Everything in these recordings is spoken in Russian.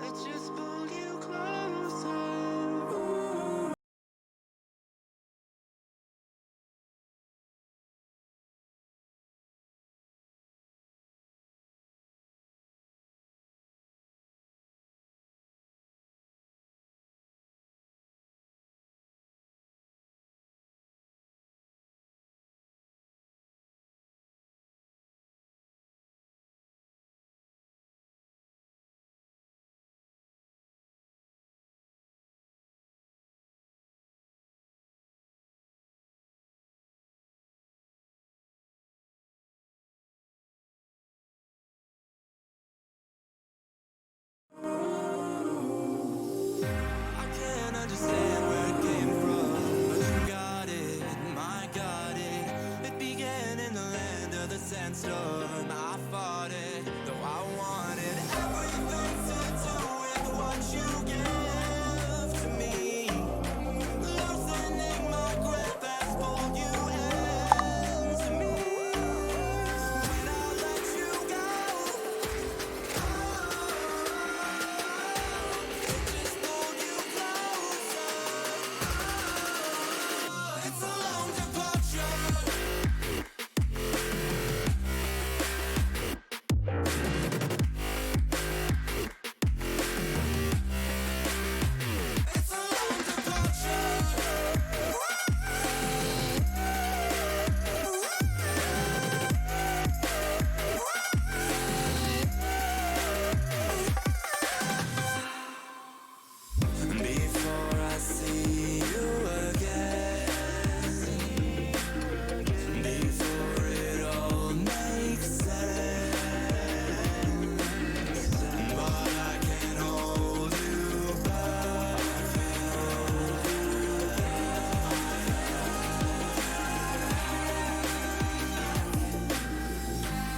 I just pulled you closer. I can't understand where it came from, but you got it, my got it. It began in the land of the sandstorm. I fought it, though I wanted everything to do with what you give to me. Loosening my grip has pulled you into me. When I let you go, it just pulled you closer. It's a long departure. It's a long departure. Before I see you again, before it all makes sense, but I can't hold you back.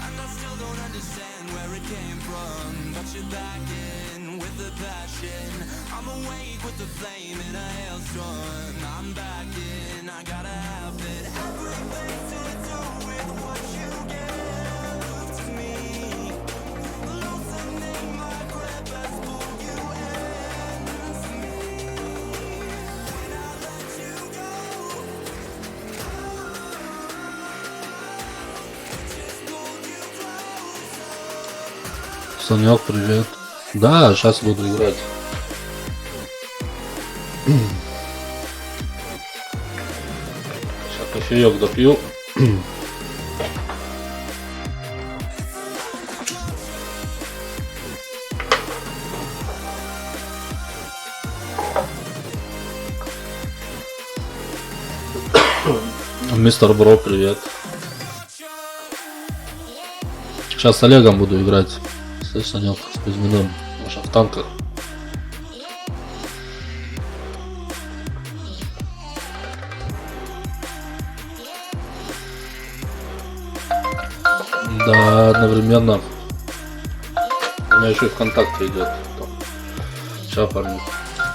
And I still don't understand where it came from, but you're back in with the passion. I'm awake with the flame in a hailstorm. I'm back in, I gotta have it. Everything to do with what you give to me. Loosening my grip has pulled you into me. When I let you go, it just pulled you closer. Санек, привет. Да, сейчас буду играть. Сейчас кофеек допью. Мистер Бро, привет. Сейчас с Олегом буду играть. Слышь, Санек, с Кузьминым. Может, в танках. Да, одновременно. У меня еще и ВКонтакте идет. Сейчас парни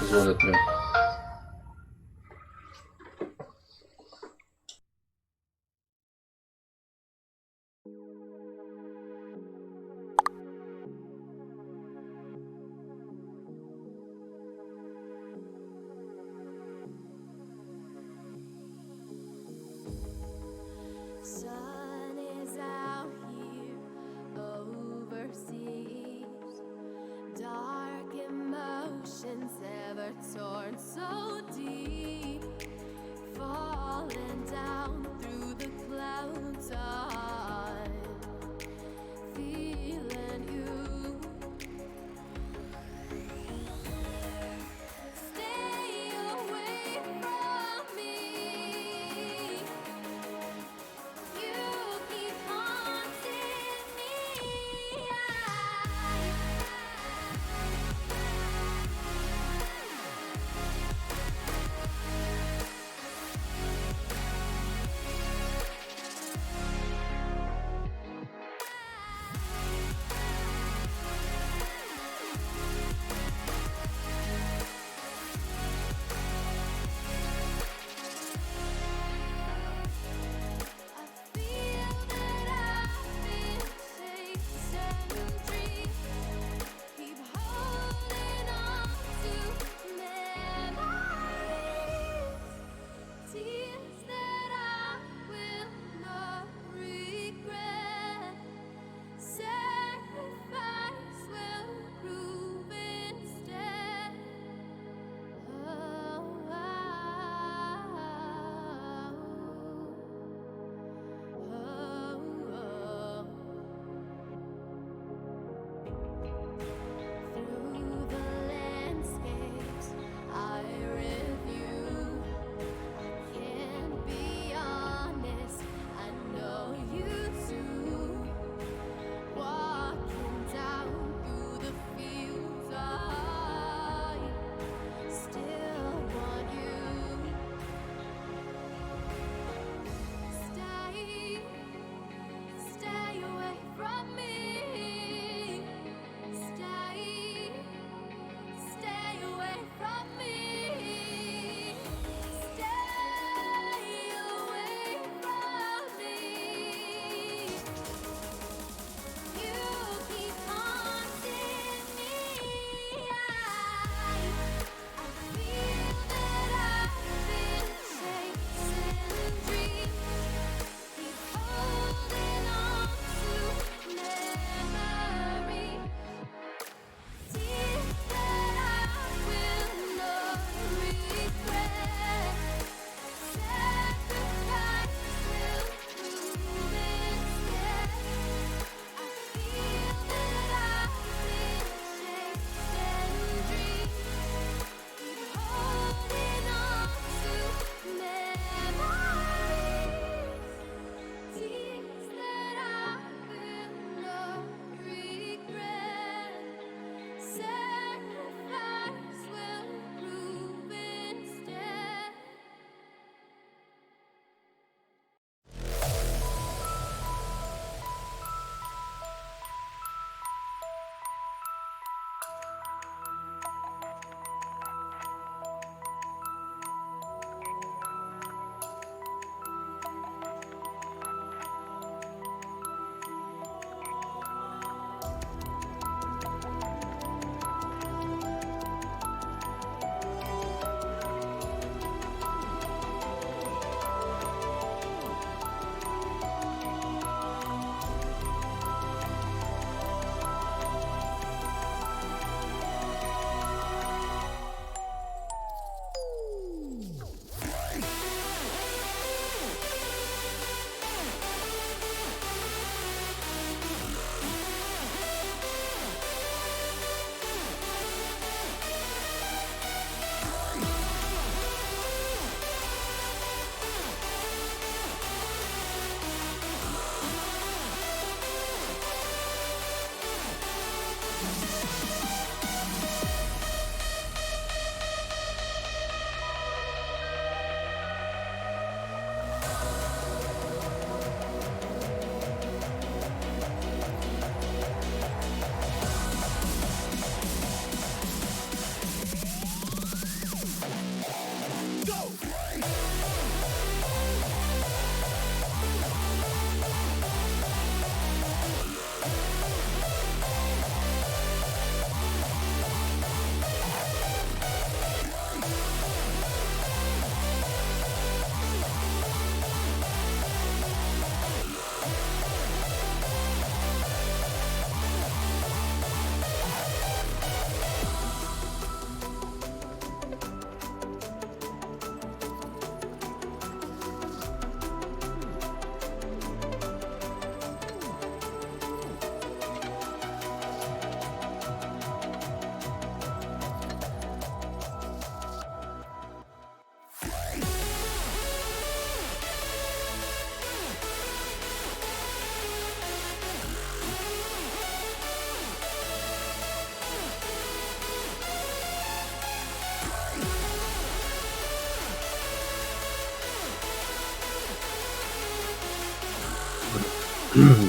звонят мне. Sun is out here overseas. Dark emotions ever torn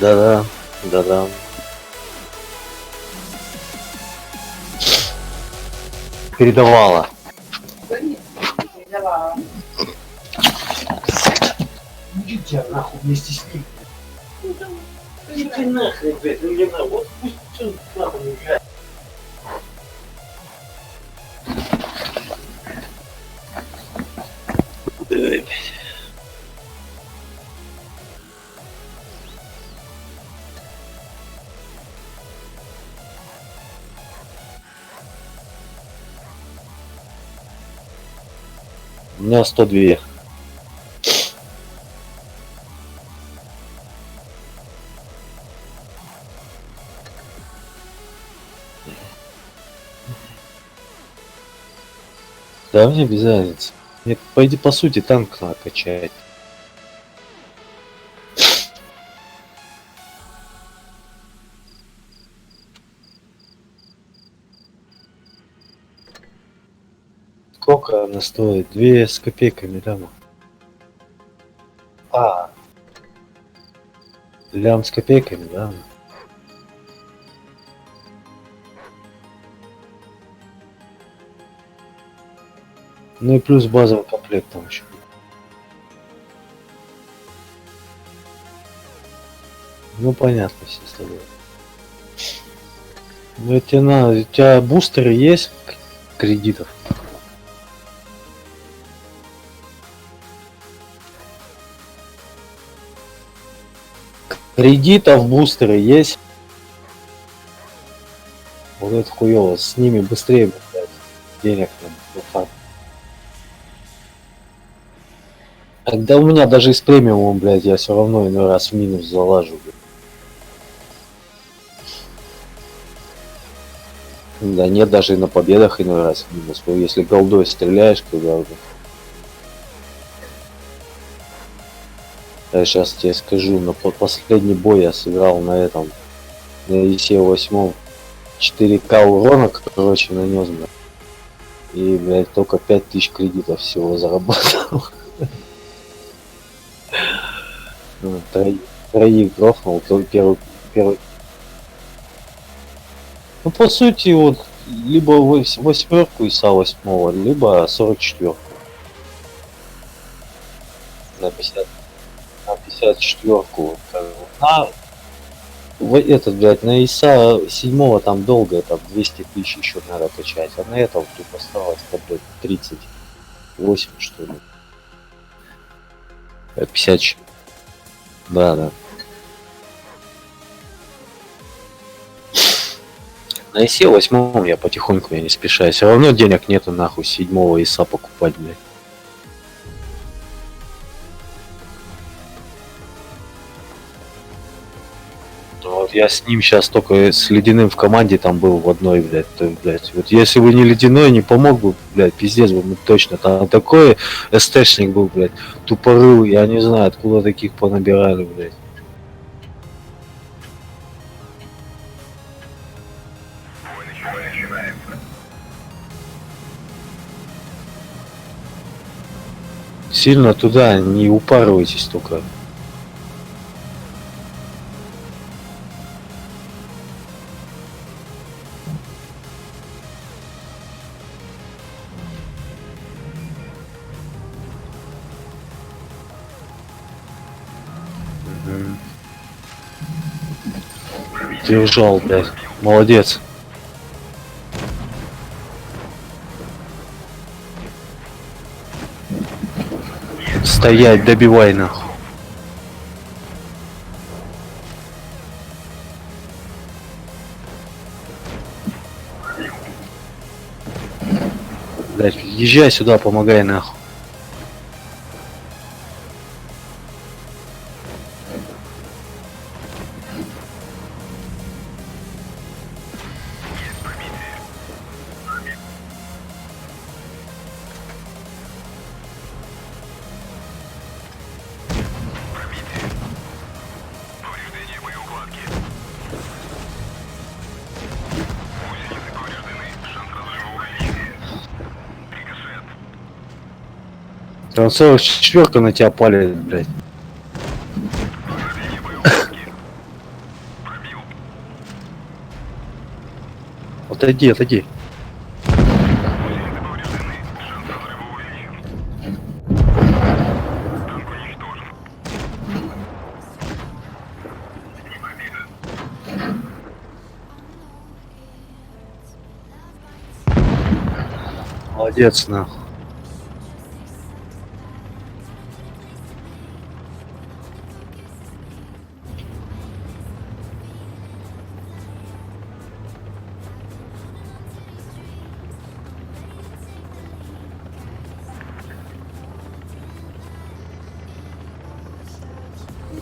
Да-да, да-да. Передавала. Идите нахуй вместе с ним. Идите нахуй, блядь, ну мне надо, вот пусть всё нахуй не играет. Ой, блядь. У меня 102. Да, мне без разницы. Нет, пойди по сути танк надо качать. Сколько она стоит? 2 с копейками ляма. А, лям с копейками, да? Ну и плюс базовый комплект там еще. Ну понятно, все с тобой. Ну это тебе надо, у тебя бустеры есть кредитов? Кредитов бустеры есть? Вот это хуёво, с ними быстрее, блядь, денег надо. Когда у меня даже из премиума, блядь, я все равно иной раз в минус залажу, блядь. Да нет, даже и на победах иной раз в минус. Ну, если голдой стреляешь, когда уже. Я сейчас тебе скажу, на последний бой я сыграл на этом, на ИСе 8 4К урона, короче, нанес, блядь. И, блядь, только 5000 кредитов всего заработал. Троих грохнул, только первый. Ну, по сути, вот, либо восьмерку ИСа 8, либо 44 на 50, на 54-ку. Этот, блядь, на ИСа 7 там долго, там 200 тысяч еще надо качать, а на этом тут осталось, блядь, 38, что ли. 50. Да, да. На ИСе 8 я потихоньку, я не спеша. Все равно денег нету нахуй 7 ИСа покупать, блядь. Вот я с ним сейчас только с ледяным в команде там был в одной, блядь, то, блядь. Вот если бы не ледяной, не помог бы, блядь, пиздец бы мы точно. Там такой СТшник был, блядь, тупорылый, я не знаю, откуда таких понабирали, блядь. Сильно туда не упарывайтесь только. Держал, блядь. Молодец. Стоять, добивай нахуй. Блядь, езжай сюда, помогай нахуй. Там целая четверка на тебя палит, блядь. Отойди, отойди. Молодец, нахуй.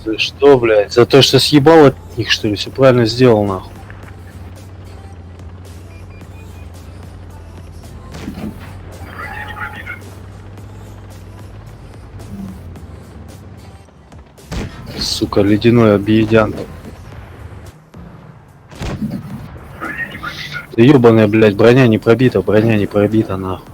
За что, блядь? За то, что съебал от них, что ли? Все правильно сделал, нахуй. Сука, ледяной объедян. Да ёбаная, блядь, броня не пробита, нахуй.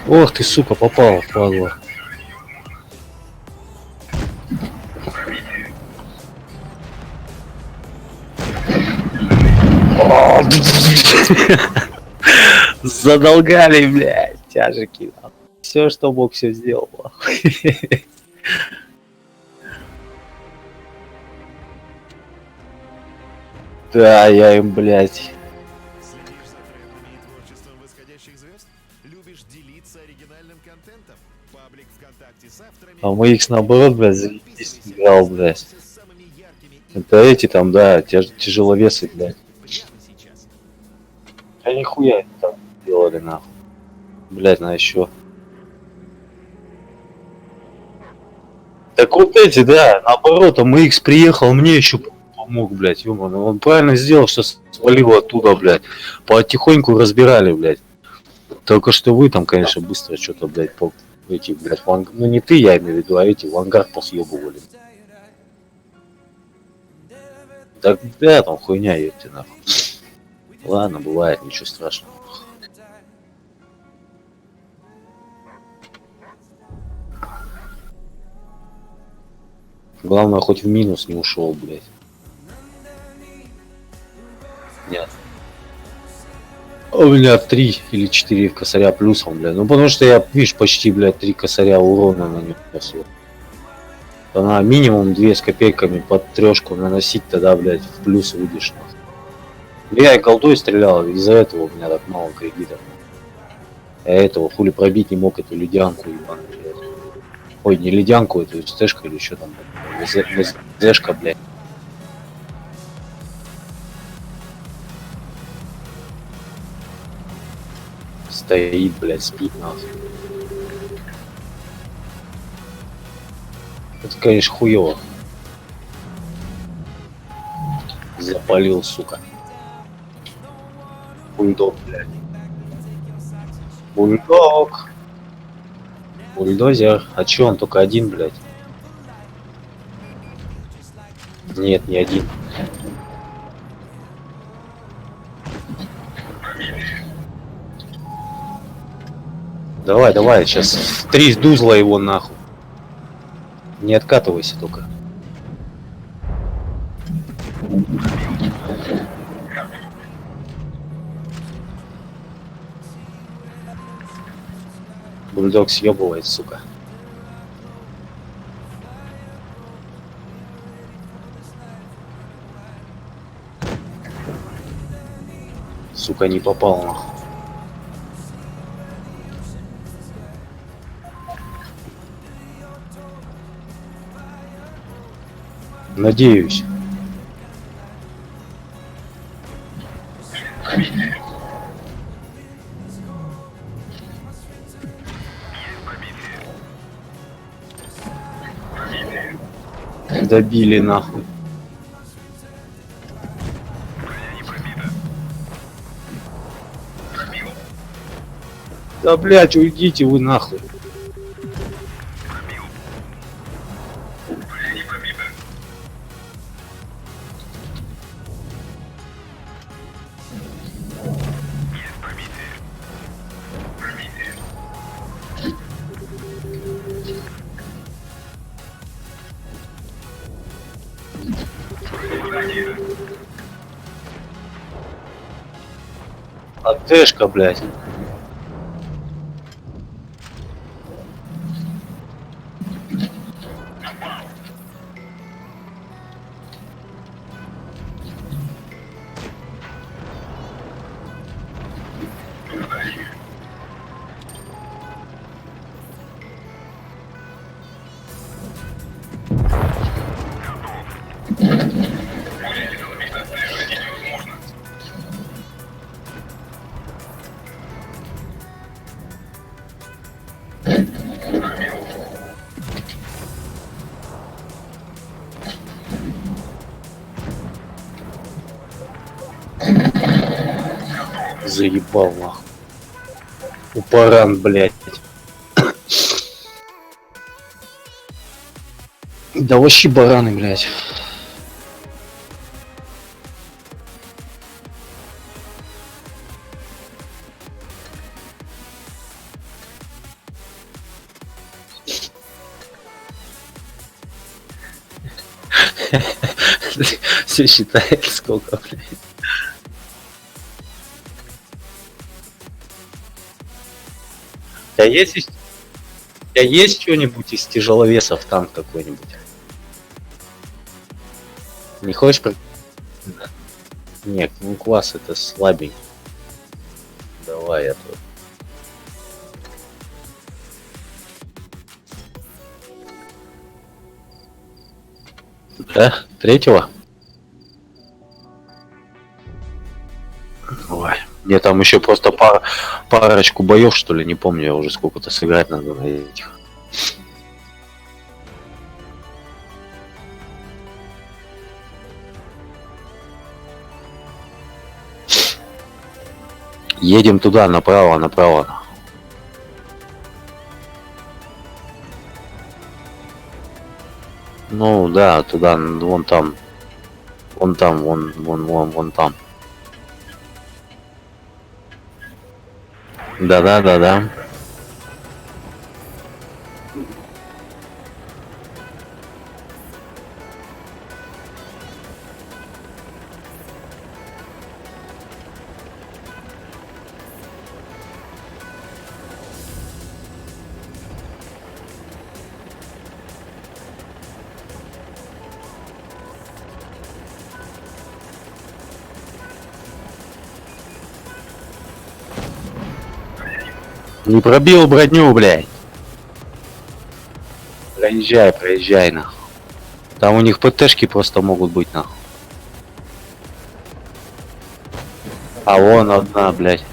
Ох ты, сука, попал, падла. Задолгали, блядь, тяжики. Все, что мог, все сделал. Да, я им, блядь. Следишь за трендами и творчеством восходящих звезд? Любишь делиться оригинальным контентом? Паблик ВКонтакте с авторами. А мы их наоборот, блядь, заебись играл, блядь. С самыми яркими и Это эти там, да, тяжеловесы, блядь. прямо сейчас. А нихуя они там делали, нахуй. Блядь, на еще. Так вот эти, да, наоборот, а МХ приехал, мне еще помог, блядь, ёманый. Он правильно сделал, что свалил оттуда, блядь. Потихоньку разбирали, блядь. Только что вы там, конечно, быстро что-то, блядь, по эти, блядь, ну не ты, я имею в виду, а эти в ангар посъебывали. Так, да, там хуйня, ёпте, нахуй. Ладно, бывает, ничего страшного. Главное, хоть в минус не ушел, блядь. Нет. У меня 3 или 4 косаря плюсом, блядь. Ну потому что я, видишь, почти, блядь, 3 косаря урона нанес. То надо минимум 2 с копейками под трешку наносить, тогда, блядь, в плюс выйдешь. Я и голдой стрелял, из-за этого у меня так мало кредитов. Я этого хули пробить не мог, эту ледянку ебаную, блядь. Ой, не ледянку, эту стэшку или что там, зэшка, блядь. Стоит, блядь, спит нахуй. Это, конечно, хуёво. Запалил, сука. Бульдог, блядь. Бульдог. Бульдозер. А чё, он только один, блядь? Нет, не один. Давай, давай, сейчас в 3 дузла его нахуй. Не откатывайся только. Бульдог съебывает, сука. Сука, не попал нахуй. Надеюсь. Добили нахуй. Да, блядь, уйдите вы нахуй. АТшка, блядь. Заебал нахуй. Упаран, блядь. Да вообще бараны, блядь. Все считает сколько, блядь. У тебя есть что-нибудь из тяжеловесов, танк какой-нибудь? Не хочешь? Да. Нет, ну класс это слабенький. Давай я тут. Да? Третьего? Ой, мне там еще просто парочку боев, что ли, не помню, я уже сколько-то сыграть надо на этих. Едем туда, направо, направо. Ну да, туда, вон там. Вон там, вон там. Да. Не пробил броню, блядь. Проезжай, проезжай, нахуй. Там у них ПТшки просто могут быть, нахуй. А вон одна, блядь.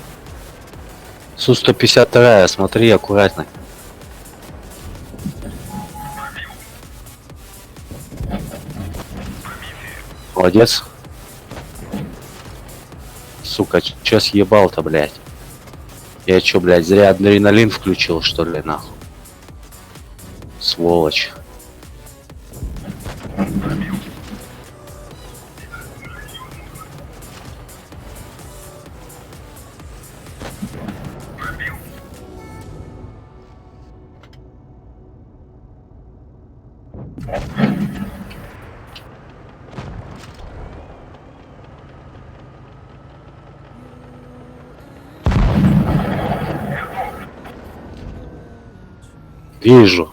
Су-152, смотри аккуратно. Молодец. Сука, чё съебал-то, блядь? Я чё, блядь, зря адреналин включил, что ли, нахуй? Сволочь. Вижу.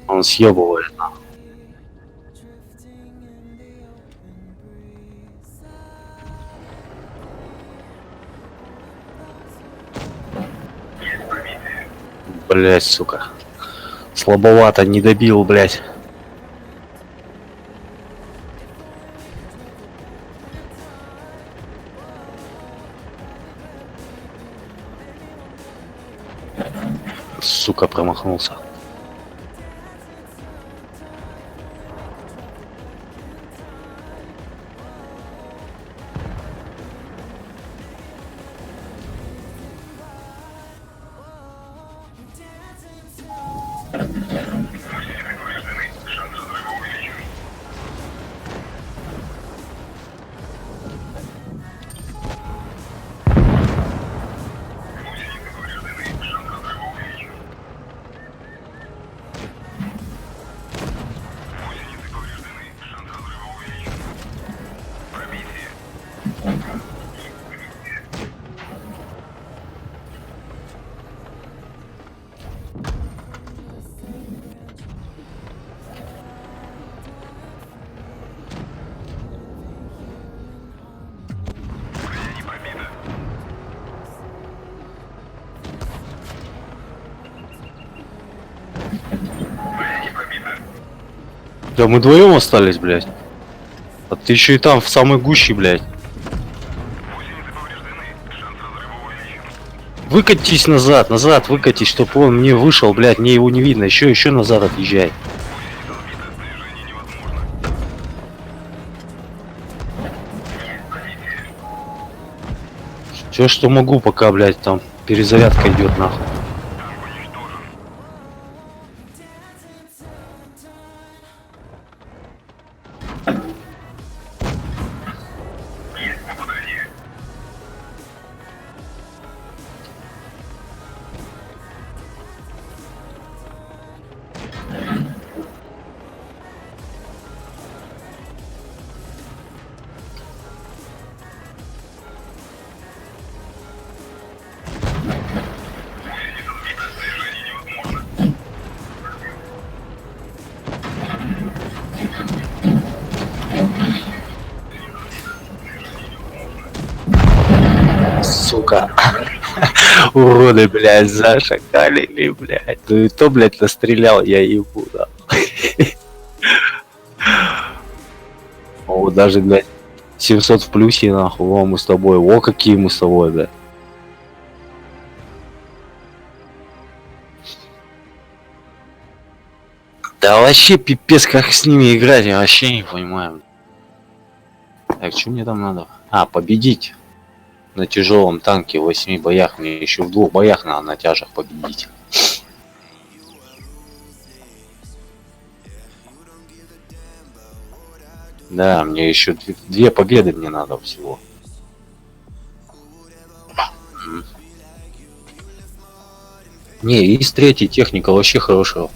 Он съебывает, нахуй. Блять, сука. Слабовато, не добил, блять. Сука, промахнулся. Да мы вдвоем остались, блядь. А ты еще и там в самой гуще, блядь. Выкатись назад, назад выкатись, чтобы он мне вышел, блядь, мне его не видно. Еще назад отъезжай. Все, что могу, пока, блядь, там перезарядка идет, нахуй. Сука. Уроды, блядь, зашакалили, блядь. Ну и то, блядь, настрелял я ебу, да. О, даже, блядь, 700 в плюсе, нахуй, о, мы с тобой. О, какие мы с тобой, блядь. Да вообще пипец, как с ними играть, я вообще не понимаю. Так, что мне там надо? А, победить. На тяжелом танке в 8 боях. Мне еще в 2 боях надо на тяжах победить. Да, мне еще 2 победы мне надо всего. Не, и с 3-й техника вообще хорошая.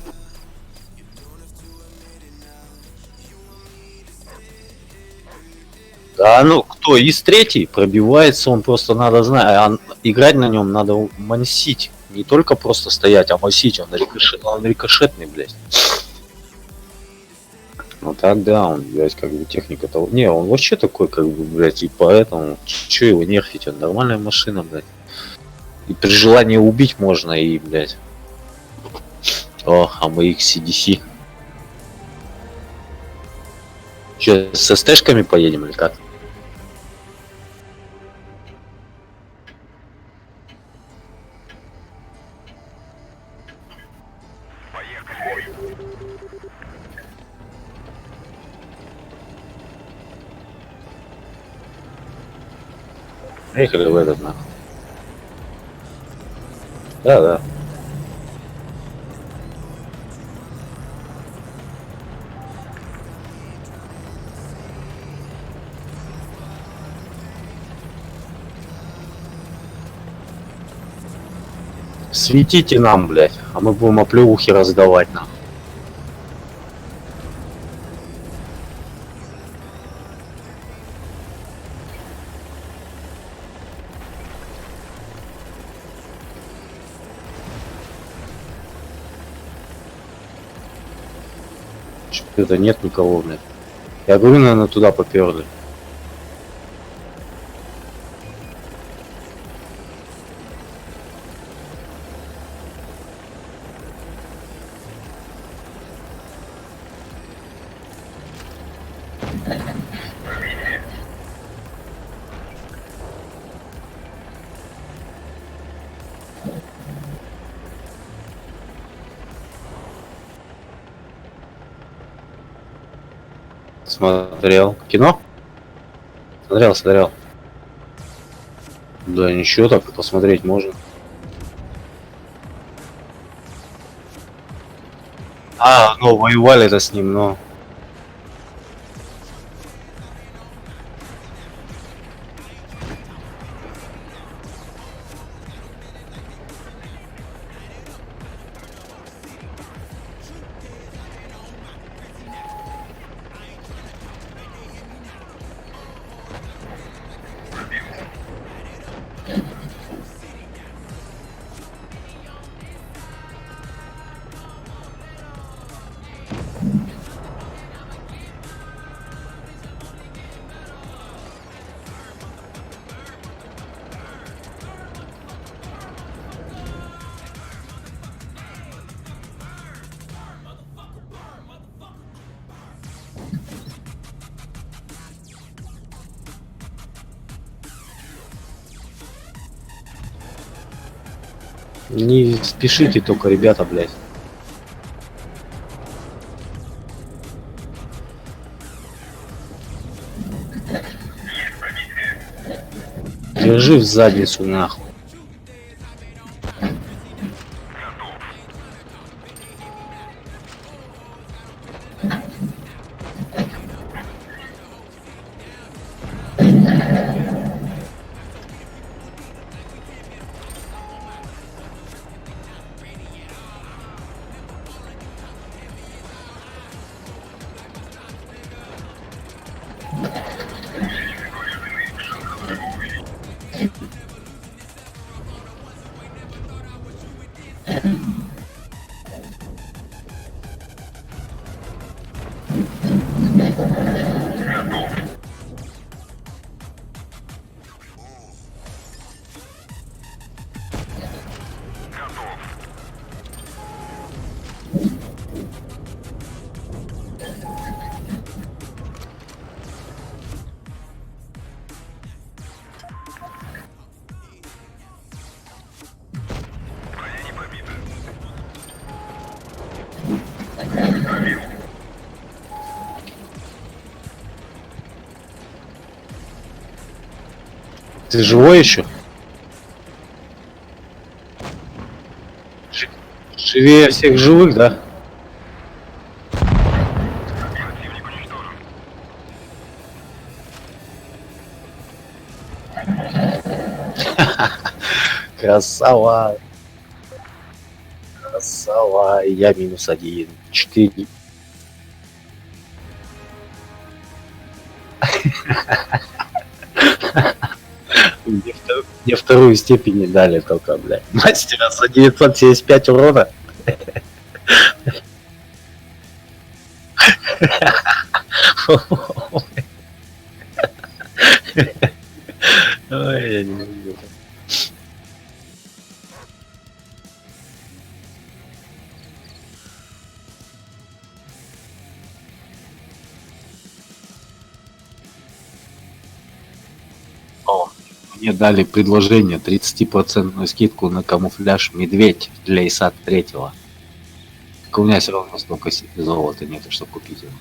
Да, ну кто из 3-й пробивается, он просто надо знать, играть на нем надо мансить, не только просто стоять, а мансить, он рикошетный, блядь. Ну так да, он, блядь, как бы техника-то, не, он вообще такой, как бы, блядь, и поэтому, чё его нерфить, он нормальная машина, блядь. И при желании убить можно, и, блядь. О, а мы их CDC. Че, с СТшками поедем или как? Поехали в этот нахуй. Да, да. Светите нам, блядь, а мы будем оплеухи раздавать нам. Что-то нет никого, блядь. Я говорю, наверное, туда поперли. Смотрел. Кино? Смотрел. Да ничего, так посмотреть можно. А, ну воевали-то с ним, но... Не спешите только, ребята, блядь. Держи в задницу, нахуй. Ты живой еще? Живее всех живых, да? Красава. Красава. Я -1. 4. Мне вторую степень не дали только, блядь. Мастера за 975 урона. Ой, я не могу. Мне дали предложение 30% скидку на камуфляж медведь для ИСа 3. Так у меня все равно столько золота нет, чтобы купить его.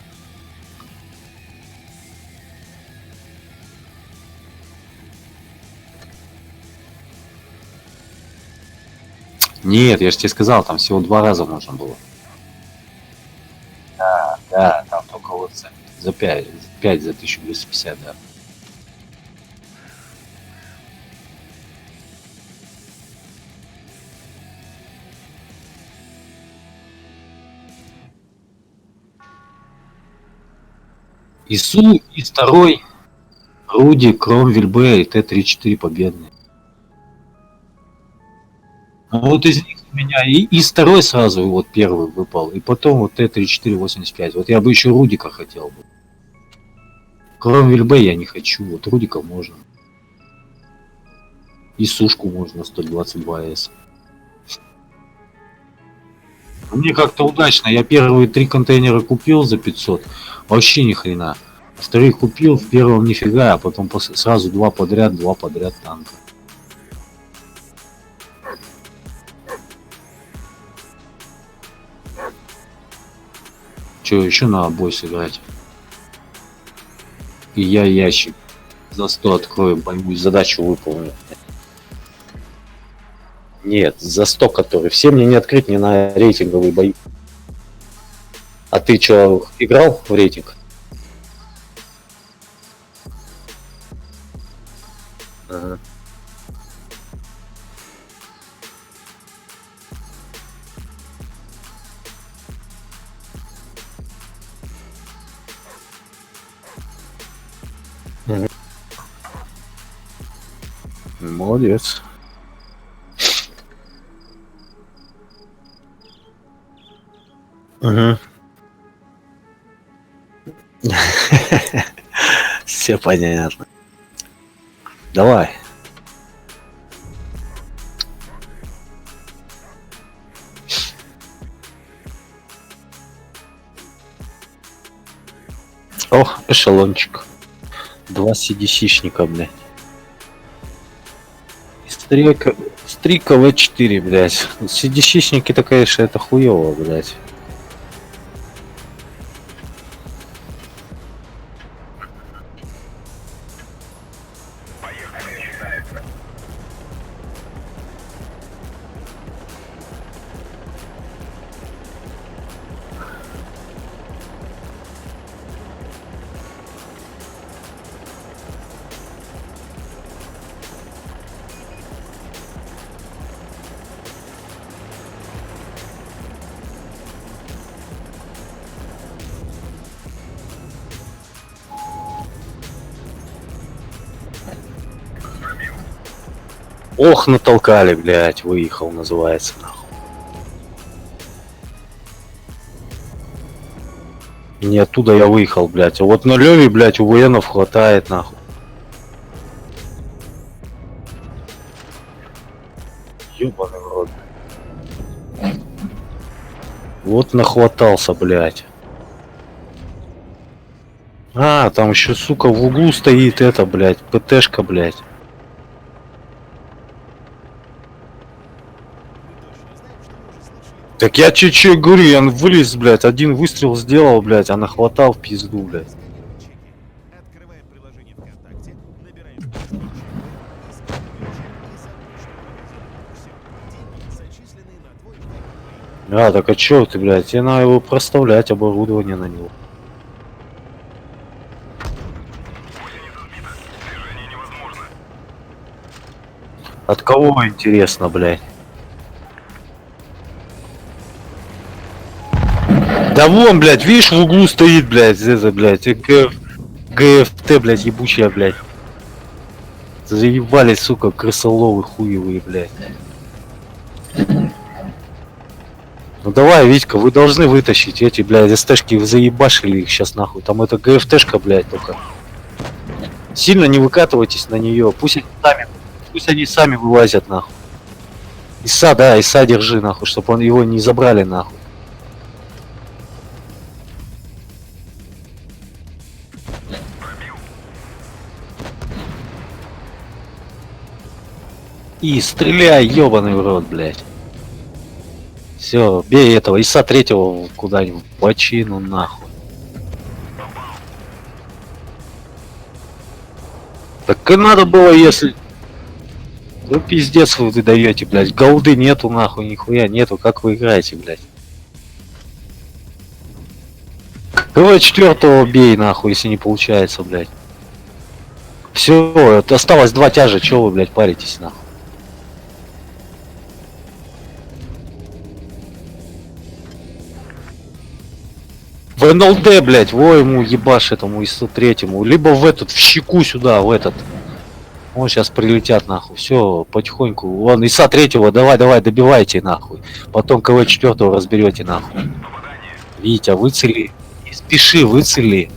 Нет, я же тебе сказал, там всего 2 раза можно было. Да, там только вот за 5 за 1250, да. ИСу и второй Руди, Кромвель Б и Т-34 победные. Ну вот из них у меня и второй сразу вот первый выпал, и потом вот Т-34-85. Вот я бы еще Рудика хотел бы. Кромвель Б я не хочу, вот Рудика можно. И сушку можно 122С. Мне как-то удачно, я первые 3 контейнера купил за 500, вообще ни хрена. Вторых купил, в первом нифига, а потом сразу 2 подряд танка. Че, еще на бой сыграть? И я ящик за 100 открою, боюсь, задачу выполню. Нет, за 100 который. Все мне не открыть, не на рейтинговый бой. А ты что, играл в рейтинг? Ага. Молодец. Угу. Все понятно. Давай. О, эшелончик. 2 CDC-шника, блядь. Стрика В4, блядь. CDC-шники-то, конечно, это хуёво, блядь. Ох, натолкали, блядь, выехал, называется, нахуй. Не оттуда я выехал, блядь. А вот на Леве, блядь, у военов хватает, нахуй. Ёбаный в рот. Вот нахватался, блядь. А, там еще, сука, в углу стоит это, блядь, ПТшка, блядь. Так я чуть-чуть говорю, я вылез, блядь, один выстрел сделал, блядь, а нахватал в пизду, блядь. Открываем приложение ВКонтакте, набираем зачисленные на твой проект. А, так а чё ты, блядь, тебе надо его проставлять, оборудование на него. От кого, интересно, блядь? Да вон, блядь, видишь, в углу стоит, блядь, это, блядь, ГФТ, блядь, ебучая, блядь. Заебали, сука, крысоловы хуевые, блядь. Ну давай, Витька, вы должны вытащить эти, блядь, СТшки, вы заебашили их сейчас нахуй. Там это ГФТшка, блядь, только. Сильно не выкатывайтесь на нее, пусть они сами вылазят, нахуй. ИСа, да, ИСа держи, нахуй, чтобы он его не забрали, нахуй. И стреляй, ёбаный в рот, блядь. Все, бей этого ИСа третьего куда-нибудь в бочину нахуй. Так и надо было, если... Ну пиздец вы даете, блядь. Голды нету нахуй, нихуя нету. Как вы играете, блядь? Давай четвертого бей нахуй, если не получается, блядь. Все, осталось 2 тяжа, чего вы, блядь, паритесь нахуй? В НЛД, блядь, во ему ебашь этому ИСу третьему. Либо в этот, в щеку сюда, в этот. Вон сейчас прилетят нахуй. Все, потихоньку. Вон, ИСа третьего, давай, добивайте нахуй. Потом КВ четвертого разберете нахуй. Витя, выцели. Не спеши, выцели.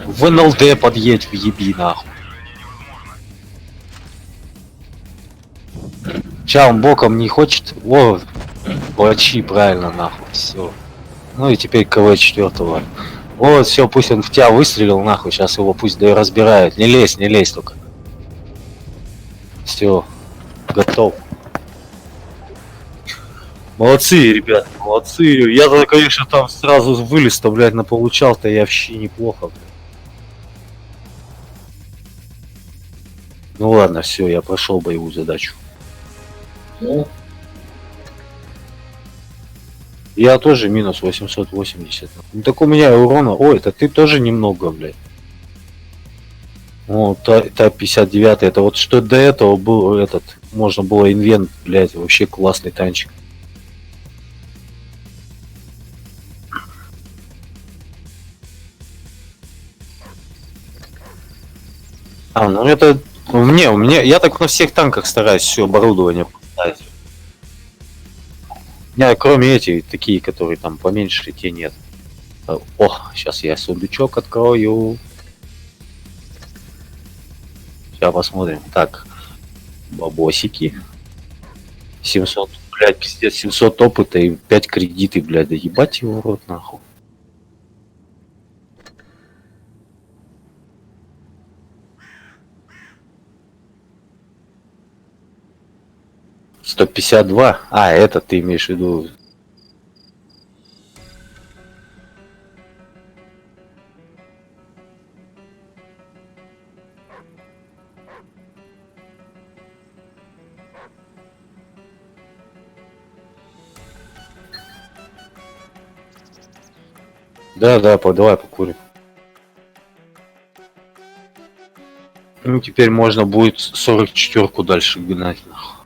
В НЛД подъедь, въеби нахуй. Ча, он боком не хочет? Во, плачи правильно нахуй, все. Ну и теперь КВ четвертого. Вот, все, пусть он в тебя выстрелил нахуй, сейчас его пусть да и разбирают. Не лезь только. Все, готов. Молодцы, ребят, молодцы. Я-то, конечно, там сразу вылез-то, блядь, наполучал-то я вообще неплохо. Блядь. Ну ладно, все, я прошел боевую задачу. Ну, Я тоже минус 880. Ну так у меня урона. Ой, это ты тоже немного, блядь. О, та 59, это вот что до этого был этот, можно было инвент, блядь, вообще классный танчик. Ну это у меня, я так на всех танках стараюсь все оборудование поставить. У меня кроме этих, такие, которые там поменьше, те нет. О, сейчас я сундучок открою. Сейчас посмотрим. Так, бабосики. 700, блядь, пиздец, 700 опыта и 5 кредиты, блядь, да ебать его в рот нахуй. $152. А, это ты имеешь в виду. Да, давай покурим. Ну, теперь можно будет 44-ку дальше гнать, нахуй.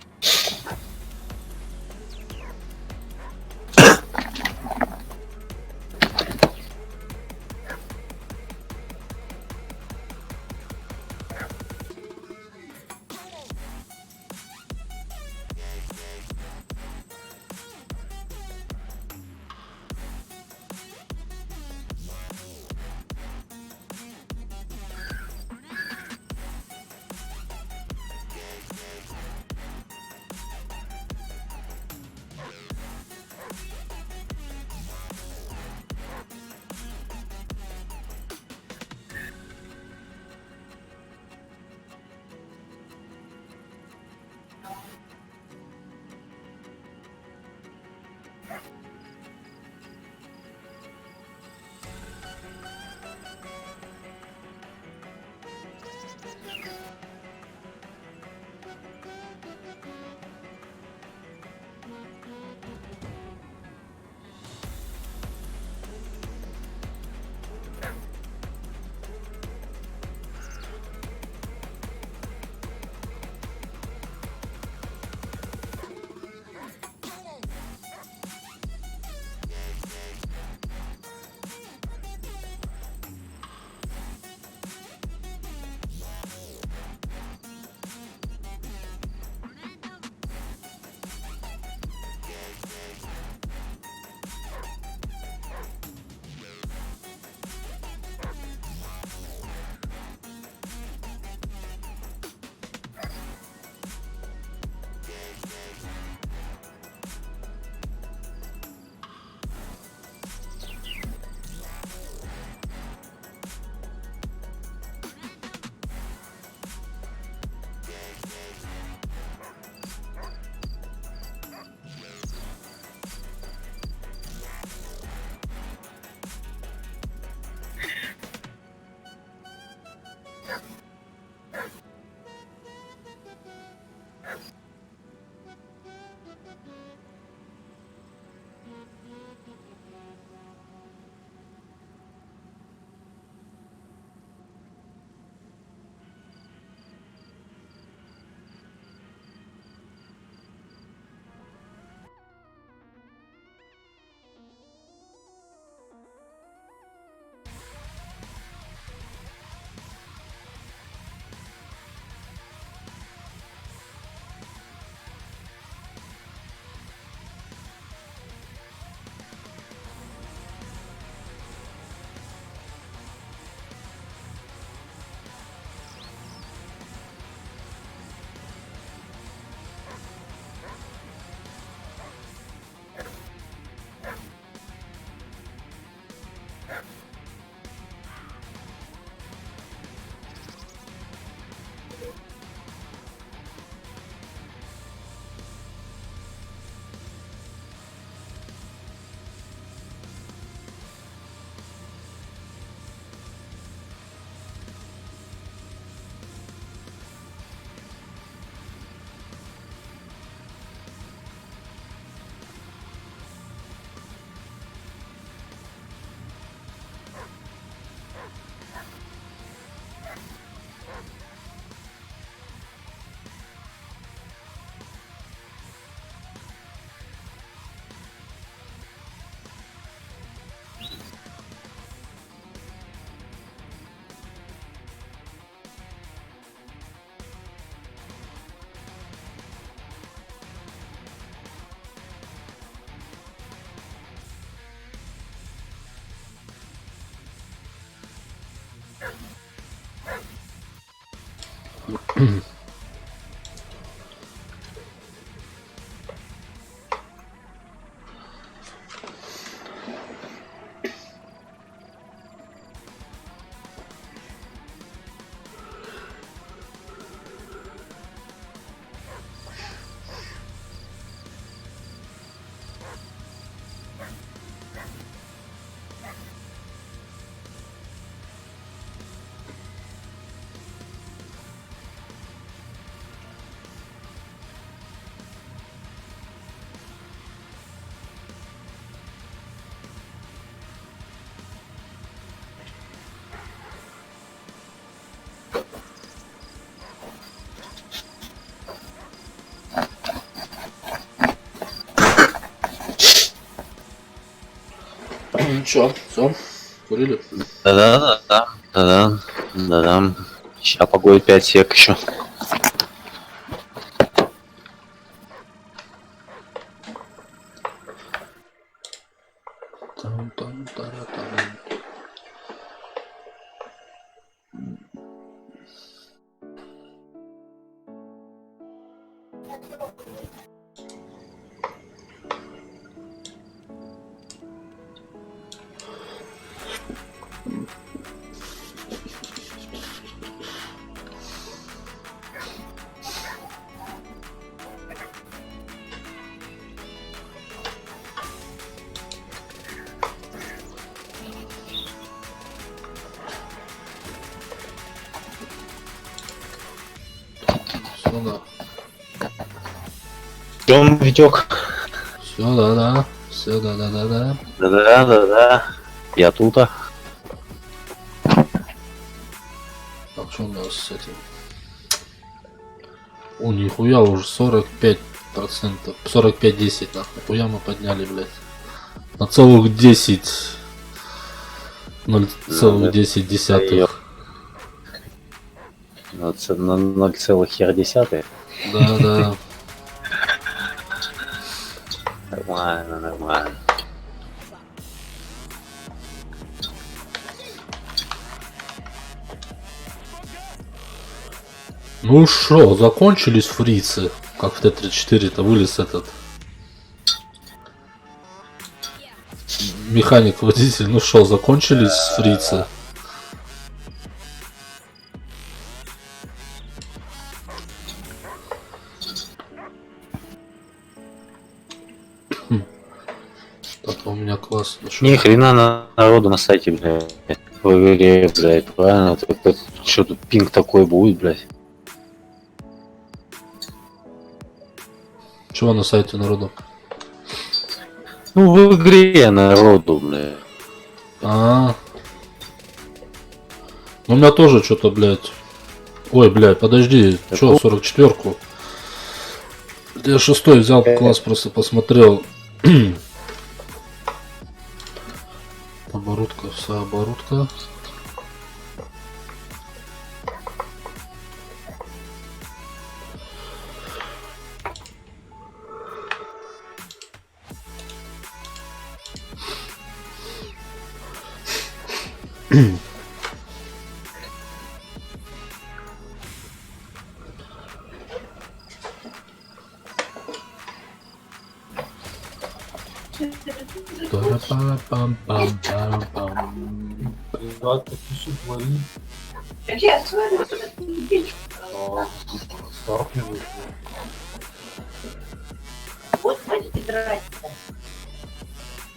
Чё, все? Курили? Да-да. Сейчас погодит 5 сек еще. Там-там-тара-там. Все, да. Ждем, Витек. Все, да-да. Все, да-да-да-да. Да. Я тут. Так, что у нас с этим? О, нихуя, уже 45%. 45-10, нахуй. Хуя мы подняли, блядь. На целых 10. 0,10. На 0,1. Да. Нормально. Ну шо, закончились фрицы. Как в Т-34-то вылез этот механик-водитель. Ну шо, закончились фрицы. Так, у меня классно. Ни хрена народу на сайте, блядь. В игре, блядь, правильно? Что тут пинг такой будет, блядь? Чего на сайте народу? Ну, в игре народу, блядь. Ну, у меня тоже что-то, блядь. Ой, блядь, подожди. Чё, 44-ку? Я 6-й взял класс, просто посмотрел. Оборудка, вся оборудка. Па-па-па. Пам-пам-пам-пам. Ребят, пишут, вали. Так я смотрю, что ты не видишь. Сталкиваются. Вот хватит играть.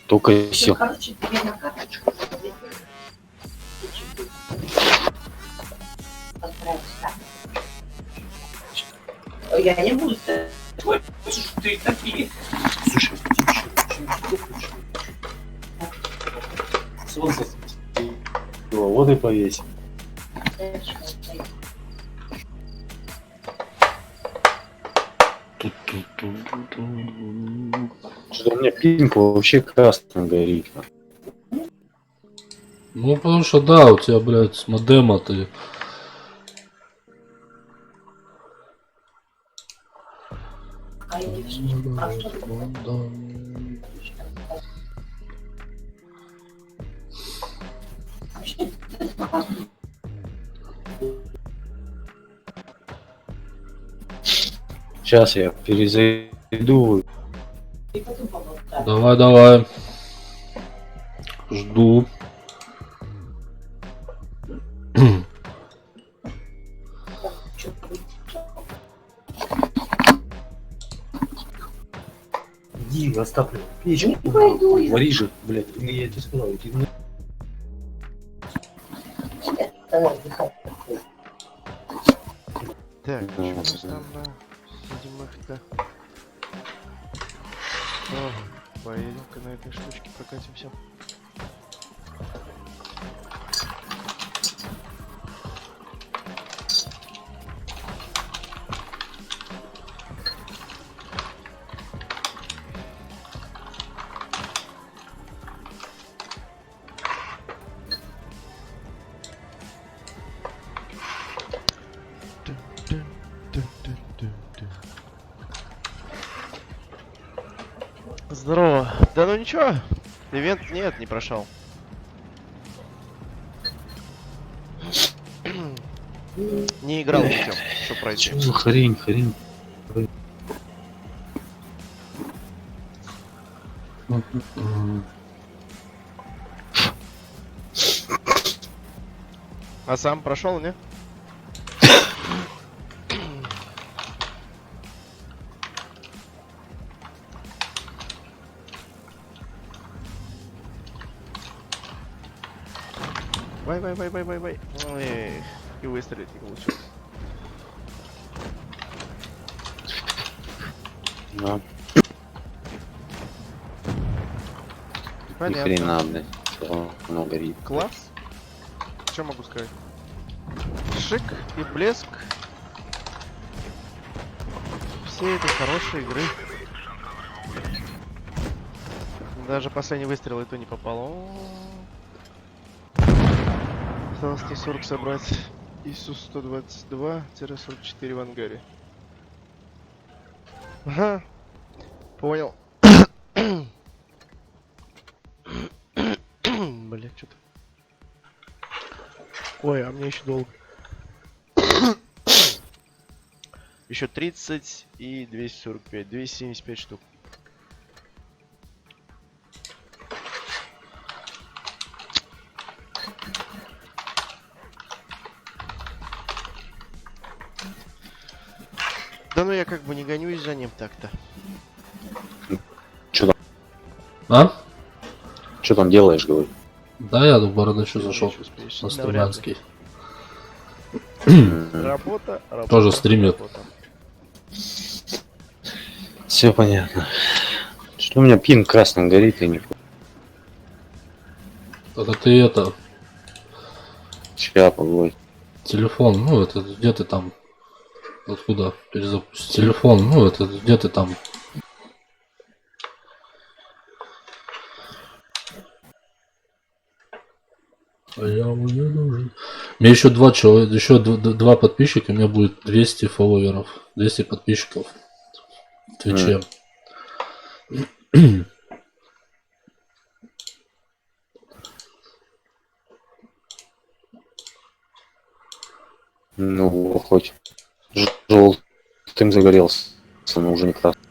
Только Все, все. короче, тебе на карточку. Отправить. Я не буду. Ой, ты такие. Слушай, солнце светило, вот и повесим. Что у меня пинка вообще красным горит. Ну, потому что, да, у тебя, блядь, с модема ты... А я а что Сейчас я перезайду. ты потом поболтаешь? Давай, давай. Жду. Иди, Остап, печку. Не пойду я. Вари же, блядь, я тебе сказал, иди на... Давай, отдыхай. Так, что у нас там на седьмых-то? Ага, поедем-ка на этой штучке прокатимся. Здорово. Да ну ничего, ивент нет, не прошел. Не играл ничего, что пройти. Что за хрень, хрень? А сам прошел, не? Вай. Ой, и выстрелить не получилось. Да. Ни Понятно. хрена, блядь. Всё равно горит. Класс. Что могу сказать? Шик и блеск всей этой хорошей игры. Даже последний выстрел и то не попал. Осталось 140 собрать. ИСУ-122-44 в ангаре. Ага. Понял. Блять, что-то. Ой, а мне еще долго. Еще 30 и 245. 275 штук. Да ну я как бы не гонюсь за ним так-то. А? Что там делаешь, говорю? Да, я в Бородачу зашел. Еще успеешь. На Навряд ли. Стремянский. Работа, работа. Тоже стримит. работа. Все понятно. Что у меня пин красным горит и не... Это ты это, Ща, погодь. телефон, ну это где ты там? Откуда перезапустить телефон? Ну это где ты там? А я уже нужен. Мне еще два человека, еще два подписчика, у меня будет 200 фолловеров, 200 подписчиков в Твиче. Ну, хоть желтым загорелся, но уже не красный.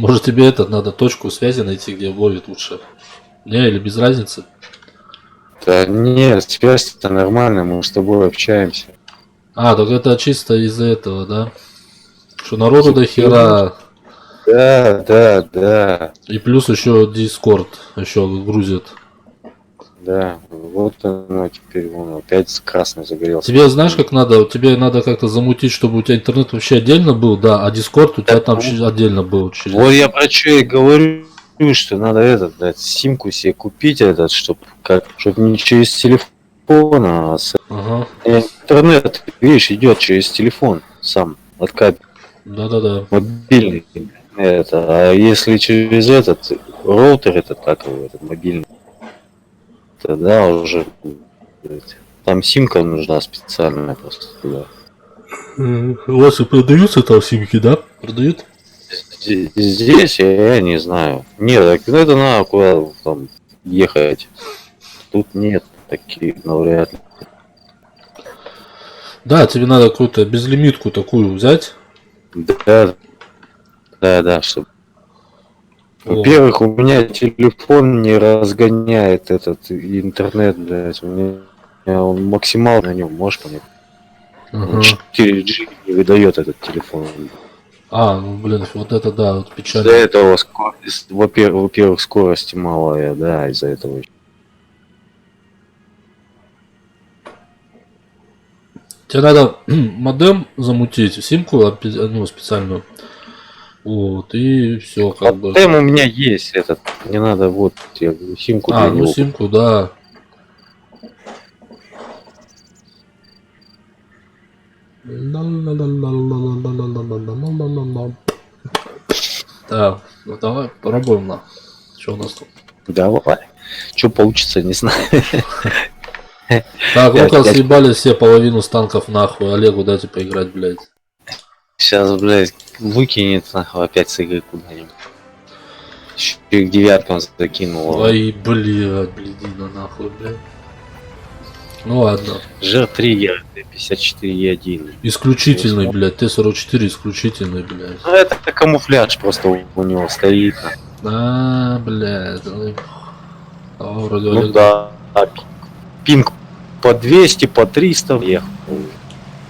Может тебе этот надо точку связи найти, где ловит лучше? Не, или без разницы? Да нет, связь-то нормальная, мы с тобой общаемся. А, так это чисто из-за этого, да? Что народу до хера, Да. и плюс еще Discord еще грузит. Да, вот оно теперь вон опять красный загорелся. Тебе знаешь, как надо? Тебе надо как-то замутить, чтобы у тебя интернет вообще отдельно был, да, а Discord у тебя там отдельно был. Через... Вот я про что и говорю, что надо этот, дать симку себе купить этот, чтобы не через телефон, а Ага, интернет, видишь, идет через телефон сам от кабеля. да-да-да. Мобильный. Это, а если через этот роутер, этот как его, этот мобильный, тогда уже там симка нужна специальная просто туда. У вас и продаются там симки, да? Продают? Здесь я не знаю. Нет, так это надо куда там ехать. Тут нет таких, навряд ли. Да, тебе надо какую-то безлимитку такую взять. Да, чтобы. О. Во-первых, у меня телефон не разгоняет этот интернет, блядь. У меня он максимал на нем, можешь понять? Ага. 4G не выдает этот телефон. А, ну блин, вот это да, вот Из-за печально. этого, во-первых, скорости малая, да, из-за этого. Тебе надо модем замутить, симку ну, специальную. Вот, и все, как бы. Модем у меня есть этот. Мне надо вот я говорю, симку А, для ну него. симку, да. Так, ну давай попробуем на. Что у нас тут? Давай. Что получится, не знаю. Так, ну-ка Я- съебали все половину станков нахуй. Олегу дайте поиграть, блядь. Сейчас, блядь, выкинет нахуй опять с игры куда-нибудь. Еще и к девяткам закинул. Ой, блядь, блядина нахуй, блядь. Ну ладно. Жир триггер 54Е1. Исключительный, блядь. Т-44 исключительный, блядь. Ну это камуфляж просто у него стоит. А, блядь. Ой. А, вроде Ну Олег- да. Пинг по 200, по 300 ехал.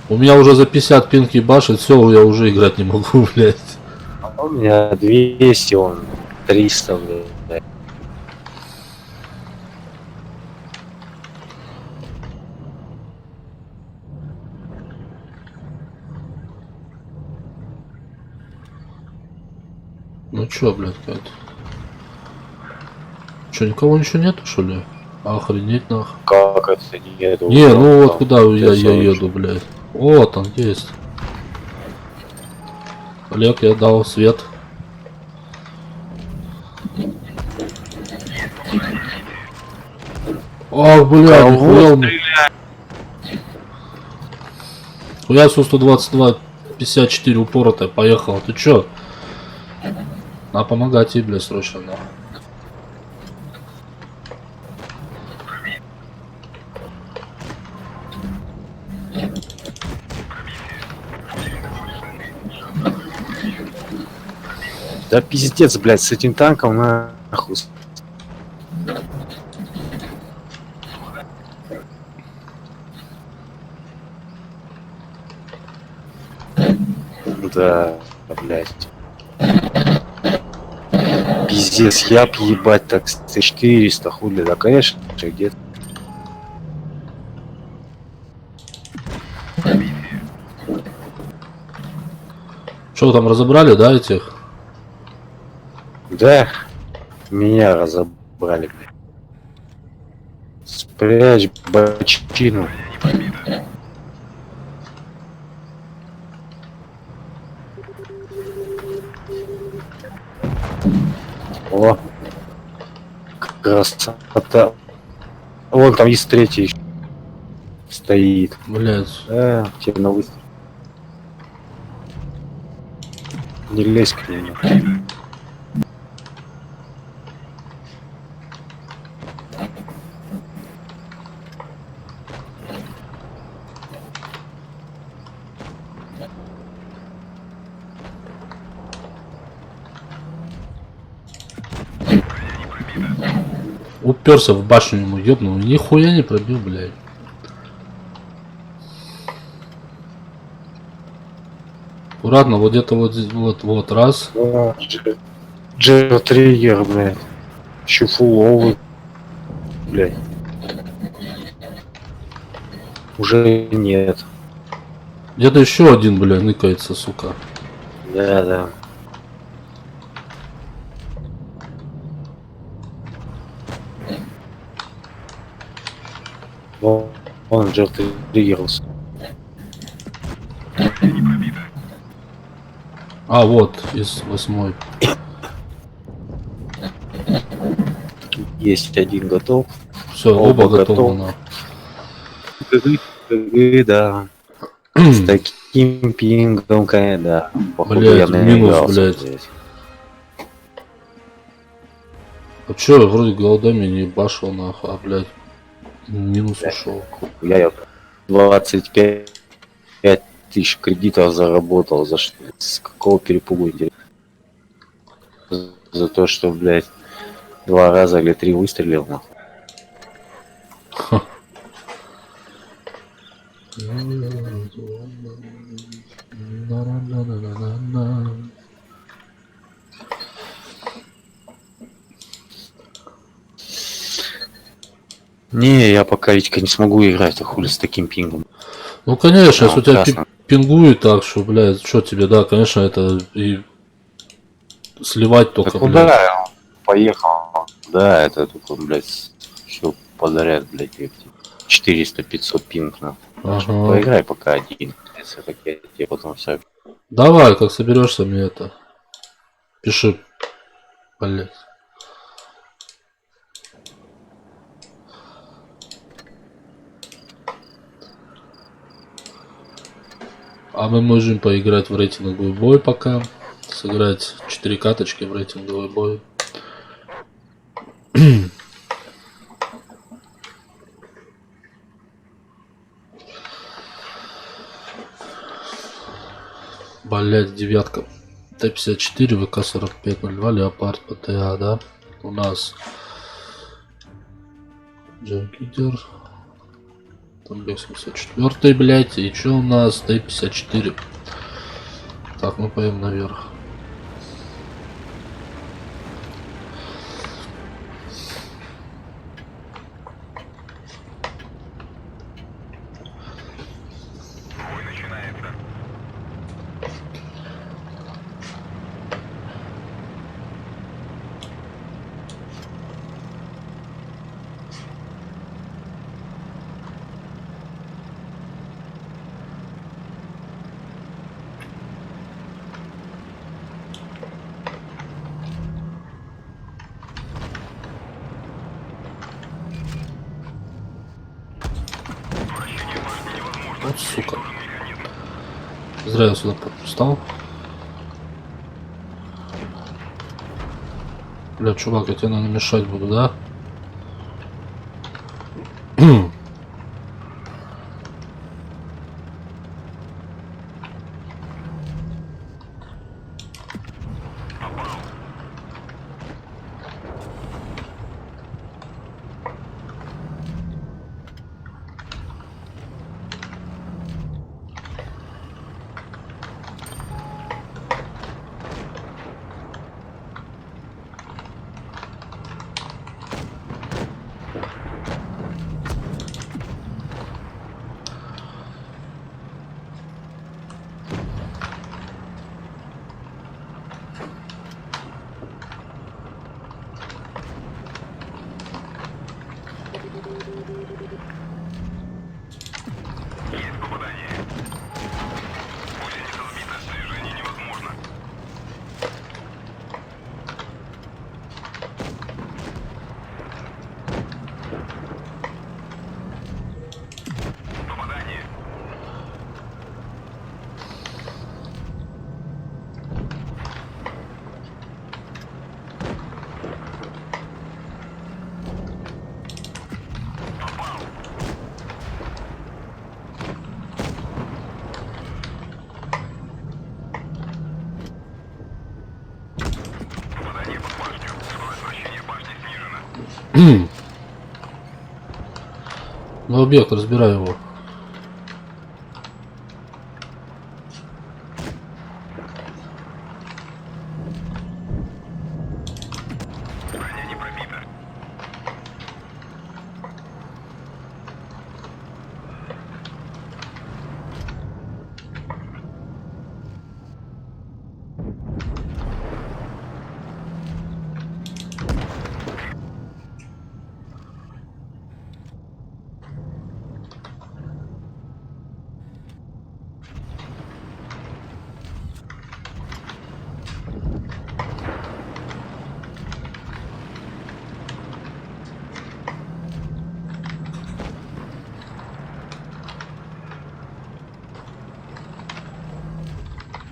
У меня уже за 50 пинки башит, все, я уже играть не могу, блядь. А у меня 200, он 300, блядь. Ну чё, блядь, как-то. Чё, никого ничего нету, что ли? Охренеть нахуй. Как это нету? Не, ну вот Там куда я 540. еду, блядь. Вот он есть. Олег, я дал свет. Ах, блядь, нихуя он. Хуя Су-122 54 упоротая, поехала. Ты чё? Надо помогать ей, блядь, срочно, нахуй. Да пиздец, блядь, с этим танком нахуй. Да, блядь. Пиздец, я б ебать так с 400 хули, да, конечно, где-то. Что там разобрали, да, этих? Да, меня разобрали, блядь. Спрячь бочину. О, красота. Вон там есть третий ещё стоит. Блядь. Тебе на выстрел. Не лезь к нему. Уперся в башню ему, ёбнул. Нихуя не пробил, блядь. Аккуратно, вот где-то вот здесь, вот, раз. Джер триггер, блядь. Еще фуловый. Блядь. Уже нет. Где-то еще один, блядь, ныкается, сука. Да, да. Вон Джер триггерился. А, вот, из 8. Есть один готов. Все, оба готовы, на. Да. С таким пингом, конечно, да. Походу, Блядь, я минус, наигрался блядь. здесь. А чё, я вроде голодами не башил, нахуй, а, блядь, минус ушел. Я 25 тысяч кредитов заработал. За что? С какого перепугу, интересно? За то, что, блядь, 2 раза или 3 выстрелил, нахуй. Не, я пока, Витька, не смогу играть, а хули с таким пингом. Ну, конечно, если у тебя Красный. пингует так, что, блядь, что тебе, да, конечно, это и сливать только, Да блядь. куда? Поехал. Да, это только, блядь, все подряд, блядь, 400-500 пинг, нахуй. Ага. Поиграй пока один. Если так я тебе потом все. Давай, как соберешься, мне это. Пиши. Блядь. А мы можем поиграть в рейтинговый бой пока. Сыграть 4 каточки в рейтинговый бой. Блять, девятка. Т-54, ВК-4502, Леопард, ПТА, да? У нас Джанкидер. Там Б-74, блять. И что у нас? Т-54. Так, мы поем наверх. Вот сука. Зря я сюда встал. Бля, чувак, я тебе, наверное, мешать буду, да? На объект, разбирай его.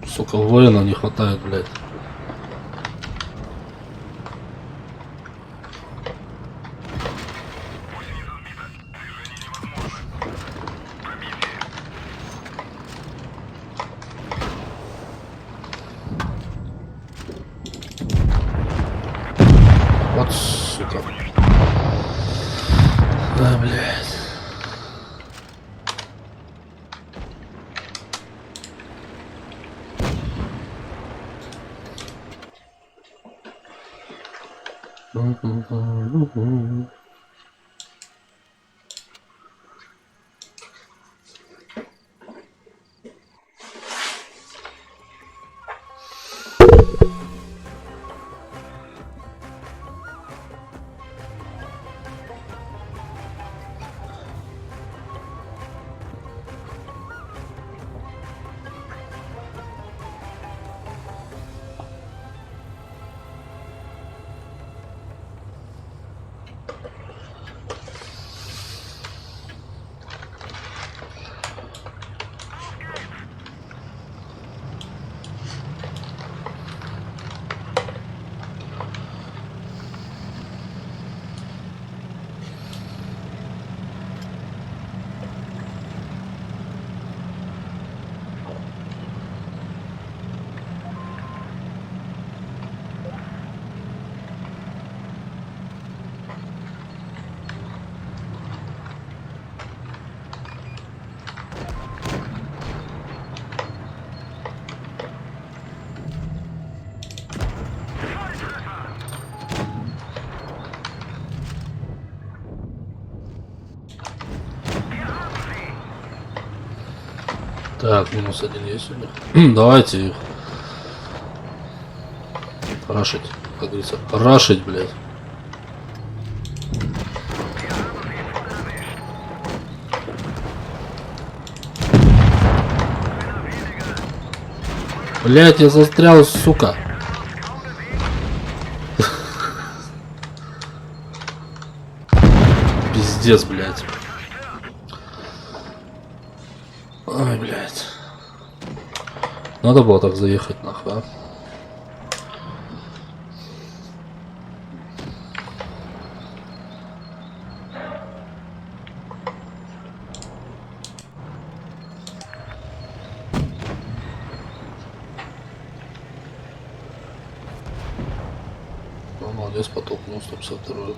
Сука, воина не хватает, блядь. Вот, сука. Да, блядь. Так, минус один есть у них. Давайте их рашить, как говорится. Рашить, блядь. Блядь, я застрял, сука. Пиздец, блядь. Ой, блядь. Надо было так заехать, нахуй, а? Ну, молодец, потолкнул 152.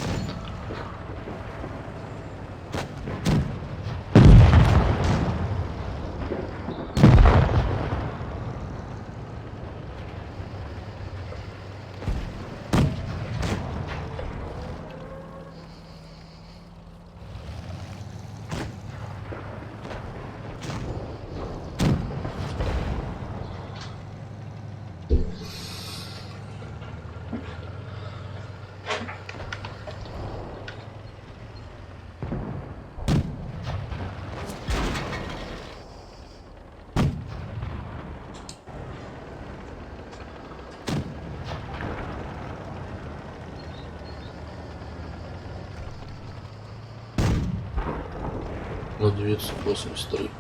На 983.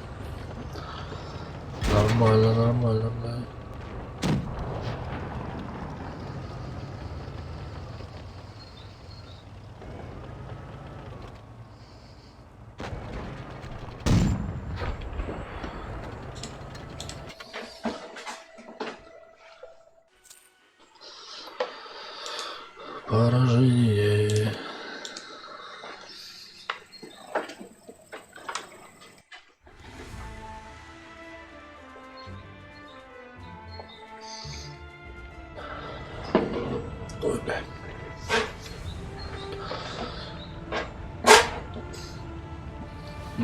Нормально, нормально, да. Поражение.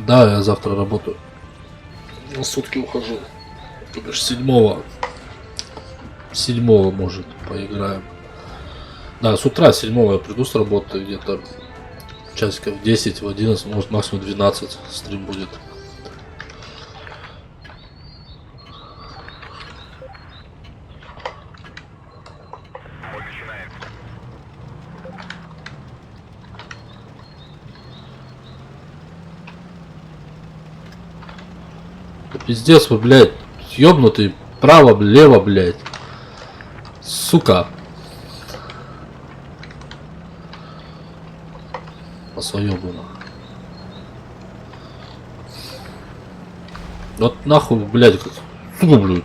Да, я завтра работаю. На сутки ухожу. То бишь 7-го. 7-го, может, поиграем. Да, с утра 7-го я приду с работы, где-то часиков в 10, в 11, может максимум 12 стрим будет. Да пиздец вы, блядь, ёбнутый, право, лево, блядь. Сука. Посоёбано. Вот нахуй, блядь, как... Сука, блядь.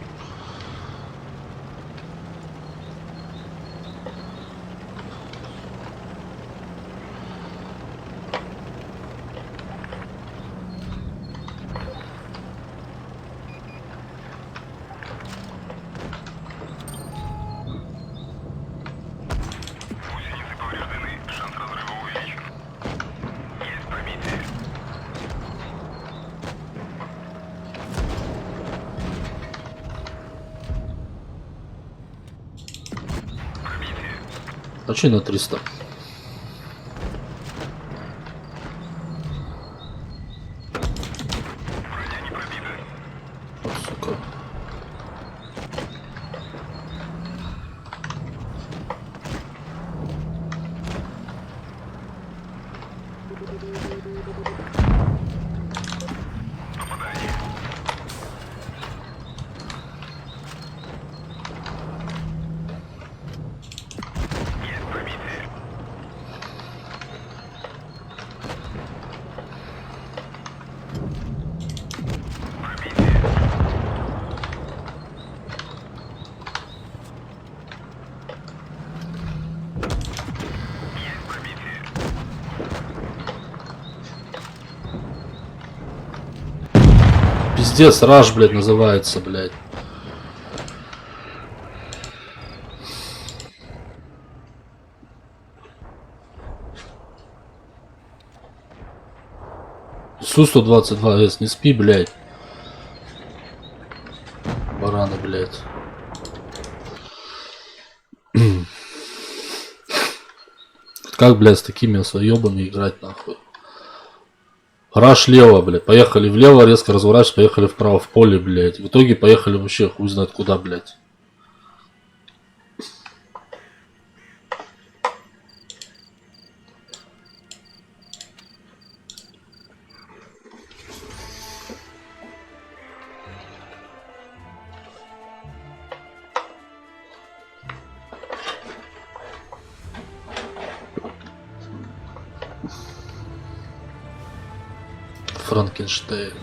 Почти на 300. О, сука. Пиздец, раш, блядь, называется, блядь. Су-122С, не спи, блядь. Бараны, блядь. Как, блядь, с такими осоёбами играть, нахуй? Раш лево, блядь. Поехали влево, резко разворачиваемся, поехали вправо в поле, блядь. В итоге поехали вообще хуй знает куда, блядь. Франкенштейн.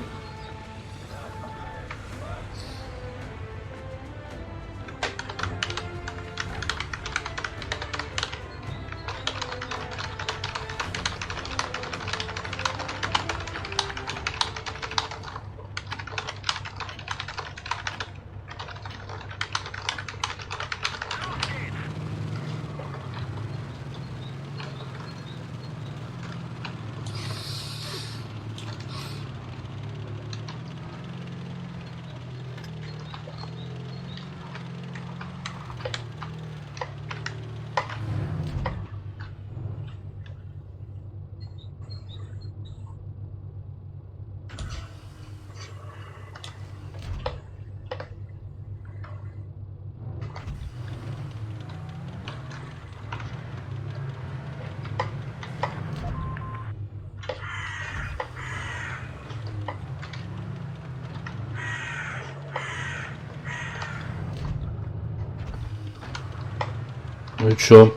Ну и чё?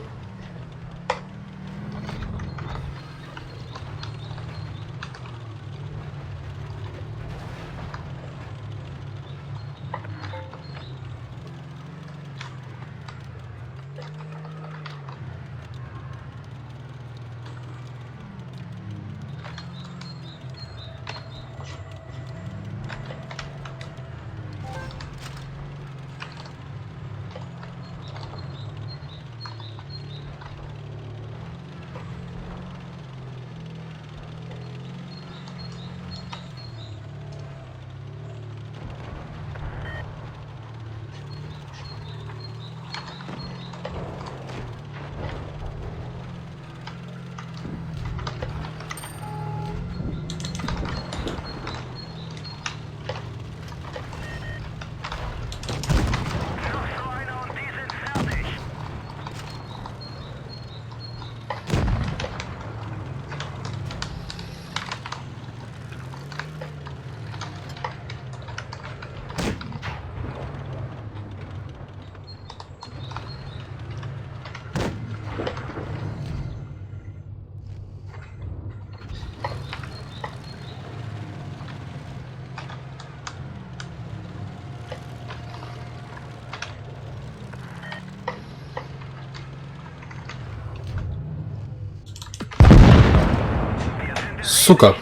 Сука.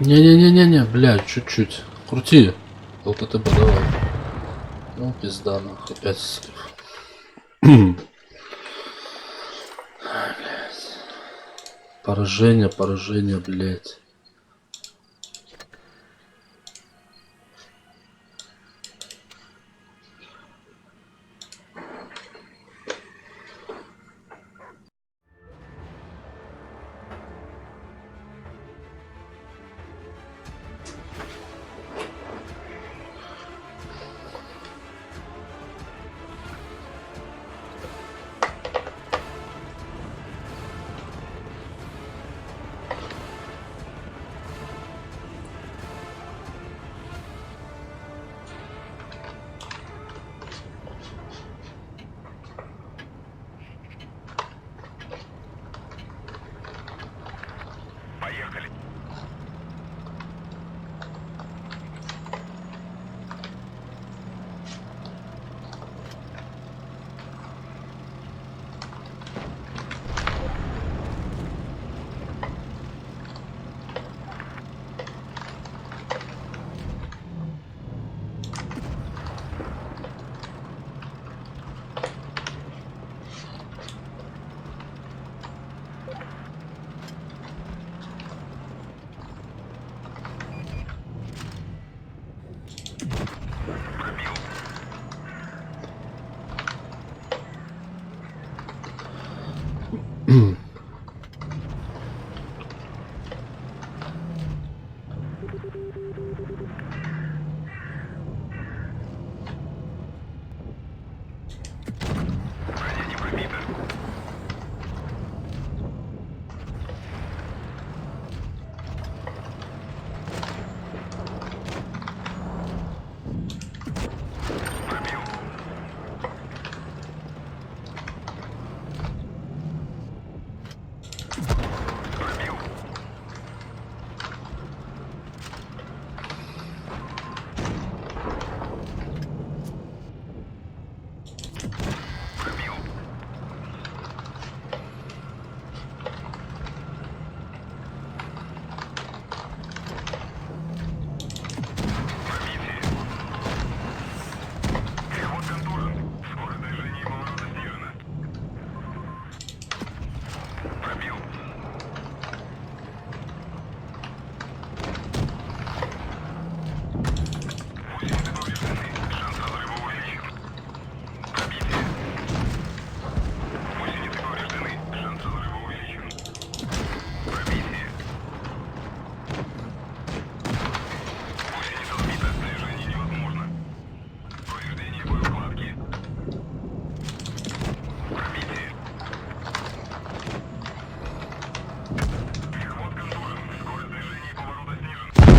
Не-не-не-не-не, блядь, чуть-чуть. Крути. ЛТТБ давай. Ну, пизда, нахуй, опять слив. Поражение, поражение, блядь.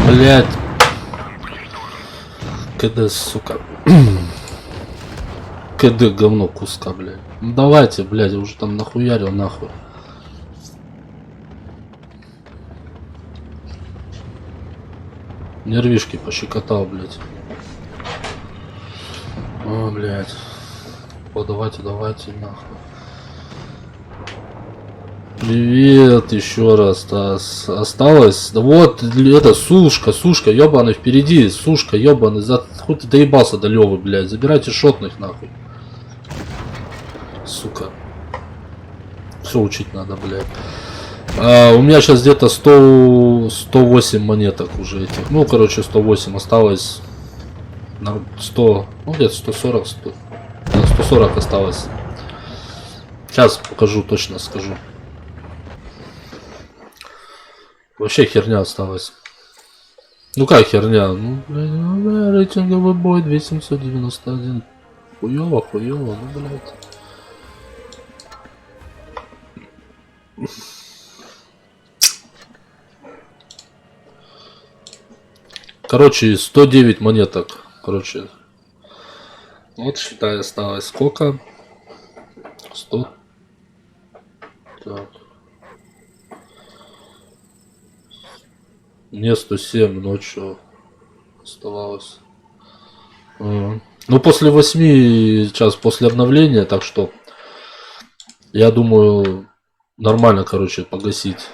Блять. КД, сука. КД говно куска, блядь. Ну давайте, блядь, я уже там нахуярил, нахуй. Нервишки пощекотал, блядь. О, блядь. О, давайте, давайте, нахуй. Привет еще раз, Тас. Осталось. Да вот, это сушка, сушка, ебаный впереди, сушка, ебаный. Хоть ты доебался до Левы, блядь. Забирайте шотных, нахуй. Сука. Все учить надо, блядь. У меня сейчас где-то 108 монеток уже этих. Ну, короче, 108 осталось. 100, ну где-то 140, 100, 140 осталось. Сейчас покажу, точно скажу. Вообще херня осталась. Ну как херня? Ну, блядь, рейтинговый бой 2791. Хуёво, хуёво, ну, блядь. Короче, 109 монеток. Короче. Вот считай, осталось сколько? 100. Так. Мне 107 ночью оставалось. Ну, после 8 сейчас после обновления, так что я думаю, нормально, короче, погасить.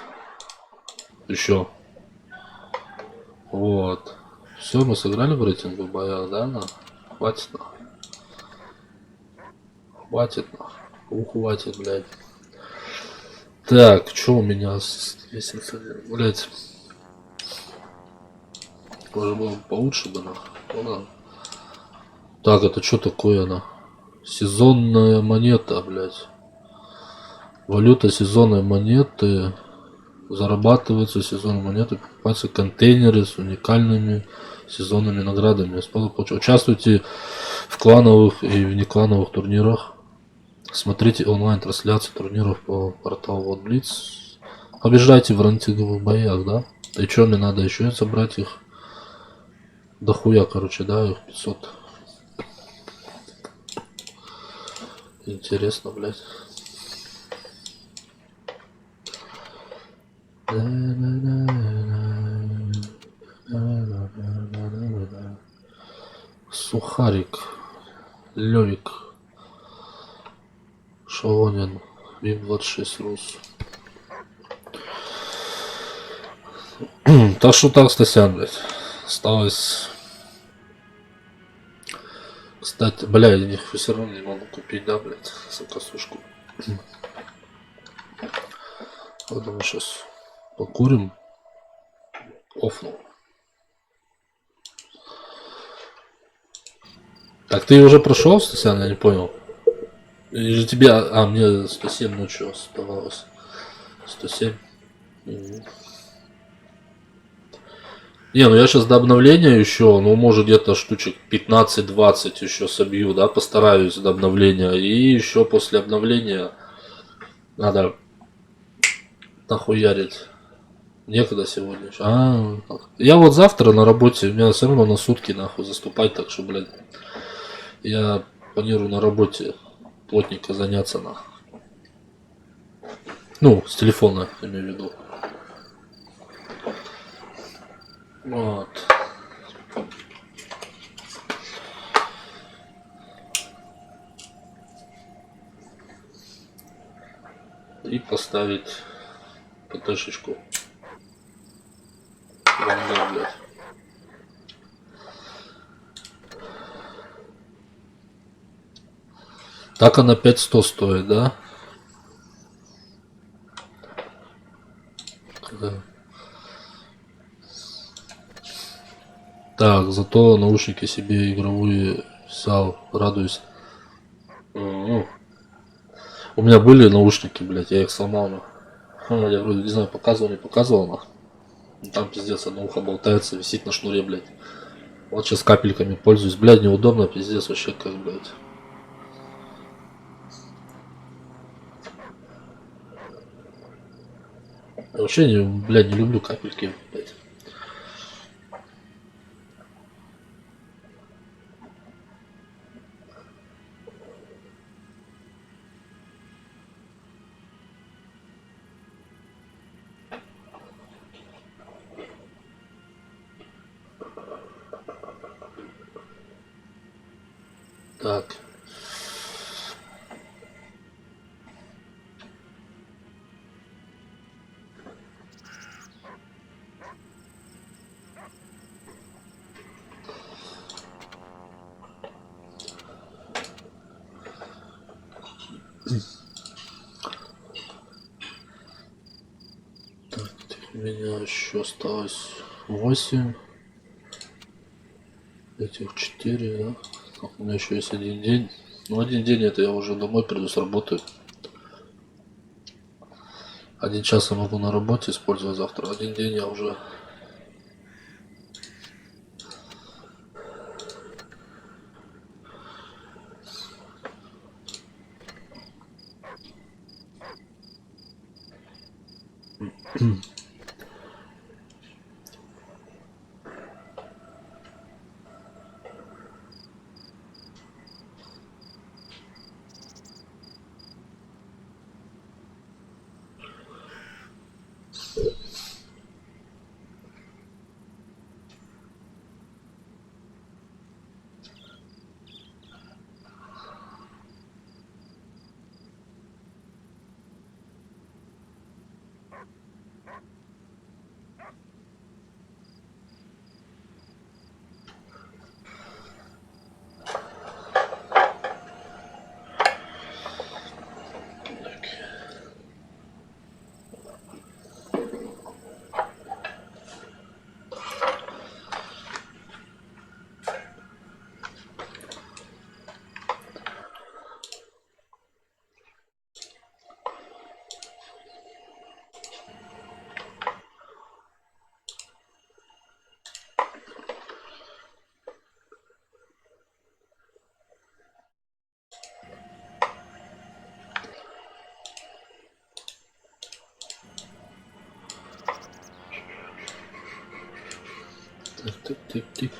Еще. Вот. Все, мы сыграли в рейтинговых боях, да? На? Хватит, на. Хватит, на. Хватит, блядь. Так, что у меня с лестницей? Блядь. Может было получше бы, на. Ну, ладно. Так, это что такое, на? Сезонная монета, блядь. Валюта сезонной монеты. Зарабатываются сезонные монеты, покупаются контейнеры с уникальными сезонными наградами. Участвуйте в клановых и внеклановых турнирах. Смотрите онлайн-трансляции турниров по порталу WhatBlitz. Побеждайте в рейтинговых боях, да? И что, мне надо еще собрать их? Дохуя, короче, да, их 500. Интересно, блядь. Сухарик, Левик, Шалонин, ВИП-26 Рус. Так что так, Стасян, блядь. Осталось... Кстати, бля, я их все равно не могу купить, да, блядь, сокосушку. Вот мы сейчас покурим. Офнул. Так, ты уже прошел, Стасян, я не понял. Или же тебе... А, мне 107 ночью оставалось. 107. Не, ну я сейчас до обновления еще, ну может где-то штучек 15-20 еще собью, да, постараюсь до обновления. И еще после обновления надо нахуярить. Некогда сегодня еще. Я вот завтра на работе, у меня все равно на сутки нахуй заступать, так что, блядь, я планирую на работе плотненько заняться нахуй. Ну, с телефона, имею в виду. Вот. И поставить ПТшечку. Вангар, блядь. Так она 5100 стоит, да? Да. Так, зато наушники себе игровые взял, радуюсь. У меня были наушники, блядь, я их сломал, но. Я вроде не знаю, показывал, не показывал, но. Там пиздец, одно ухо болтается, висит на шнуре, блядь. Вот сейчас капельками пользуюсь, блядь, неудобно, пиздец, вообще как, блядь. Я вообще, не, блядь, не люблю капельки, блядь. Так. Так, у меня еще осталось 8. Этих 4, да? Так, у меня еще есть один день. Ну, один день это я уже домой приду с работы. 1 час я могу на работе использовать завтра. Один день я уже... Тик-тик-тик-тик.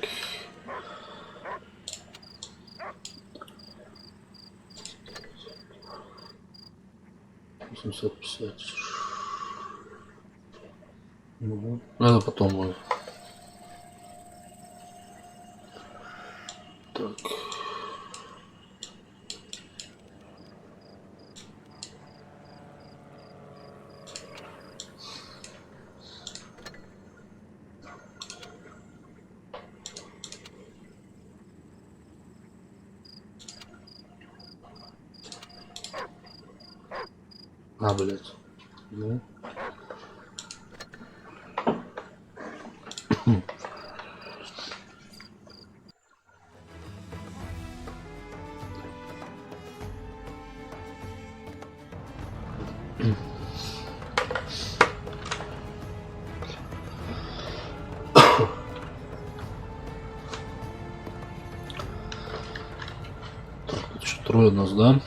Ну, это потом будет. Так. А, блядь. Ну. Так, тут еще трое нас, да?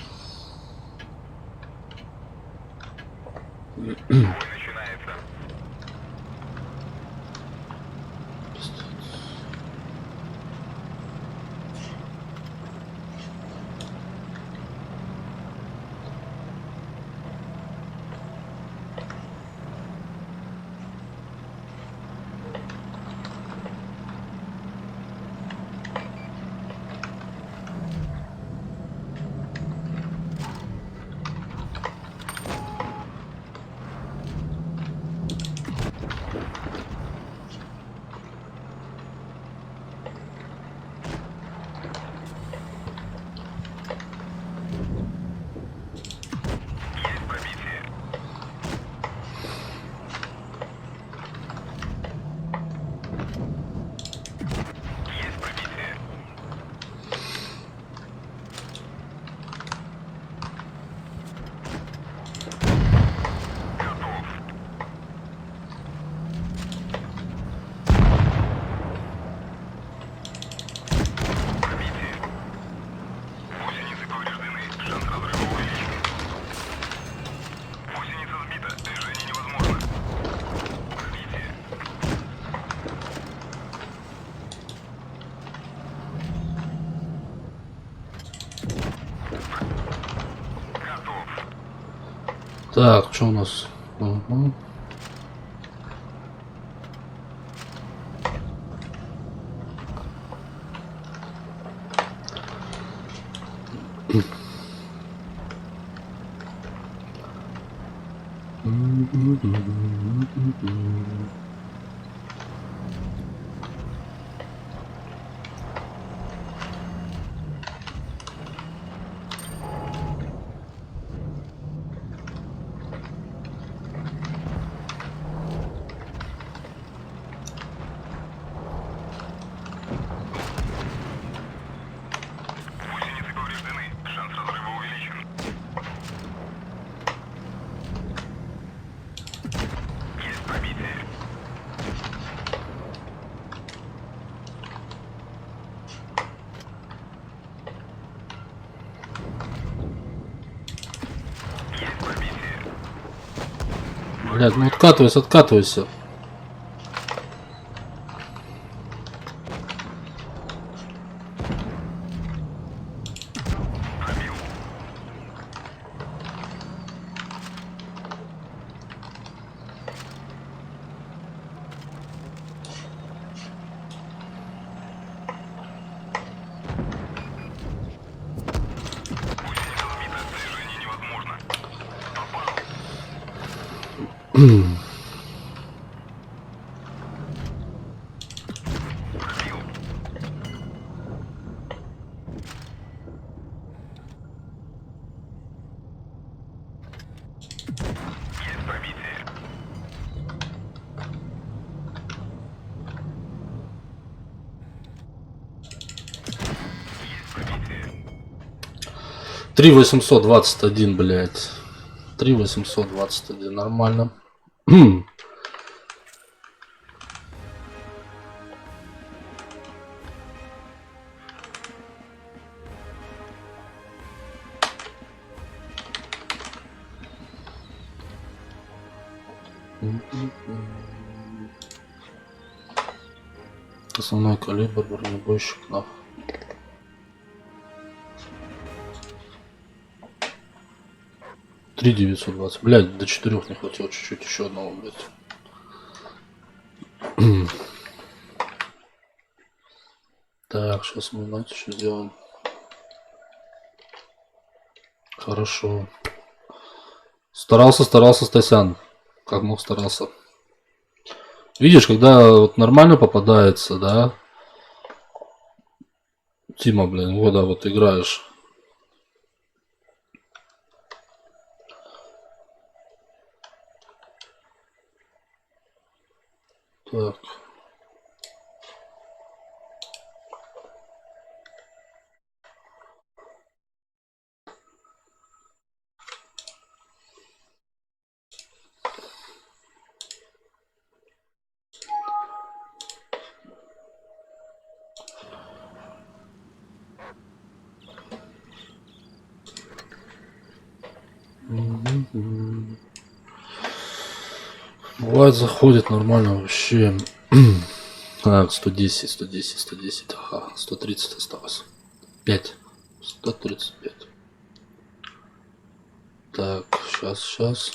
Так, что у нас? Угу. Блядь, ну откатывайся, откатывайся. Три 821, блядь. 3821, нормально. Основной калибр, бронебойщик, нахуй. Три 920. Блядь, до 4 не хватило чуть-чуть, еще одного, блядь. Так, сейчас мы, знаете, что сделаем. Хорошо. Старался, Стасян. Как мог старался. Видишь, когда вот нормально попадается, да? Тима, блин, вот, да, вот играешь. Так. Бывает, заходит нормально вообще. Так, 110. Ага, 130 осталось. 5. 135. Так, сейчас.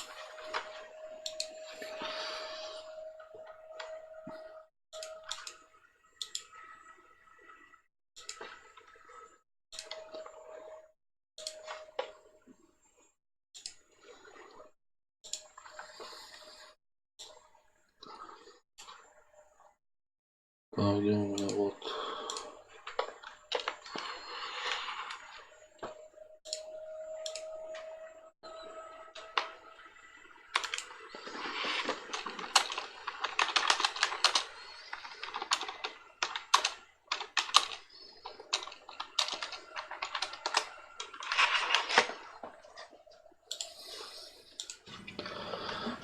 А где у меня вот?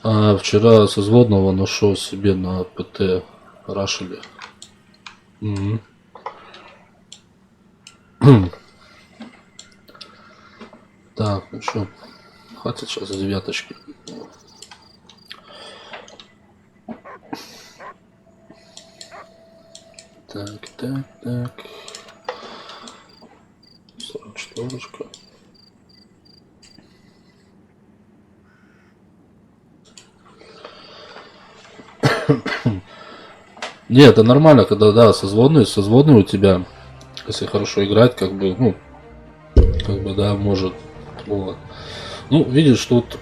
А, вчера со взводного нашел себе на ПТ рашили. Так, ну что, хватит сейчас девяточки. Так. 44-очка. Не, это нормально, когда, да, созводный у тебя, если хорошо играть, как бы, ну, как бы, да, может, вот. Ну, видишь, тут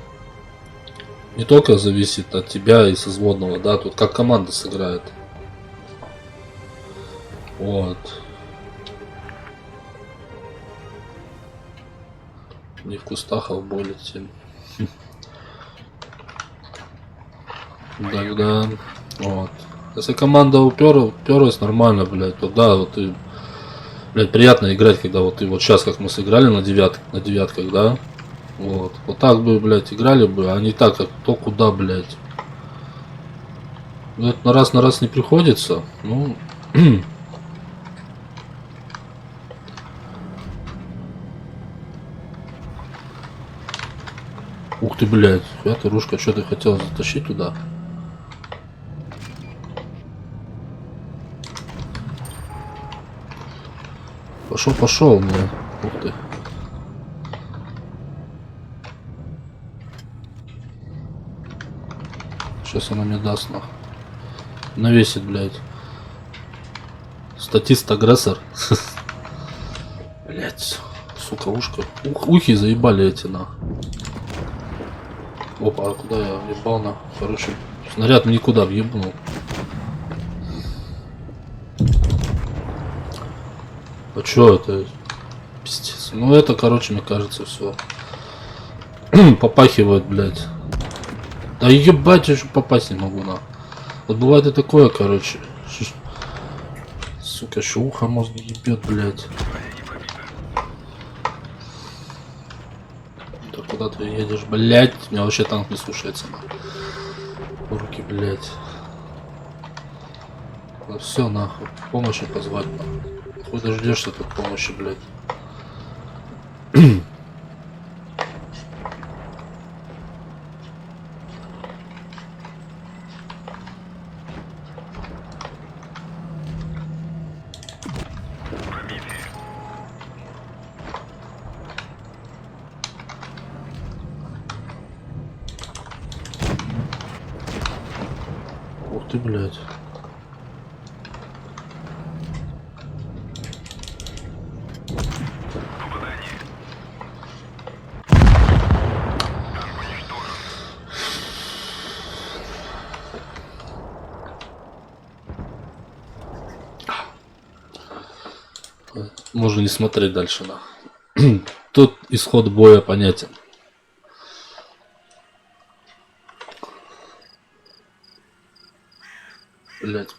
не только зависит от тебя и созводного, да, тут как команда сыграет. Вот. Не в кустах, а в боли тем. Да, вот. Если команда уперлась нормально, блядь, то да, вот и, блядь, приятно играть, когда вот ты вот сейчас, как мы сыграли на девятках, да, вот так бы, блядь, играли бы, а не так, как то куда, блядь. Ну, это на раз не приходится, ну. Ух ты, блядь, эта ружка, что ты хотел затащить туда? Пошел, блядь. Ух ты. Сейчас она мне даст, нахуй. Навесит, блядь. Статист-агрессор. Блядь. Сука, ушко. Ухи заебали эти, нахуй. Опа, а куда я въебал, на? Короче, снаряд никуда въебнул. А чё это? Пиздец. Ну это, короче, мне кажется, все. Попахивает, блядь. Да ебать, я еще попасть не могу, на. Вот бывает и такое, короче. Сука, еще ухо мозг ебет, блядь. Да куда ты едешь, блядь? Меня вообще танк не слушается, на. Руки, блядь. Ну все, нахуй. Помощи позвать, нахуй. Хуй дождешься тут помощи, блядь. Ух ты, блядь. Можно не смотреть дальше, на. Тут исход боя понятен. Блять.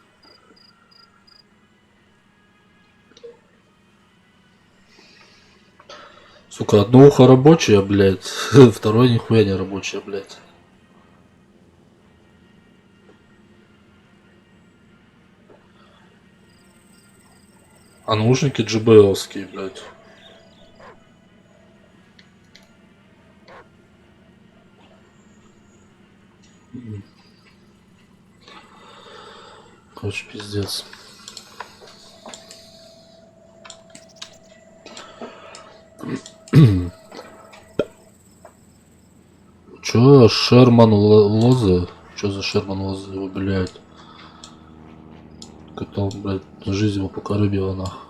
Сука, одно ухо рабочее, блять. Второе нихуя не рабочее, блять. А наушники JBL-ские, блять. Короче, пиздец. Чё, Шерман Лозы? Чё за Шерман Лозы его, блядь? Как-то, блядь, жизнь его покорыбила, нахуй.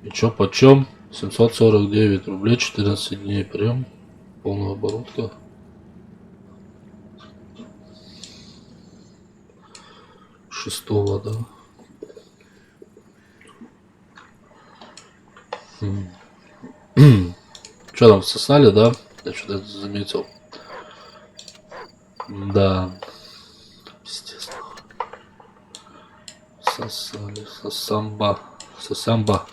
И чё, почем? 749 рублей, 14 дней прием. Полная оборотка. Шестого, да. Что там, всосали, да? Я что-то заметил. Да. Пиздец. Сосали. Сосамба. Сосамба.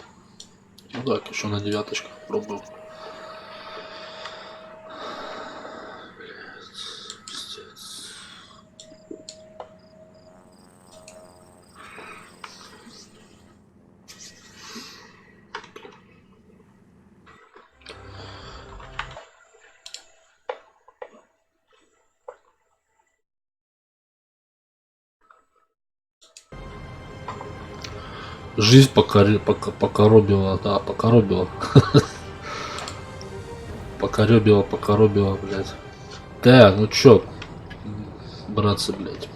Ну так, еще на девяточках пробую. Пиздец. Жизнь покоробила, да, покоробила. Покоробила, блядь. Да, ну чё, братцы, блядь.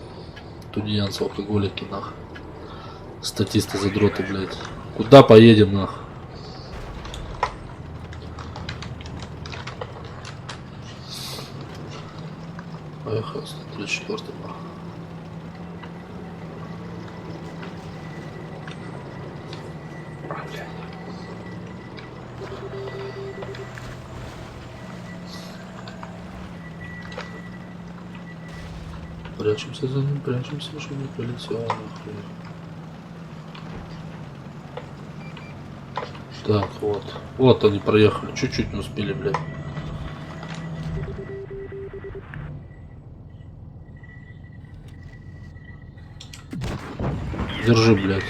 Тунеянцы, алкоголики, нах. Статисты, задроты, блядь. Куда поедем, нах? Поехали, 34-й, нах. Прячемся за ним, прячемся, чтобы не полетел нахуй. Так, вот. Вот они проехали. Чуть-чуть не успели, блядь. Держи, блядь.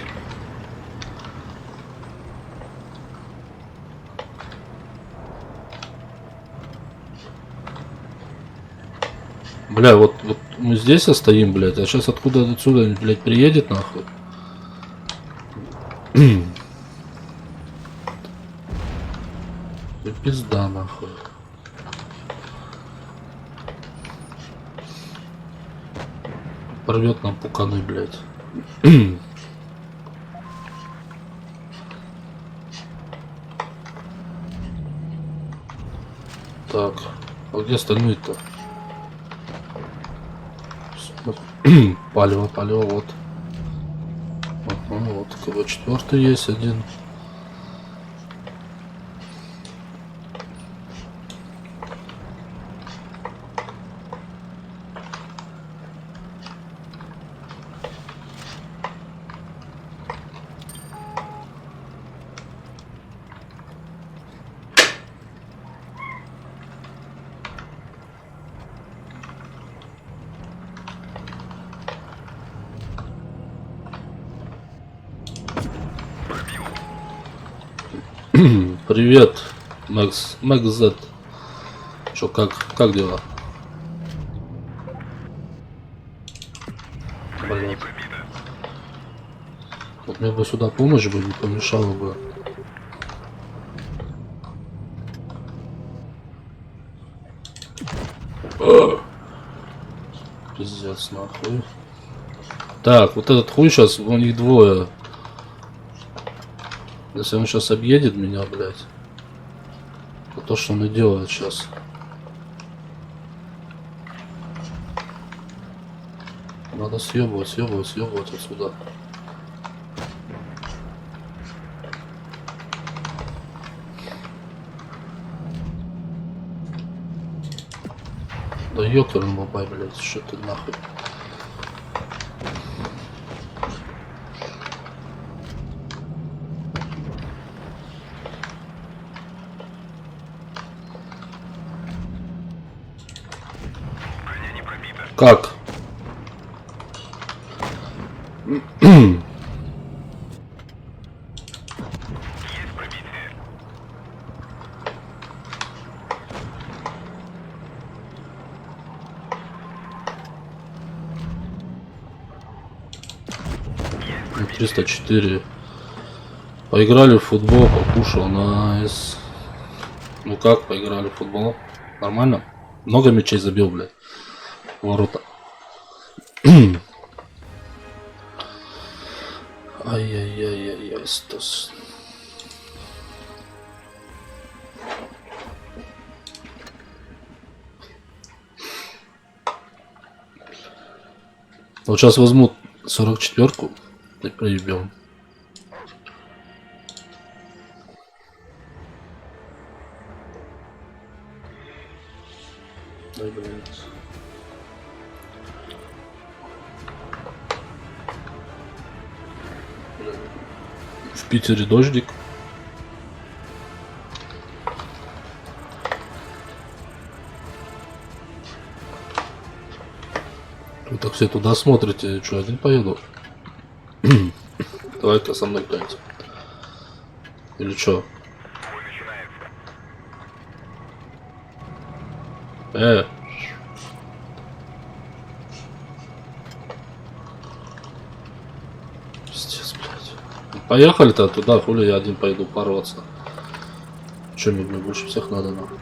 Бля, вот мы здесь стоим, блядь, а сейчас откуда отсюда, блядь, приедет, нахуй. Пизда, нахуй. Порвет нам пуканы, блядь. Так, а где остальные-то? Палево, вот. Ага, вот КВ-4 есть один. Привет, Макс Z. Чё, как дела? Блядь. Вот мне бы сюда помощь бы не помешала бы. Пиздец, нахуй. Так, вот этот хуй сейчас, у них двое. Если он сейчас объедет меня, блядь. То, что он и делает сейчас. Надо съебывать отсюда. Да ёкарный бабай, блядь, что ты нахуй. Как? Ну, 304. Поиграли в футбол, покушал, найс. Ну как, поиграли в футбол? Нормально? Много мячей забил, блядь. В ворота. Ай-яй-яй-яй-яй, стос. Вот сейчас возьму 44-ку и проебем. Ай, блядь. В Питере дождик. Вы так все туда смотрите, что, один поеду? Давай-ка со мной кто-нибудь. Или что? Пиздец, блядь. Поехали-то туда, хули я один пойду порваться. Че мне больше всех надо, нахуй?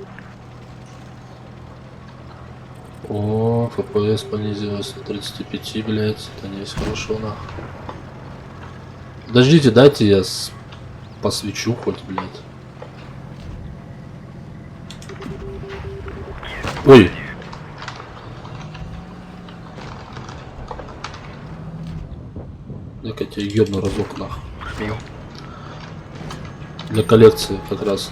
О, ФПС понизилось до 35, блядь. Это не есть хорошо, нахуй. Подождите, дайте я посвечу хоть, блядь. Ой. Я-ка тебя ёбну разок, нахуй. Для коллекции как раз.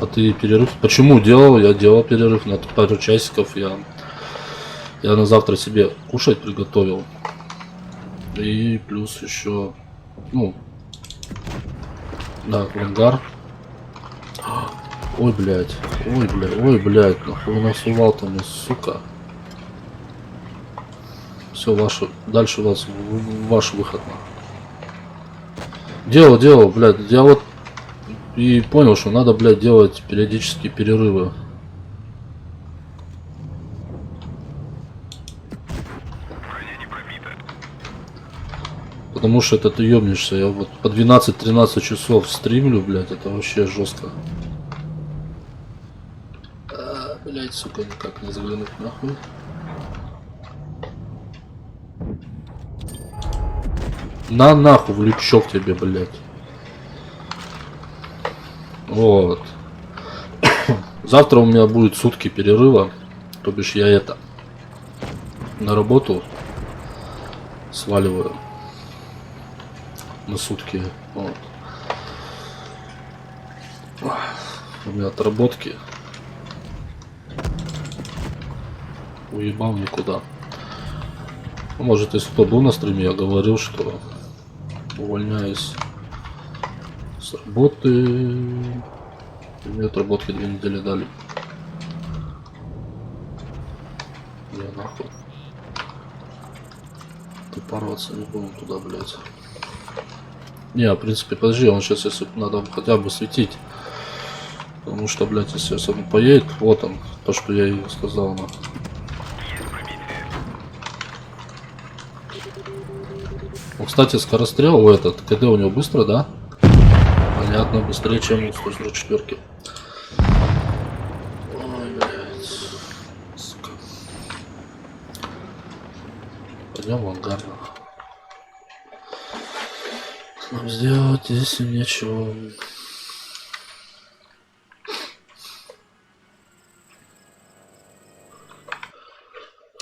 А ты перерыв? Почему делал? Я делал перерыв на пару часиков. Я на завтра себе кушать приготовил. И плюс еще, ну, да, в ангар. Ой, блядь, ой, блядь, нахуй насувал-то мне, сука. Все, ваше, дальше у вас ваш выход. Делал, блядь, я вот и понял, что надо, блядь, делать периодические перерывы. Потому что это ты ёбнешься, я вот по 12-13 часов стримлю, блядь, это вообще жестко. Блядь, сука, никак не заглянуть нахуй. На нахуй в лючок тебе, блядь. Вот. Завтра у меня будет сутки перерыва. То бишь я это на работу сваливаю на сутки. Вот. У меня отработки. Уебал никуда. Может, если кто был на стриме, я говорил, что увольняюсь с работы. Мне отработки 2 недели дали. Я нахуй. Ты порваться не будем туда, блядь. Не, в принципе, подожди, он сейчас, если надо хотя бы светить. Потому что, блядь, если он поедет, вот он, то, что я ей сказал, нахуй. Ну, кстати, скорострел у этот, КД у него быстро, да? Понятно, быстрее, чем у 144. Ой, блядь. Сука. Пойдем в ангар. Нам сделать здесь нечего.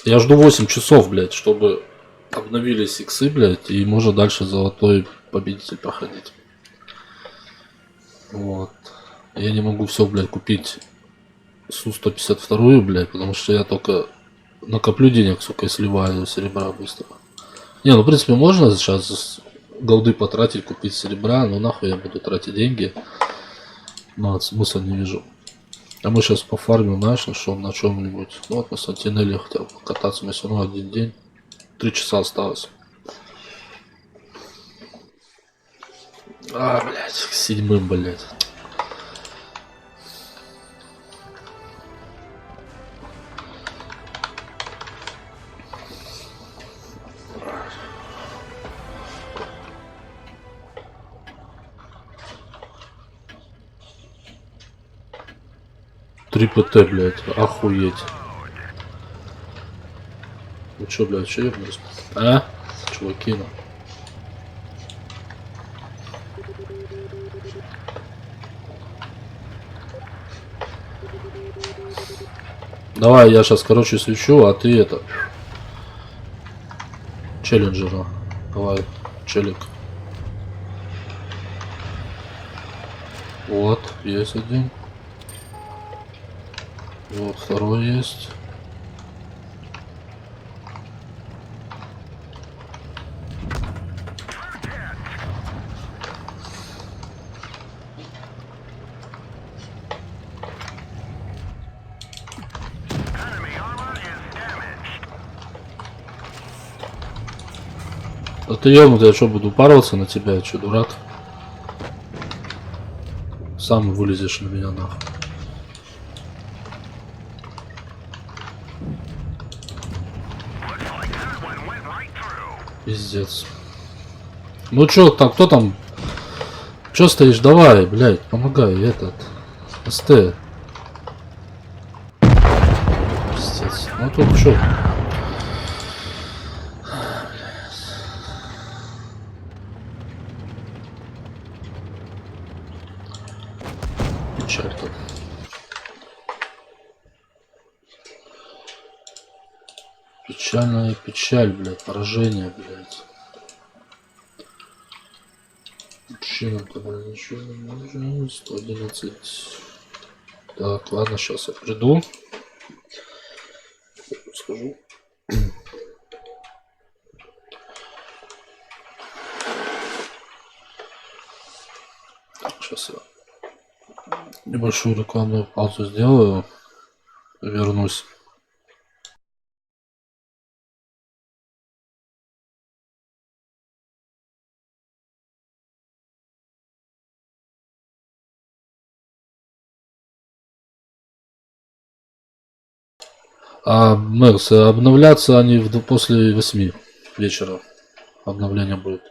Я жду 8 часов, блядь, чтобы обновились иксы, блядь, и можно дальше золотой победитель проходить. Вот. Я не могу все, блядь, купить Су-152, блядь, потому что я только накоплю денег, сука, и сливаю серебра быстро. Не, ну, в принципе, можно сейчас голды потратить, купить серебра, но нахуй я буду тратить деньги. Но смысла не вижу. А мы сейчас пофармим, знаешь, на чем-нибудь. Ну, вот на Сантинеле хотел покататься, у меня все равно один день. 3 часа осталось. А, блядь, к 7, блядь. Три ПТ, блядь, охуеть. Ну чё, блядь, чё ебнулись? А? Чуваки, ну. Давай, я сейчас, короче, свечу, а ты это... Челленджера. Давай, челик. Вот, есть один. Вот, второй есть. А ты ёбнутый, я что, буду упарываться на тебя, что, дурак? Сам вылезешь на меня, нахуй. Пиздец. Ну чё, там, кто там? Чё стоишь? Давай, блядь, помогай, этот. СТ. Пиздец. Ну тут чё? Печаль тут. Печальная печаль, блядь, поражение, блядь. Мужчина-то, блядь, ничего не может. 111. Так, ладно, сейчас я приду. Скажу. Сейчас я небольшую рекламную паузу сделаю. Вернусь. А, Мэкс, обновляться они после 8 вечера. Обновление будет.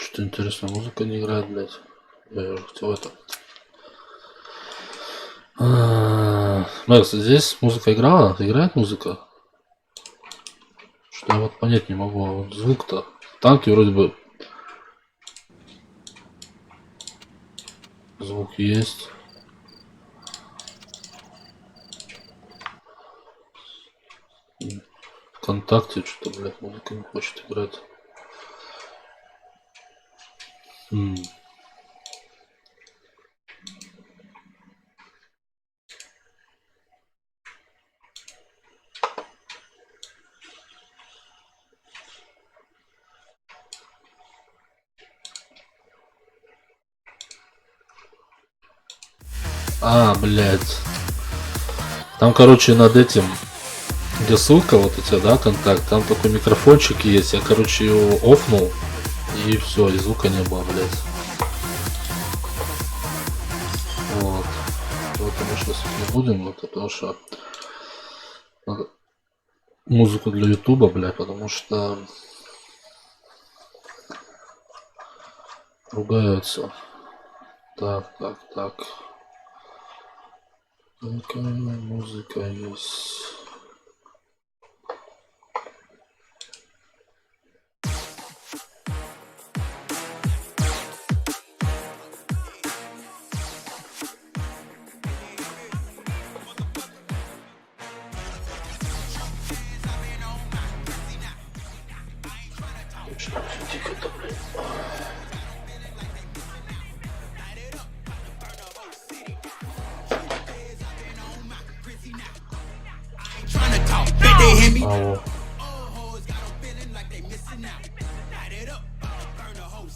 Что-то интересная музыка не играет, блядь. Я хотел это. Макс, здесь музыка играла? Играет музыка? Что я вот понять не могу. А вот звук-то. Танки вроде бы. Звук есть. ВКонтакте что-то, блядь, музыка не хочет играть. Блядь. Там, короче, над этим, где ссылка вот эти, да, контакт, там такой микрофончик есть. Я, короче, его офнул, и все, и звука не было, блядь. Вот. Вот мы сейчас не будем, вот, потому что надо музыку для ютуба, блядь, потому что ругаются. Так. Какая музыка есть?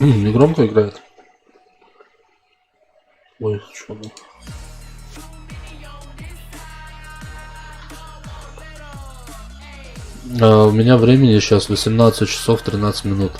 Не громко играет. Ой, что было? У меня времени сейчас 18 часов 13 минут.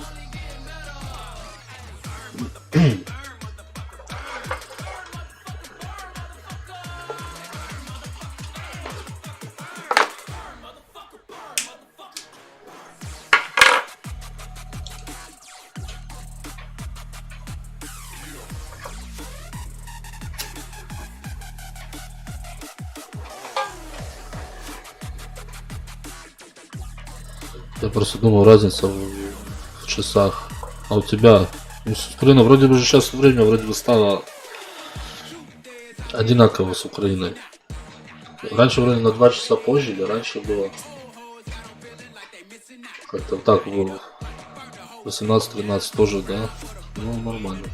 Я просто думал, разница в часах. А у тебя? С Украиной вроде бы сейчас время вроде бы стало одинаково с Украиной. Раньше вроде на 2 часа позже, или раньше было. Как-то так было. 18-13 тоже, да? Ну, нормально.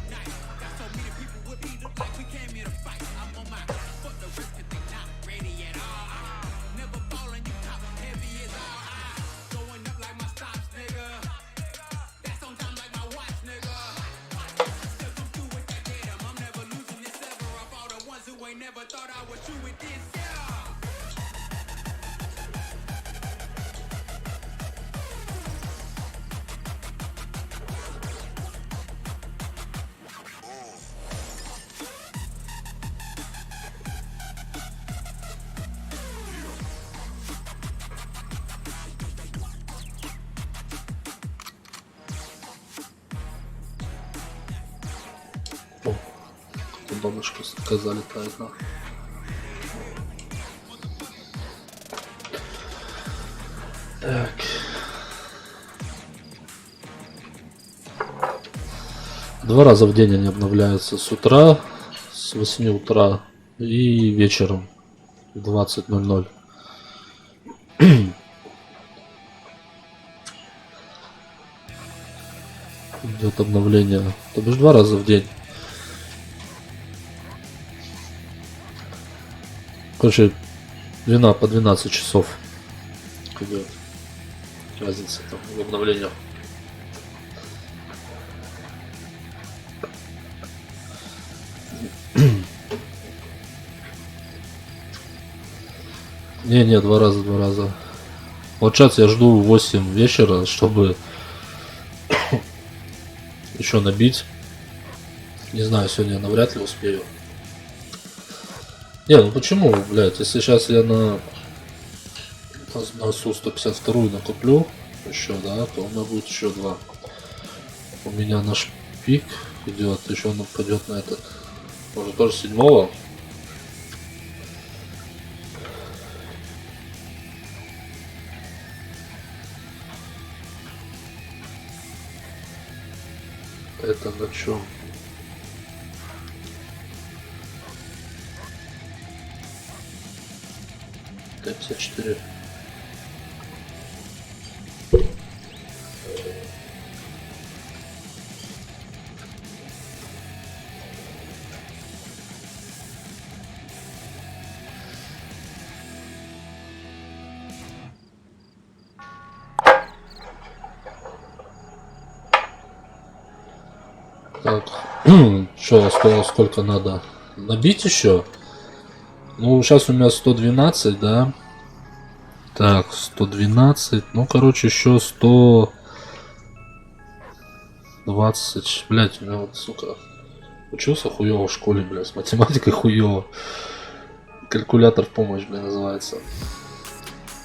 Бабушка сказали тайно. Так. Два раза в день они обновляются. С утра, с 8 утра и вечером в 20:00. Идет обновление. То бишь 2 раза в день. Короче, длина по 12 часов идет. Разница там в обновлениях. Не, 2 раза. Вот сейчас я жду 8 вечера, чтобы еще набить. Не знаю, сегодня я навряд ли успею. Не, ну почему, блядь, если сейчас я на Су-152 накуплю еще, да, то у меня будет еще 2. У меня на пик идет, еще он пойдет на этот. Может тоже 7-го? Это на чем? Т-54. Так, что, сколько надо набить еще? Ну, сейчас у меня 112, да? Так, 112. Ну, короче, еще 120. Блять, у меня вот, сука, учился хуёво в школе, блядь, с математикой хуёво. Калькулятор в помощь, блядь, называется.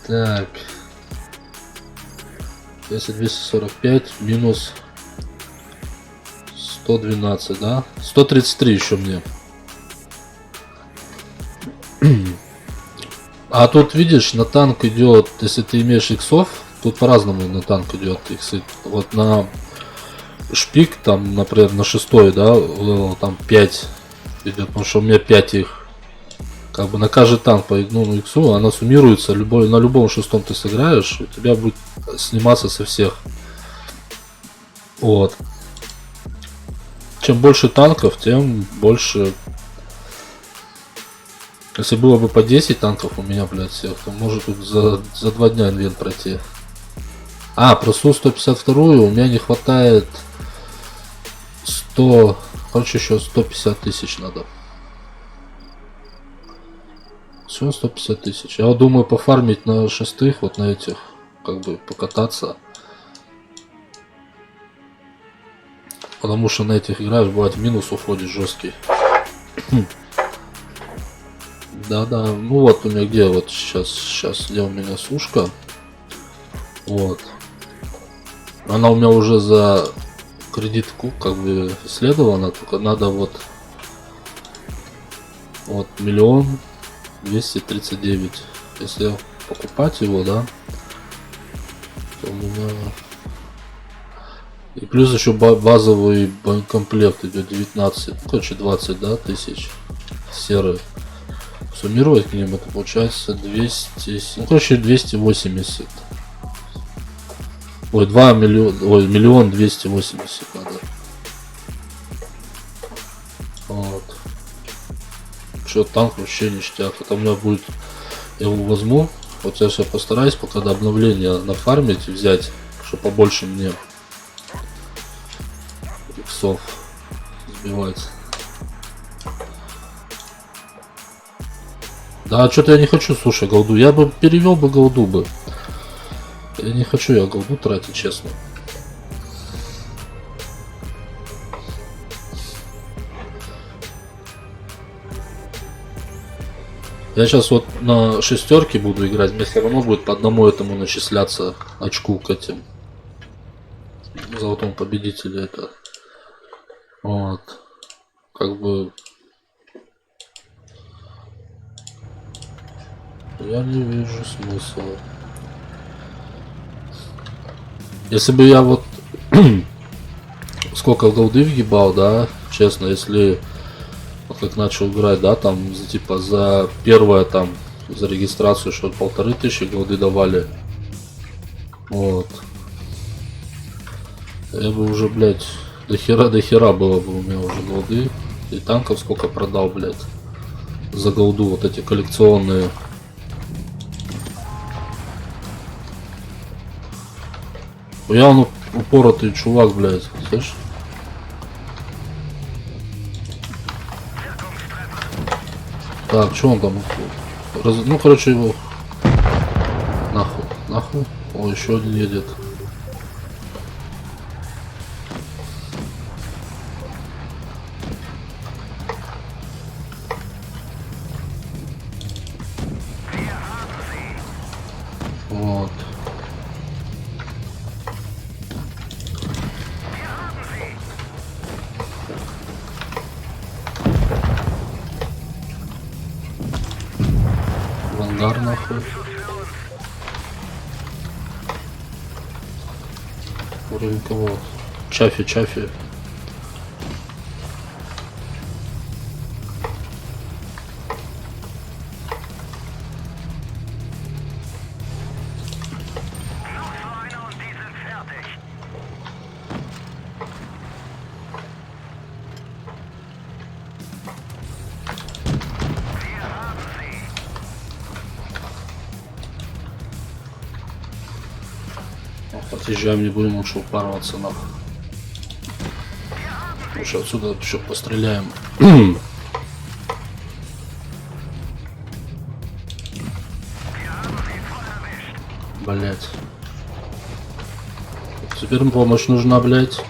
Так. Если 245 минус 112, да? 133 еще мне. А тут видишь, на танк идет, если ты имеешь иксов, тут по-разному на танк идет иксы. Вот на шпик, там, например, на 6-й, да, левел, там 5 идет, потому что у меня 5 их. Как бы на каждый танк по одному иксу, она суммируется, на любом 6-м ты сыграешь, у тебя будет сниматься со всех. Вот. Чем больше танков, тем больше. Если было бы по 10 танков у меня, блядь, всех, то может тут за 2 дня инвент пройти. А, про Су-152 у меня не хватает 100. Короче, еще 150 тысяч надо. Все, 150 тысяч. Я вот думаю пофармить на 6-х, вот на этих, как бы покататься. Потому что на этих играешь, бывает в минус уходит жесткий. Да-да, ну вот у меня где, вот сейчас где у меня сушка. Вот. Она у меня уже за кредитку как бы исследована, только надо вот 1 239 000. Если покупать его, да, то у меня... И плюс еще базовый боекомплект идет 19, короче 20, да, тысяч серый. Суммировать к ним это получается 200, ну короче 280. Ой, 2 миллиона, ой, 1 280 000 надо. Вот. Что, танк вообще ништяк. Это у меня будет, я его возьму. Вот сейчас я постараюсь пока до обновления нафармить, взять, чтобы побольше мне иксов сбивать. Да, что-то я не хочу, слушай, голду. Я бы перевел бы голду бы. Я не хочу я голду тратить, честно. Я сейчас вот на 6-ке буду играть. Мне все равно будет по одному этому начисляться очку к этим. Золотому победителю это. Вот. Как бы... Я не вижу смысла. Если бы я вот сколько голды въебал, да, честно, если вот как начал играть, да, там типа за первое там за регистрацию что 1500 голды давали. Вот. Я бы уже, блядь, до хера было бы у меня уже голды. И танков сколько продал, блядь, за голду, вот эти коллекционные. Я упоротый чувак, блядь, слышишь? Так, что он там? Ну, короче, его... Нахуй. О, еще один едет. Вот. нахуй. Уровень кого? Чафи. Отъезжаем, не будем лучше упарываться нахуй. Лучше отсюда еще постреляем. Блять. Теперь помощь нужна, блять.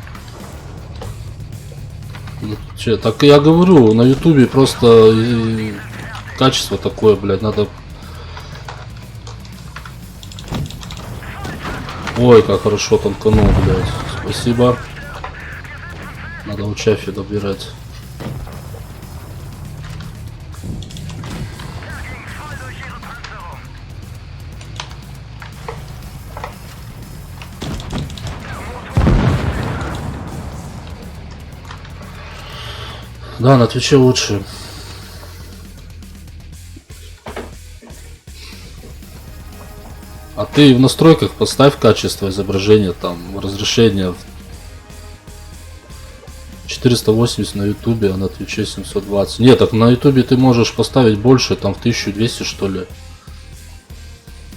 Ну, че, так я говорю, на ютубе просто качество такое, блять, надо. Ой, как хорошо танканул, блядь. Спасибо. Надо у Чафи добирать. Да, на Твиче лучше. А ты в настройках поставь качество изображения, там, разрешение 480 на ютубе, а на Твиче 720. Нет, так на ютубе ты можешь поставить больше, там в 1200 что ли.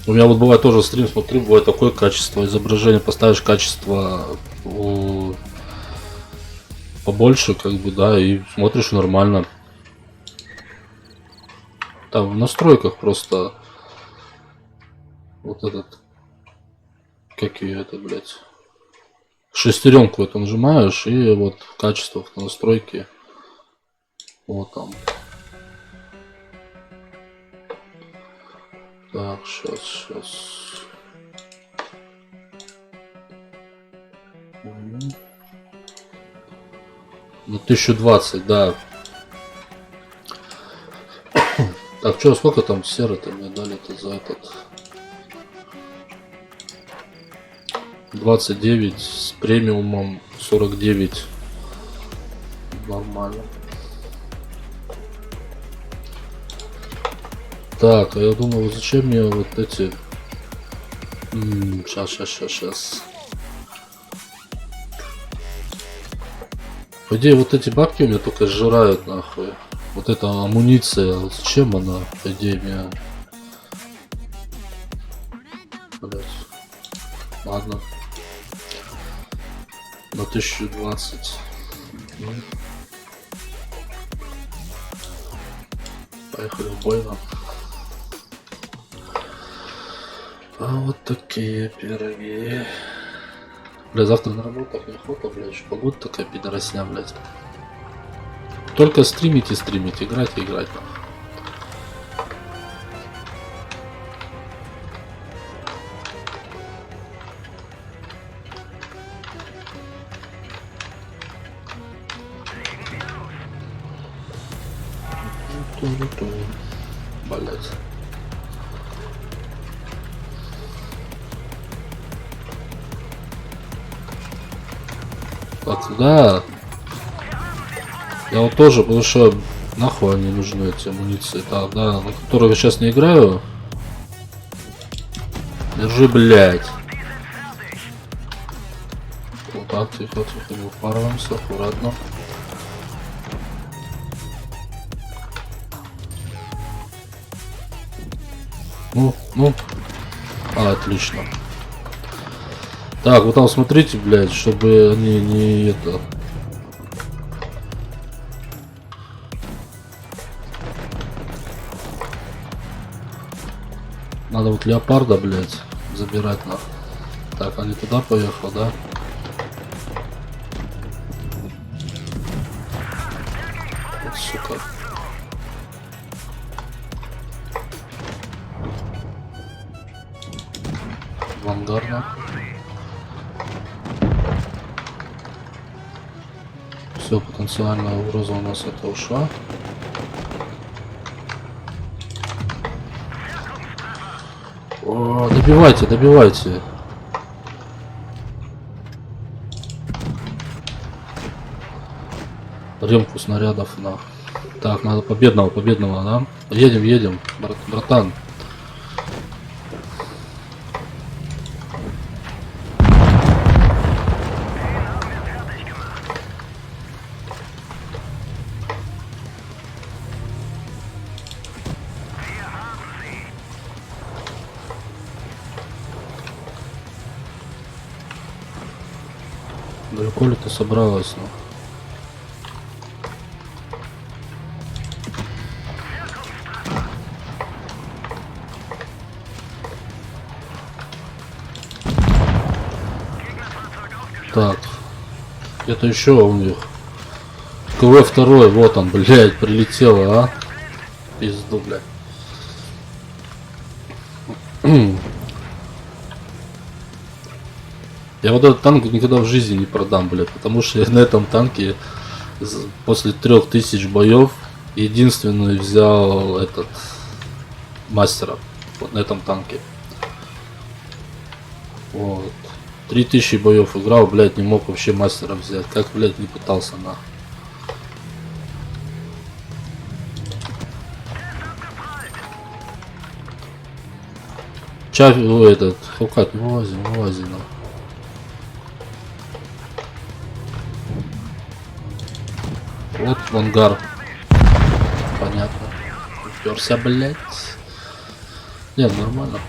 У меня вот бывает тоже стрим, смотрю, бывает такое качество изображения, поставишь качество побольше, как бы, да, и смотришь нормально. Там в настройках просто вот этот, как ее это, блять, шестеренку это нажимаешь, и вот качество в настройке, вот там. Так, сейчас. На 1020, да. Так, что, сколько там серы-то мне дали-то за этот? 29 с премиумом 49. Нормально. Так, а я думал, зачем мне вот эти... Сейчас. По идее, вот эти бабки у меня только сжирают, нахуй. Вот эта амуниция, вот зачем она, по идее, мне... Блять. Ладно. На 1020. Поехали в бой нам. А вот такие пироги. Бля, завтра на работах неохота, бля, еще погода такая пидоросня, блядь. Только стримите, играть. Блядь. Так, да. Я вот тоже, потому что нахуй они нужны, эти амуниции. Да, на которые я сейчас не играю. Держи, блядь. Вот так, тихо, не упарываемся, аккуратно. Ну. А, отлично. Так, вот там смотрите, блядь, чтобы они не это... Надо вот леопарда, блядь, забирать нахуй. Так, они туда поехал, да? Вот, сука. В ангар, нахуй. Все, потенциальная угроза у нас это ушла. О, добивайте, добивайте. Ремку снарядов на. Так, надо победного, да? Едем, едем, братан. Далеко ли ты собралась, ну? Так, это еще у них. КВ-2, вот он, блядь, прилетело, а? Пизду, блядь. Я вот этот танк никогда в жизни не продам, блядь, потому что я на этом танке после 3000 боев единственный взял этот мастера вот на этом танке. Вот. 3000 боев играл, блядь, не мог вообще мастера взять. Как, блядь, не пытался, нахуй. Чав, этот, хукат, не вылази, нахуй. Вот ангар. Понятно. Уперся, блядь. Нет, нормально.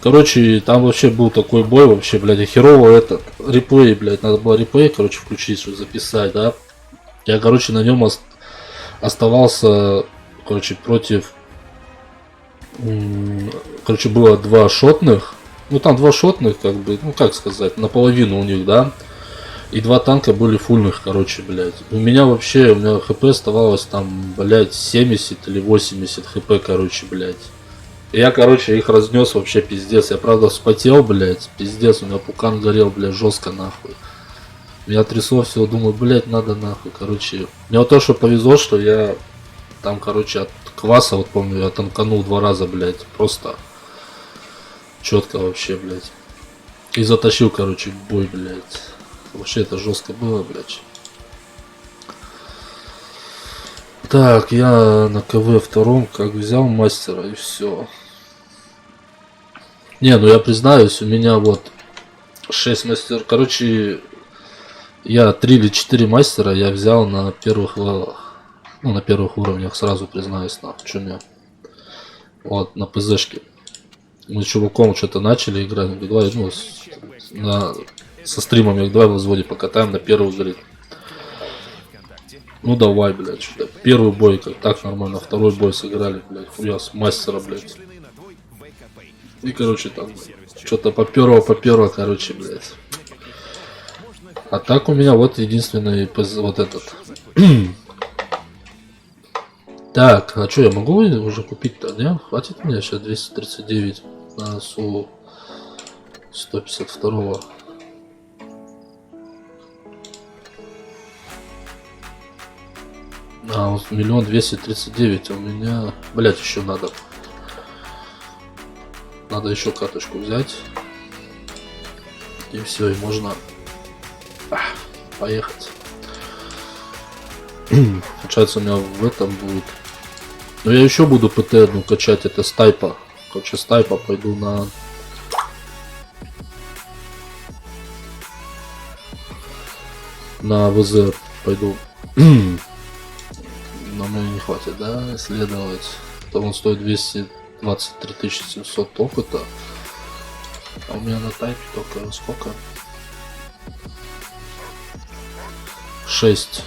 Короче, там вообще был такой бой, вообще, блядь, херово этот реплей, блядь, надо было реплей, короче, включить, чтобы записать, да. Я, короче, на нем оставался, короче, против, короче, было 2 шотных, ну там 2 шотных, как бы, ну как сказать, наполовину у них, да. И 2 танка были фульных, короче, блядь. У меня хп оставалось там, блядь, 70 или 80 хп, короче, блядь. Я, короче, их разнес вообще пиздец. Я, правда, вспотел, блядь, пиздец. У меня пукан горел, блядь, жестко, нахуй. Меня трясло все, думаю, блядь, надо нахуй, короче. Мне вот то, что повезло, что я там, короче, от кваса, вот помню, я танканул 2 раза, блядь. Просто четко вообще, блядь. И затащил, короче, бой, блядь. Вообще это жестко было, блядь. Так, я на КВ-2 как взял мастера и все. Не, ну я признаюсь, у меня вот 6 мастеров. Короче, я 3 или 4 мастера я взял на первых левелах. Ну, на первых уровнях, сразу признаюсь, на чуме. Вот, на ПЗшке. Мы с чуваком что-то начали играть. Давай, ну, со стримом я давай в взводе покатаем на первый, говорит. Ну давай, блядь, что-то. Первый бой как так нормально, второй бой сыграли, блядь, хуя с мастера, блядь. И, короче, там что-то поперло, короче, блядь. А так у меня вот единственный вот этот. Так, а что, я могу уже купить-то, не? Хватит мне сейчас 239 на СУ 152. А, вот 1 239, а у меня, блять, еще надо. Надо еще карточку взять. И все, и можно поехать. Получается, у меня в этом будет. Но я еще буду ПТ одну качать, это стайпа. Короче, стайпа пойду на. На ВЗ пойду. Но мне не хватит, да, исследовать. То он стоит 223 700 опыта. А у меня на тайпе только сколько? 6,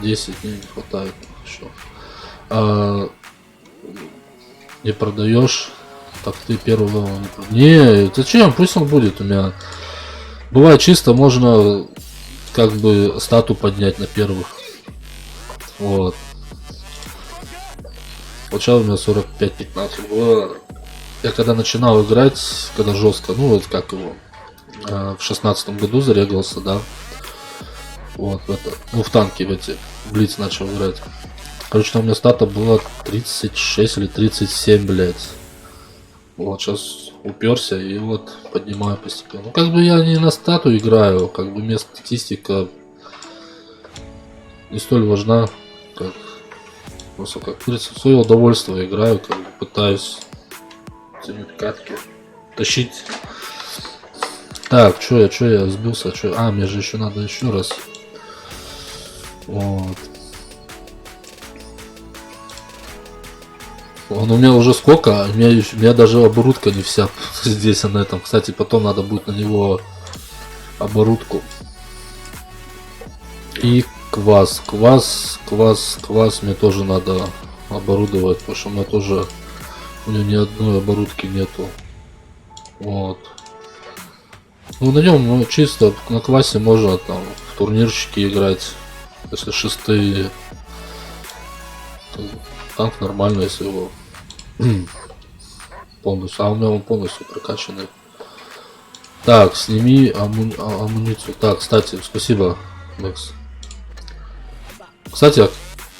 10 дней не хватает еще. А, не продаешь, так ты первый левел не, зачем? Пусть он будет у меня. Бывает чисто можно как бы стату поднять на первых. Вот. Вот сейчас у меня 45-15 было. Я когда начинал играть, когда жестко, ну вот как его, в 16 году зарегался, да. Вот в это, ну в танки в эти, в Блиц начал играть. Короче, там у меня стата была 36 или 37, блядь. Вот сейчас уперся и вот поднимаю постепенно. Ну как бы я не на стату играю, как бы мне статистика не столь важна, как просто как говорится, в свое удовольствие играю, как бы пытаюсь тянуть катки, тащить. Так, что я сбился, а, мне же еще надо еще раз. Вот. Он у меня уже сколько, у меня даже оборудка не вся здесь на этом. Кстати, потом надо будет на него оборудку. И квас мне тоже надо оборудовать, потому что у меня тоже ни одной оборудки нету. Вот. Ну на нем, ну, чисто на квасе можно там в турнирчики играть, если шестые. Танк нормально, если его полностью. А у меня он полностью прокачанный. Так, сними амуницию. Так, кстати, спасибо, Макс. Кстати, а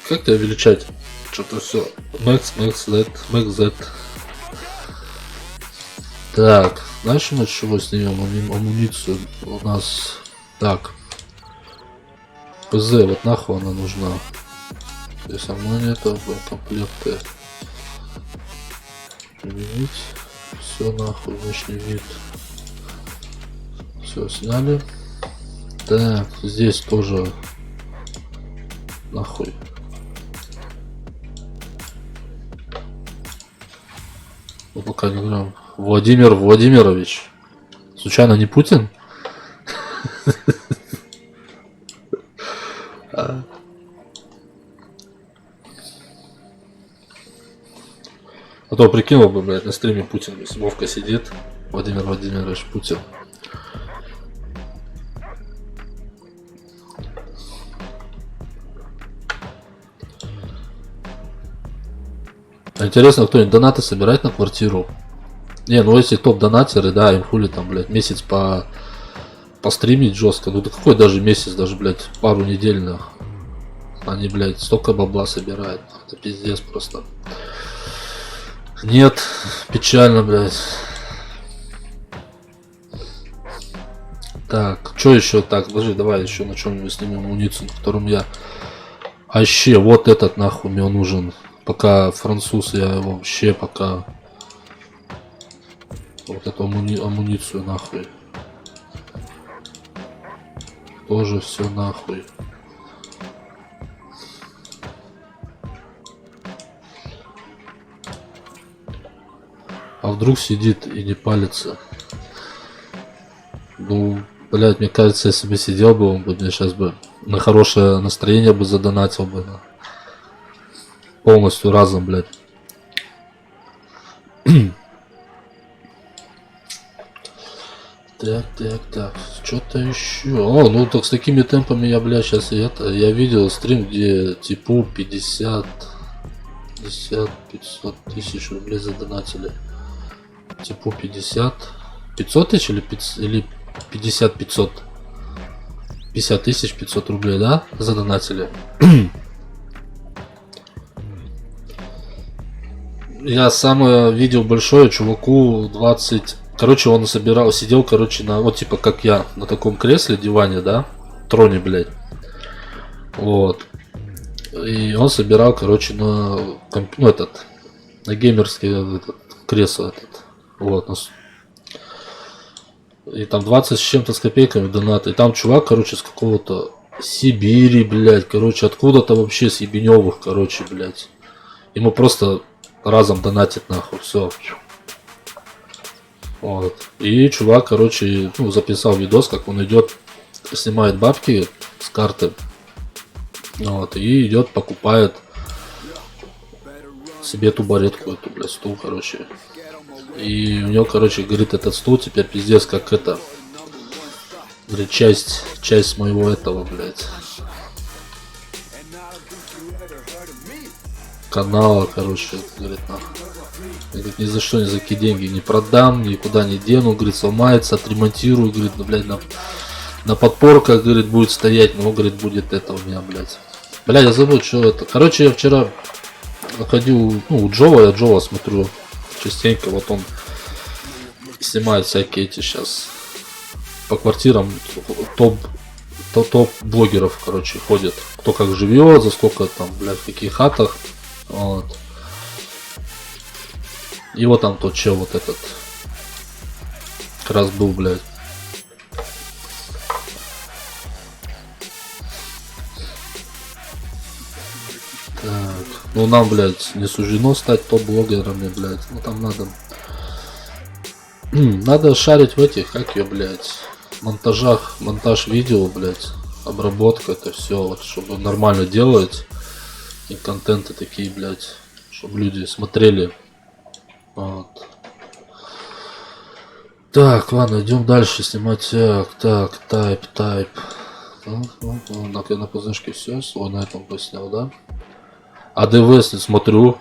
как тебя величать? Что-то все. Макс Z. Так, дальше мы чего снимем амуницию? У нас. Так. ПЗ, вот нахуй она нужна. Здесь со мной нету комплекты. Применить. Все нахуй, внешний вид. Все сняли. Так, здесь тоже нахуй. Ну пока не грамм. Владимир Владимирович. Случайно не Путин? А то прикинул бы, блядь, на стриме Путин Вовка сидит. Владимир Владимирович Путин. Интересно, кто-нибудь донаты собирает на квартиру? Не, ну если топ-донатеры, да, им хули там, блядь, месяц постримить жестко. Ну да какой даже месяц, даже, блядь, пару недель, нах. Они, блядь, столько бабла собирают. Это пиздец просто. Нет, печально, блядь. Так, что еще? Так, подожди, давай еще на чем-нибудь снимем амуницию, на котором я... А еще вот этот нахуй мне нужен. Пока француз, я его вообще пока... Вот эту амуницию нахуй. Тоже все нахуй. А вдруг сидит и не палится? Ну, блядь, мне кажется, если бы сидел бы, он бы мне сейчас бы на хорошее настроение бы задонатил бы. Да. Полностью разом, блядь. Так. Что-то еще. О, ну так с такими темпами я, блядь, сейчас я видел стрим, где типу 50, 500 тысяч рублей задонатили. Типу 50 тысяч или 50 500 50 тысяч 500 рублей, да, задонатили. Я сам видел большое, чуваку 20. Короче, он сидел, короче, на, вот типа как я, на таком кресле, диване, да, троне, блядь. Вот. И он собирал, короче, на геймерский кресло этот. Вот. И там 20 с чем-то с копейками донаты. И там чувак, короче, с какого-то Сибири, блядь, короче, откуда-то вообще с Ебеневых, короче, блядь. Ему просто разом донатит нахуй, все. Вот. И чувак, короче, ну, записал видос, как он идет, снимает бабки с карты. Вот, и идет, покупает себе тубаретку, эту, блядь, стул, короче. И у него, короче, говорит, этот стул теперь пиздец, как это. Говорит, часть моего этого, блядь, канала, короче, говорит, нахуй. Говорит, ни за что, ни за какие деньги не продам, никуда не дену, говорит, сломается, отремонтирую, говорит, ну, блядь, на подпорках, говорит, будет стоять, но, говорит, будет это у меня, блядь. Блядь, я забыл, что это. Короче, я вчера ходил, ну, у Джова, я Джова смотрю частенько, вот он снимает всякие эти сейчас по квартирам топ блогеров, короче, ходят. Кто как живет, за сколько там, блядь, в каких хатах. Вот. И вот там тот чел вот этот. Как раз был, блядь. Так. Ну нам, блядь, не суждено стать топ-блогерами, блядь. Ну там надо... Надо шарить в этих, как ее, блядь, монтажах, монтаж видео, блядь, обработка, это все, вот, чтобы нормально делать. И контенты такие, блядь, чтобы люди смотрели. Вот. Так, ладно, идем дальше снимать. Так, тайп. На ПЗшке все, свой на этом поснял, да? А ДВС не смотрю.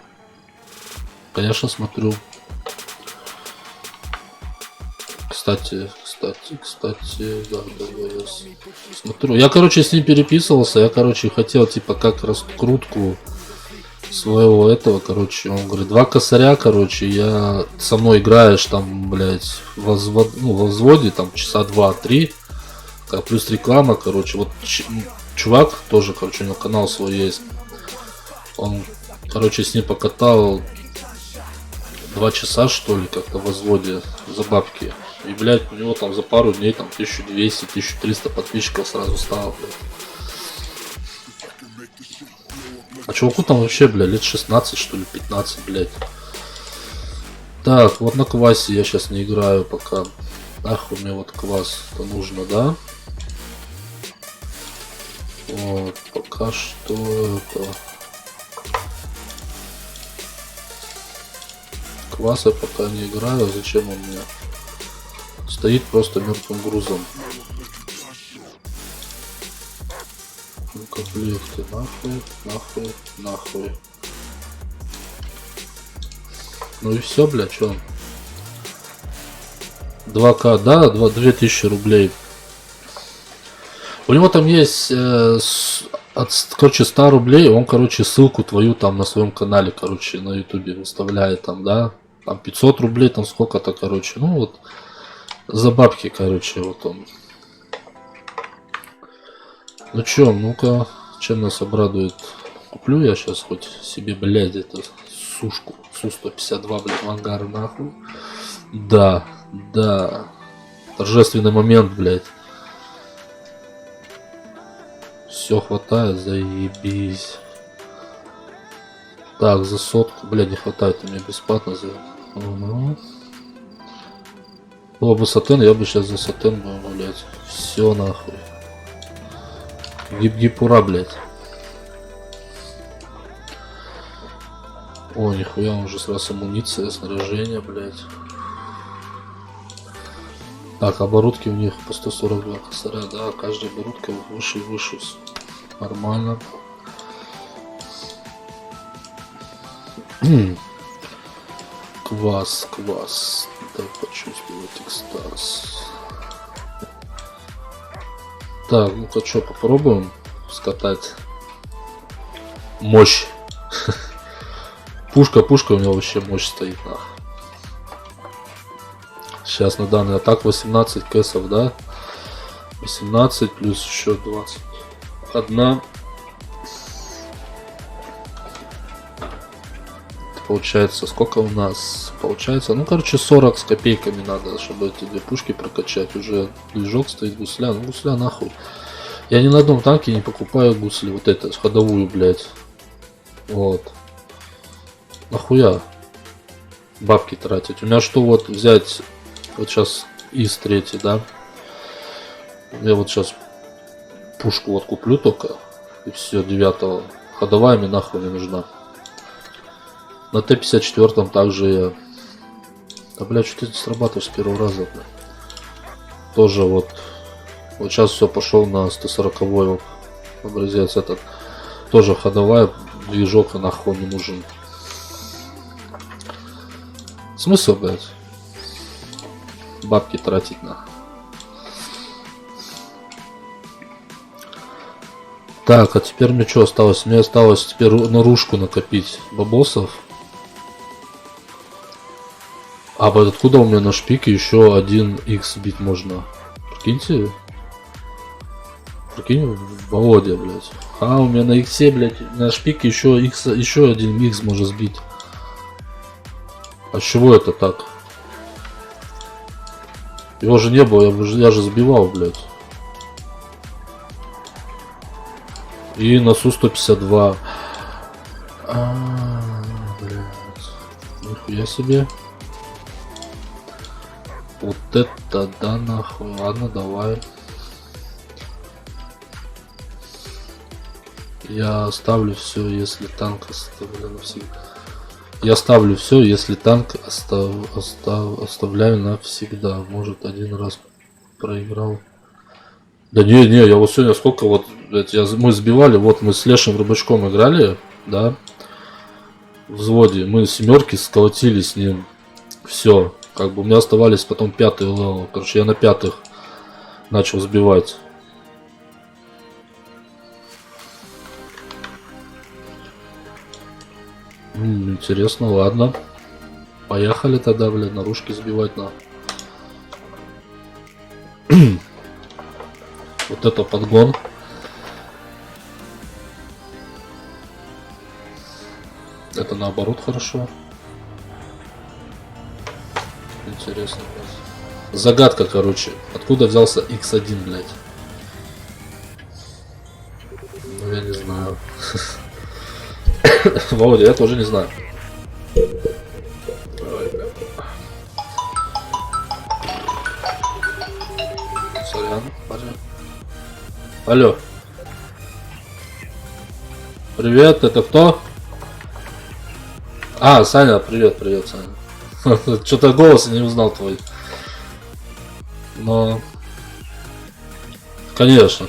Конечно, смотрю. Кстати, да, ДВС. Смотрю. Я, короче, с ним переписывался. Я, короче, хотел, типа, как раскрутку своего этого, короче. Он говорит, 2 косаря, короче, я со мной играешь там, блядь, во взводе, там, часа 2-3. Плюс реклама, короче. Вот чувак тоже, короче, у него канал свой есть. Он, короче, с ним покатал 2 часа, что ли, как-то в взводе за бабки. И, блядь, у него там за пару дней там 1200-1300 подписчиков сразу стало, блядь. А чуваку там вообще, блядь, лет 16, что ли, 15, блядь. Так, вот на квасе я сейчас не играю пока. Нахуй мне вот квас-то нужно, да? Вот, пока что это... Квас я пока не играю, зачем он мне? Стоит просто мертвым грузом. Комплекты, нахуй. Ну и все, бля, чё? 2К, да, 2000 рублей. У него там есть, короче, 100 рублей, он, короче, ссылку твою там на своем канале, короче, на ютубе выставляет там, да. Там 500 рублей, там сколько-то, короче, ну вот. За бабки, короче, вот он. Ну чё, ну-ка, чем нас обрадует? Куплю я сейчас хоть себе, блядь, эту сушку. Су-152, блядь, в ангар, нахуй. Да. Торжественный момент, блядь. Все хватает, заебись. Так, за 100, блядь, не хватает, у меня бесплатно за... Было бы сатен, я бы сейчас за сатен был, блядь. Все нахуй. Гип-гип-ура, блядь. О, нихуя, уже сразу амуниция, снаряжение, блядь. Так, оборудки у них по 142 косаря, да, каждая оборудка выше и выше. Нормально. Квас. Дай почувствовать экстаз. Так, ну-ка что, попробуем скатать. Мощь. Пушка у него вообще мощь стоит, нах. Сейчас на данный атак 18 кэсов, да? 18 плюс еще 21. Получается, сколько у нас? Получается, ну, короче, 40 с копейками надо, чтобы эти 2 пушки прокачать. Уже движок стоит гусля. Ну, гусля нахуй. Я ни на одном танке не покупаю гусли. Вот это, ходовую, блядь. Вот. Нахуя бабки тратить? У меня что вот взять, вот сейчас ИС-3, да? Я вот сейчас пушку вот куплю только. И все, 9-го. Ходовая мне нахуй не нужна. На Т-54 также я... Да, блядь, что ты срабатываешь с первого раза, блядь. Тоже вот... Вот сейчас все пошел на 140-й образец этот. Тоже ходовая, движок нахуй не нужен. Смысл, блядь? Бабки тратить на. Так, а теперь мне что осталось? Мне осталось теперь наружку накопить бабосов. А вот откуда у меня на шпике еще один X бить можно? Прикиньте. Прикинь, Володя, блядь. А, у меня на иксе, блядь, на шпике еще один X можно сбить. А с чего это так? Его же не было, я же сбивал, блядь. И на Су-152. Блядь. Нихуя себе. Вот это да нахуй. Ладно, давай. Я оставлю все, если танк оставлю навсегда. Я ставлю все, если танк оставляю навсегда. Может, один раз проиграл. Да не, я вот сегодня сколько вот, блядь, мы сбивали, вот мы с Лешим Рыбачком играли, да, в взводе, мы семерки сколотили с ним, все, как бы у меня оставались потом 5-й левел, короче, я на 5-х начал сбивать. Интересно, ладно, поехали тогда, блядь, наружки сбивать на. Вот это подгон. Это наоборот хорошо. Интересно. Загадка, короче. Откуда взялся X1, блядь? Ну, я не знаю. Володя, я тоже не знаю. Сорян, парень. Алло. Привет, это кто? А, Саня, привет, Саня. Что-то голос не узнал твой. Но... Конечно.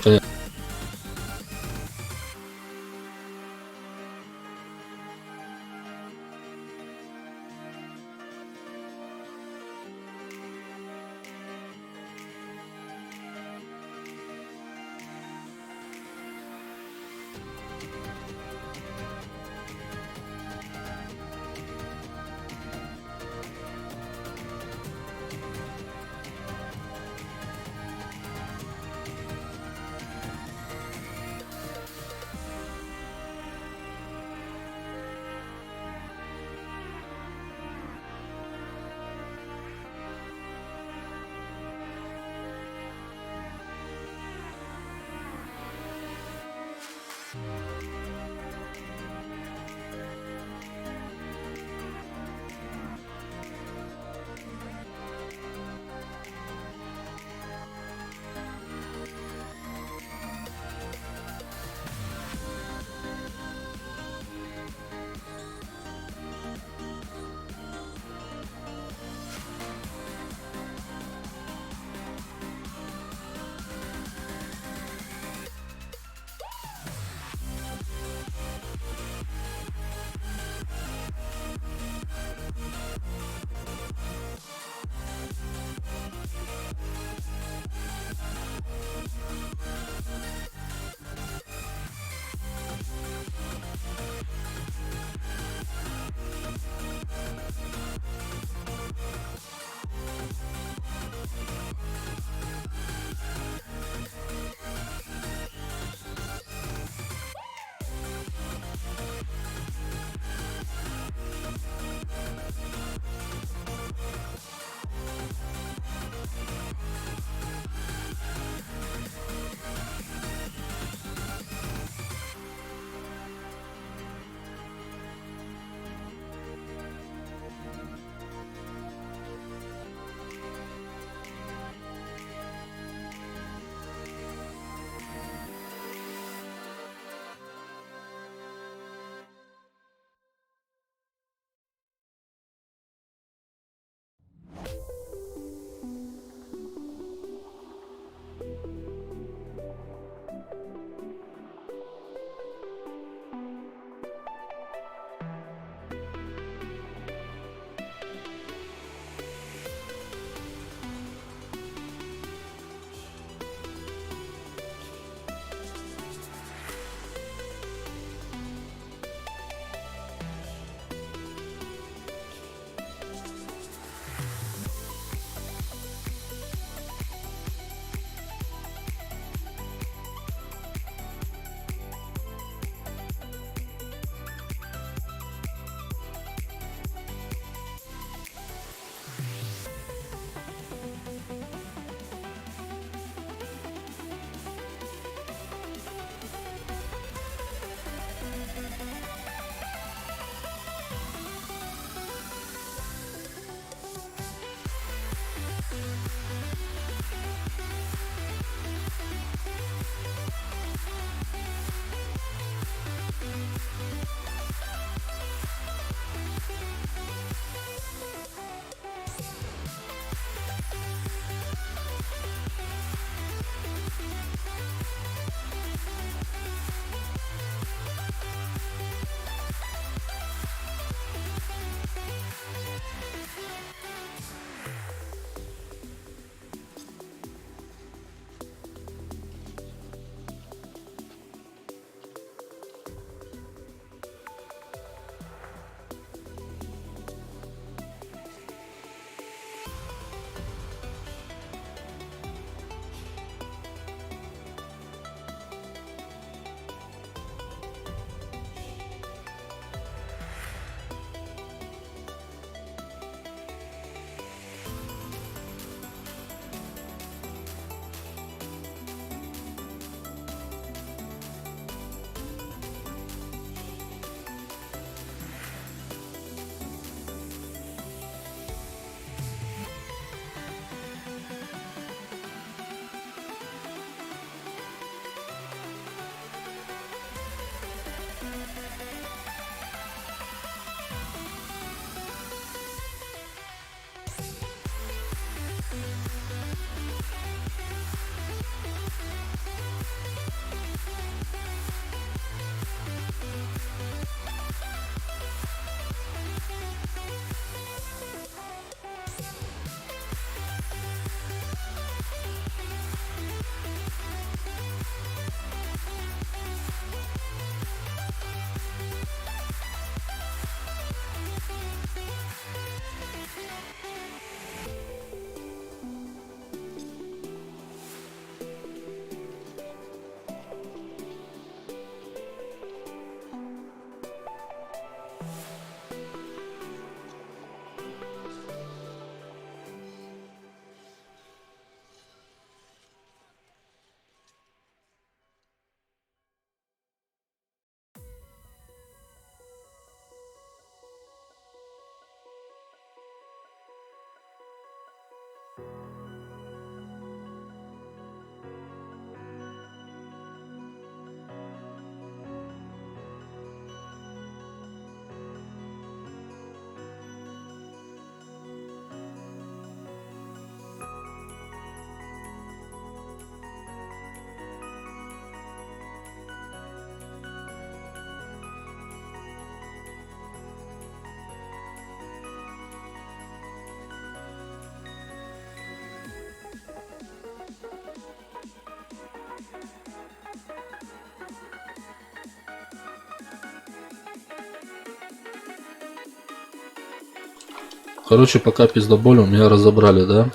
Короче, пока пиздоболем, меня разобрали, да?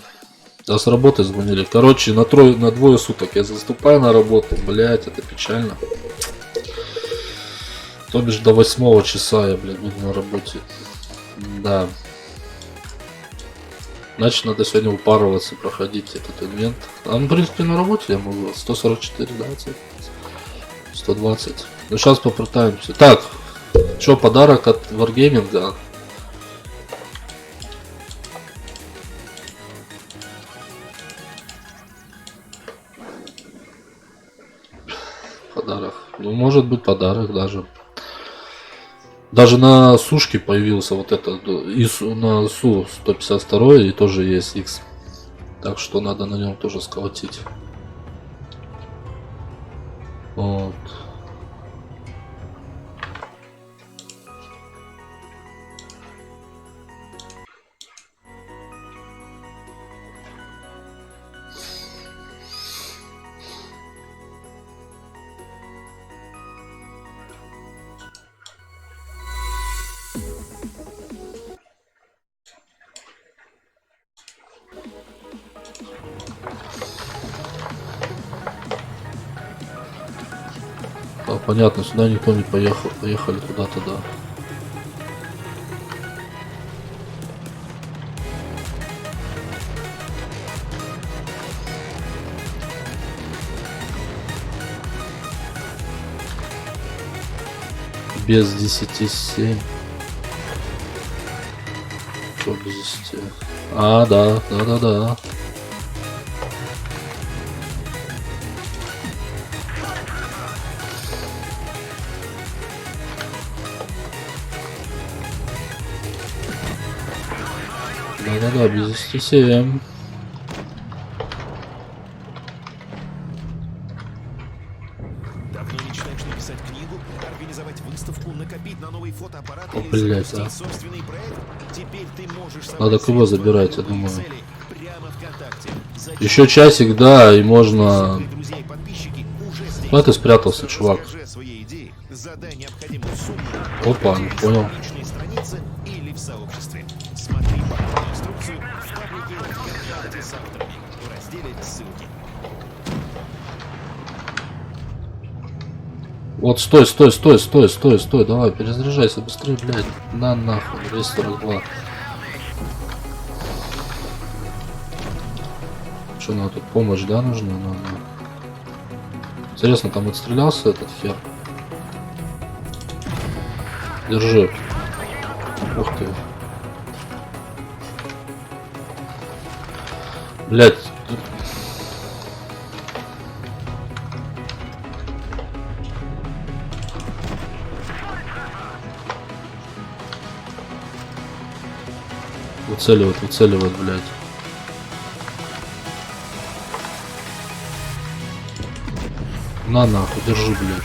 А с работы звонили. Короче, на двое суток я заступаю на работу. Блять, это печально. То бишь до 8 часа я, блядь, буду на работе. Да. Значит, надо сегодня упарываться, проходить этот ивент. А, ну, в принципе, на работе я могу. 144, да, 120. Ну, сейчас попытаемся. Так, что, подарок от Wargaming, да? Подарок. Ну, может быть, подарок даже. Даже на сушке появился вот это, на Су 152 и тоже есть X. Так что надо на нем тоже сколотить. Вот. А, понятно, сюда никто не поехал. Поехали куда-то, да. Без 10-7. Что без 10? А, да. Да, без 10-7. Давно мечтаешь написать книгу, организовать выставку, накопить на новый фотоаппарат О, или блядь, запустить а. собственный проект? Теперь ты можешь Надо собрать кого средства забирать, на я любые думаю. цели прямо ВКонтакте. Зачем? Еще часик, да, и можно... Своих друзей и подписчики уже здесь. Куда ты спрятался, чувак? Расскажи о своей идее, задай необходимую сумму. Опа, не понял. На личной странице или в сообществе. Смотри полную инструкцию в паблике ВКонтакте с авторами в разделе «Ссылки». Вот, стой, давай, перезаряжайся быстрее, блядь. На нахуй, 242. Что, надо тут помощь, да, нужна? Надо. Интересно, там отстрелялся этот хер? Держи. Ух ты. Блядь. Выцеливать, блядь. На нахуй, держи, блядь.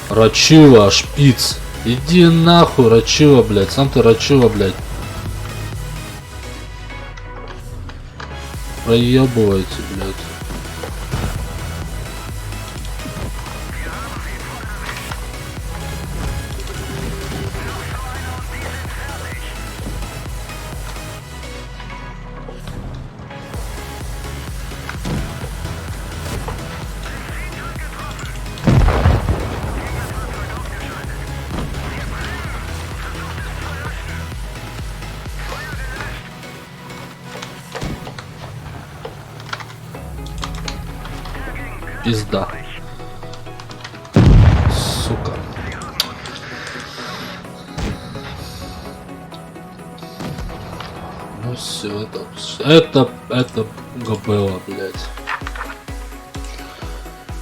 Рачила, шпиц. Иди нахуй, Рачила, блядь. Сам ты Рачила, блядь. Проебывайте, блядь. Пизда. Сука. Ну все, это габела, блядь.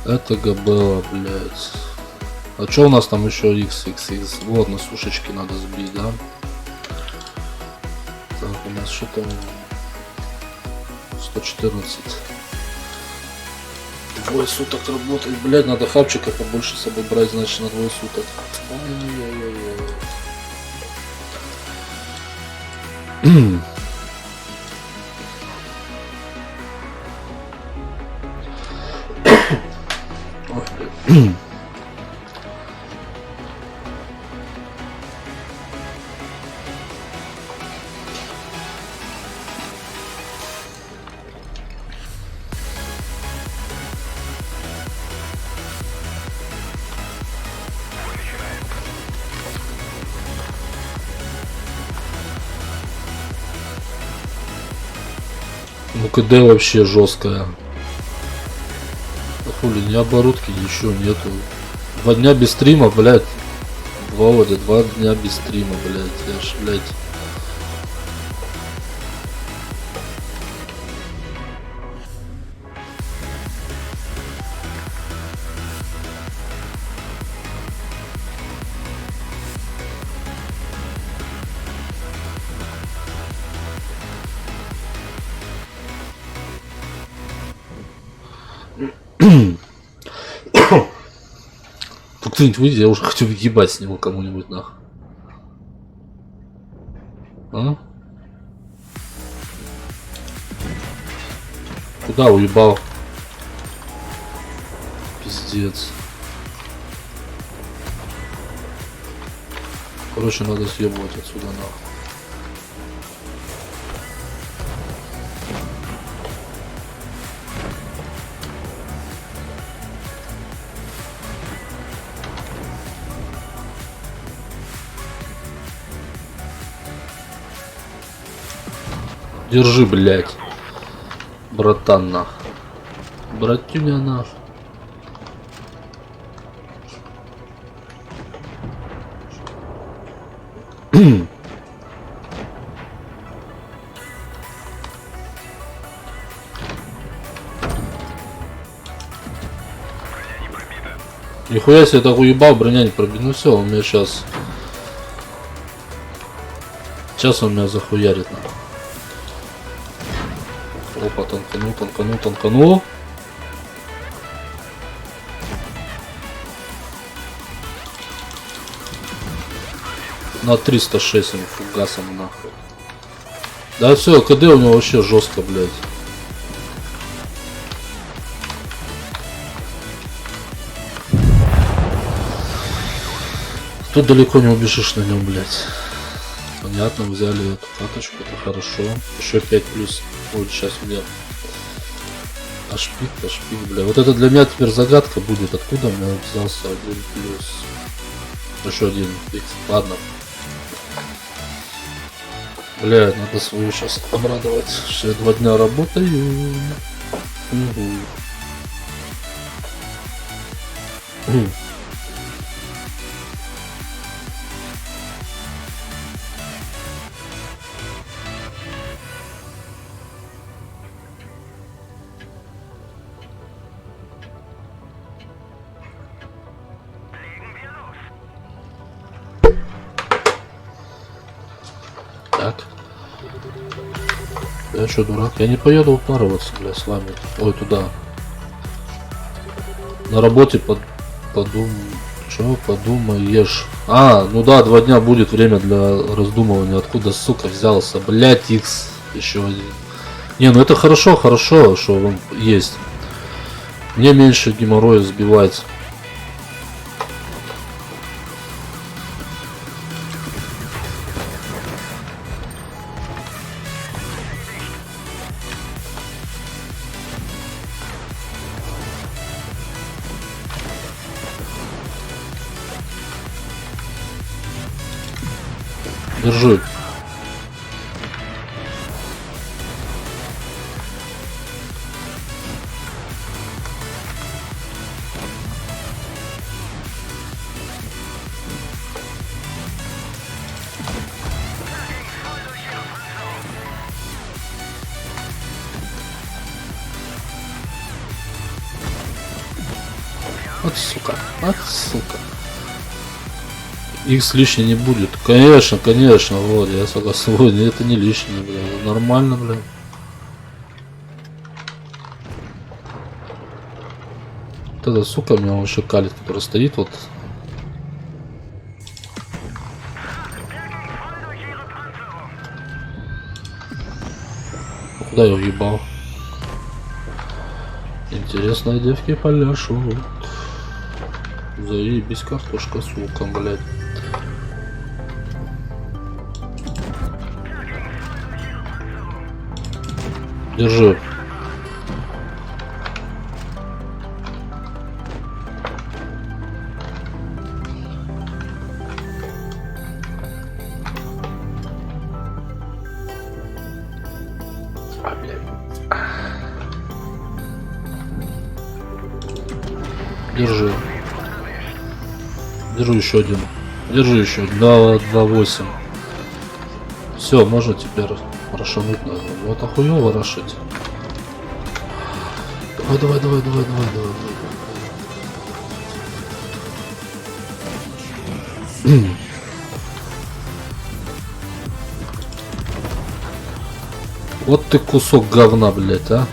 Это габела, блядь. А что у нас там еще XX? Вот, на сушечке надо сбить, да? Так, у нас что там? 114. Двое суток работать, блядь, надо хавчика побольше с собой брать, значит, на двое суток. Ой, блядь. Ну КД вообще жесткая. Да хули, ни оборудки, ничего нету. 2 дня без стрима, блядь. Володя, 2 дня без стрима, блядь. Я ж, блядь. Тут кто-нибудь выйдет, я уже хочу въебать с него кому-нибудь нахуй. А? Куда уебал? Пиздец. Короче, надо съебывать отсюда нахуй. Держи, блядь. Братан, нах. Братюня, нах. Нихуя себе так уебал, броня не пробил. Ну все, он меня сейчас... Сейчас он меня захуярит, нахуй. Опа, танканул, танканул, танканул. На 306 ему фугасом нахуй. Да все, КД у него вообще жестко, блядь. Тут далеко не убежишь на нем, блядь. Понятно, взяли эту каточку, это хорошо. Еще 5 плюс. Вот сейчас у меня ашпик, бля. Вот это для меня теперь загадка будет. Откуда у меня взялся 1 плюс? Еще 1 икс. Ладно. Бля, надо свою сейчас обрадовать, что я 2 дня работаю. Угу. Так. Я что, дурак? Я не поеду упарываться, бля, с вами. Ой, туда. На работе подумаешь. А, ну да, 2 дня будет время для раздумывания. Откуда, сука, взялся? Блять, X. Еще один. Не, ну это хорошо, что он есть. Мне меньше геморроя сбивать. Держи. Вот сука, вот сука. X лишний не будет. Конечно, конечно, вот, я согласен. Это не лишнее, бля. Нормально, бля. Вот эта сука меня вообще калит, которая стоит вот. Куда я въебал? Интересно, девки поляшут. Заебись картошка, сука, блядь. Держи. А, блядь. Держи. Держу еще один. Держи еще один. 2-8. Все, можно теперь рашануть. Вот охуево рашить. Давай. Вот ты кусок говна, блять, а.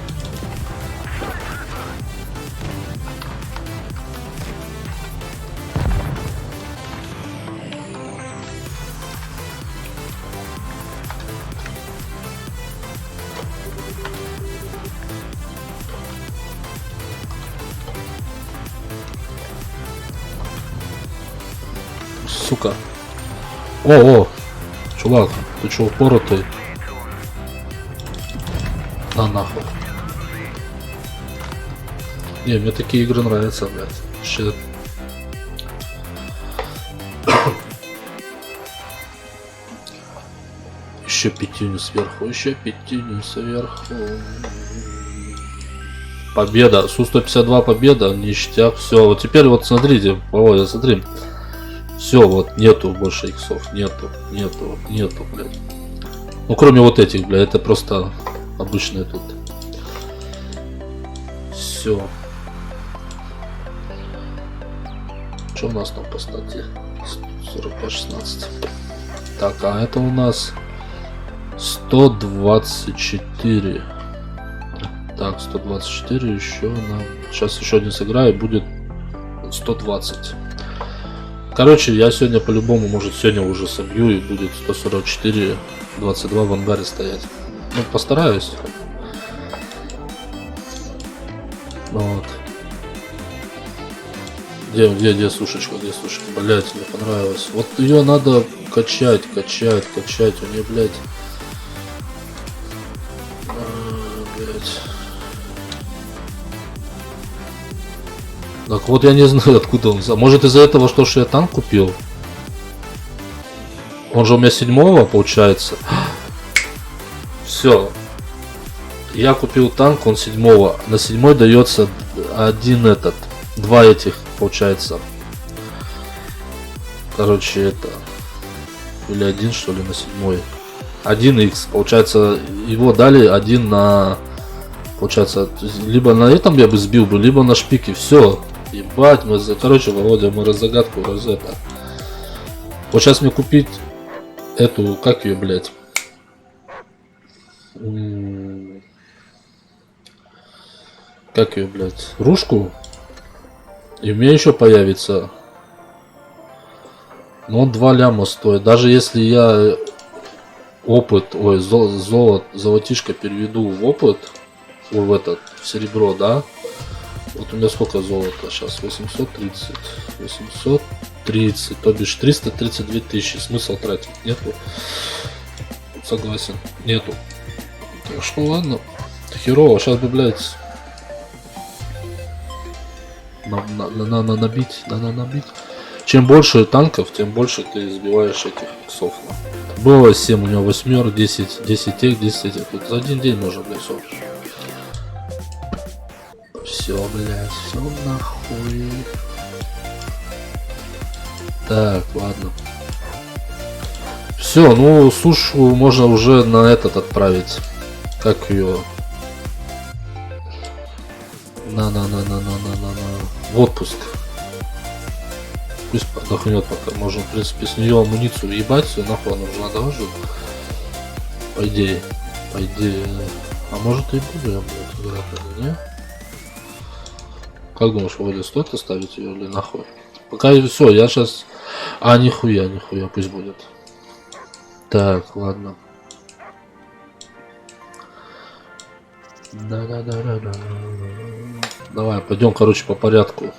Сука. О, чувак, ты чё упоротый? На нахуй. Не, мне такие игры нравятся, блядь. Вообще. Еще пятюню сверху, еще пятюню сверху. Победа. Су-152 победа, ништяк. Все, вот теперь вот смотрите, Володя, смотри. Все, вот нету больше иксов, нету, блядь. Ну кроме вот этих, блядь, это просто обычные тут. Все. Что у нас там по статье? 45-16. Так, а это у нас 124. Так, 124 еще нам. Сейчас еще один сыграю, будет 120. Короче, я сегодня по-любому, может сегодня уже собью и будет 144, 22 в ангаре стоять. Ну, постараюсь. Вот. Где сушечка, где сушечка? Блять, мне понравилось. Вот ее надо качать. У нее, блять. Блять. Так вот я не знаю, откуда он. Может из-за этого, что я танк купил? Он же у меня 7-го получается. Все. Я купил танк, он 7-го. На 7-й дается один этот. 2 этих получается. Короче, это. Или 1 что ли на 7-й. 1х. Получается, его дали 1 на. Получается, либо на этом я бы сбил бы, либо на шпике. Все. Ебать, мы короче, Володя, мы разгадку это. Вот сейчас мне купить эту, как ее, блять? Как ее, блять? Ружку. И у меня еще появится. Но он 2 ляма стоит. Даже если я опыт, ой, золотишко переведу в опыт, в этот, в серебро, да? Вот у меня сколько золота сейчас? 830, то бишь 332 тысячи. Смысл тратить нету. Согласен, нету. Так что ладно. Херово, сейчас бы, блядь, надо набить. Чем больше танков, тем больше ты сбиваешь этих иксов. Было 7, у него 8, 10 тех, 10 этих. Тут за один день можно, блядь, все. Все, блядь, все нахуй. Так, ладно. Все, ну сушу можно уже на этот отправить. Как ее? В отпуск. Пусть отдохнет пока. Можно, в принципе, с нее амуницию ебать, все нахуй она нужна, да, уже? По идее. А может и буду я, блядь, играть, не? Как думаешь, Володя, стоит оставить ее или нахуй? Пока все, я сейчас. А, нихуя, пусть будет. Так, ладно. Да. Давай, пойдем, короче, по порядку.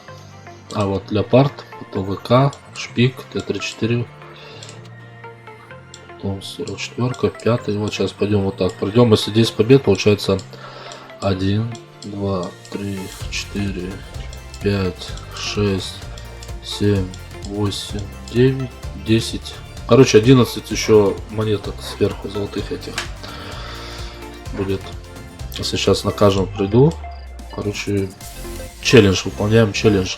А вот Леопард, потом ВК, Шпик, Т-34, потом 44, 5. Вот сейчас пойдем вот так. Пройдем, если 10 побед, получается 1, 2, 3, 4, 5, 6, 7, 8, 9, 10. Короче, 11 еще монеток сверху золотых этих будет. Если сейчас на каждом приду, короче, Челлендж, выполняем челлендж.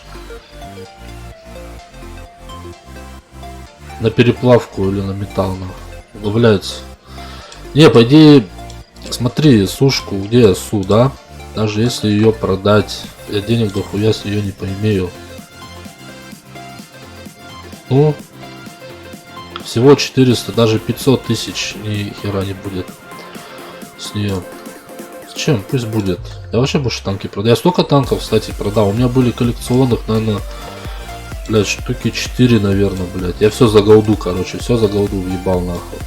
На переплавку или на металл, нахуй. Добавляется. Не, по идее, смотри, сушку, где су, да? Даже если ее продать, я денег дохуя с ее не поимею. Ну, всего 400, даже 500 тысяч ни хера не будет с нее. Зачем? Пусть будет. Я вообще больше танки продаю. Я столько танков, кстати, продал. У меня были коллекционных, наверное, блядь, штуки 4, наверное, блядь. Я все за голду, короче, все за голду въебал нахуй.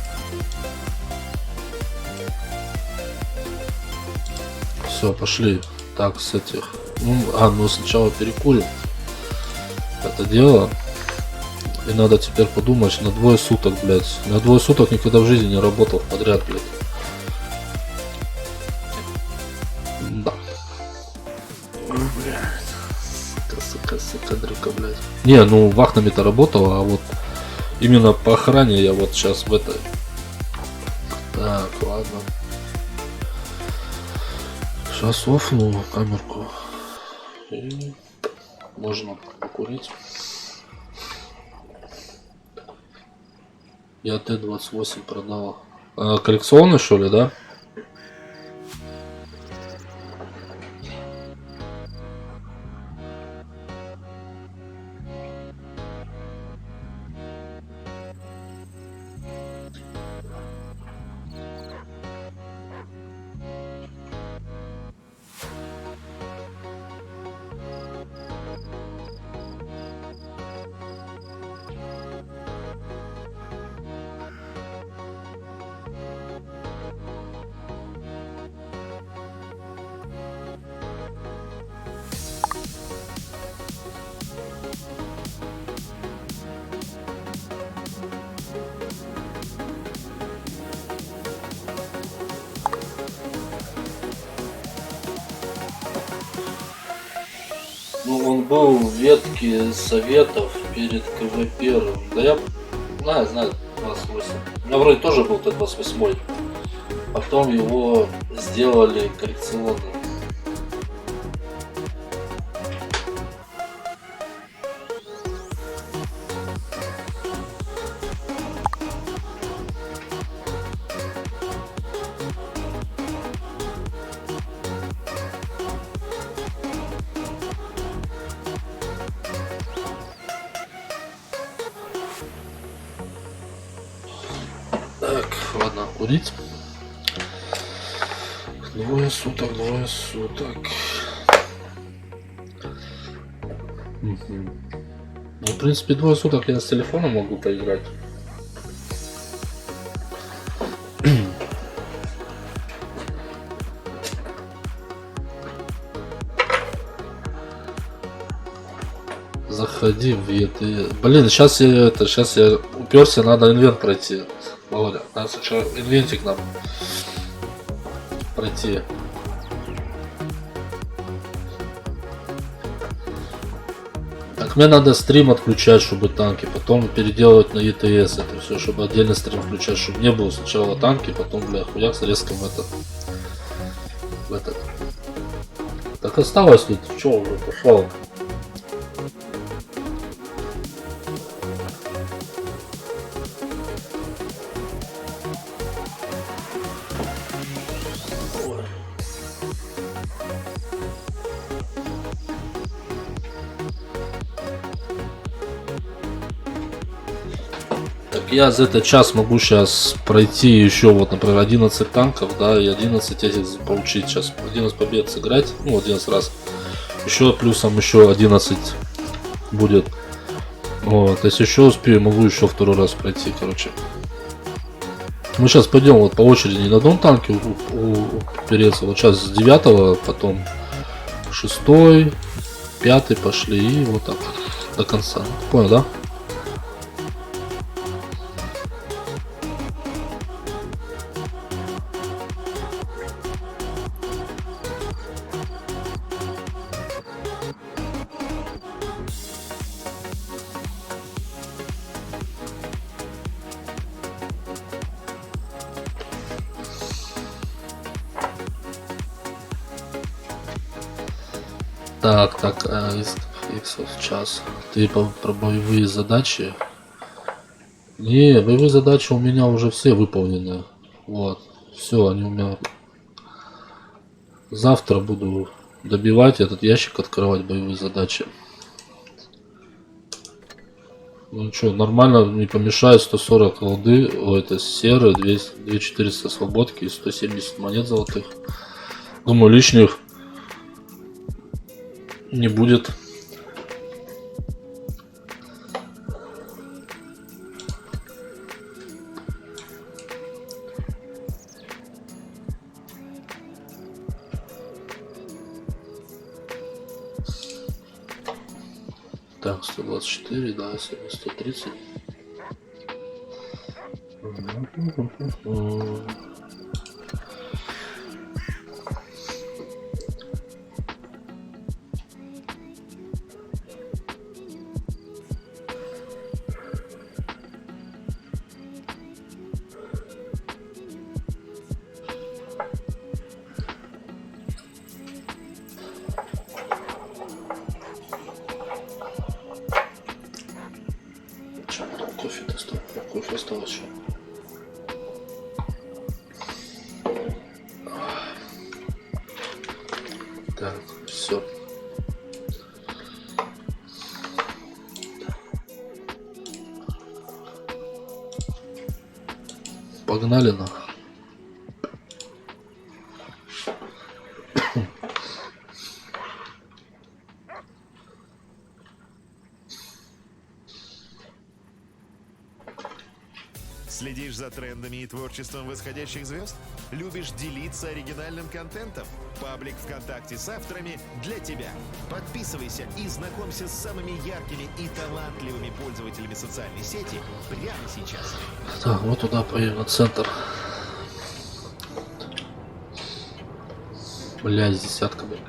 Все, пошли. Так, с этих. Ну сначала перекурим это дело. И надо теперь подумать на 2 суток, блядь. На 2 суток никогда в жизни не работал подряд, блядь. Да. Сука, дрыка, блядь. Не, ну вахтами-то работал, а вот именно по охране я вот сейчас в этой. Так, ладно. Сейчас офну камерку. И можно покурить. Я Т-28 продал. Коллекционный, что ли, да? Ну, он был в ветке советов перед КВ-1. Да я знаю, 28. У меня вроде тоже был Т-28. Потом его сделали коллекционным. Так, ладно, курить. 2 суток. Ну, в принципе, 2 суток я с телефона могу поиграть. Заходи в ЕТ. Блин, сейчас я уперся, надо инвент пройти. Володя, надо сначала инвентик нам пройти. Так, мне надо стрим отключать, чтобы танки, потом переделывать на ЕТС это все, чтобы отдельно стрим включать, чтобы не было сначала танки, потом, бля, хуяк с резком в этот. Так осталось тут, чё уже пошел? Я за этот час могу сейчас пройти еще вот, например, 11 танков, да, и 11 этих получить сейчас, 11 побед сыграть, ну, 11 раз, еще плюсом еще 11 будет, вот, если еще успею, могу еще 2 раз пройти, короче. Мы сейчас пойдем вот по очереди не на одном танке упереться, вот сейчас с 9, потом 6, 5 пошли и вот так до конца, понял, да? Так, иксов час. Ты про боевые задачи? Не, боевые задачи у меня уже все выполнены. Вот. Все, они у меня... Завтра буду добивать этот ящик, открывать боевые задачи. Ну что, нормально, не помешает 140 голды, это серы, 2400 свободки и 170 монет золотых. Думаю, лишних не будет. Так, 124, да, сегодня 130. Кофе достал, кофе осталось еще. Так, все. Погнали на. Следишь за трендами и творчеством восходящих звезд? Любишь делиться оригинальным контентом? Паблик ВКонтакте с авторами для тебя. Подписывайся и знакомься с самыми яркими и талантливыми пользователями социальной сети прямо сейчас. Так, вот туда поедем, на центр. Бля, с десятками.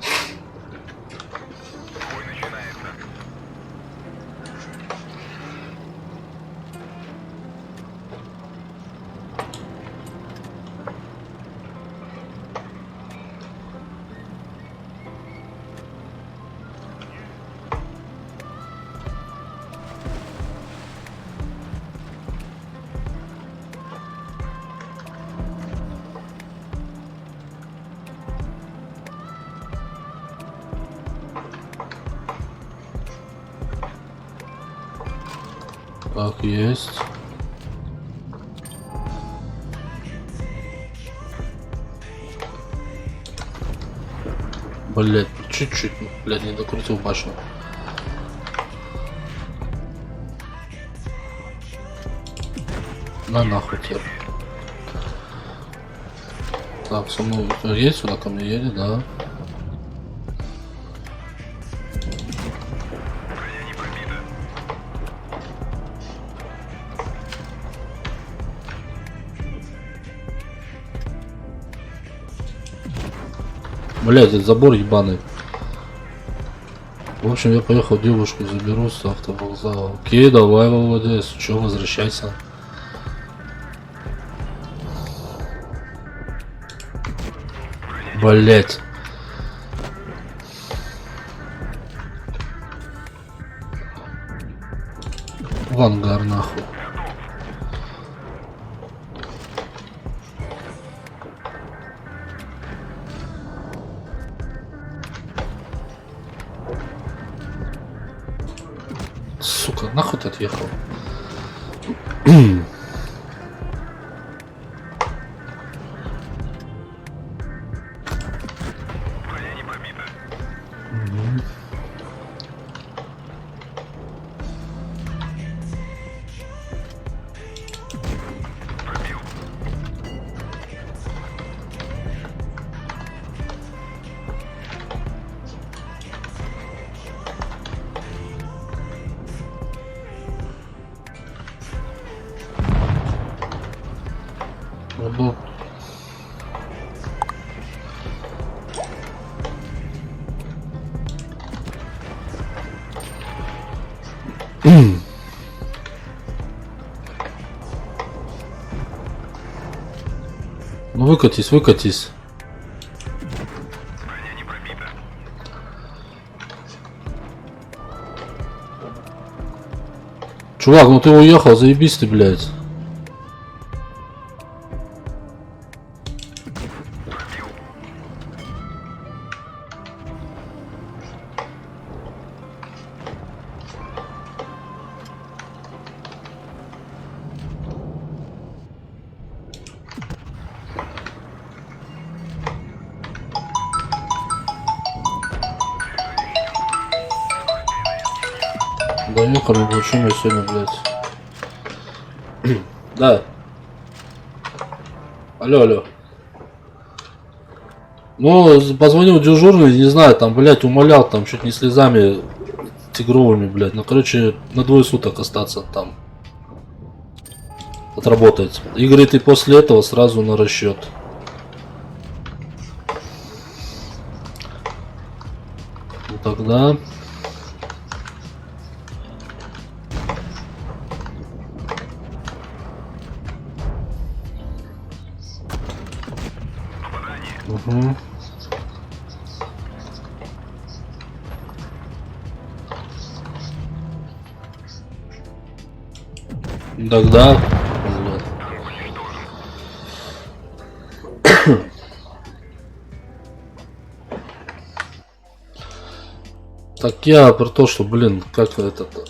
Так, есть. Блять, чуть-чуть, блять, не докрутил башню. На нахуй тебе. Так, со мной есть, сюда ко мне едет, да. Блять, этот забор ебаный. В общем, я поехал девушку заберу с автовокзала. Окей, давай, Володя, че, возвращайся. Блять. В ангар нахуй. Сука, нахуй ты отъехал? Ну, ну выкатись, выкатись. Чувак, ну ты уехал, заебись ты, блядь. Доехали, ну что мы сегодня, блядь? Да. Алло, алло. Ну, позвонил дежурный, не знаю, там, блядь, умолял, там, чуть не слезами тигровыми, блядь. Ну, короче, на 2 суток остаться там. Отработать. И говорит, и после этого сразу на расчет. Ну, тогда... Угу. Тогда, блядь. Так я про то, что, блин, как это-то...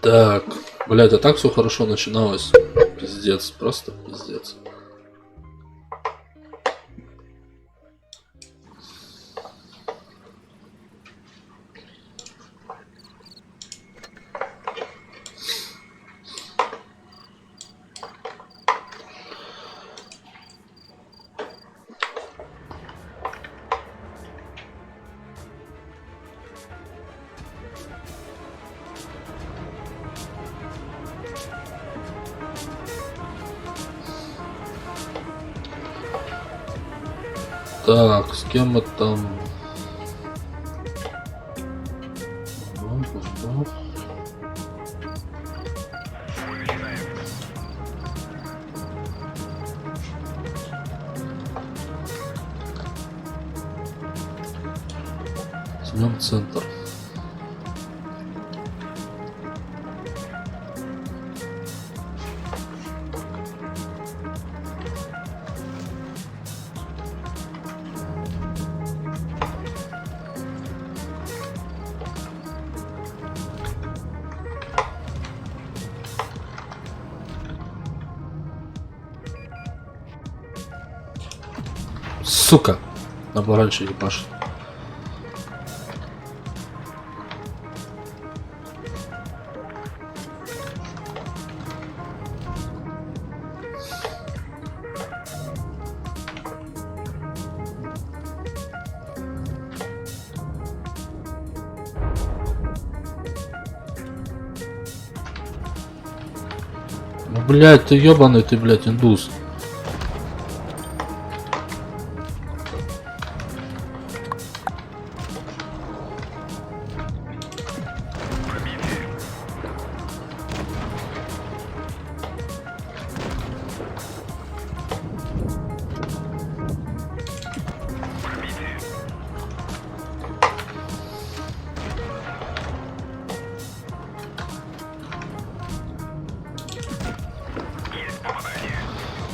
Так, блядь, а так все хорошо начиналось. Пиздец, просто пиздец. Так, с кем мы там? Возьмем центр. Сука! Надо раньше ебашить. Ну, блядь, ты ебаный, ты, блядь, индус.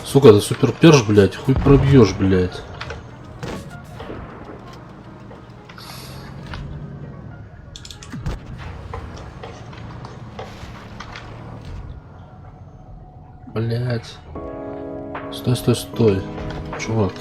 Сука, это супер перш, блядь, хуй пробьешь, блядь. Блядь. Стой, стой, стой. Чувак.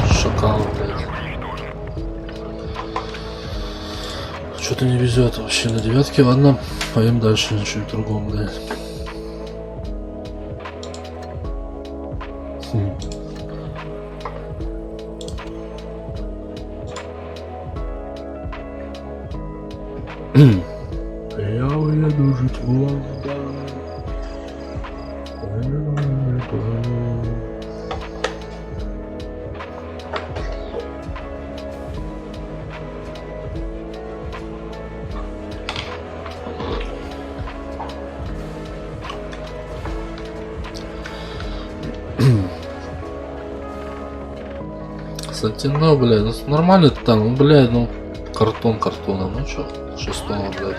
Шакал, блядь. Что-то не везет вообще на девятке. Ладно, поем дальше на что-нибудь другом, блядь. Я уеду жить в Лондон. Кстати, ну, блядь, ну, нормально там, ну, блядь, ну, картон картоном, ну чё, 6-го, блядь.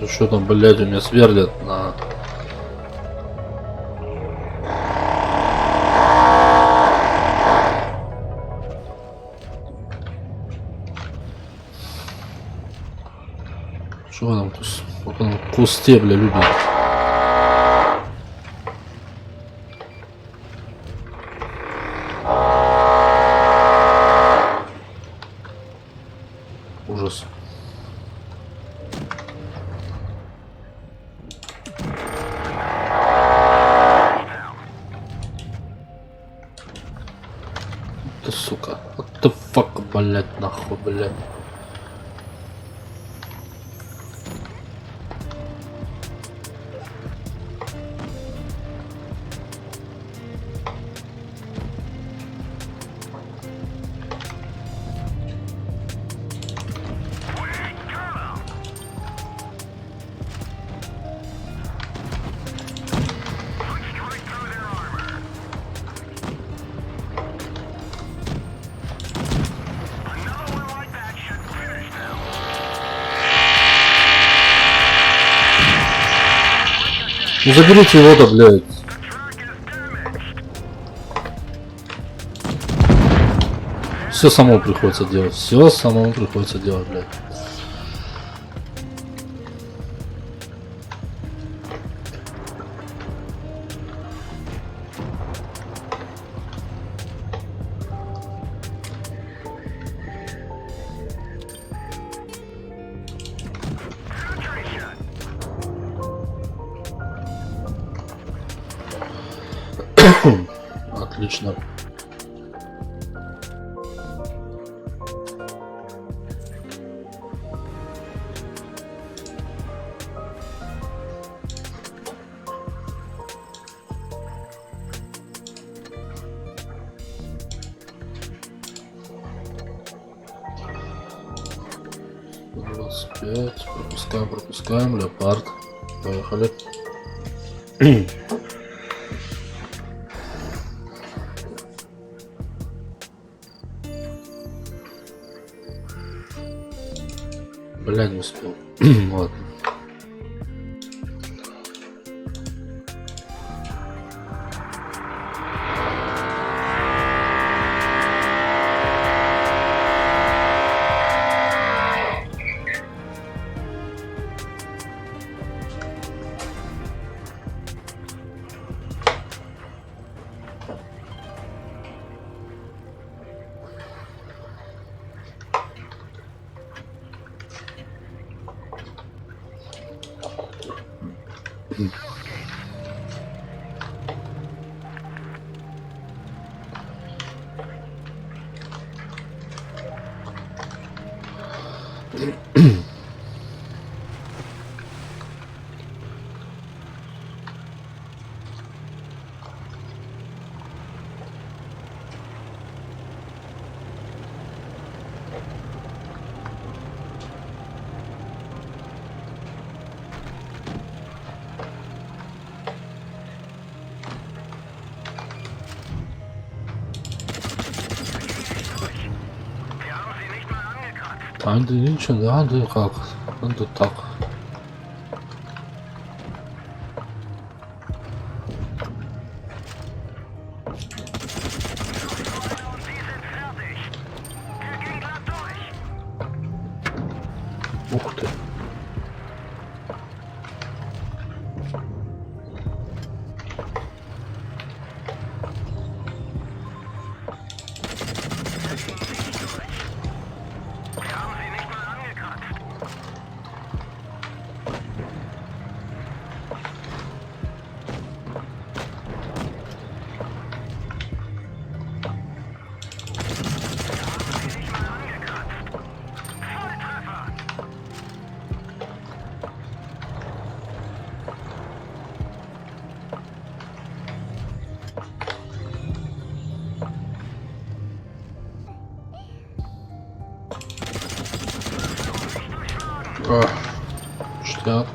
Ну что там, блядь, у меня сверлят на... Что там тут? Вот он в кусте, бля, любит. Ужас. Да сука. What the fuck, блядь, нахуй, блядь. Ну заберите его-то, блядь. Все самому приходится делать. Все самому приходится делать, блядь. Отлично. Пропускаем, леопард. Поехали. Бля, не успел. Ладно. А, да ничего, да как? Да так. Ух ты. Штат.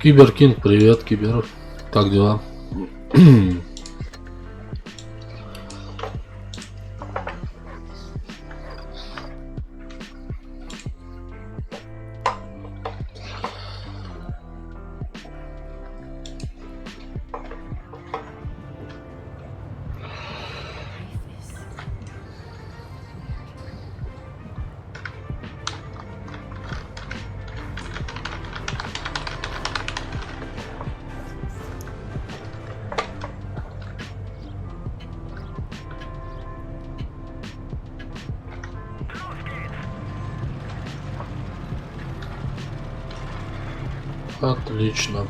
Киберкинг, привет, Кибер. Как дела? Отлично.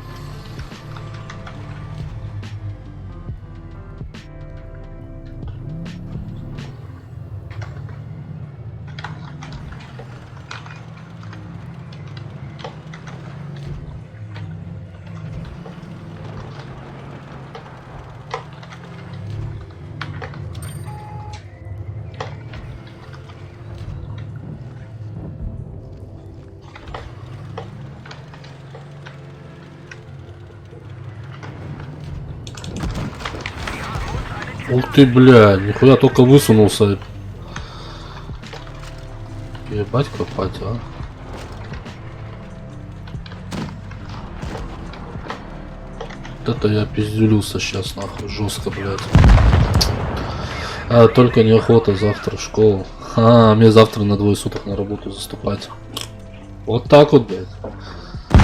Ух ты, бля, нихуя только высунулся. Ебать копать, а. Вот это я пиздюлился сейчас, нахуй, жестко, блядь. А, только неохота завтра в школу. А, мне завтра на 2 суток на работу заступать. Вот так вот, блядь.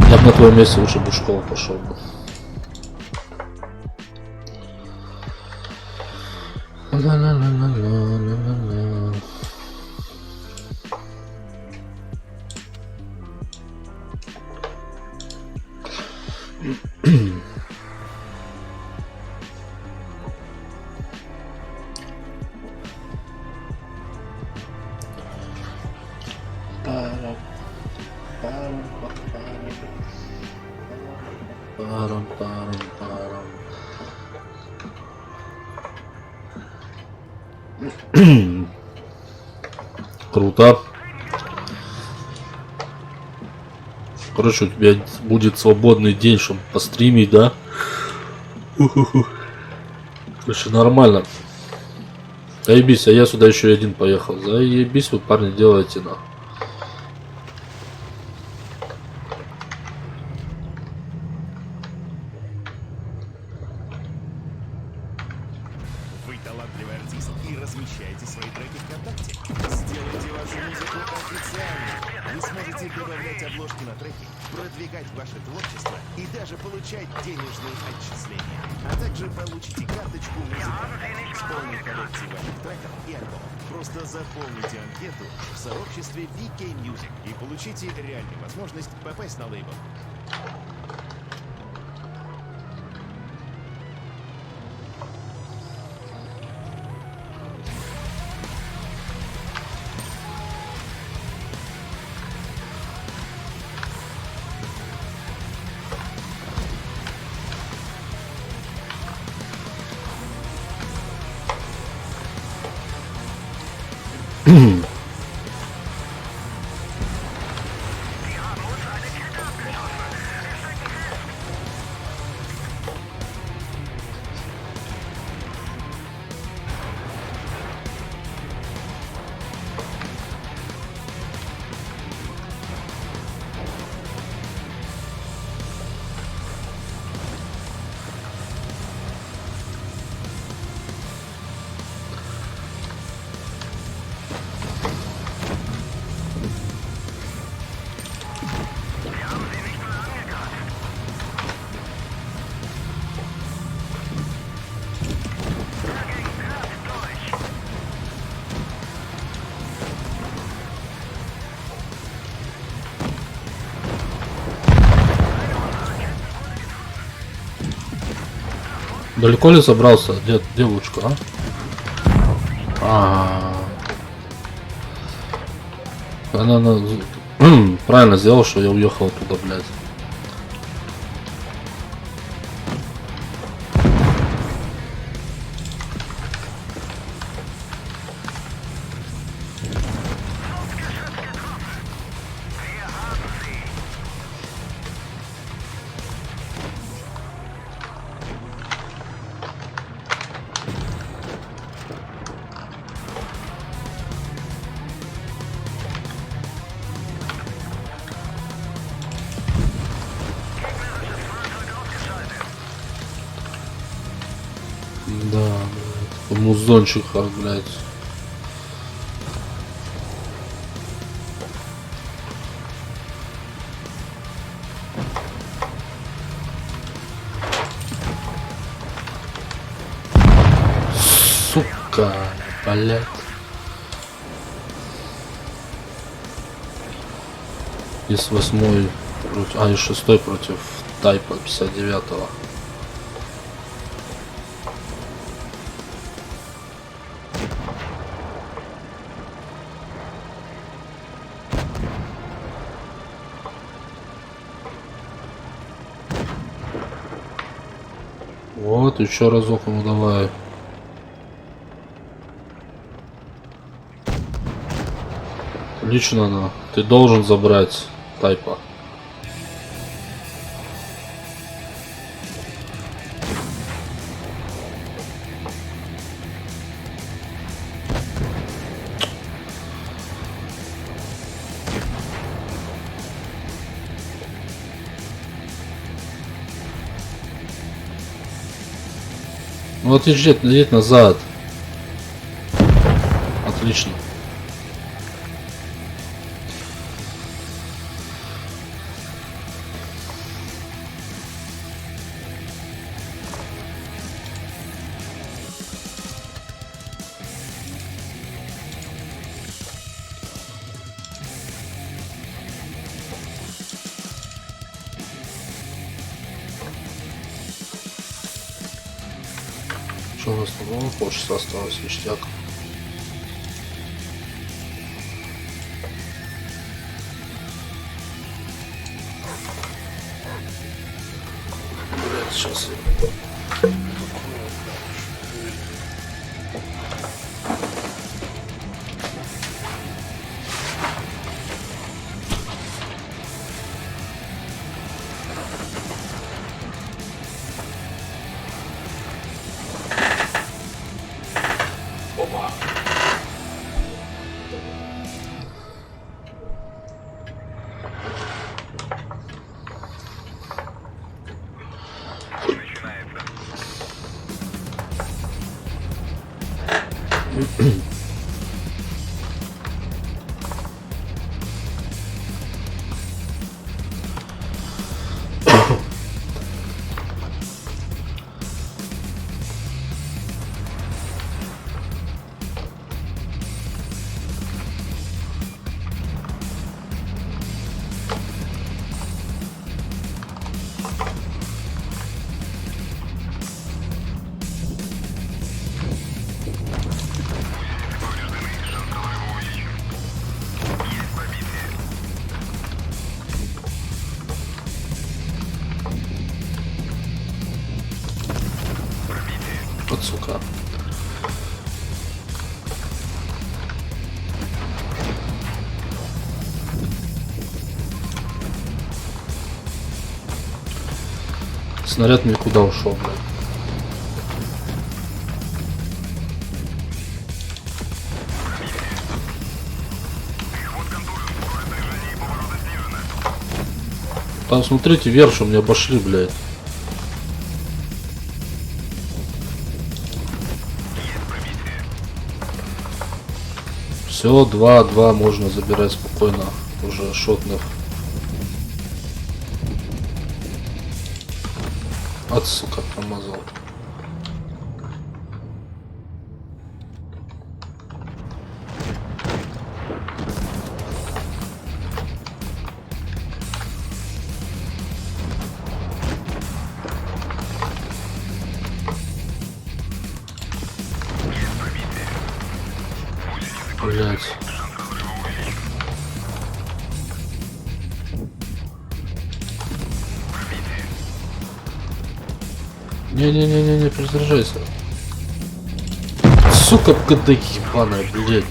Я бы на твоем месте лучше бы в школу пошел бы. Ла-ла-ла-ла-ла-ла-ла-ла. Парам-парам-парам. Круто. Короче, у тебя будет свободный день, чтобы постримить, да? Короче, нормально. Заебись, а я сюда еще и один поехал. Заебись, вы, парни, делаете, на. Вы талантливый артист и размещаете свои треки ВКонтакте. Сделайте вашу музыку официальной. Вы сможете добавлять обложки на треки, продвигать ваше творчество и даже получать денежные отчисления. А также получите карточку музыканта с полной коллекцией ваших треков и альбомов. Просто заполните анкету в сообществе VK Music и получите реальную возможность попасть на лейбл. Далеко ли собрался, девушка, а? Она правильно сделала, что я уехал туда, блядь. Да, блядь, музончик, блядь. Сука, блядь. Из 8 против... А, и 6 против Тайпа 59-го. Вот, еще разок ему давай. Лично на. Ты должен забрать Тайпа. Вот едет назад. Отлично. Что у нас там? Ну, полчаса осталось, ништяк. Блять, сейчас я... Вот сука. Снаряд мне куда ушел, блядь? Там смотрите, вверх, что меня обошли, блядь. Все, 2-2 можно забирать спокойно уже шотных. От сука, промазал. Блять. Не-не-не-не, перезаряжайся. Сука, КД ебаная, блядь.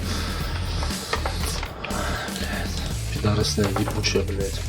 Пидорасная ебучая, блядь.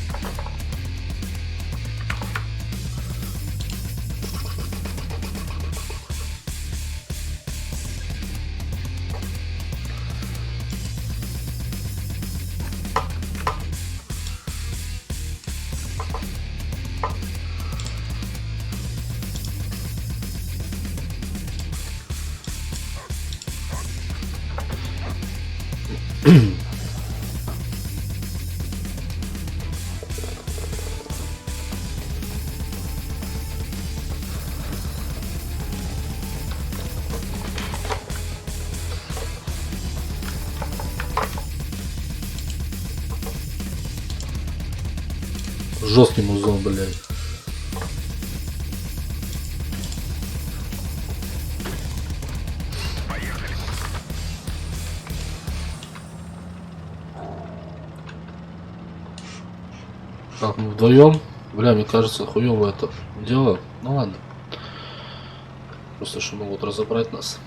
Жесткий музон, блядь. Так, мы вдвоем. Бля, мне кажется, хуёво это дело. Ну ладно. Просто что могут разобрать нас.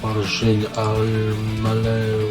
Поражение Аль-Малеу.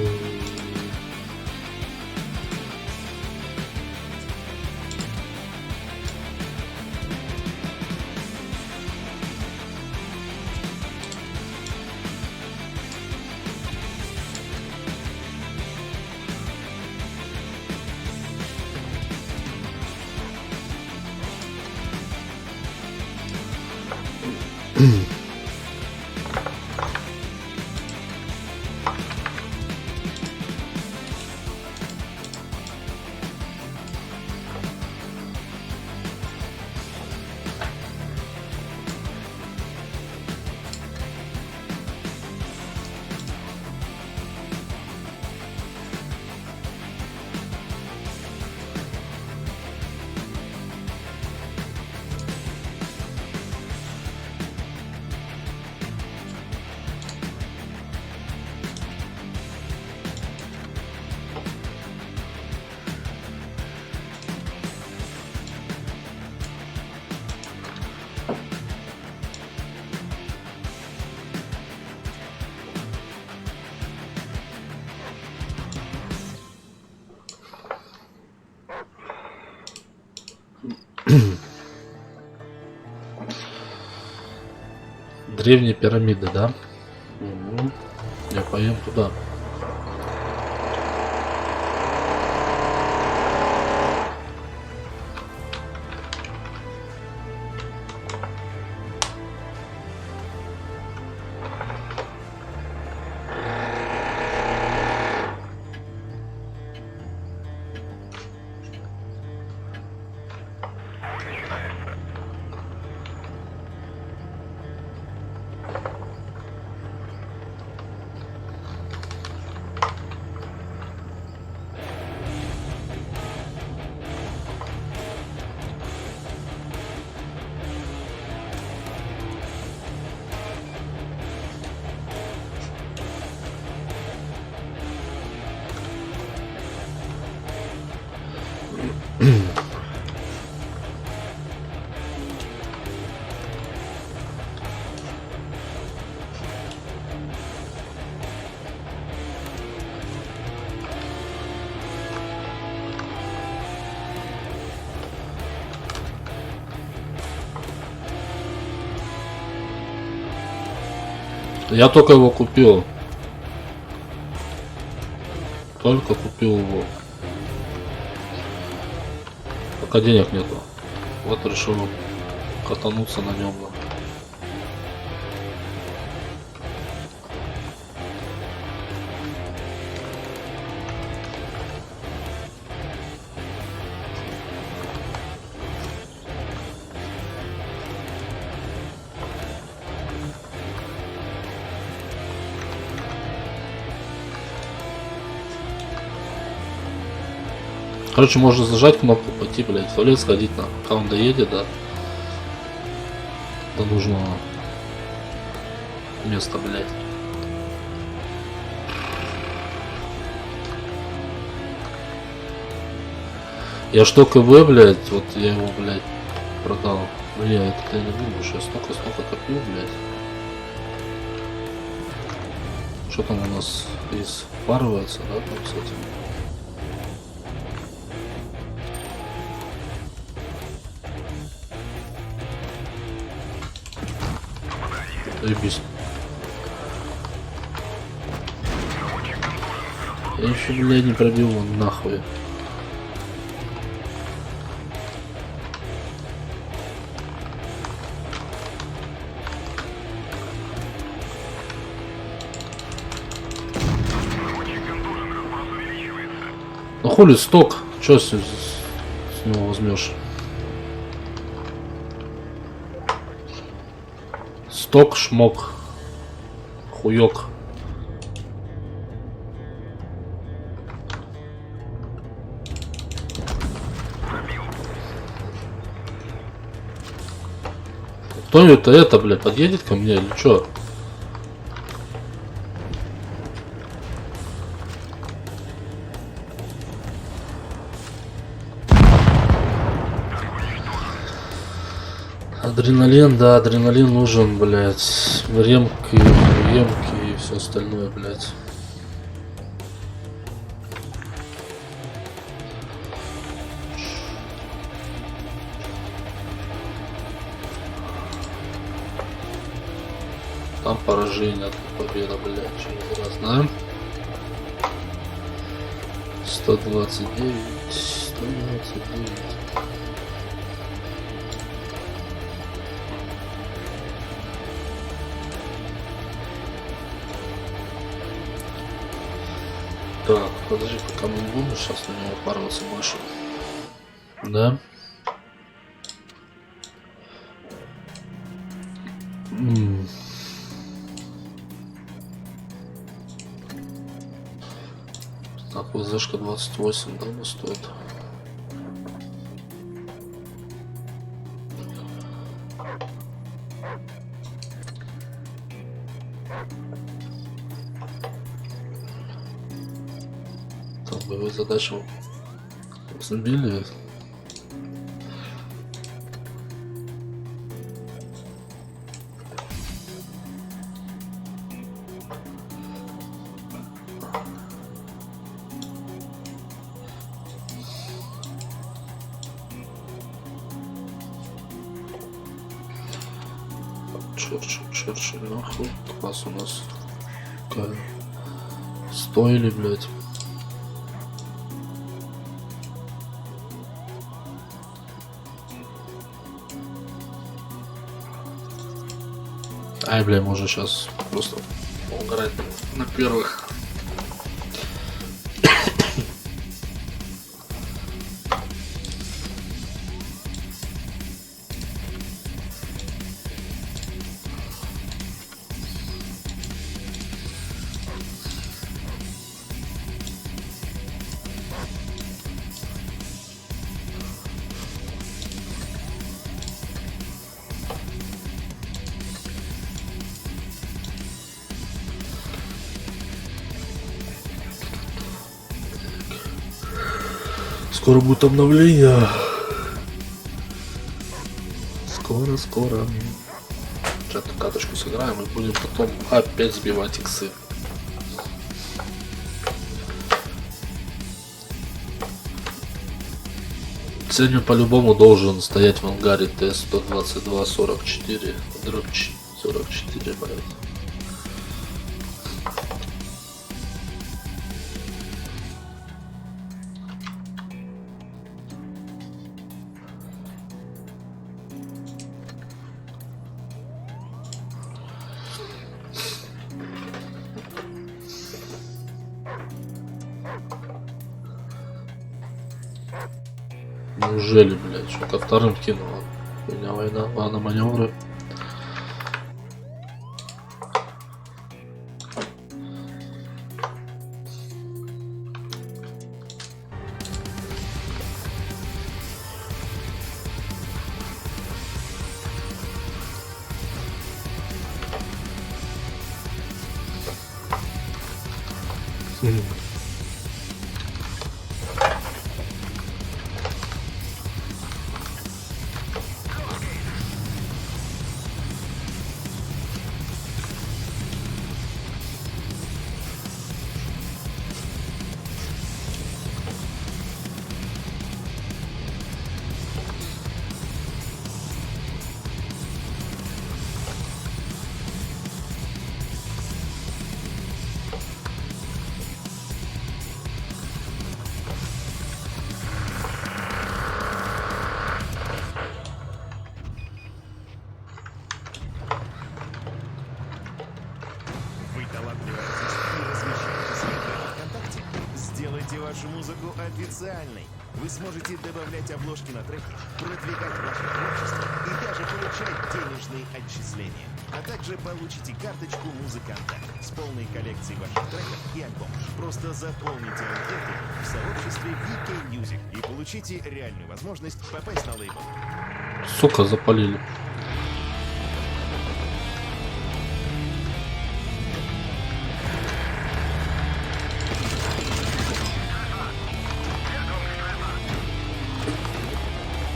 Древние пирамиды, да? Угу. Я поем туда. Я только его купил. Только купил его. Пока денег нету. Вот решил катануться на нем. Короче, можно зажать кнопку, пойти, блядь, в туалет сходить, на. Пока он доедет, да. До нужного места, блядь. Я что КВ, блядь, вот я его, блядь, продал. Бля, это я не думаю, что я столько копил, блядь. Что там у нас из парывается, да, там с этим? Заебись. Я еще, блядь, не пробил он нахуй. Ну хули сток? Че с него возьмешь? Сток, шмок, хуёк. Кто это, блядь, подъедет ко мне или чё? Адреналин, да, адреналин нужен, блядь. Ремки и все остальное, блядь. Там поражение, тут победа, блядь, через раз, да? 129. Так, подожди, пока мы не будем сейчас на него пароваться больше. Да? Так, ВЗшка 28, да, у стоит. Так, боевую задачу забили. Черчилль, нахуй. Класс у нас. Какая? Стоили, блядь. Ай, бля, можно сейчас просто угорать на первых. Скоро будет обновление. Скоро. Сейчас каточку сыграем и будем потом опять сбивать иксы. Целью по-любому должен стоять в ангаре Т-122-44, дробь 44, блядь. Неужели, блядь, что ко вторым кинула? Хуйня война, ладно, маневры. Вы талантливый артист и размещаете свои треки ВКонтакте? Сделайте вашу музыку официальной. Вы сможете добавлять обложки на треки, продвигать ваше творчество и даже получать денежные отчисления. А также получите карточку музыканта с полной коллекцией ваших треков и альбомов. Просто заполните анкету в сообществе VK Music и получите реальную возможность попасть на лейбл. Сука, запалили.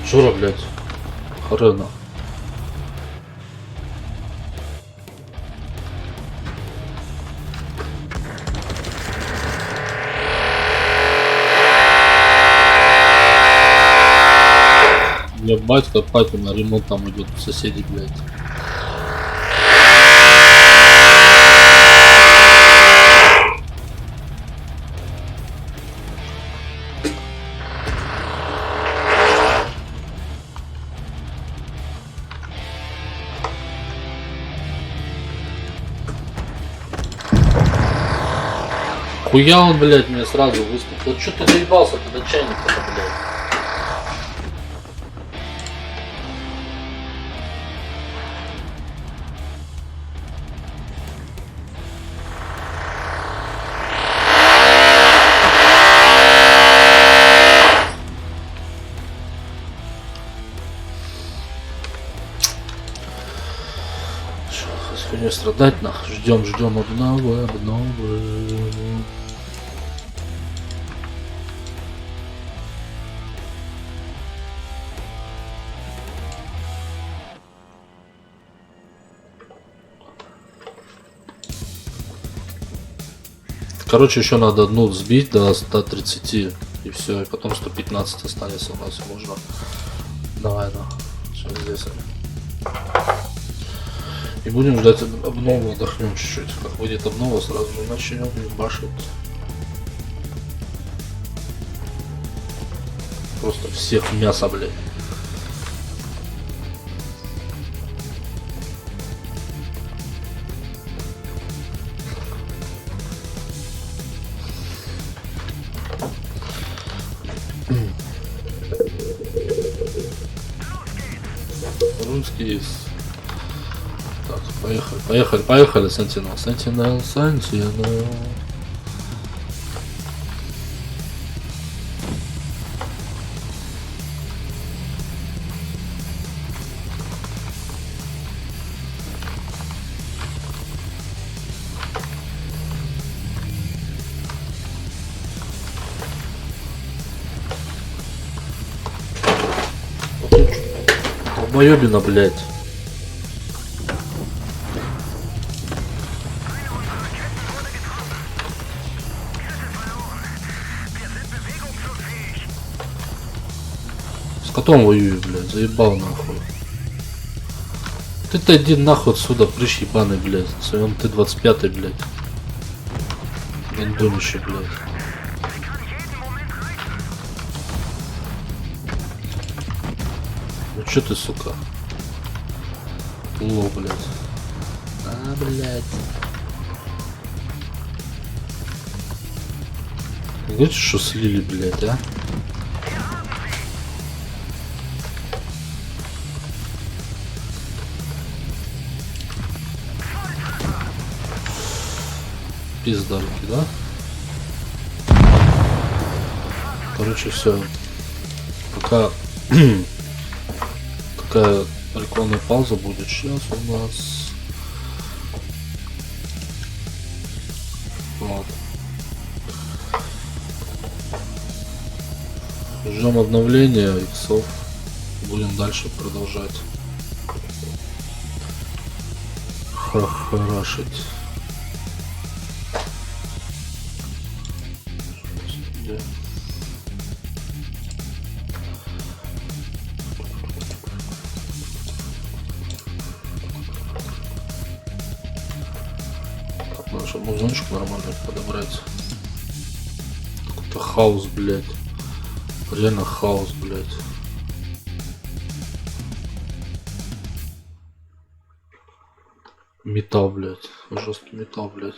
Жура, блядь. Хрена. Ебать, как папа на ремонт там идет у соседей, блядь. Хуя он, блядь, мне сразу выступил. Вот что ты доебался тогда чайника-то, блядь? Не страдать нах, ждем обновы. Короче, еще надо одну взбить до 130 и все, и потом 115 останется у нас, можно. Давай, да. Все здесь. И будем ждать обнову, отдохнем чуть-чуть. Как выйдет обнова, сразу же начнем ебашить. Просто всех в мясо, блядь. Русский. Так, поехали, Sentinel. Долбоёбина, блядь. С котом воюю, блядь, заебал нахуй. Ты-то иди нахуй отсюда, прыщ ебаный, блядь. В своем Т-25, блядь. Гандонище, блядь. Ну чё ты, сука? Ло, блядь. А, блядь. Видите, что слили, блядь, а? Пиздарки, да? Короче, все. Пока такая рекламная пауза будет сейчас у нас. Вот. Ждем обновления иксов. Будем дальше продолжать харашить. Так, надо, чтобы музончик нормально подобрать. Какой-то хаос, блядь. Реально хаос, блядь. Металл, блядь. Жесткий металл, блядь.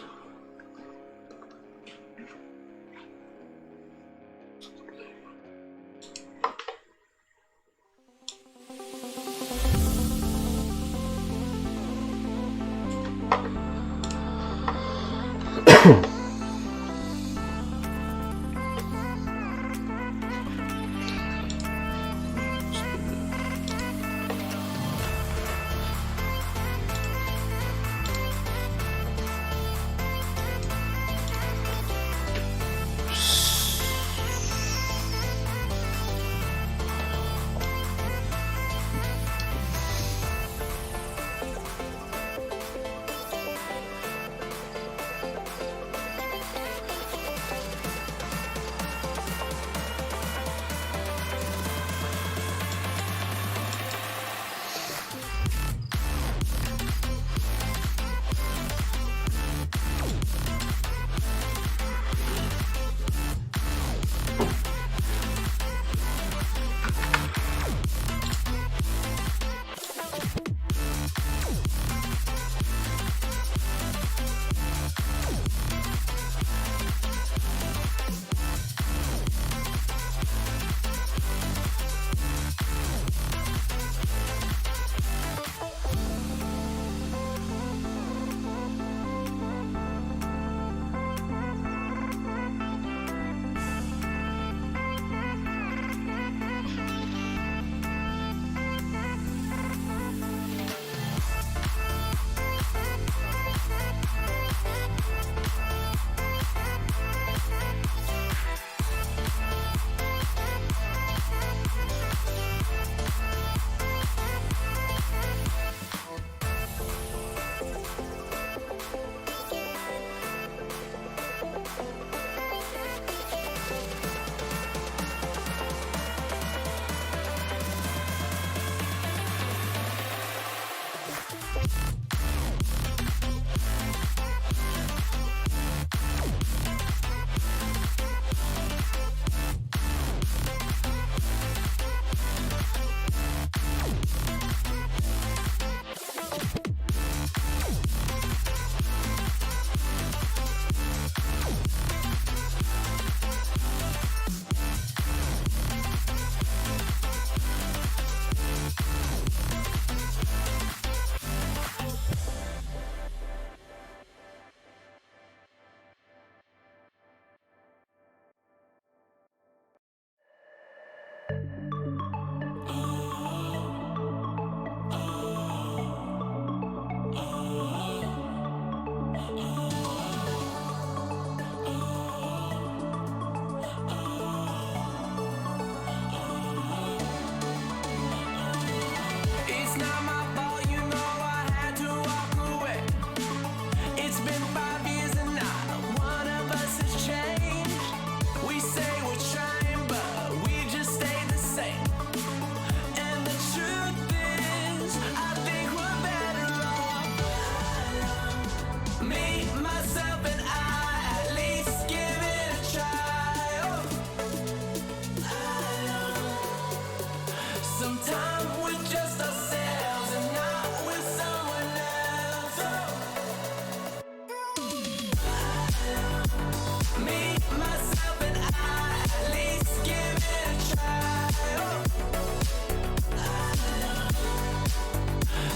try. Oh.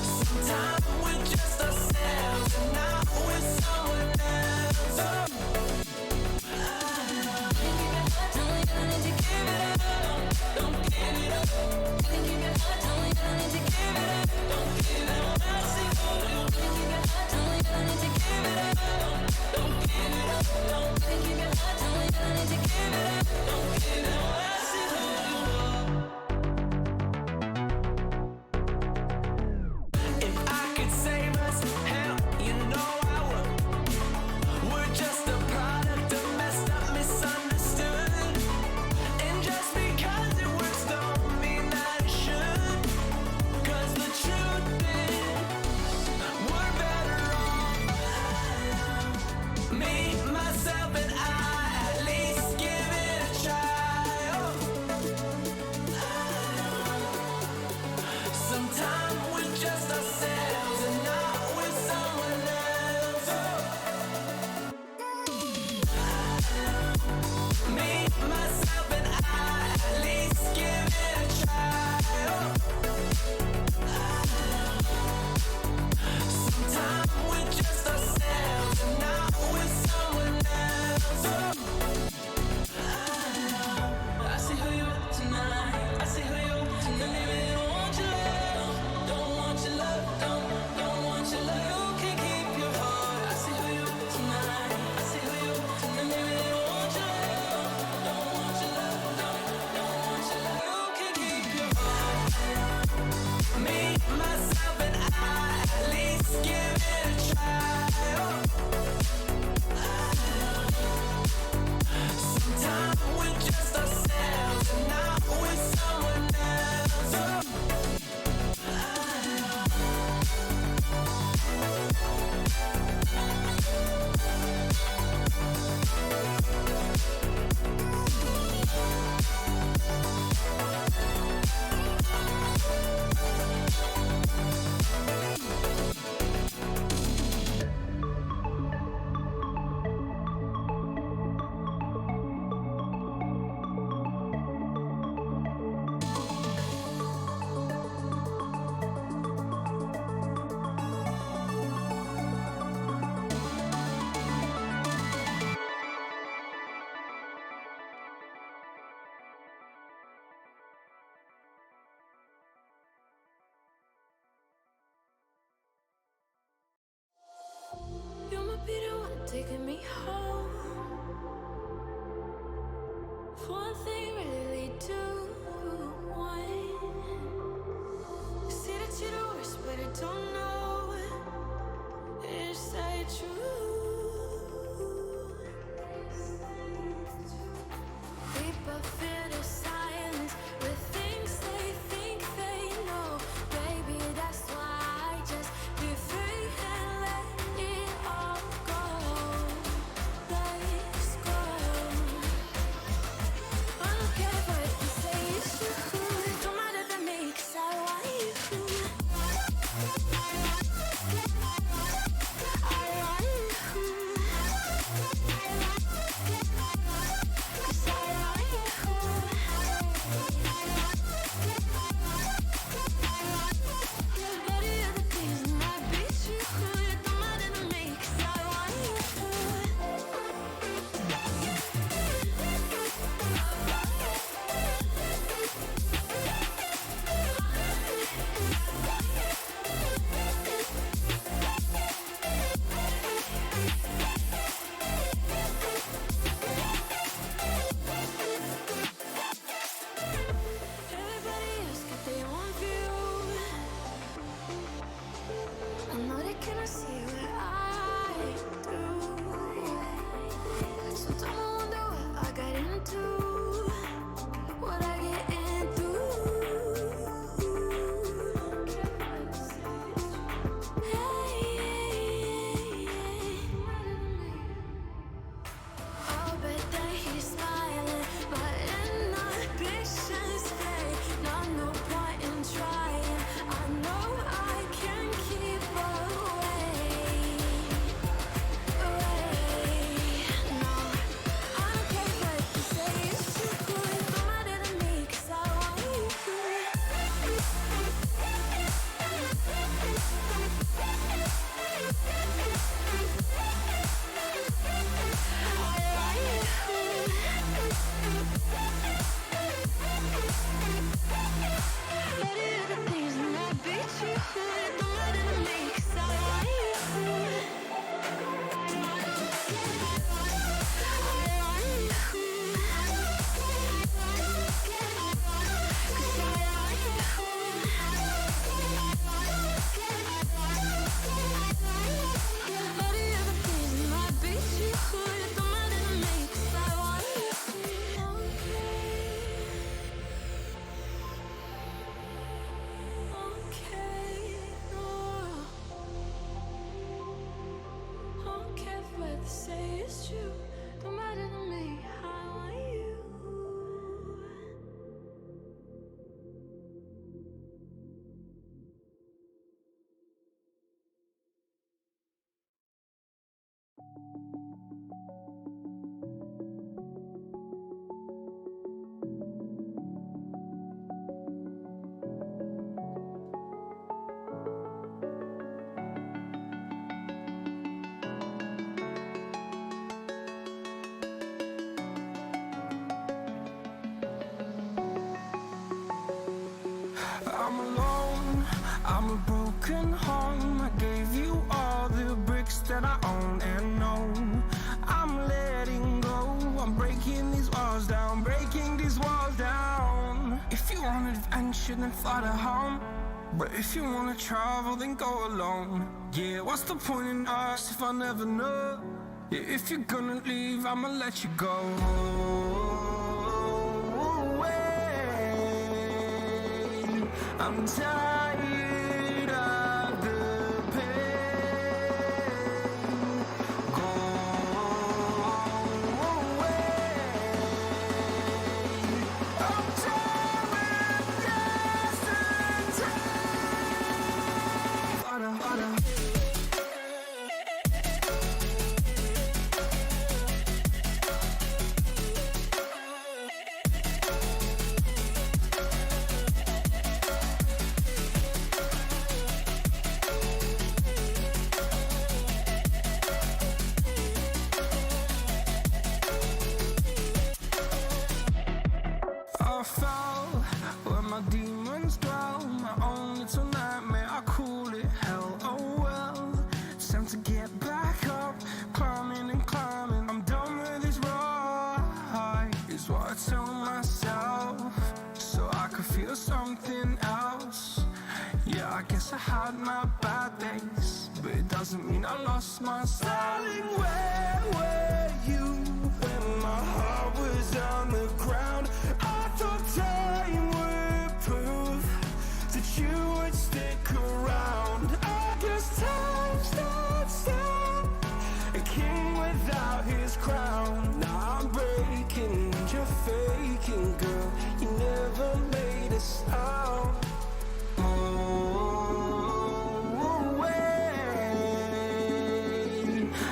Sometimes we're just ourselves, and now we're someone else. Oh. If I could save us, hell, you know I would. We're just a product of messed up, misunderstood. And just because it works don't mean that it should. 'Cause the truth is, we're better off. Me, myself, and I, at least give it a try. Oh. Sometimes we're just ourselves, and now we're someone else. Oh. Me, myself, and I, at least give it a try. Oh. Sometimes we're just ourselves, and now we're someone else. Oh. I see who you are tonight. I see who you are tonight. Maybe they don't want your love. Don't want your love. Don't want your love. You can keep your heart. I see who you are tonight. I see who you are tonight. Maybe they don't want your love. Don't want your love. Don't want your love. You can keep your heart. Me, myself, and I, at least give it a try. Oh. Sometimes we're just ourselves, and now we're someone else. Oh. You might be the one taking me home. For one thing, you really do want. See that you're the worst, but I don't know. Is that true? We both feel the silence with things they think they know. Baby, that's why I just be free and let it all go. Let's go. I don't care what you say, it's true. Don't matter to me, 'cause I want you. I want I'm alone, I'm a broken home. I gave you all the bricks that I own and know. I'm letting go, I'm breaking these walls down, breaking these walls down. If you want adventure, then fly to home. But if you wanna travel, then go alone. Yeah, what's the point in us if I never know? Yeah, if you're gonna leave, I'ma let you go. I'm tired of the pain. Go away. I'm tired of yesterday. I fell where my demons dwell. My own little nightmare, I call it hell. Oh well, it's time to get back up. Climbing and climbing, I'm done with this ride, is what I tell myself, so I could feel something else. Yeah, I guess I had my bad days, but it doesn't mean I lost my style. Darling, where were you when my heart was on the ground? I thought time would prove that you would stick around. I guess time stood still, a king without his crown. Now I'm breaking and you're faking, girl. You never made a sound.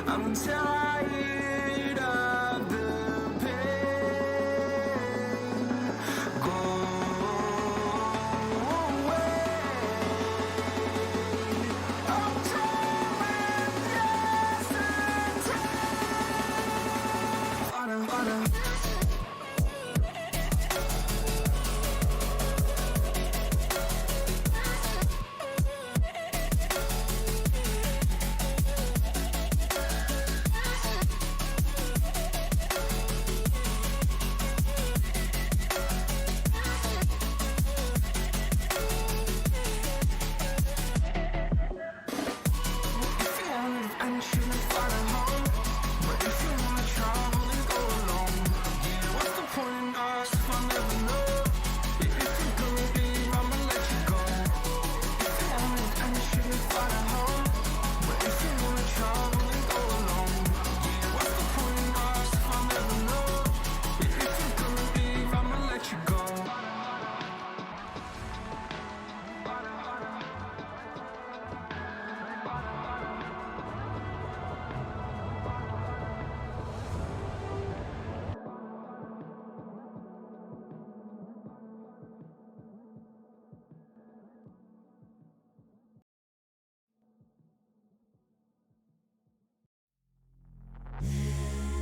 I'm tired of the pain. Go away. I'm tired of yesterday.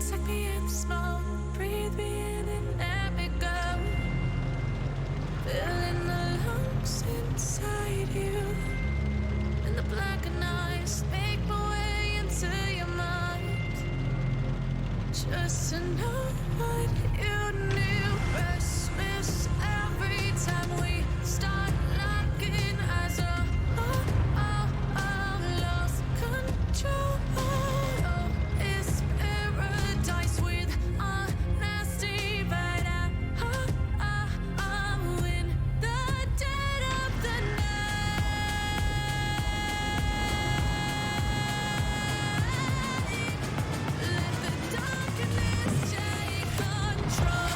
Take me in the smoke, breathe me in and let me go. Filling the lungs inside you, and the blackened eyes make my way into your mind. Just to know what you knew. Restless every time we start locking eyes. Lost control. It's paradise with honesty, but I'm in the dead of the night. Let the darkness take control.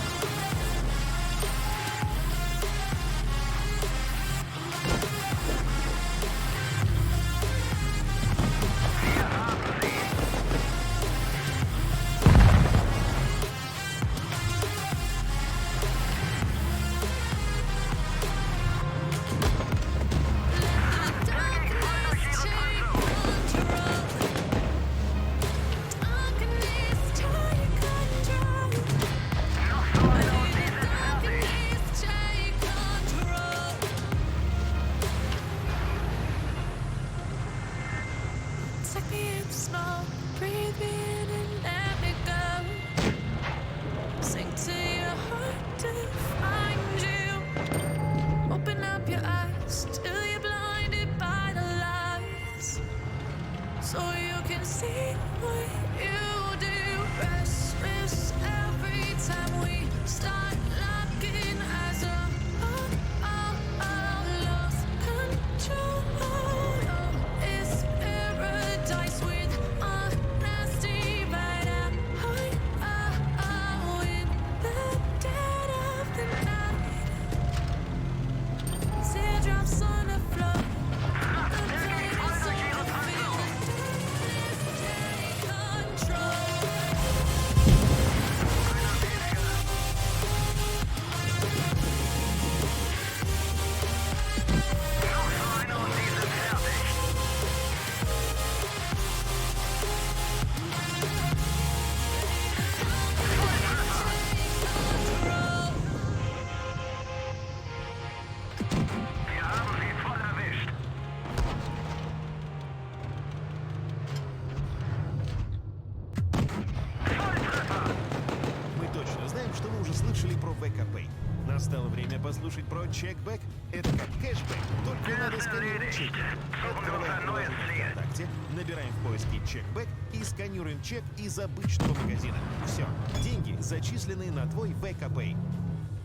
уже слышали про ВКП. Настало время послушать про чекбэк. Это как кэшбэк, только надо сканировать чеки. Открываем приложение ВКонтакте, набираем в поиске чекбэк и сканируем чек из обычного магазина. Все, деньги зачислены на твой ВКП.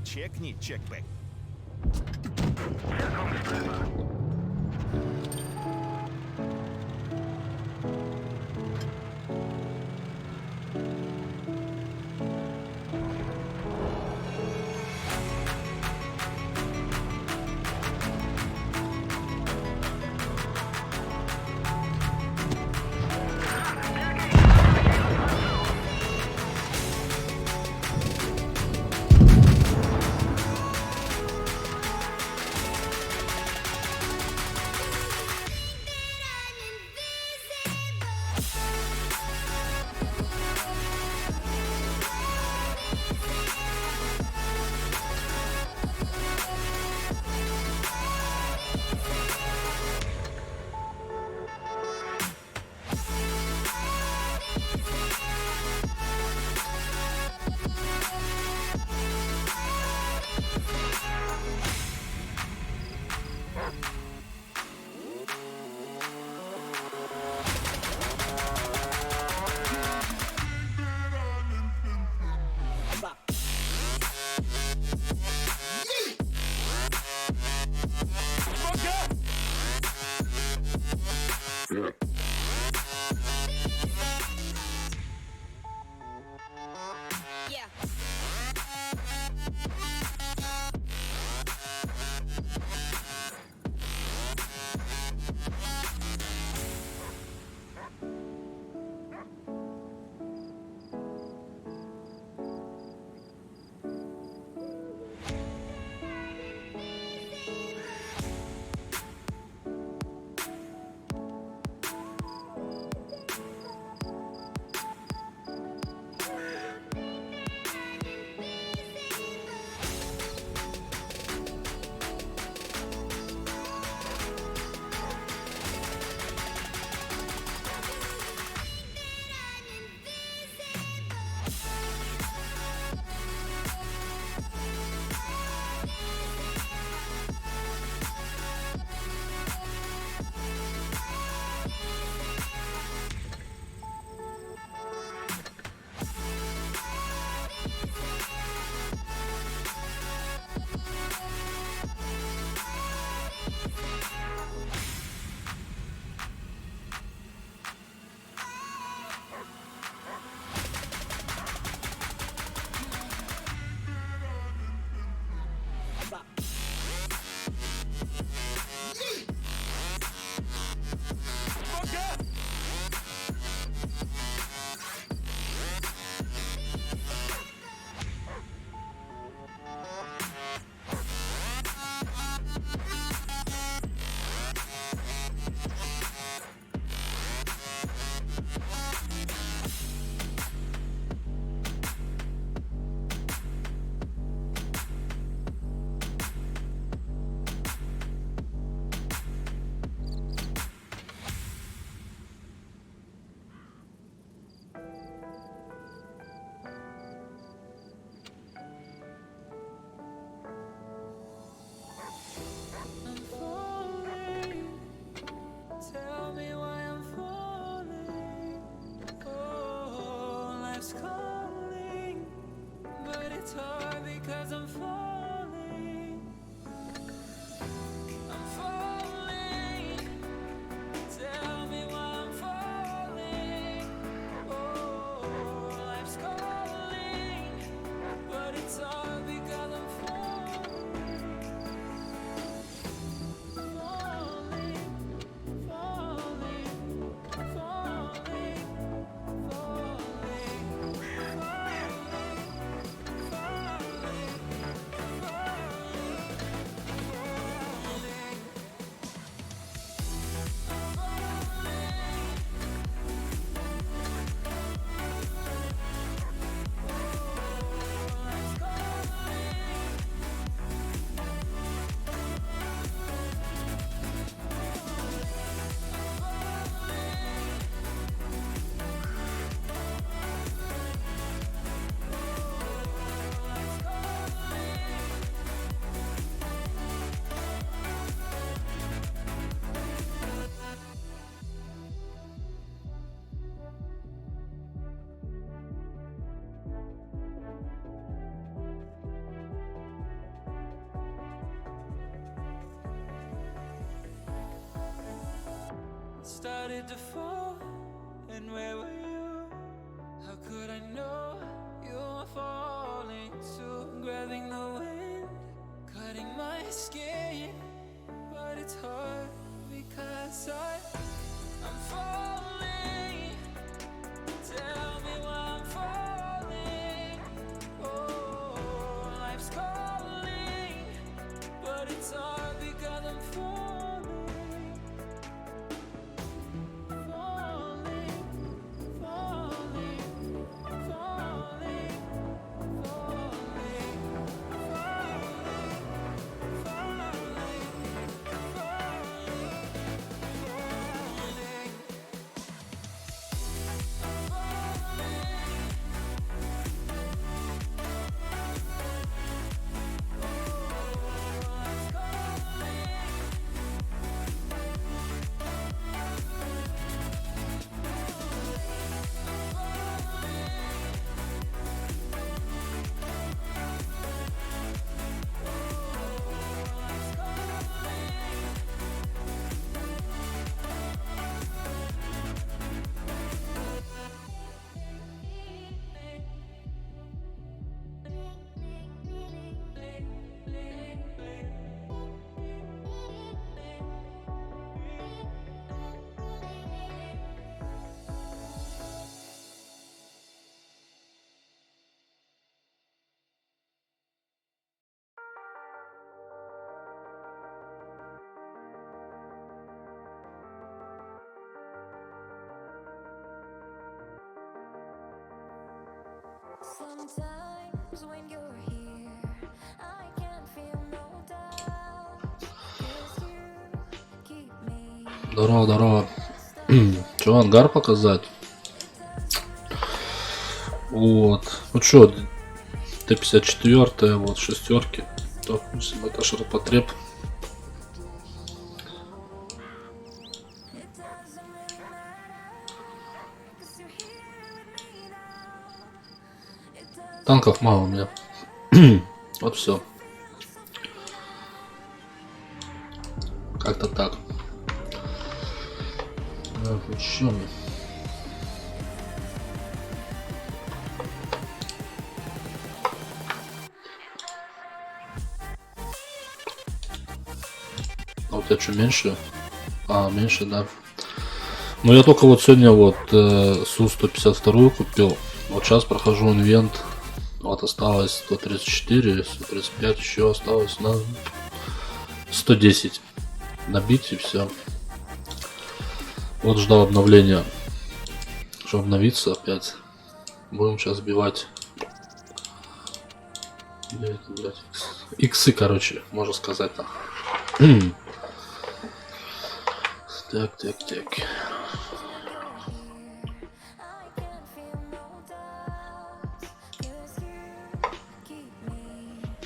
Чекни чекбэк. started to fall, and where were you? How could I know you were falling too? Grabbing the wind, cutting my skin, but it's hard because I'm falling. Tell me why I'm falling. Oh, life's calling, but it's hard because I'm falling. Falling, falling, falling, falling, Sometimes when you're here, I can't feel no doubt. 'Cause you keep me. Здорово, здорово. Че, ангар показать? Вот. Ну что, Т-54, вот шестерки. Допустим, это ширпотреб. Танков мало у меня. Вот все. Как-то так. Еще мне. А у тебя что, меньше? А, меньше, да. Ну я только вот сегодня вот Су-152 купил. Вот сейчас прохожу инвент. Вот осталось 134, 135, еще осталось на 110 набить и все. Вот ждал обновления, чтобы обновиться опять. Будем сейчас сбивать. Блять, иксы, короче, можно сказать так. Так.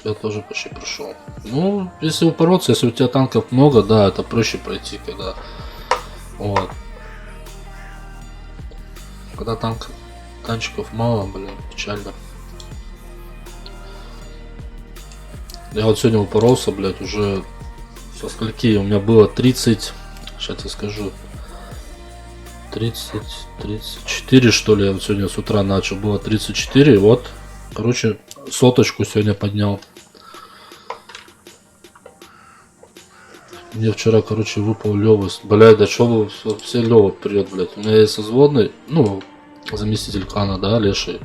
Я тоже почти прошел. Ну, если упороться, если у тебя танков много, да, это проще пройти, когда вот. Когда танчиков мало, блин, печально. Я вот сегодня упоролся, блядь, уже со скольки у меня было 30, сейчас я скажу, 34 что ли, я вот сегодня с утра начал, было 34, вот, короче, соточку сегодня поднял. Мне вчера, короче, выпал Лёва. Блядь, да что все Лёва прет, блядь. У меня есть созводный, ну, заместитель Кана, да, Леший.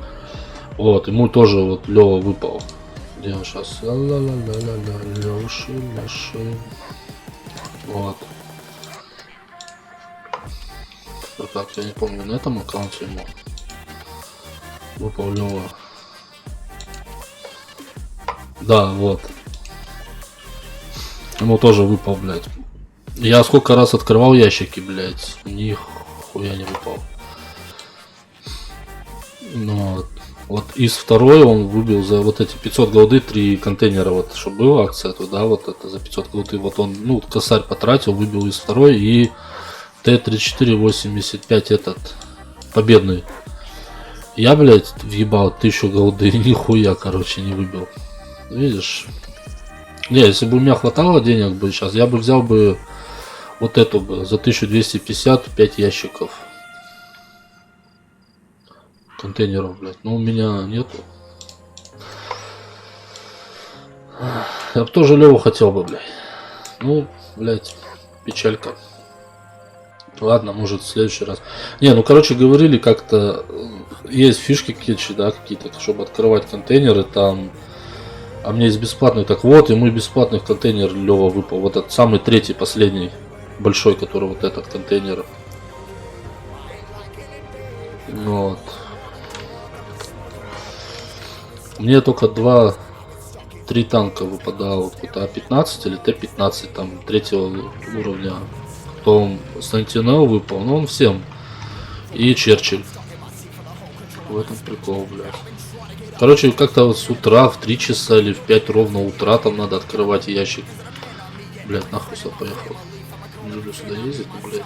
Вот, ему тоже вот Лёва выпал. Где он сейчас? Леший. Вот. Так, я не помню, на этом аккаунте ему выпал Лёва. Да, вот. Ему тоже выпал, блядь. Я сколько раз открывал ящики, блядь. Нихуя не выпал. Но вот из второй он выбил за вот эти 500 голды 3 контейнера, вот, что была акция туда, вот это за 500 голды. Вот он, ну, косарь потратил, выбил из второй и Т-34-85 этот, победный. Я, блядь, въебал 1000 голды и нихуя, короче, не выбил. Видишь? Не, если бы у меня хватало денег бы сейчас, я бы взял бы Вот эту бы за 1250 5 ящиков. Контейнеров, блядь. Но у меня нету. Я бы тоже Леву хотел бы, блядь. Ну, блядь, печалька. Ладно, может в следующий раз. Не, ну короче говорили, как-то есть фишки кетчи, да, какие-то, чтобы открывать контейнеры там. А мне есть бесплатный. Так вот, ему и бесплатный контейнер Лева выпал. Вот этот самый третий, последний. Большой, который вот этот контейнер. Вот. Мне только 2-3 танка выпадало. Вот А-15 или Т-15, там, третьего уровня. Потом Сентинел выпал, но он всем. И Черчилль. В этом прикол, блядь. Короче, как-то вот с утра в 3 часа или в 5 ровно утра там надо открывать ящик. Блядь, нахуй все поехал. Не люблю сюда ездить, ну, блядь.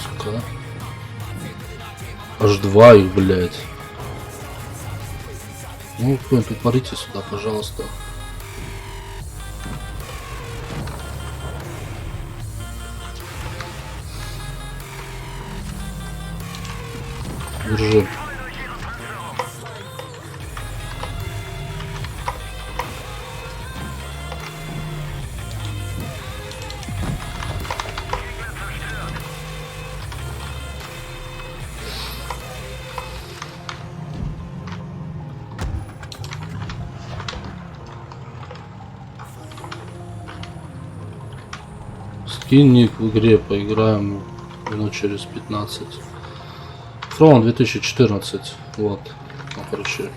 Сука. Аж 2 их, блядь. Ну, кто-нибудь тупорите сюда, пожалуйста. Держи. Скинь ник в игре, поиграем минут через 15. Фрон 2014. Вот. Ну, короче.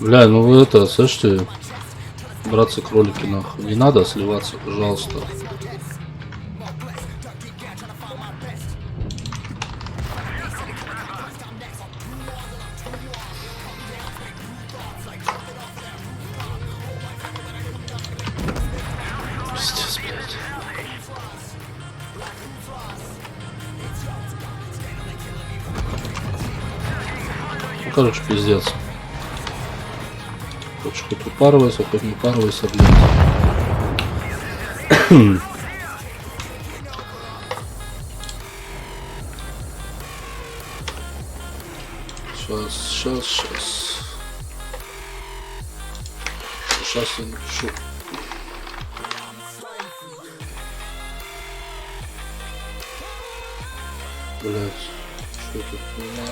Бля, ну вы это, слышите, братцы-кролики, нахуй. Не надо сливаться, пожалуйста. Пиздец, блядь. Ну, короче, пиздец. Хоть упарывайся, хоть не упарывайся, блядь. Сейчас. Сейчас я напишу. Блядь, что тут было?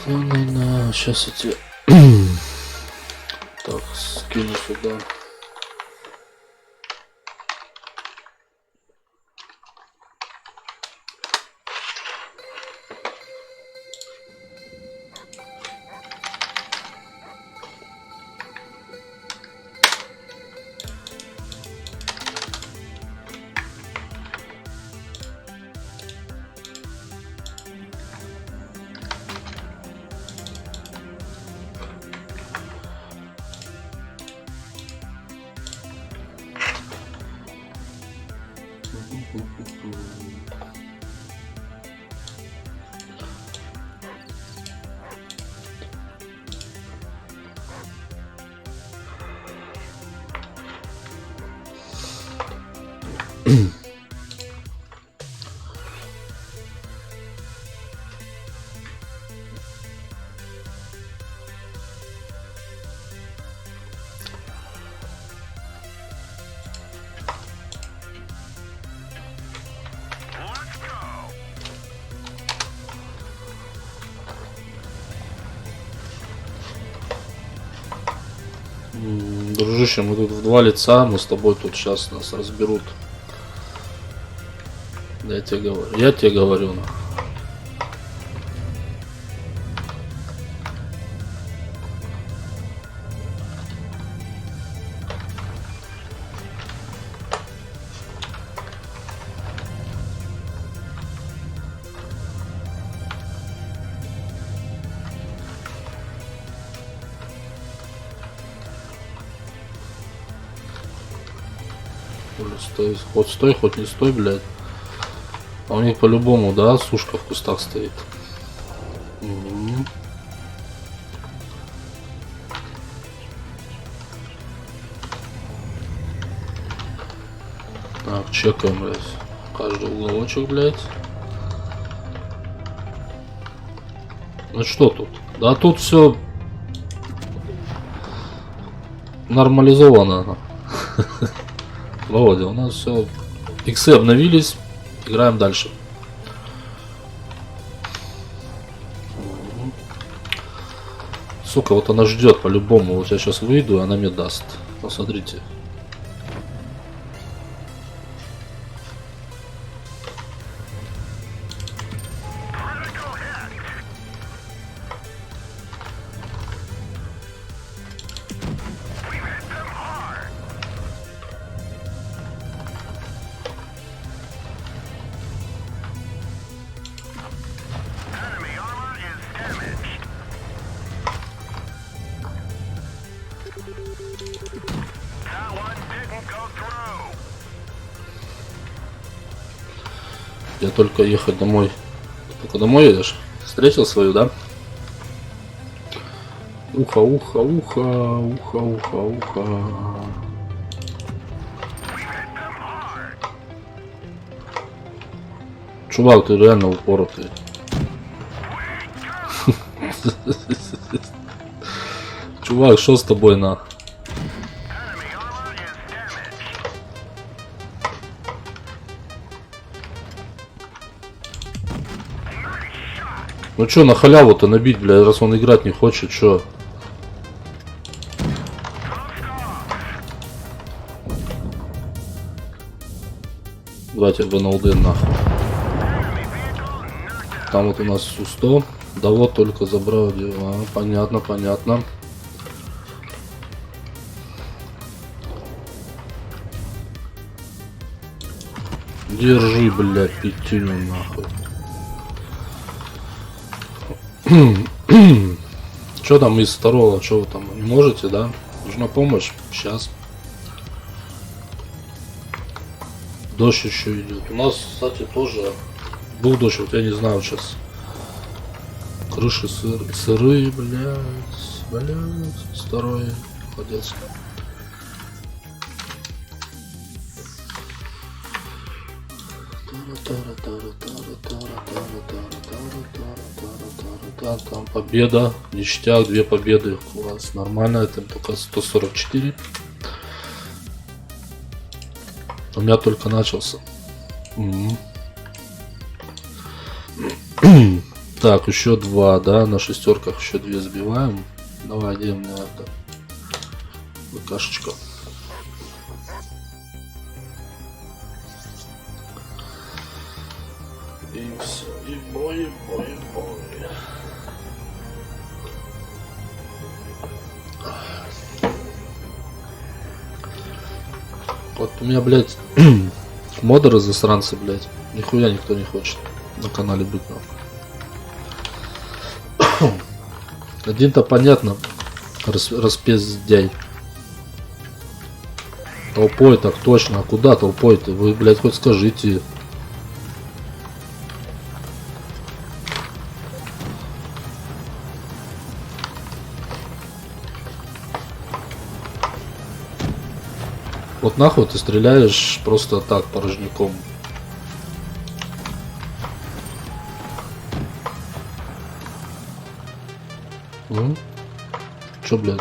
Ну, сейчас я тебе так скину сюда. Дружище, мы тут в два лица, мы с тобой тут сейчас нас разберут. Я тебе говорю, на. Стой, хоть не стой, блядь. А у них по-любому, да, сушка в кустах стоит. Угу. Так, чекаем, блядь. Каждый уголочек, блядь. Ну что тут? Да тут все нормализовано. Володя, у нас все. Иксы обновились. Играем дальше. Сука, вот она ждет по-любому. Вот я сейчас выйду, и она мне даст. Посмотрите. Я только ехать домой. Ты только домой едешь? Встретил свою, да? Ухо, ухо, ухо, ухо, ухо, ухо. Чувак, ты реально упоротый. Чувак, что с тобой на? Ну чё, на халяву-то набить, бля, раз он играть не хочет, чё? Давайте в НЛД нахуй. Там вот у нас Су-100. Да вот только забрал дела. Понятно, понятно. Держи, блядь, пятюню нахуй. Что там из второго? Что вы там? Не можете, да? Нужна помощь? Сейчас. Дождь еще идет. У нас, кстати, тоже был дождь, вот я не знаю сейчас. Крыши сырые, блядь. Второй. Молодец. Там победа, ништяк, 2 победы, класс, нормально, это только 144. У меня только начался. Так, еще 2, да, на шестерках еще 2 сбиваем. Давай, где мне это? ВКшечка. И все, и бой, бой, бой. Вот у меня, блядь, модеры засранцы, блядь. Нихуя никто не хочет на канале быть. Один-то понятно. Распиздяй. Толпой так точно. А куда толпой-то? Вы, блядь, хоть скажите. Вот нахуй ты стреляешь просто так, порожняком. Чё, блядь?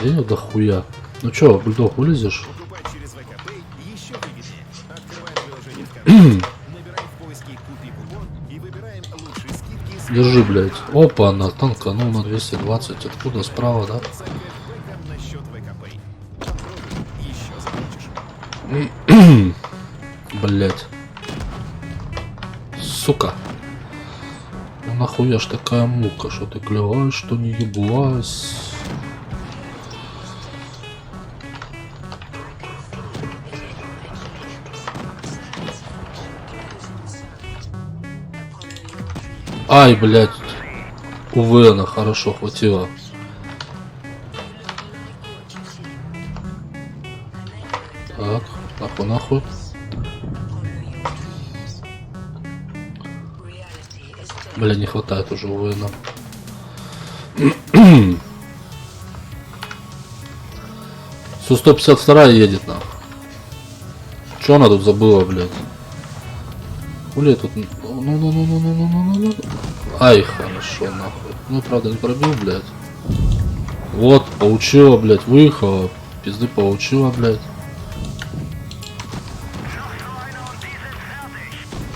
Денег до хуя. Ну чё, бульдог, вылезешь? Покупать через ВКП еще выгоднее. Открываем приложение ВКонтакте, набираем в поиске «Купи купон» и выбираем лучшие скидки. Держи, блядь. Опа, она танканул на 220. Откуда? Справа, да? Блять. Сука. Ну нахуя ж такая мука, что ты клеваешь, что не еблась. Ай, блять. Увы, она хорошо хватило. Так, нахуй. Бля, не хватает уже увы нам. Су-152 едет нахуй. Чё она тут забыла, блядь? Хули тут... Ну. Ай, хорошо, нахуй. Ну, правда, не пробил, блядь. Вот, получила, блядь, выехала. Пизды получила, блядь.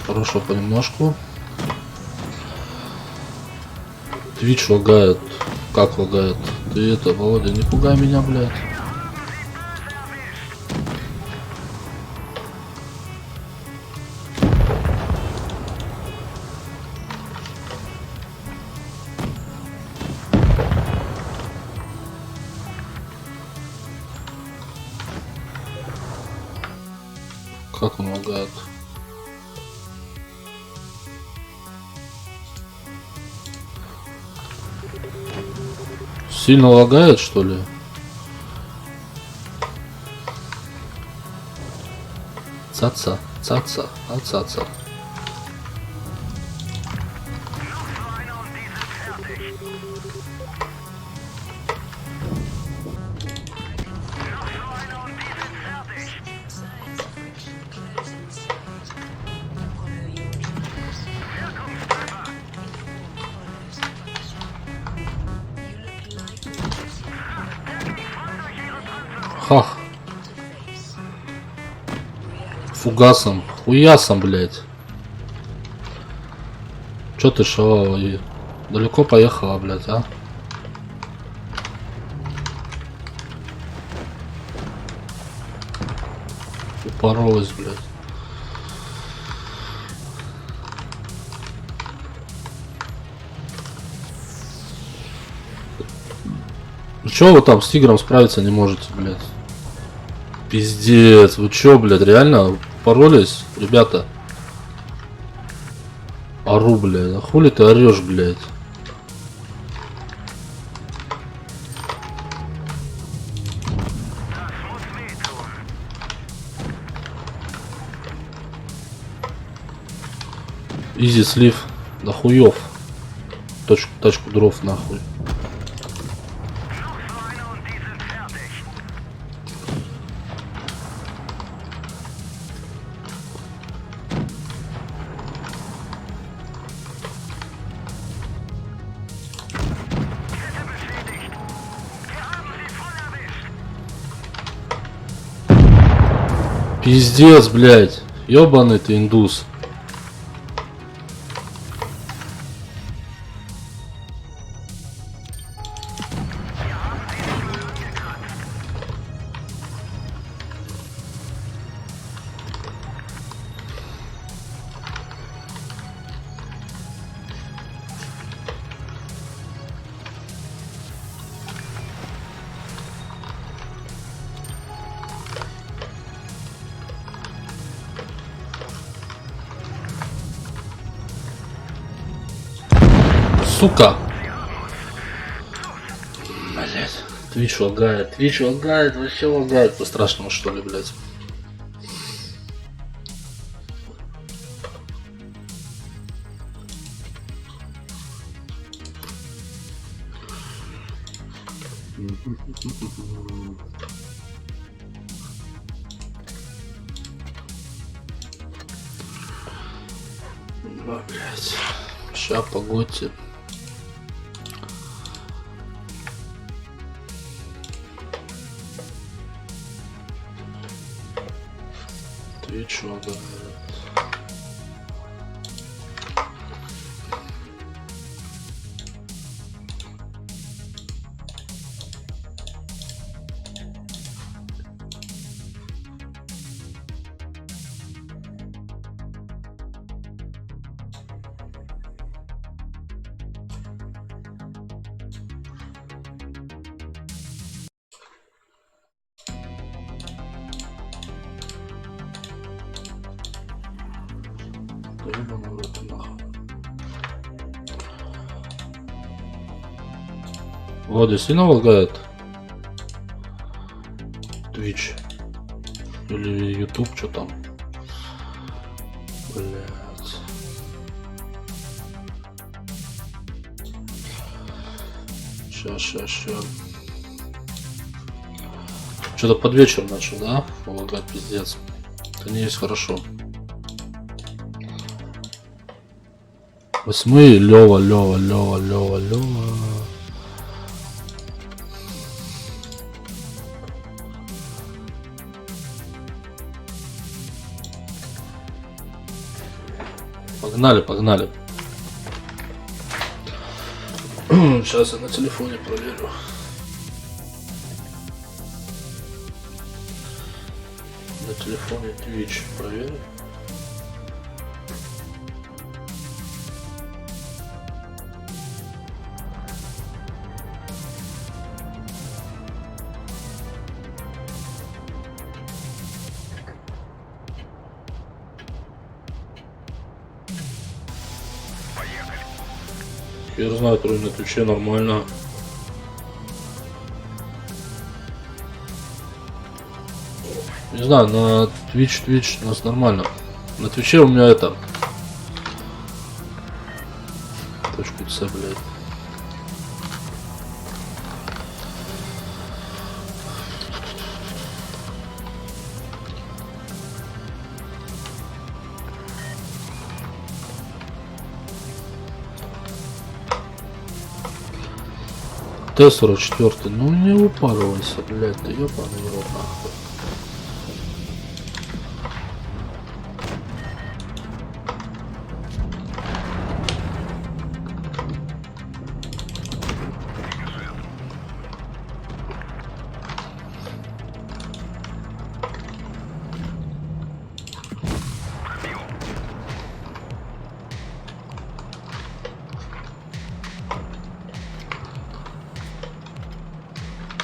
Хорошо, понемножку. Твич лагает. Как лагает? Ты это, Володя, не пугай меня, блядь. Как он лагает? Сильно лагает, что ли? Цаца. Хах. Фугасом. Хуясом, блядь. Чё ты шалава? И далеко поехала, блядь, а? Упоролась, блядь. Ну чё вы там с тигром справиться не можете, блядь? Пиздец, вы чё, блядь, реально поролись, ребята? Ору, блядь, а хули ты орешь, блядь? Изи слив, да хуёв. Тачку дров, нахуй. Пиздец, блядь. Ёбаный ты индус. Сука. Блять. Твич лагает, вообще лагает по-страшному, что ли, блять. Блять. Ща, погодьте. Твич лагает. Да ёбаный в рот, нахуй. Володя сильно лагает? Twitch. Или YouTube, что там? Блять. Ща. Что-то под вечер начал, да? Лагать, пиздец. Это не есть хорошо. 8-й, Лёва. Погнали. Сейчас я на телефоне проверю. На телефоне Twitch проверю. Я знаю, трое на Твиче нормально. Не знаю, на Twitch у нас нормально. На Твиче у меня это... Точку С, блядь. Т-44, ну не упарывайся, блядь, ты ёбаный рот нахуй.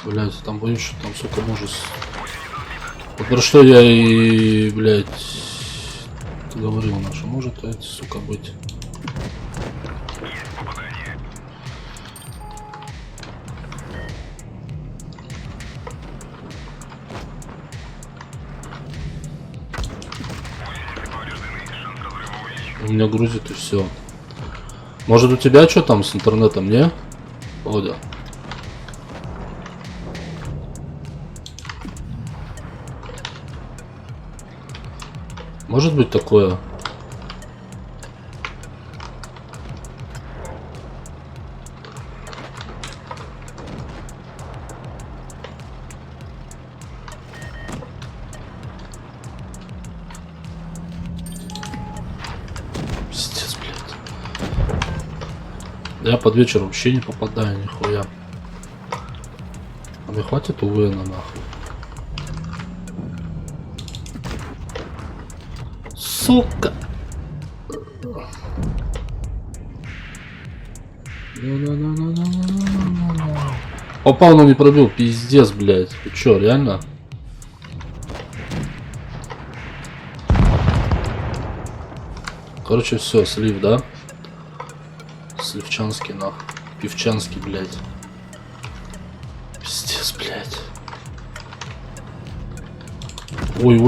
Блять, там боюсь, что там, сука, может... Вот про что я и, блять, говорил, что может это, сука, быть. У меня грузит и все. Может, у тебя что там с интернетом, не? Володя. Может быть такое? Пиздец, блядь. Я под вечер вообще не попадаю, нихуя. А мне хватит УВНа нахуй. Сука! Попал, но не пробил, пиздец, блядь. Ты чё, реально? Короче, все, слив, да? Сливчанский, нахуй. Пивчанский, блядь. Пиздец, блядь. Ой.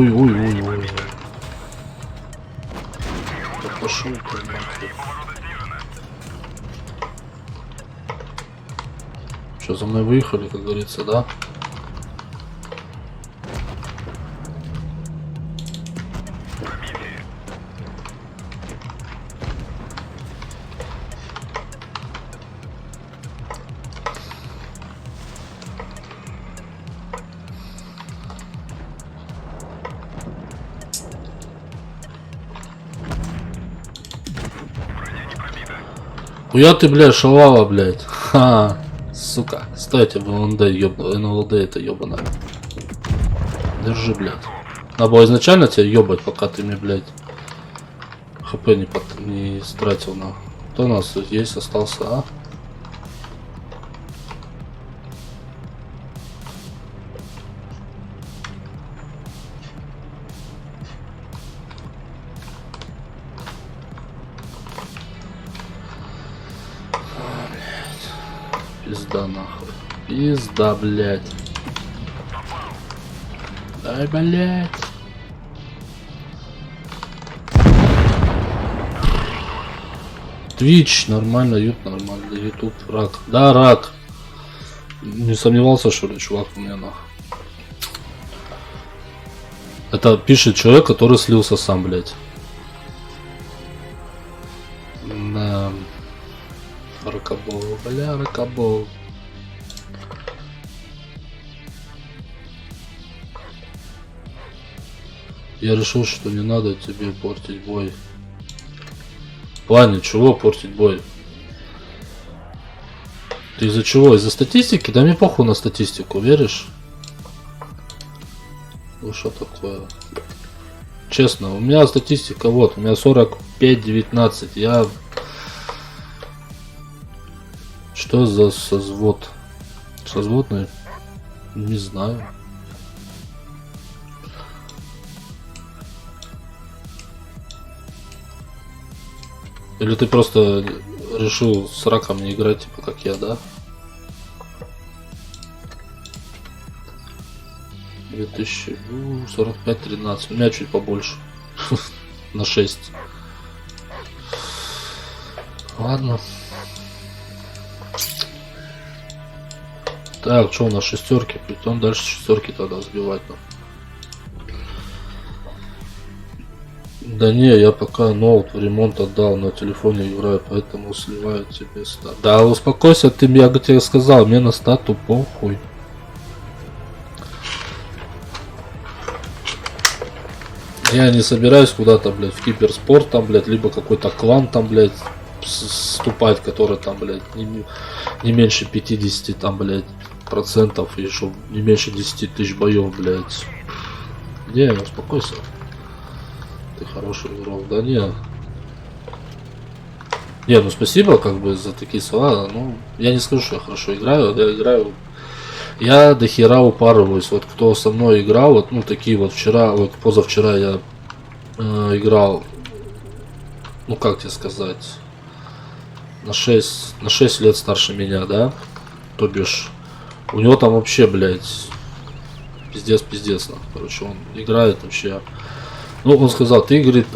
Пошел ты нахуй. Что, за мной выехали, как говорится, да? Хуя ты, блядь, шалава, блядь. Ха, сука. Стойте, в НЛД, НЛД это ёбаная. Держи, блядь. Надо было изначально тебя ёбать, пока ты мне, блядь, ХП не стратил, на. Кто у нас тут есть, остался, а? Пизда нахуй. Пизда, блядь. Ай, блядь. Twitch нормально, нормально, YouTube рак. Да, рак. Не сомневался, что ли, чувак, у меня нахуй. Это пишет человек, который слился сам, блядь. На ракобол, бля, ракобол. Я решил, что не надо тебе портить бой. В плане чего портить бой? Ты из-за чего? Из-за статистики? Да мне похуй на статистику, веришь? Ну что такое? Честно, у меня статистика вот, у меня 45-19. Я... Что за созвод? Созводный? Не знаю. Или ты просто решил с раком не играть, типа как я, да? 2000, 45-13, у меня чуть побольше. На 6. Ладно. Так, что у нас шестерки? Притом дальше шестерки тогда сбивать. Да не, я пока ноут в ремонт отдал, на телефоне играю, поэтому сливаю тебе стат. Да успокойся, ты, я тебе сказал, мне на стату похуй. Я не собираюсь куда-то, блядь, в киберспорт там, блядь, либо какой-то клан там, блядь, вступать, который там, блядь, не меньше 50 там, блядь, процентов и чтобы не меньше 10 тысяч боев, блядь. Не, успокойся. Ты хороший игрок, да не. Не, ну спасибо, как бы, за такие слова. Ну, я не скажу, что я хорошо играю, я играю. Я до хера упарываюсь. Вот кто со мной играл, вот, ну, такие вот вчера, вот позавчера я играл, ну, как тебе сказать, на 6 лет старше меня, да? То бишь, у него там вообще, блядь, пиздец, короче, он играет вообще. Ну, он сказал, ты, говорит,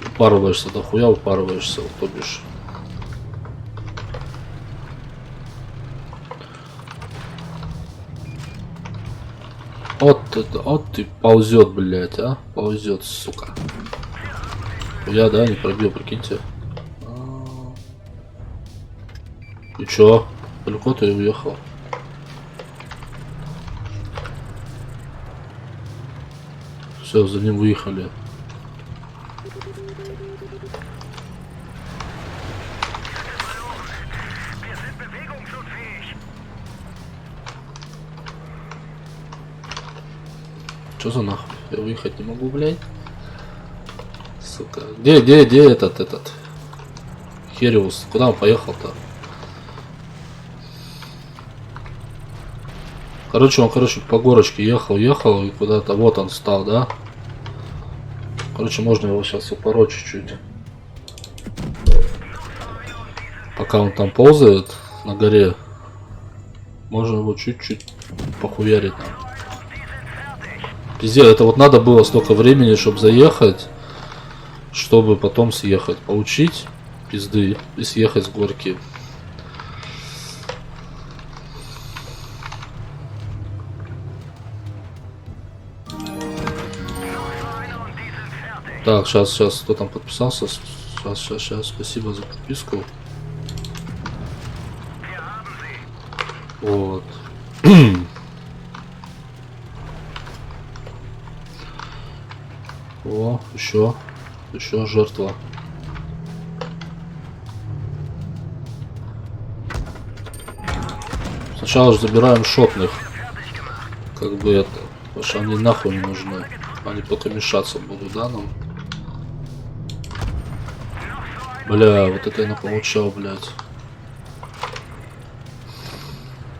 упарываешься, да хуя упарываешься, вот, то бишь. Вот ты ползет, блядь, а? Ползет, сука. Я, да, не пробил, прикиньте. И чё? Далеко ты уехал? Все, за ним выехали. Что за нахуй? Я выехать не могу, блядь. Сука. Где этот? Хериус? Куда он поехал-то? Короче, он, по горочке ехал и куда-то, вот он встал, да? Короче, можно его сейчас упороть чуть-чуть. Пока он там ползает на горе, можно его чуть-чуть похуярить. Пиздец, это вот надо было столько времени, чтобы заехать, чтобы потом съехать, получить пизды и съехать с горки. Так, сейчас, кто там подписался? Сейчас, спасибо за подписку. Вот. О, еще жертва. Сначала же забираем шотных. Как бы это. Потому что они нахуй не нужны. Они только мешаться будут, да, нам? Бля, вот это я наполучал, блядь.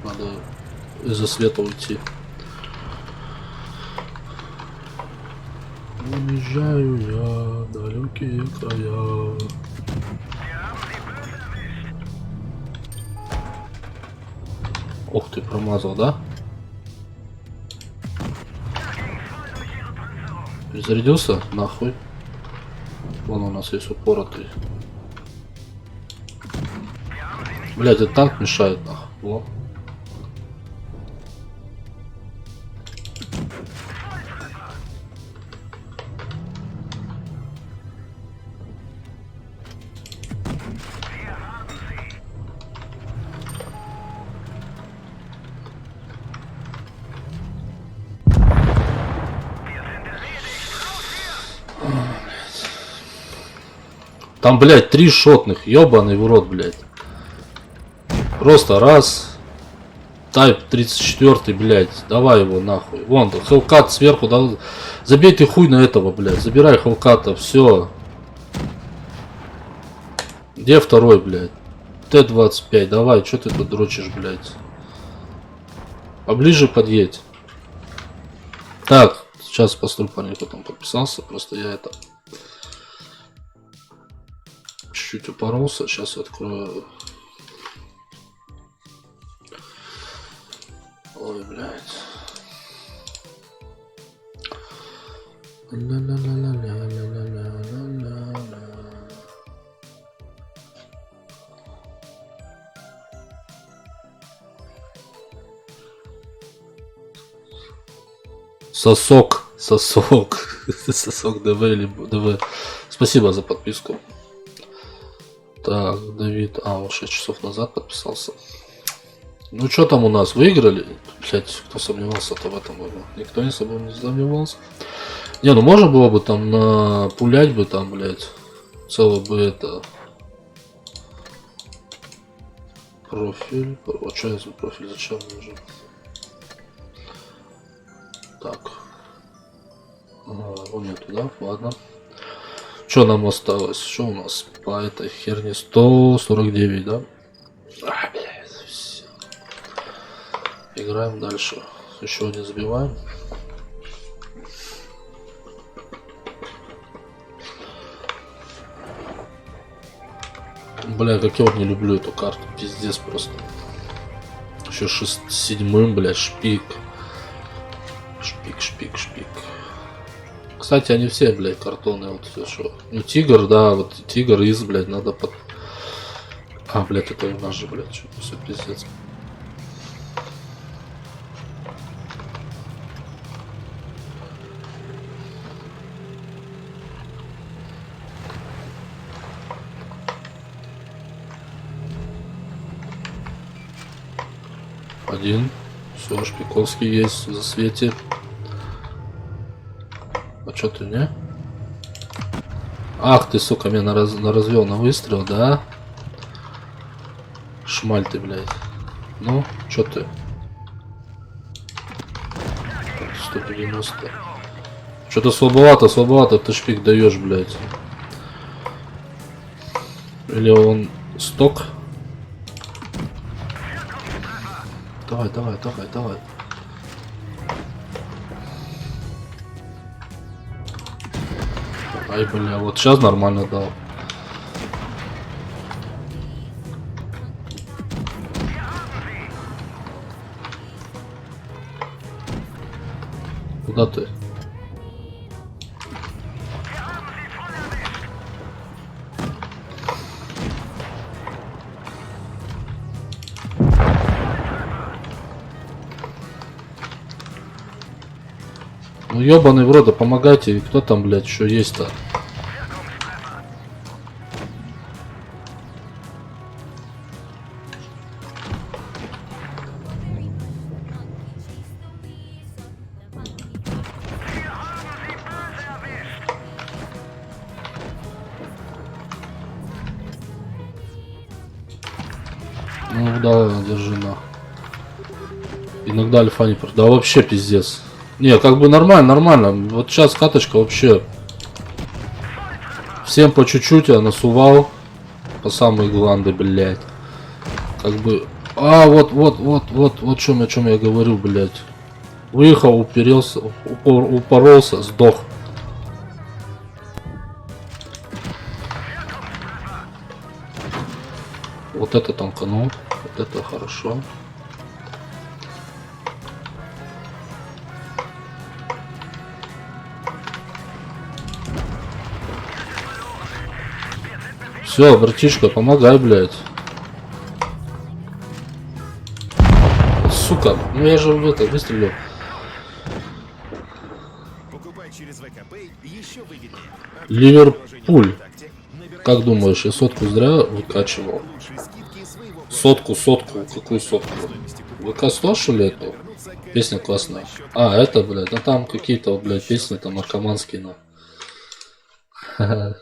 Надо из-за света уйти. Уезжаю я в далекие края. Ох ты, промазал, да? Перезарядился? Нахуй. Вон у нас есть упоротый. Блять, этот танк мешает, нахуй. Во. Там, блядь, 3 шотных, ёбаный в рот, блядь. Просто раз. Тайп 34, блядь. Давай его нахуй. Вон, хелкат сверху. Да, забей ты хуй на этого, блядь. Забирай хелката, все. Где второй, блядь? Т-25, давай, что ты тут дрочишь, блядь? Поближе подъедь. Так, сейчас посмотрю, парень, кто там подписался. Просто я это... Чуть-чуть упоролся, сейчас открою. Ой, блядь. Сосок, сосок, сосок ДВ или ДВ. Спасибо за подписку. Так, Давид, он 6 часов назад подписался. Ну что там у нас, выиграли? Блять, кто сомневался-то в этом было? Никто не сомневался. Не, ну можно было бы там напулять бы там, блять, целый бы это... Профиль. А что я за профиль, зачем нужен? Так. Его нету, да? Ладно. Что нам осталось? Что у нас по этой херне? 149, да? А, блядь, все. Играем дальше. Еще один забиваем. Бля, как я вот не люблю эту карту. Пиздец просто. Еще 7-м, блядь, шпик. Шпик, шпик, шпик. Кстати, они все, блядь, картонные, вот все, что. Ну, тигр, да, вот тигр из, блядь, надо под... А, блядь, это у нас же, блядь, что все пиздец. Один. Все, Шпиковский есть в засвете. А чё ты, не? Ах ты, сука, меня развел на выстрел, да? Шмаль ты, блядь. Ну, чё ты? 190. Что-то слабовато ты шпик даешь, блядь. Или он сток? Давай, давай, давай, давай. Ай, бля, вот сейчас нормально дал. Куда ты? Ну ёбаный в рот, да помогайте, кто там, блядь, что есть-то? Ну да, держи на. Иногда альфа не... Да вообще пиздец. Не, как бы нормально. Вот сейчас каточка вообще. Всем по чуть-чуть я насувал. По самые гланды, блядь. Как бы... А, вот о чем я говорю, блядь. Выехал, уперелся, упоролся, сдох. Вот это танканул. Вот это хорошо. Все, братишка, помогай, блядь. Сука, ну я же в это выстрелил. Покупай через ВКП еще выгоднее. Ливерпуль. Как думаешь, я сотку зря выкачивал? Лучшие скидки своего Сотку. Какую сотку? ВК 100, что ли, эту? Песня классная. А, это, блядь, да там какие-то, вот, блядь, песни там наркоманские, на.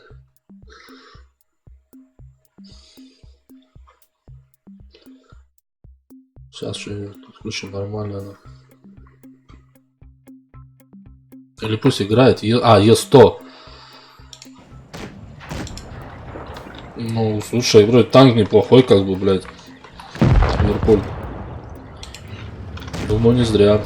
Сейчас что-нибудь включим нормально. Да. Или пусть играет. Е100. Ну, слушай, вроде танк неплохой, как бы, блядь. Ливерпуль. Думаю, не зря.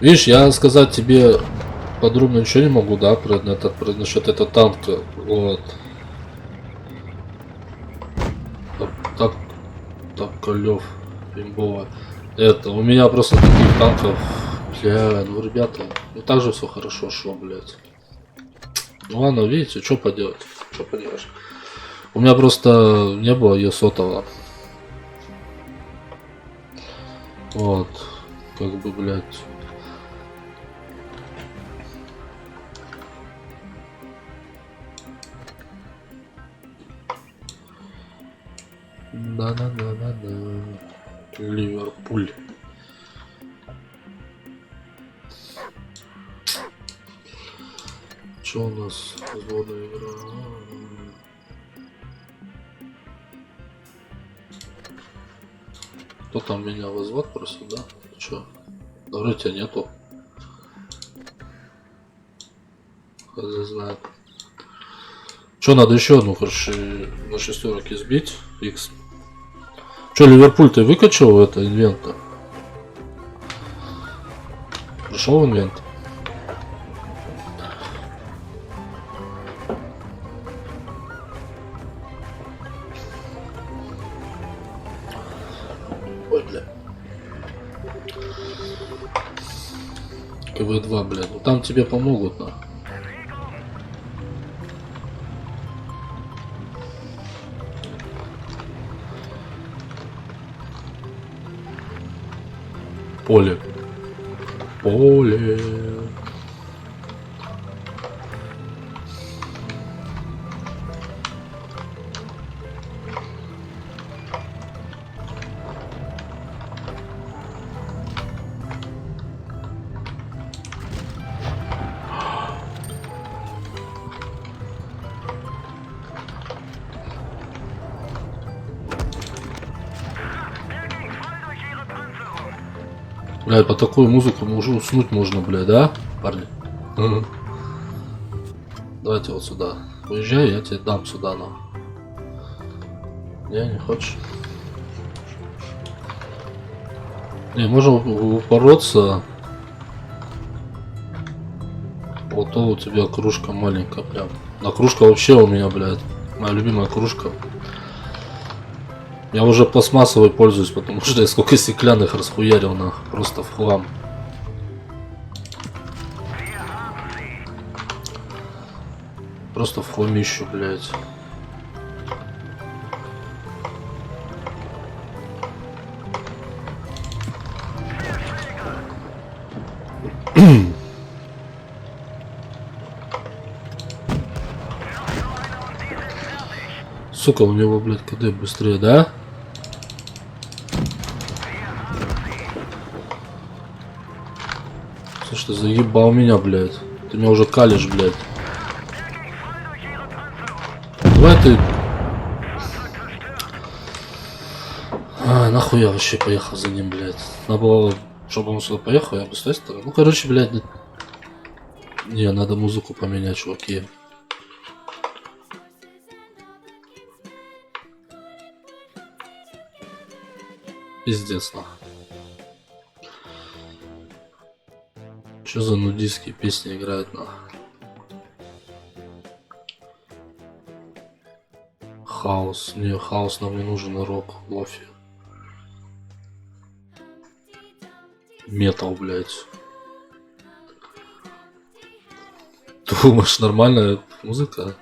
Видишь, я сказать тебе подробно ничего не могу, да, насчет этого танка. Вот. Так, Колев, имбово. Это, у меня просто таких танков. Бля, ну, ребята, и так же все хорошо шло, блядь. Ну ладно, видите, что поделать? Что поделаешь? У меня просто не было Е100. Вот. Как бы, блядь. Да. Ливерпуль. Что у нас? Взводная игра. Кто там меня вызвать просто, да? Че? Вроде тебя нету. Хз знает. Что надо еще одну, короче, на шестерке сбить? X. Че, Ливерпуль ты выкачал это инвента? Пришел в инвент? Ой, бля. КВ-2, блядь. Ну там тебе помогут, на. Поле. Блядь, по такую музыку уже уснуть можно, блядь, да, парни? Угу. Давайте вот сюда. Уезжай, я тебе дам сюда, на. Не хочешь? Не, можно упороться. Вот то у тебя кружка маленькая прям. На кружка вообще у меня, блядь, моя любимая кружка. Я уже пластмассовой пользуюсь, потому что я сколько стеклянных расхуярил, на, просто в хлам. Просто в хламищу, блядь. Сука, у него, блядь, КД быстрее, да? Слушай, ты заебал меня, блядь. Ты меня уже калишь, блядь. Давай ты... нахуй я вообще поехал за ним, блядь. Надо было, чтобы он сюда поехал, я бы с той стороны. Ну, короче, блядь. Не, надо музыку поменять, чуваки. Пиздец, нахуй. Что за нудистские песни играют, нахуй? Хаос. Не, хаос нам не нужен, рок, лофи. Метал, блядь. думаешь, нормальная музыка?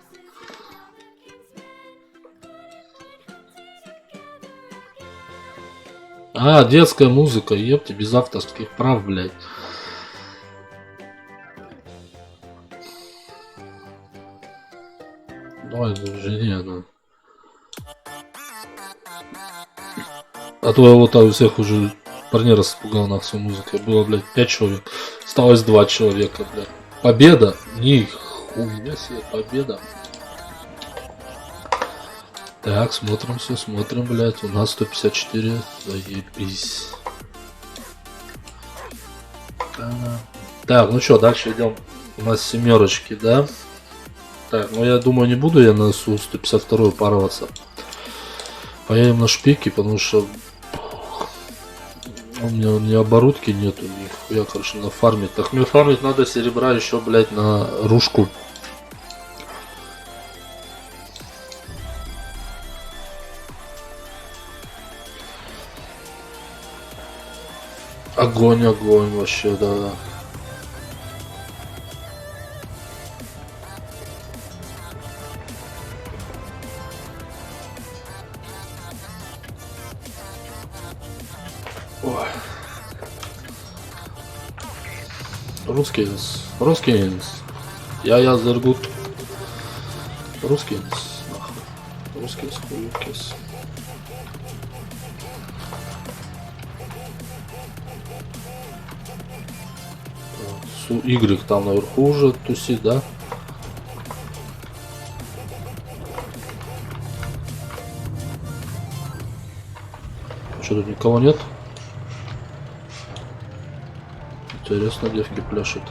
А, детская музыка, ёпти, без авторских прав, блядь. Давай, жене, она. А то я вот так всех уже парней распугал на всю музыку. Было, блядь, 5 человек. Осталось 2 человека, блядь. Победа? Нихуя себе, победа. Так, смотрим все, смотрим, блядь. У нас 154. Заебись. Так, ну что, дальше идем. У нас семерочки, да? Так, ну я думаю, не буду я на СУ 152 пароваться. Поедем на шпики, потому что у меня ни оборудки нету, нихуя, короче, на фарме. Так мне фармить надо серебра еще, блядь, на ружку. Огонь, огонь вообще, да. Ой. Русскинс. Я зергут. Русскинс. Нахуй. Русскинс, хуюкис. Y там наверху уже тусит, да? Что, тут никого нет? Интересно, девки пляшут.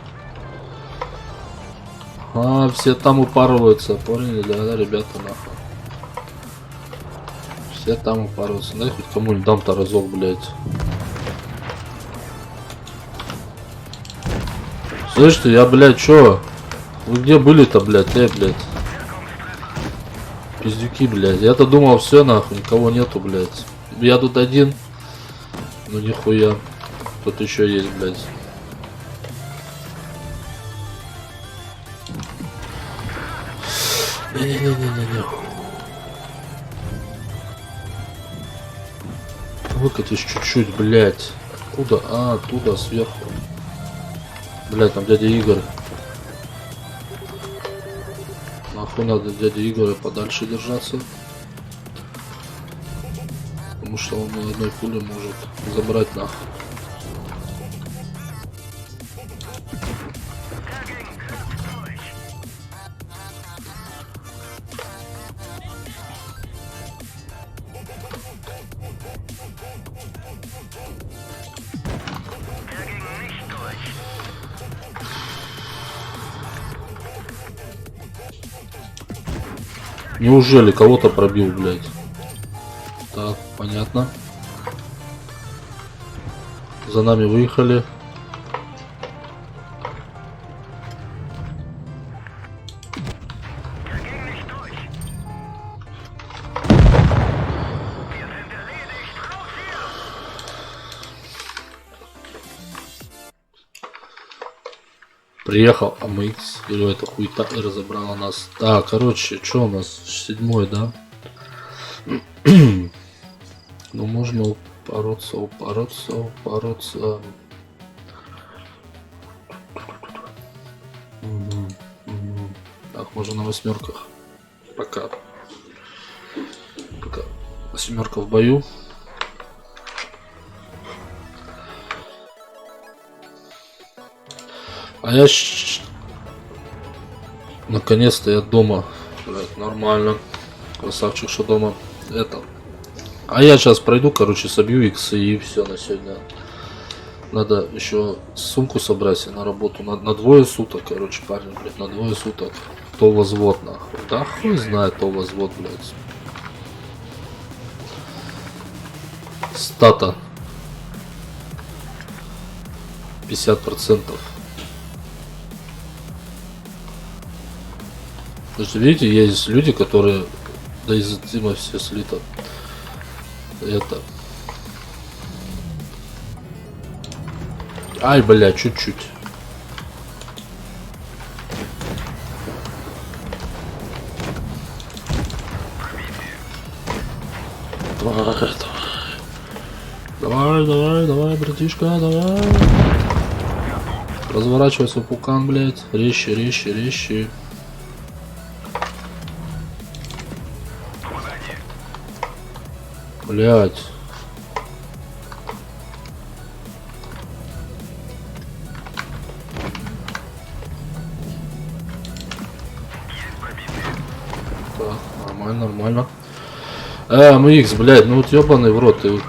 А, все там упарываются, поняли, да, ребята, нахуй. Все там упарываются. Дай хоть кому-нибудь дам-то разок, блядь. Слышь ты, я, блядь, чё? Вы где были-то, блядь, блядь? Пиздюки, блядь. Я-то думал, все, нахуй, никого нету, блядь. Я тут один. Ну нихуя. Тут еще есть, блядь. Не-не-не-не-не. Выкатись чуть-чуть, блядь. Куда? А, оттуда, сверху. Блядь, там дядя Игорь. Нахуй надо дядя Игоря подальше держаться. Потому что он на одной пуле может забрать нахуй. Неужели кого-то пробил, блядь? Так, понятно. За нами выехали. Приехал AMX, или эта хуйта и разобрала нас. Так, короче, что у нас? 7-й, да? Ну, можно упороться. Так, можно на 8-ках. Пока 8-ка в бою. А я наконец-то я дома. Блядь, нормально. Красавчик, что дома. Это. А я сейчас пройду, короче, собью иксы и все на сегодня. Надо еще сумку собрать на работу. На 2 суток, короче, парень, блядь, на 2 суток. То возвод, нахуй. Да хуй знает, то возвод, блядь. Стата. 50%. Потому что, видите, есть люди, которые... Да из-за Тима все слито. Это... Ай, бля, чуть-чуть. Давай, давай, давай, братишка, давай. Разворачивайся, пукан, блядь. Резче, резче, резче. Блядь. Так, нормально, нормально. МХ, блядь, ну вот ёбаный в рот. Ты...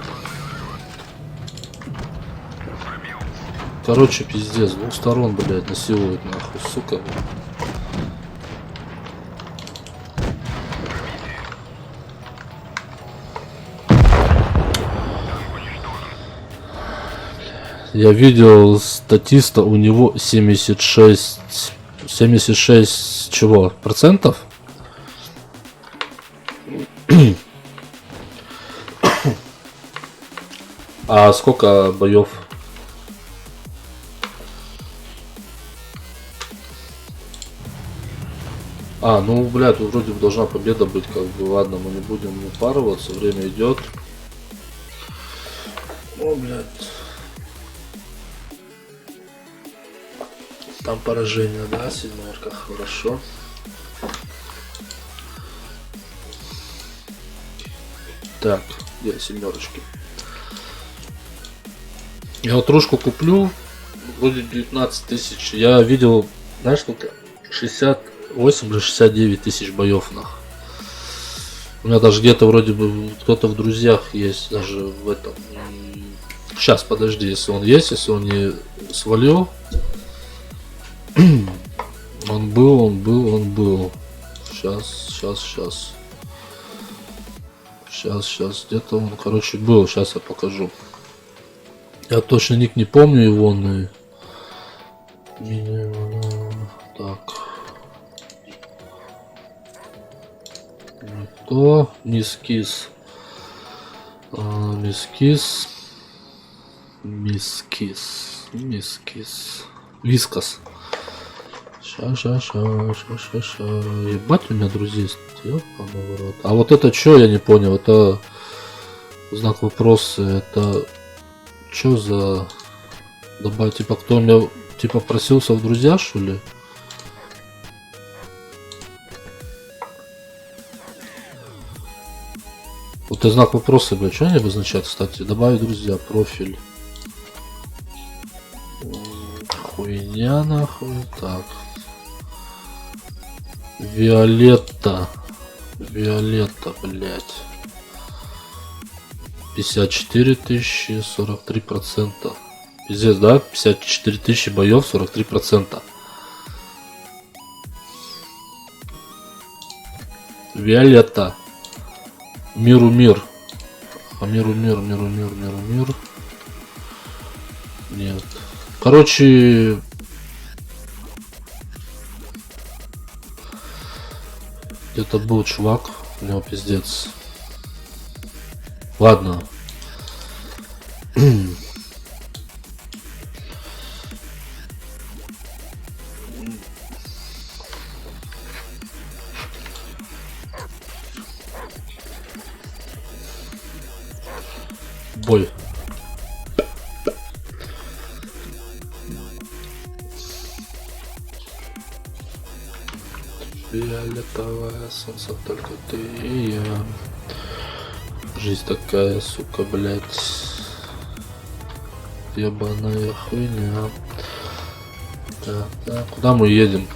Короче, пиздец, с двух сторон, блядь, насилуют, нахуй, сука. Я видел статиста, у него 76 чего? Процентов? А сколько боев? А, ну, блядь, тут вроде бы должна победа быть, как бы, ладно, мы не будем упарываться, время идет. О, блядь. Там поражение, да, семерка, хорошо. Так, где семерочки? Я вот ружку куплю, будет 19 тысяч. Я видел, знаешь, сколько? 68 или 69 тысяч боев, нах. У меня даже где-то вроде бы кто-то в друзьях есть, даже в этом. Сейчас, подожди, если он есть, если он не свалил. Он был. Сейчас. Сейчас, где-то он, короче, был. Сейчас я покажу. Я точно ник не помню его, но... Так. Никто. Мискис. Вискас. Ща. Ебать у меня друзей. Ёбаный в рот. А вот это что, я не понял. Это знак вопроса. Это что за... Добавить, типа, кто меня, типа, просился в друзья, что ли? Вот и знак вопроса, блядь, что они обозначают, кстати? Добавить друзья, профиль. Хуйня, нахуй. Так. Виолетта, блядь. 54 тысячи, 43%. Пиздец, да? 54 тысячи боев, 43%. Виолетта. Миру мир. А миру мир. Нет. Короче... Где-то был чувак, у него пиздец. Ладно. Бой. Фиолетовое солнце, только ты и я. Жизнь такая, сука, блядь. Ебаная хуйня. Так, куда мы едем?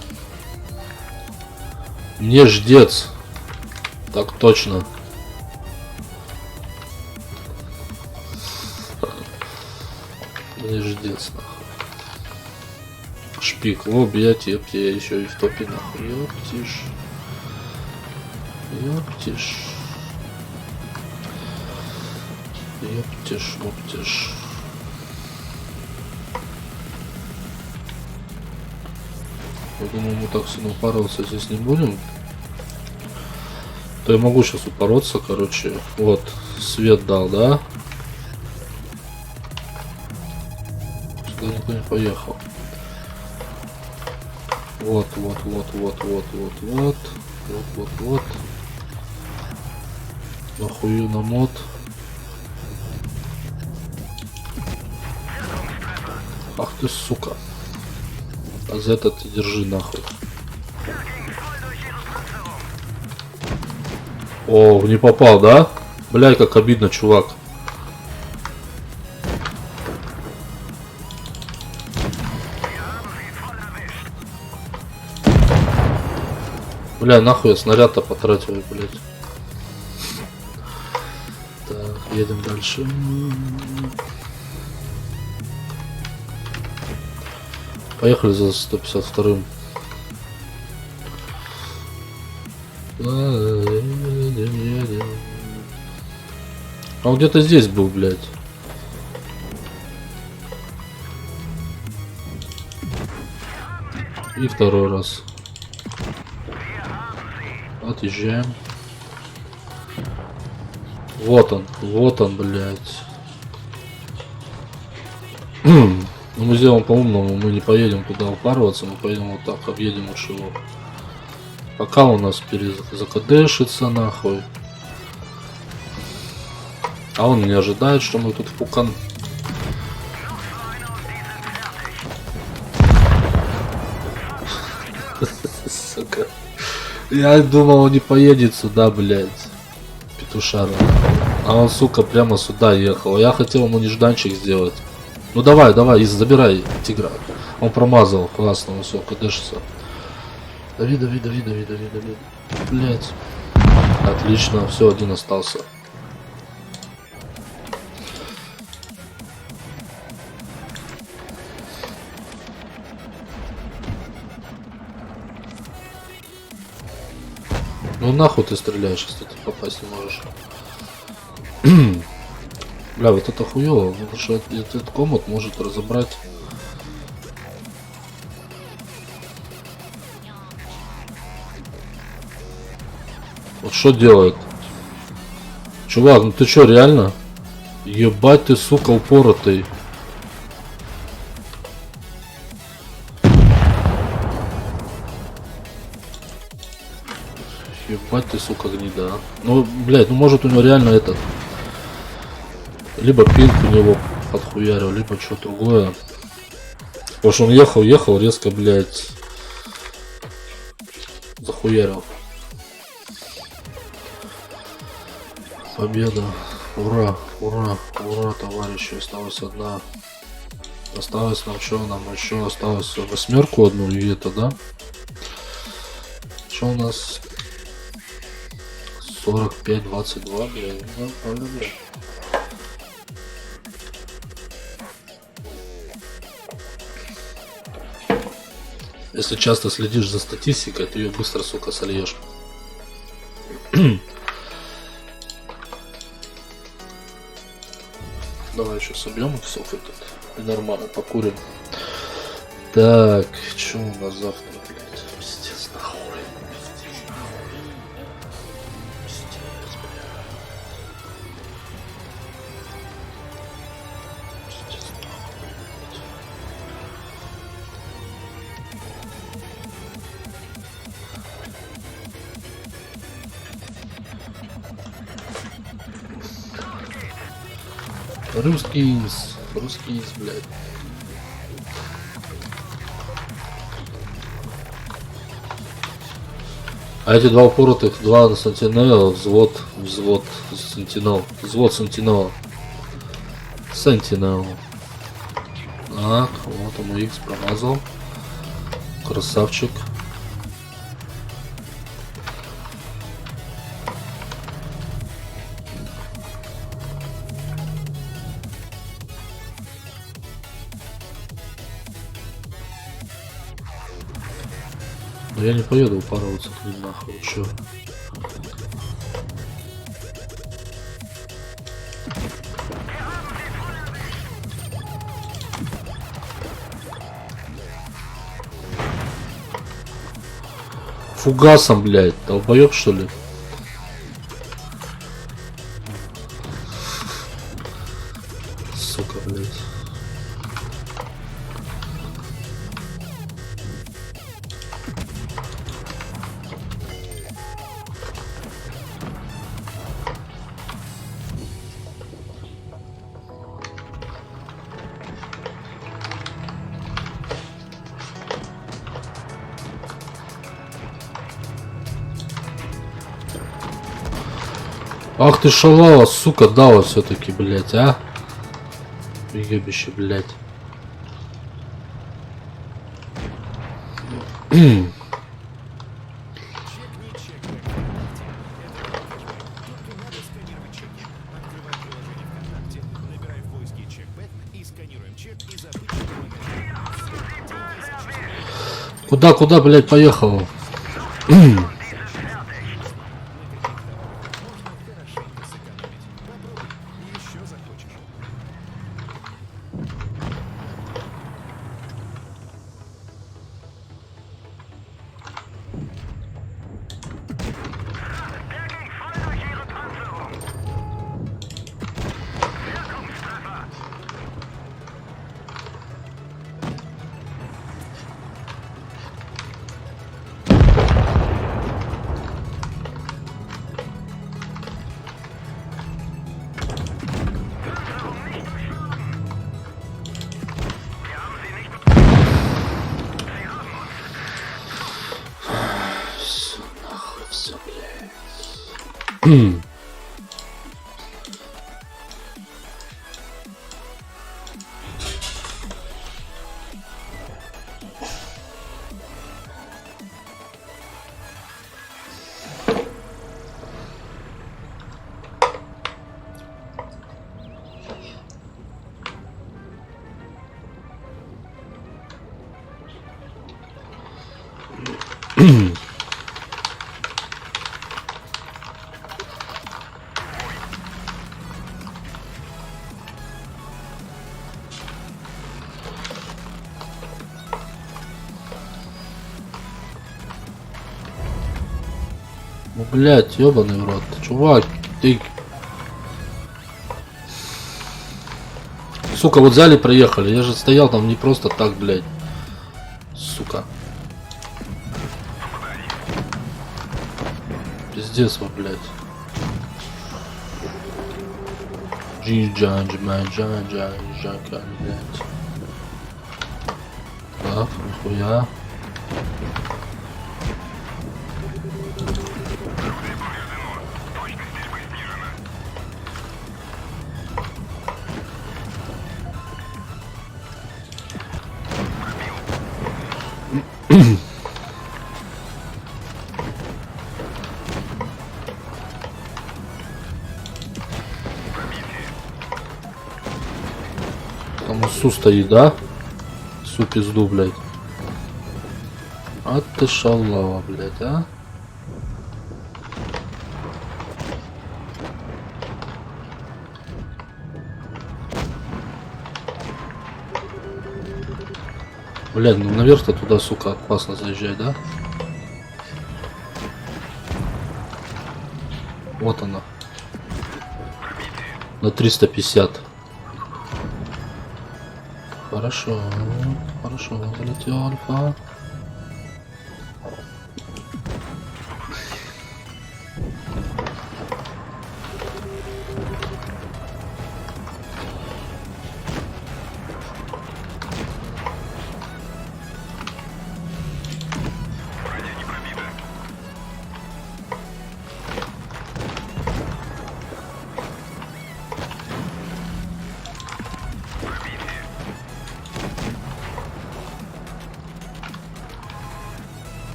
Мне ждец. Так точно. Мне ждец, нахуй. Шпик, о, блядь, ёпти, я еще и в топе, нахуй. Ёптиш. Я думаю, мы так сильно упарываться здесь не будем. То я могу сейчас упороться, короче. Вот, свет дал, да? Сюда никто не поехал. Вот. Нахую на мод. Ах ты, сука. А за это ты держи нахуй. О, не попал, да? Бля, как обидно, чувак. Бля, нахуй я снаряд-то потратил, блядь. Так, едем дальше. Поехали за 152-м. А он где-то здесь был, блядь. И второй раз. Отъезжаем. Вот он, блядь. Ну, мы сделаем по-умному, мы не поедем туда упарываться, мы поедем вот так, объедем лучше его. Пока у нас закадешится нахуй. А он не ожидает, что мы тут пукан. Сука. Я думал, он не поедет сюда, блядь. Петушара. А он, сука, прямо сюда ехал. Я хотел ему нежданчик сделать. Ну давай, забирай тигра. Он промазал, классно, все, кадешится. Дави. Блять. Отлично, все, один остался. Ну нахуй ты стреляешь, если ты попасть не можешь. Бля, вот это хуёво, потому что этот комод может разобрать. Вот что делает? Чувак, ну ты чё, реально? Ебать ты, сука, упоротый. Ебать ты, сука, гнида. Ну, блядь, ну может у него реально этот... Либо пинг у него подхуярил, либо что другое. Потому что он ехал, резко, блядь, захуярил. Победа. Ура, товарищи. Осталась одна. Осталось нам что? Нам еще осталось 8 одну и это, да? Что у нас? 45-22, блядь. Ну, правда, блядь. Если часто следишь за статистикой, ты ее быстро, сука, сольешь. Давай еще собьем иксов этот. И нормально покурим. Так, что у нас завтра, блядь? Пиздец, нахуй. Пиздец, блядь. Пиздец, нахуй, блядь. Русский, блядь. А эти два упоротых, два сентинела, взвод сентинел. Взвод сентинела. Сентинел. Так, вот ему X промазал. Красавчик. Но я не поеду упарываться к ним нахуй, чё? Фугасом, блядь, долбоёб что ли? Сука, блядь. Ах ты шалава, сука, дала все-таки, блять, а? Ебище, блять. Чекни чек ВКонтакте. Это кэшбэк. Только надо сканировать чеки. Открывай приложение ВКонтакте, набирай в поиске чекбэк и сканируем чек из обычного магазина. Всё, деньги зачислены. Куда, блять, поехал? Можно хорошенько сэкономить. Попробуй, еще захочешь. Ну, блять, ебаный в рот. Чувак, ты... Сука, вот взяли, проехали. Я же стоял там не просто так, блять. Сука. Пиздец, вот, блять. Джа, блять. Так, нихуя. Там СУ стоит, да? СУ пизду, блядь. А ты шалава, блядь, а? Блядь, ну наверх-то туда, сука, опасно заезжать, да? Вот она. На 350. Хорошо, хорошо, залетел альфа.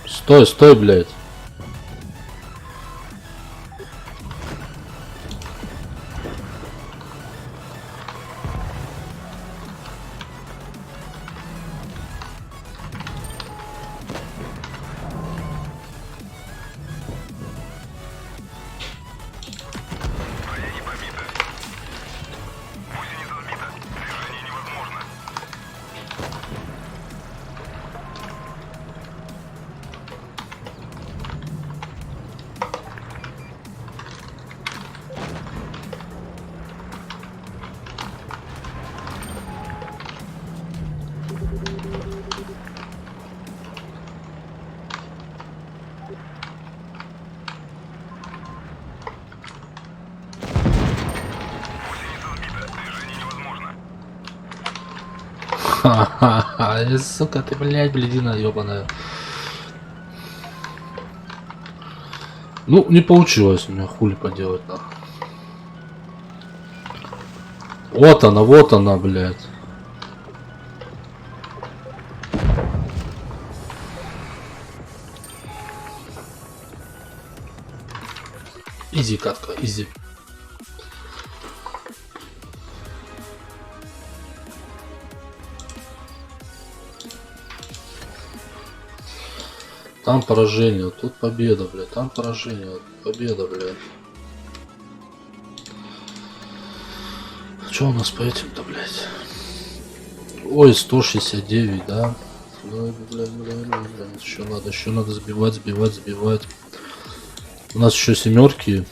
Стой, стой, блядь. Ха-ха-ха, сука, ты, блядь, блядина ебаная. Ну, не получилось у меня, хули поделать, нахуй. Вот она, блядь. Изи, катка, изи. Там поражение, тут победа, блядь. Там поражение, победа, блядь. Что у нас по этим-то, блядь? Ой, 169, да? Блядь. Еще надо сбивать. У нас еще семерки.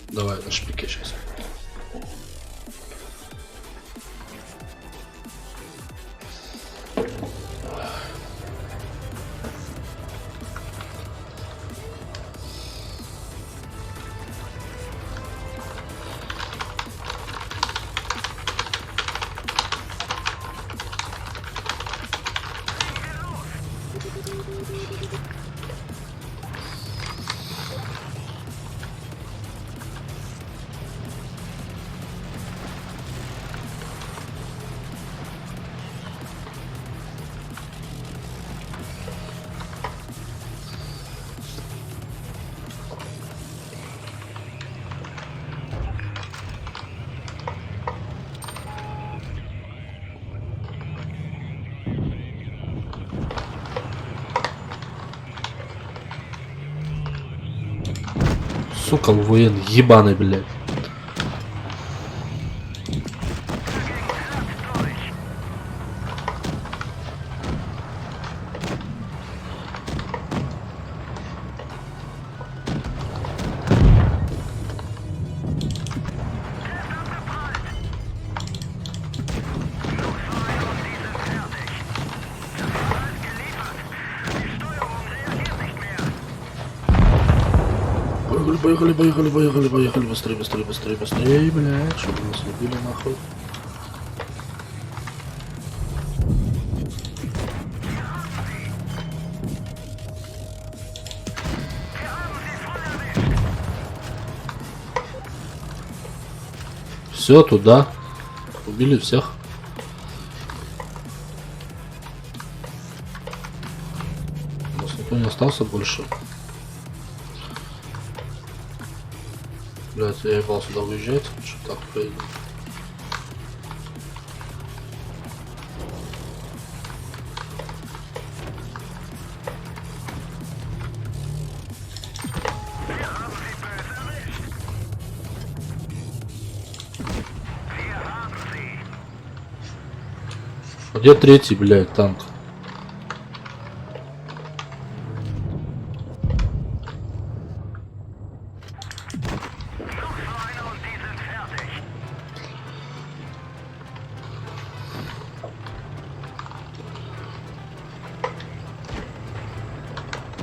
Давай на шпике сейчас. Сука, воен ебаный, блядь. Поехали, быстрее, блядь, чтобы нас не били нахуй. Все, туда. Убили всех. У нас никто не остался больше. Блять, я ебал сюда выезжать, что так поеду. А где третий, блядь, танк?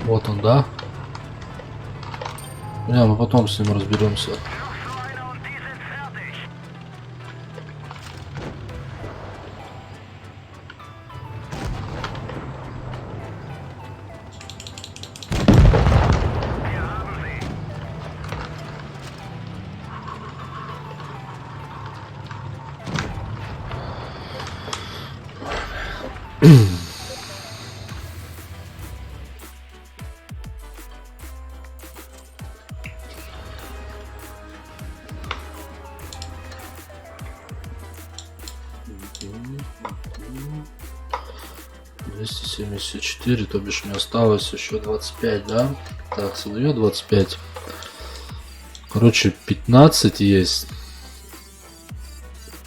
Вот он, да? Не, мы потом с ним разберемся. $274, то бишь мне осталось еще 25, да? Так, свое 25. Короче, 15 есть.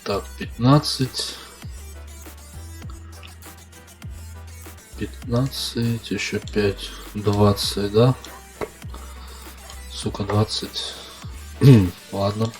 Так, 15. 15, еще 5. 20, да? Сука, 20. Ладно.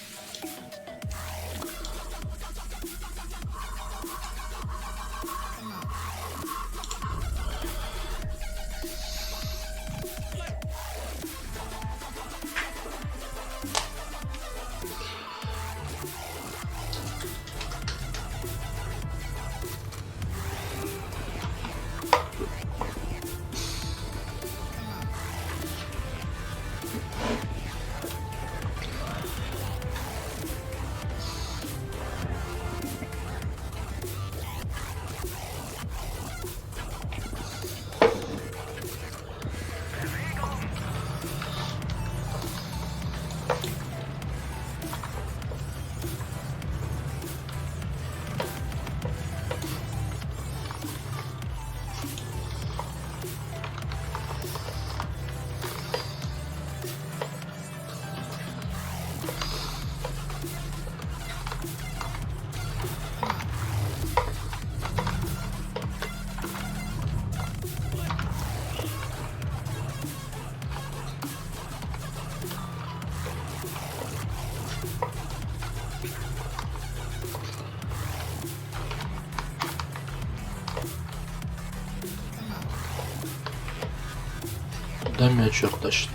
Куда меня черт тащит?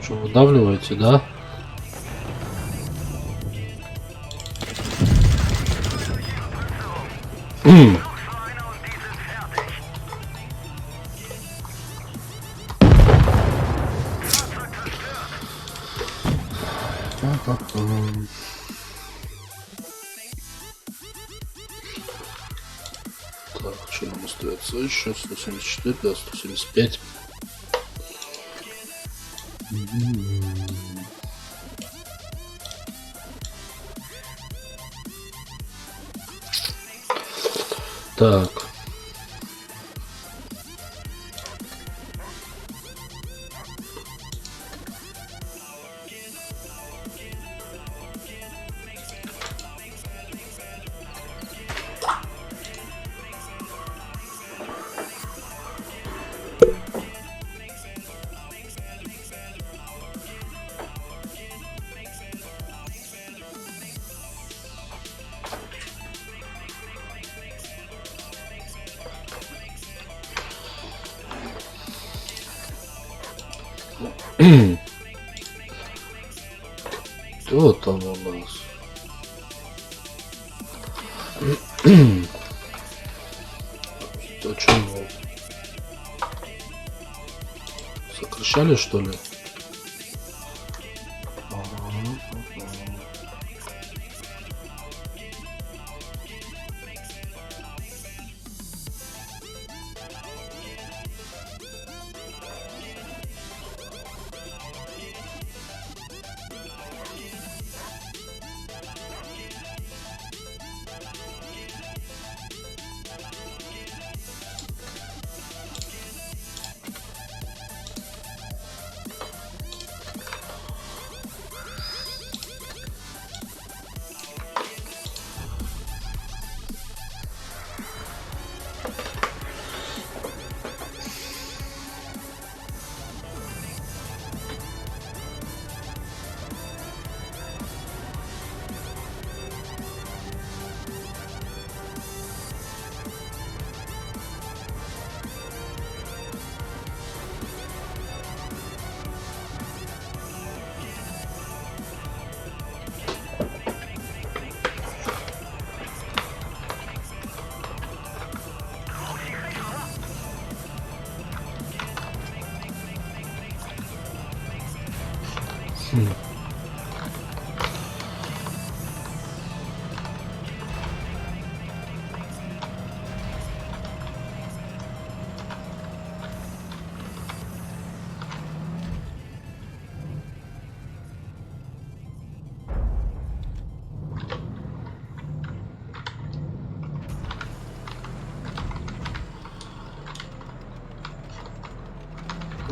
Что, выдавливаете, да? Так, что нам остается еще? 174, да, 175. Так. Что там у нас? То что, сокращали, что ли?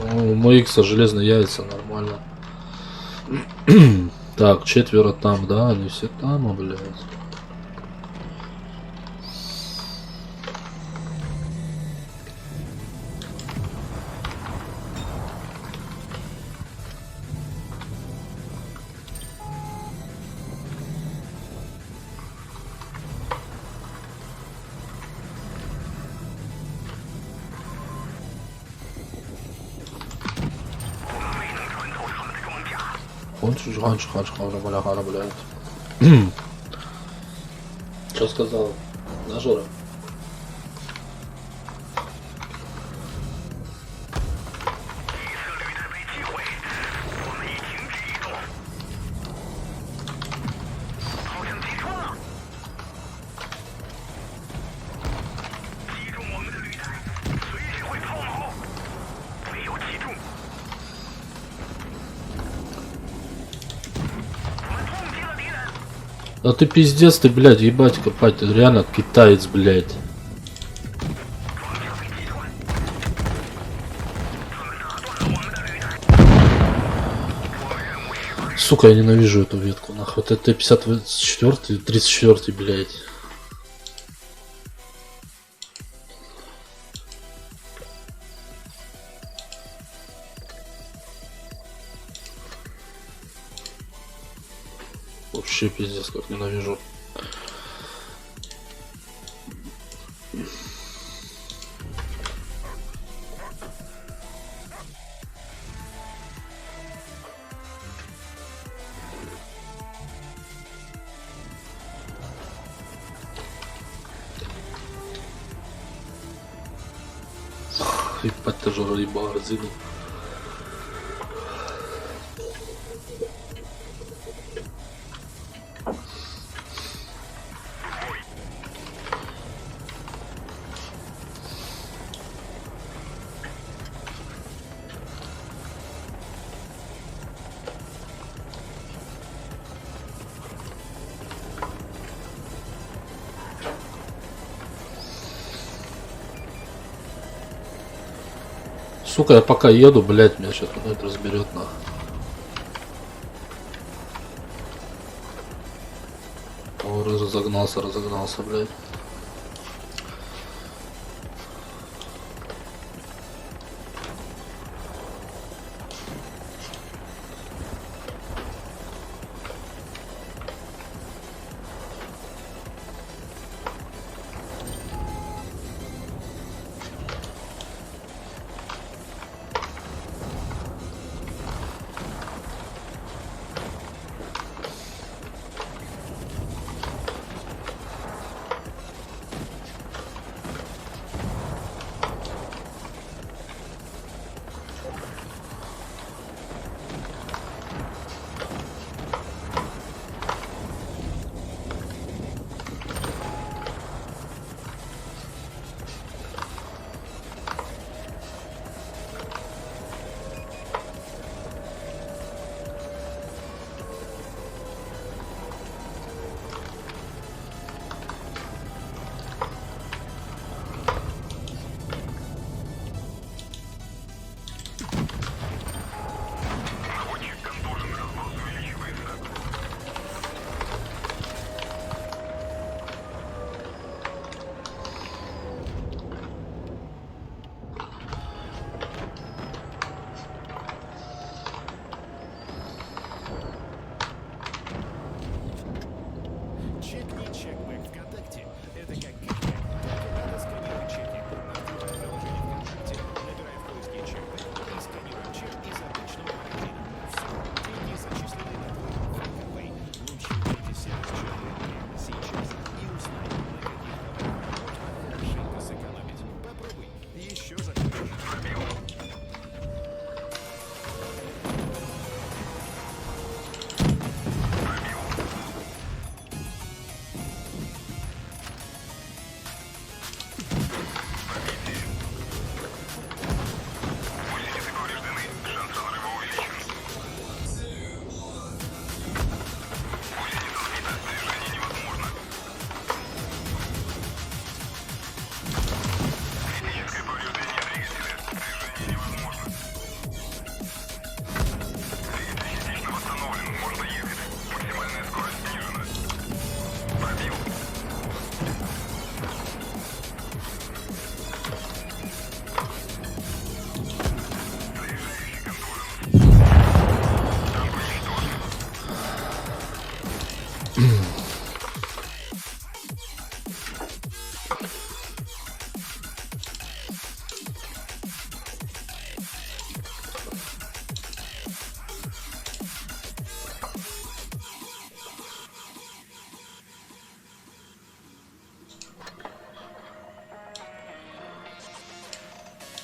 У Моикса железные яйца, нормально. Так, четверо там, да? Они все там, блядь. блядь. Что сказал? Да, Жора? Да ты пиздец, ты, блядь, ебать копать, ты реально китаец, блядь. Сука, я ненавижу эту ветку, нахуй. Это Т-54, 34, блядь. Вообще пиздец, как ненавижу. Ебать, ты Жора, ебал резину. Сука, я пока еду, блядь, меня сейчас кто-то разберет, нахуй. О, разогнался, блядь.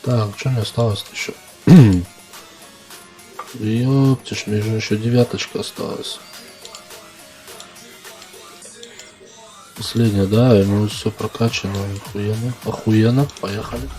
Так, что мне осталось еще? Ёптиш, мне же еще 9 осталась. Последняя, да, и мы все прокачано, охуенно. Охуенно, поехали.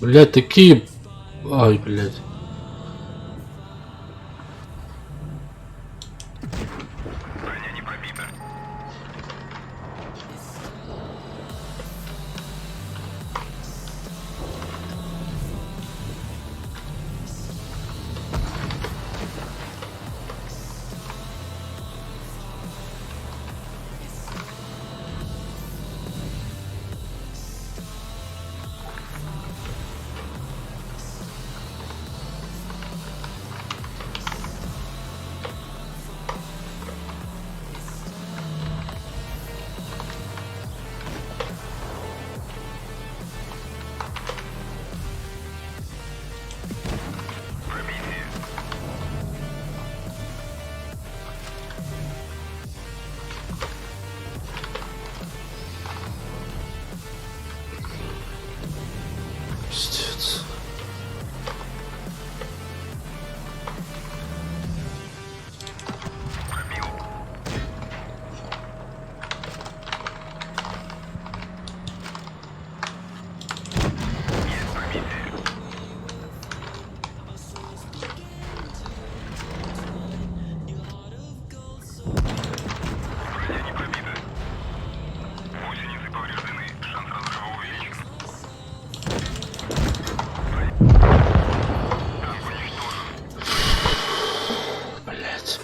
Блять, такие... Ай, блять. Пиздец. Блять.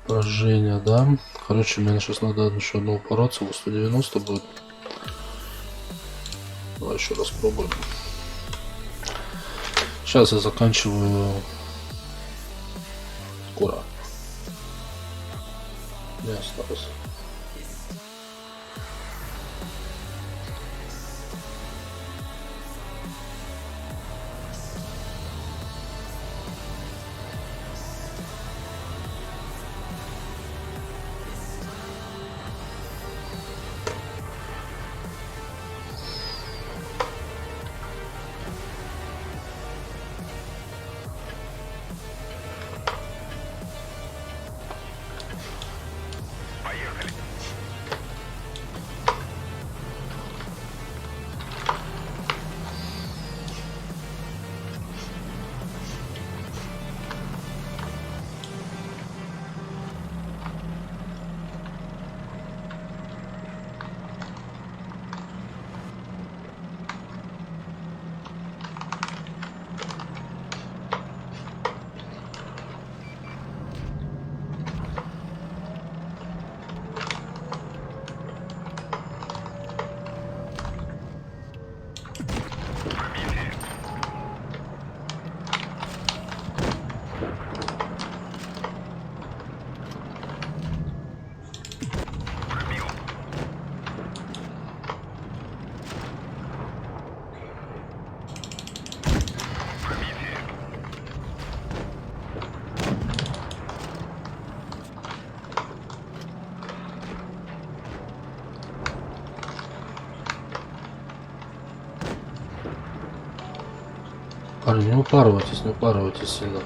Поражение, да. Короче, мне сейчас надо еще одного упороться, 190 будет. Давай еще раз пробуем. Сейчас я заканчиваю. Скоро. Не осталось. Поехали. Парни, не упарывайтесь сильно.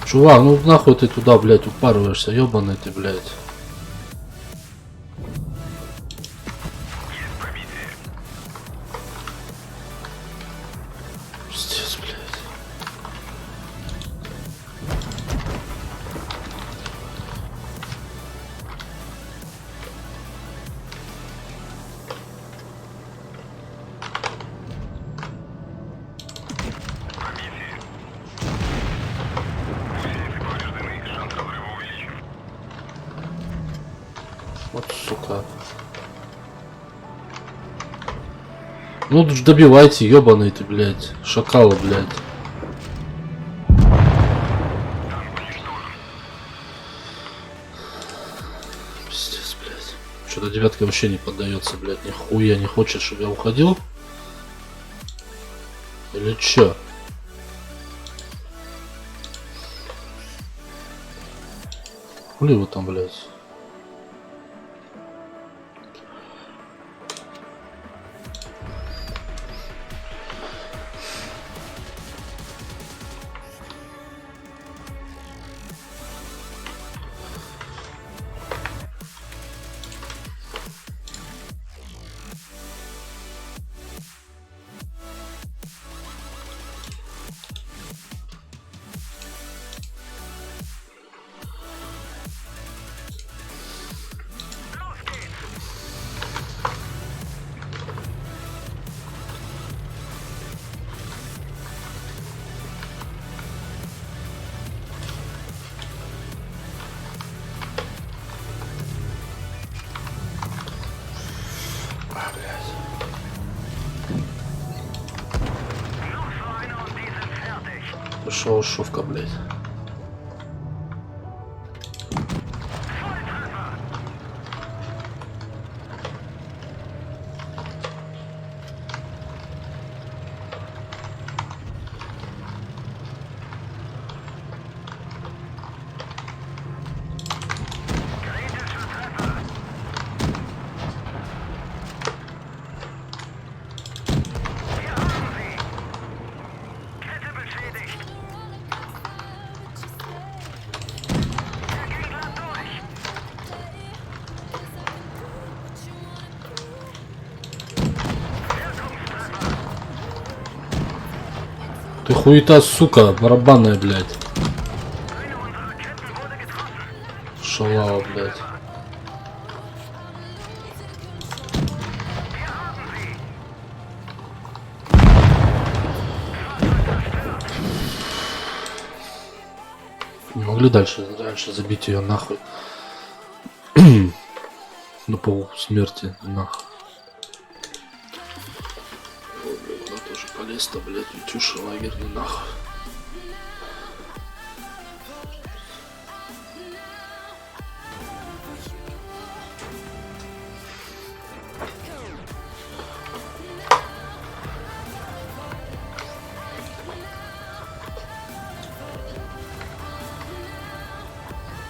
Чувак, ну нахуй ты туда, блядь, упарываешься, ёбаный ты, блядь. Пиздец, блядь. Вот сука. Ну добивайте, ёбаный ты, блядь. Шакалы, блядь. Пиздец, блядь. Что-то девятка вообще не поддается, блядь. Нихуя не хочет, чтобы я уходил. Или чё? Хули вы там, блядь? Пошел шовка, блядь. Ты хуета, сука, барабанная, блядь. Шалава, блядь. Не могли дальше забить ее нахуй. На пол смерти, нахуй. Она тоже полез-то, блядь, Витюша лагерный, нахуй.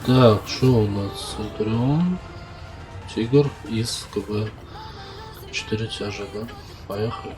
Так, что у нас? Адрион, Тигр из КБ. 4 тяжа, да? Поехали.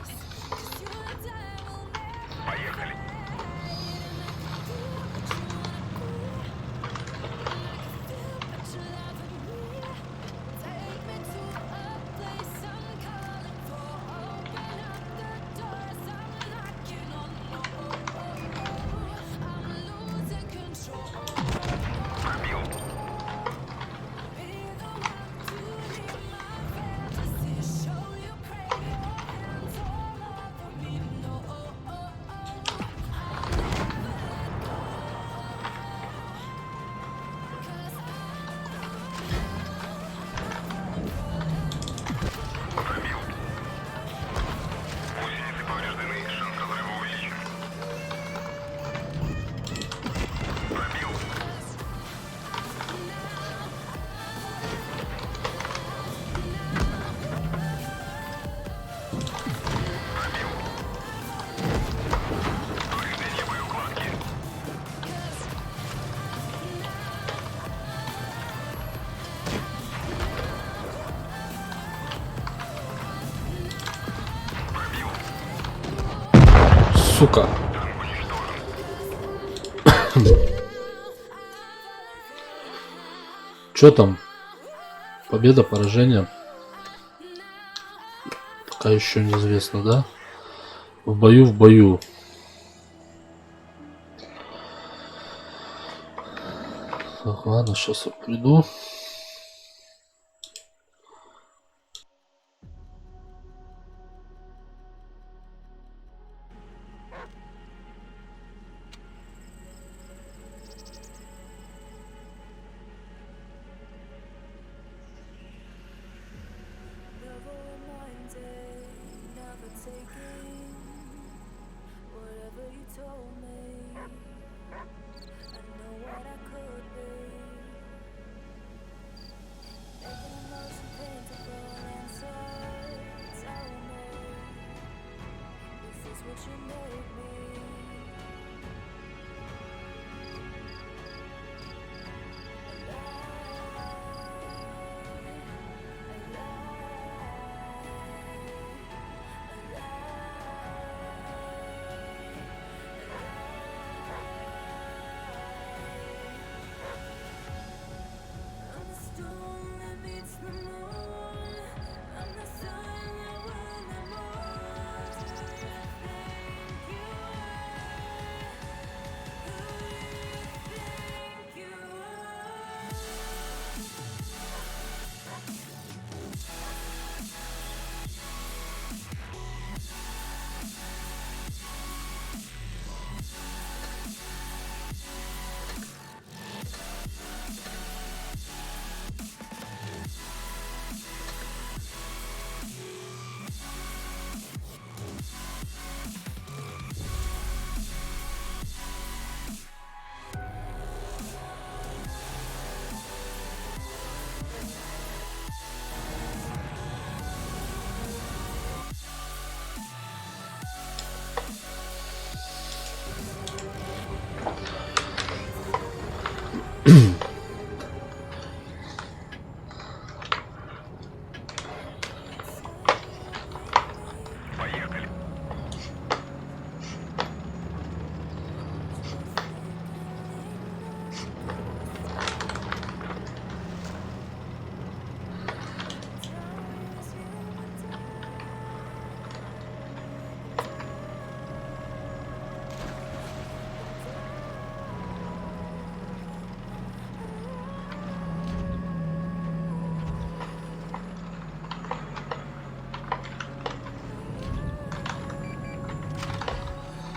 Сука. Чё там? Победа, поражение? Пока еще неизвестно, да? В бою, в бою. Так, ладно, сейчас я приду. Never reminded, never taking whatever you told me. I know what I could be. Making emotion paintable answer. Tell me, is this what you made me? I'm the storm that meets the moon. I'm the sun that will not move. Who do you think you are? Who do you think you are?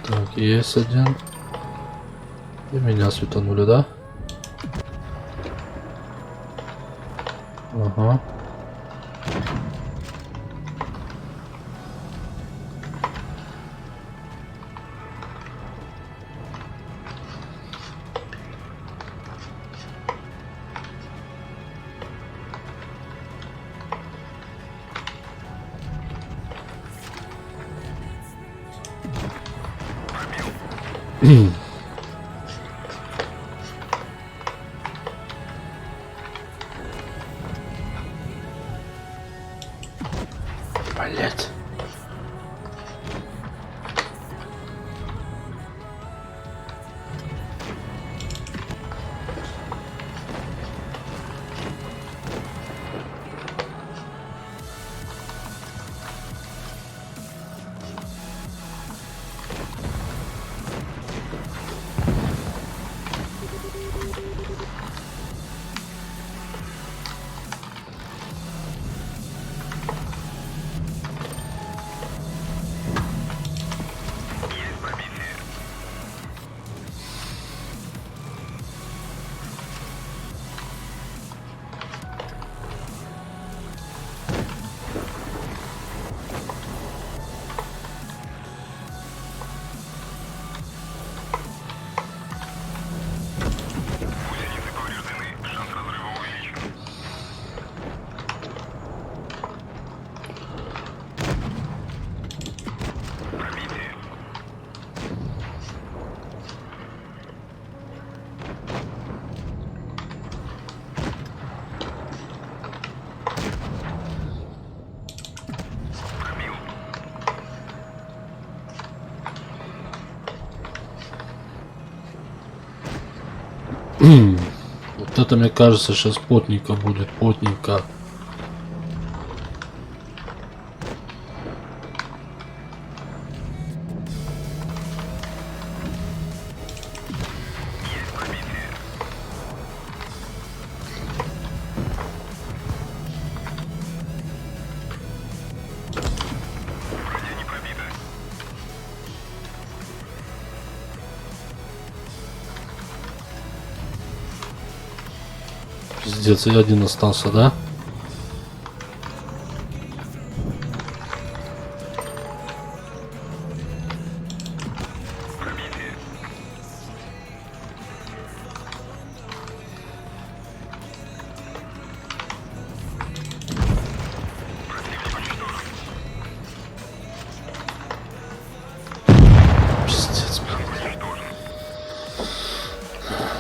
Так, есть один. И меня светанули, да? Ага. Блять. Вот это, мне кажется, сейчас потненько будет, потненько. Пиздец, я один остался, да? Пиздец, блядь.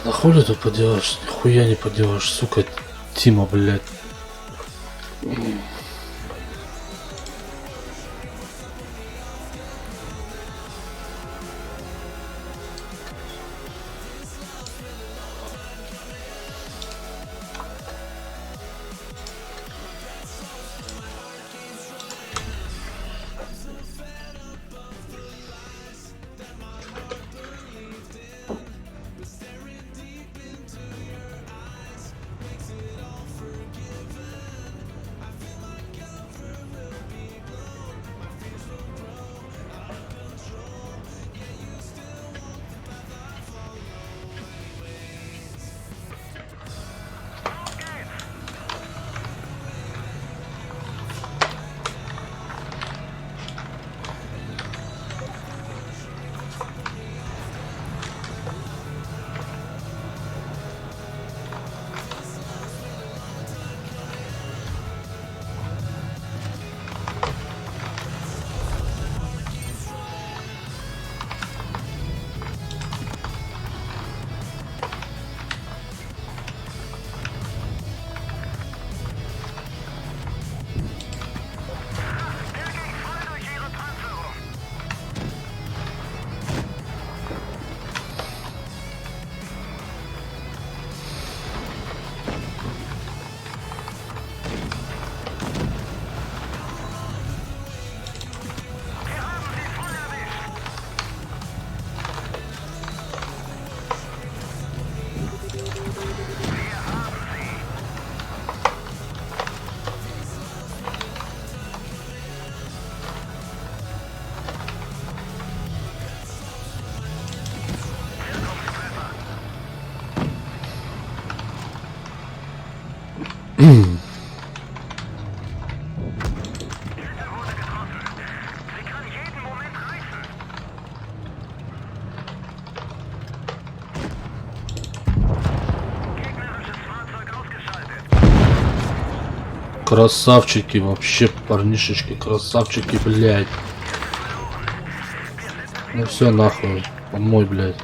Да хули тут поделаешь? Нихуя не поделаешь, сука, Тима, блядь. Красавчики, вообще, парнишечки, красавчики, блядь. Ну все, нахуй, он мой, блядь.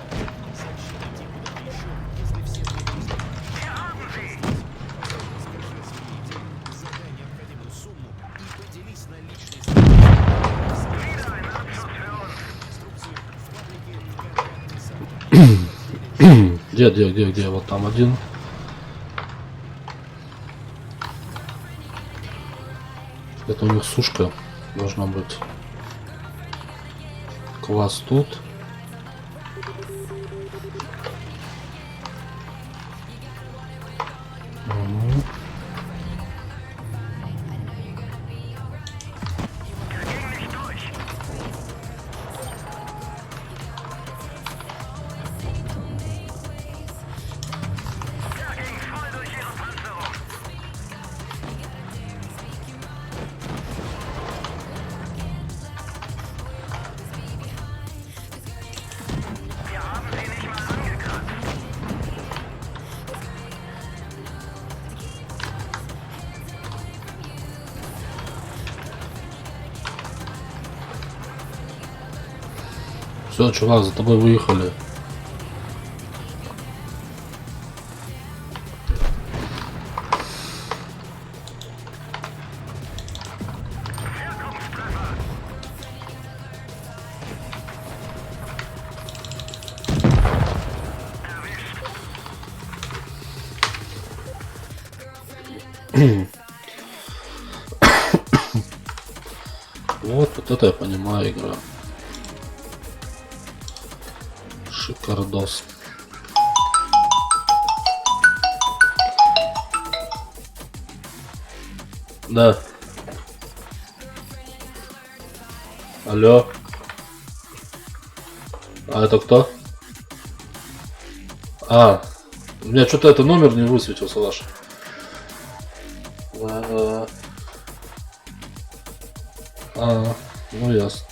Где? Вот там один. Это у них сушка должна быть. Квас тут. Угу. Все, чувак, за тобой выехали. Вот это я понимаю, игра. Шикардос. Да. Алло. А это кто? А, у меня что-то это номер не высветился ваш. Ну ясно.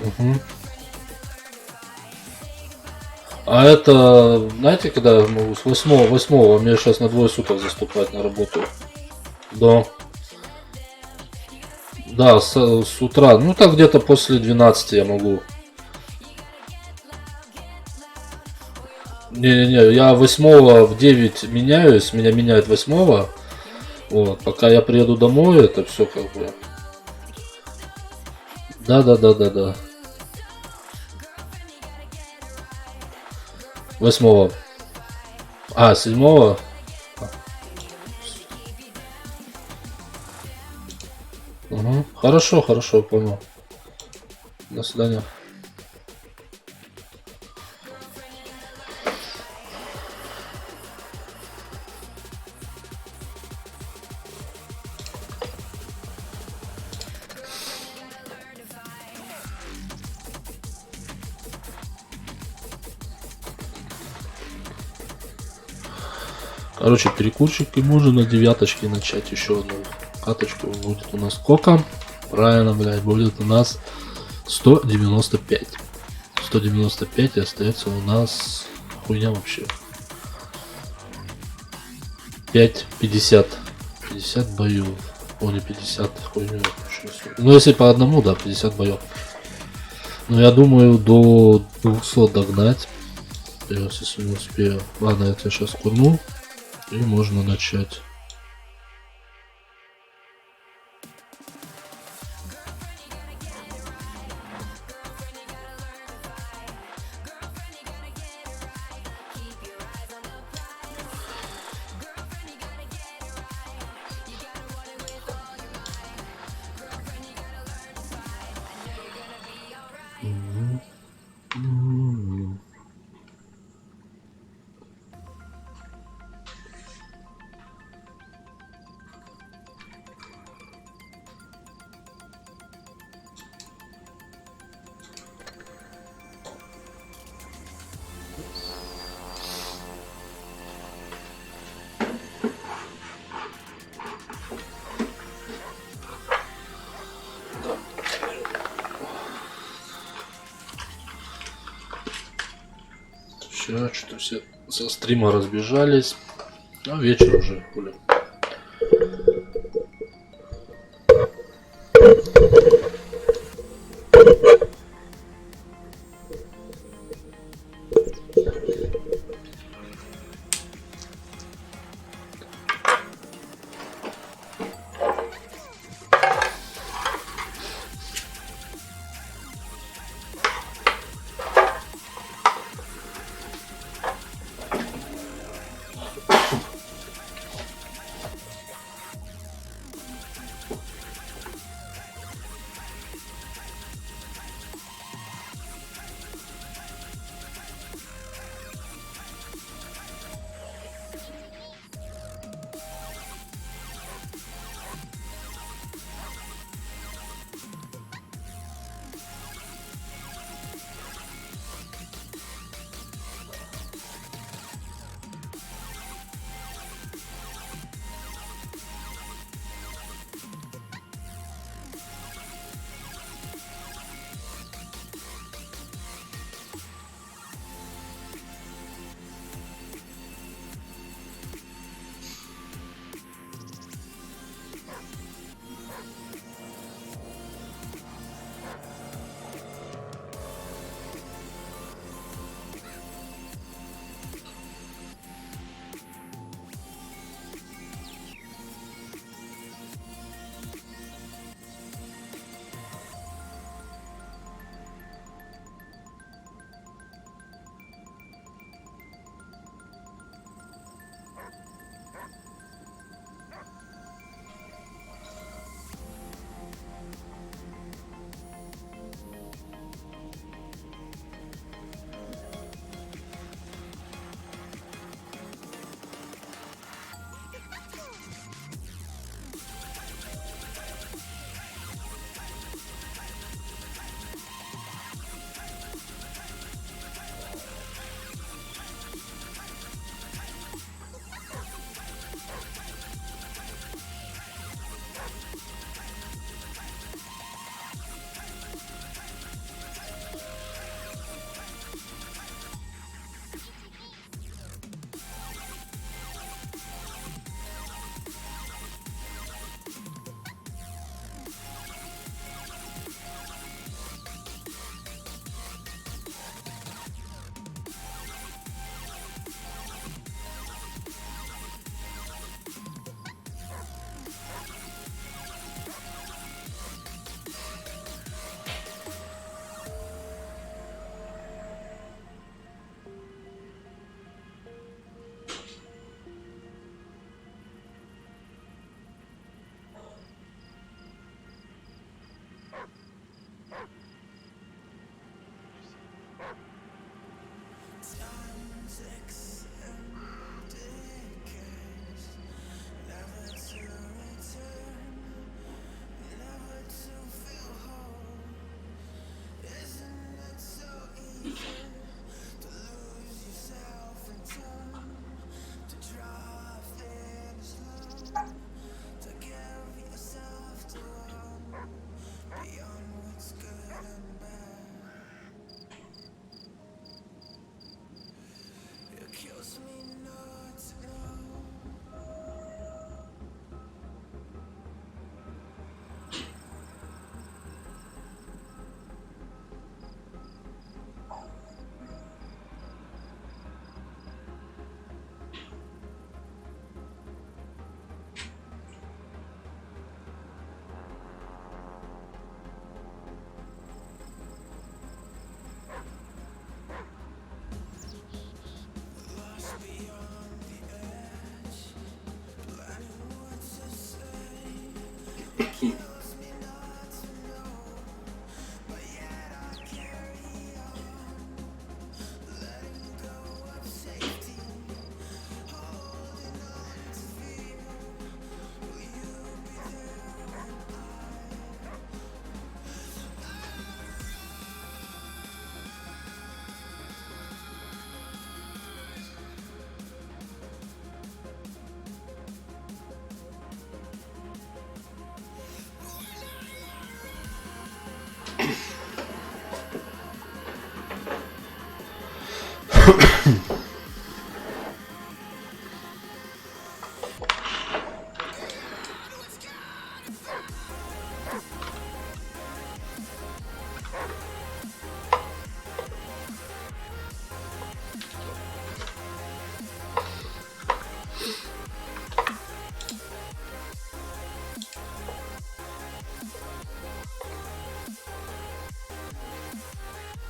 Угу. А это, знаете, когда я могу с 8 мне сейчас на двое суток заступать на работу. Да, с утра. Ну так где-то после 12 я могу. Не-не-не, я 8 в 9 меняюсь, меня меняют 8. Вот, пока я приеду домой, это все как бы. Да. 8. А, 7. Угу. Хорошо, понял. До свидания. Короче, перекурчик, и можно на 9 начать еще одну каточку. Будет у нас сколько? Правильно, блядь, будет у нас 195. 195 и остается у нас хуйня вообще. 50 боев. О, не 50, хуйню. Ну, если по одному, да, 50 боев. Но я думаю, до 200 догнать. Если не успею. Ладно, я тебя сейчас курну. И можно начать. Вчера что-то все со стрима разбежались. А вечер уже, хули.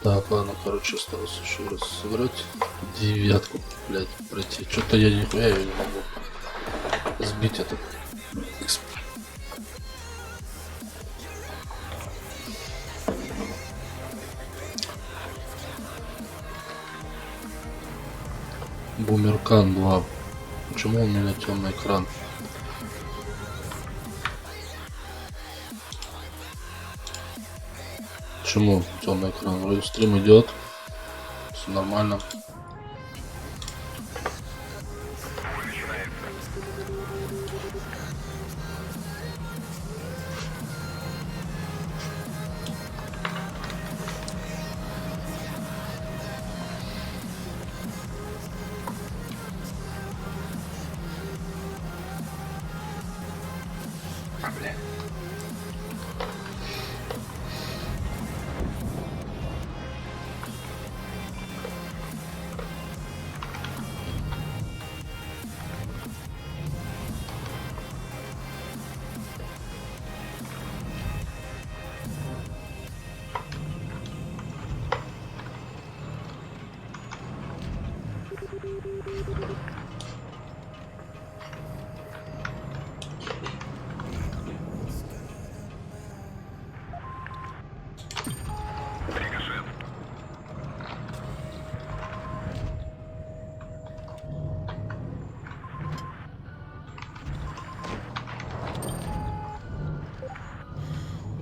Так, ладно, короче, осталось еще раз сыграть. Девятку, блядь, пройти. Что-то я нихуя ее не могу сбить этот. Бумеркан 2. Почему у меня темный экран? Почему темный экран? Вроде стрим идет. Все нормально.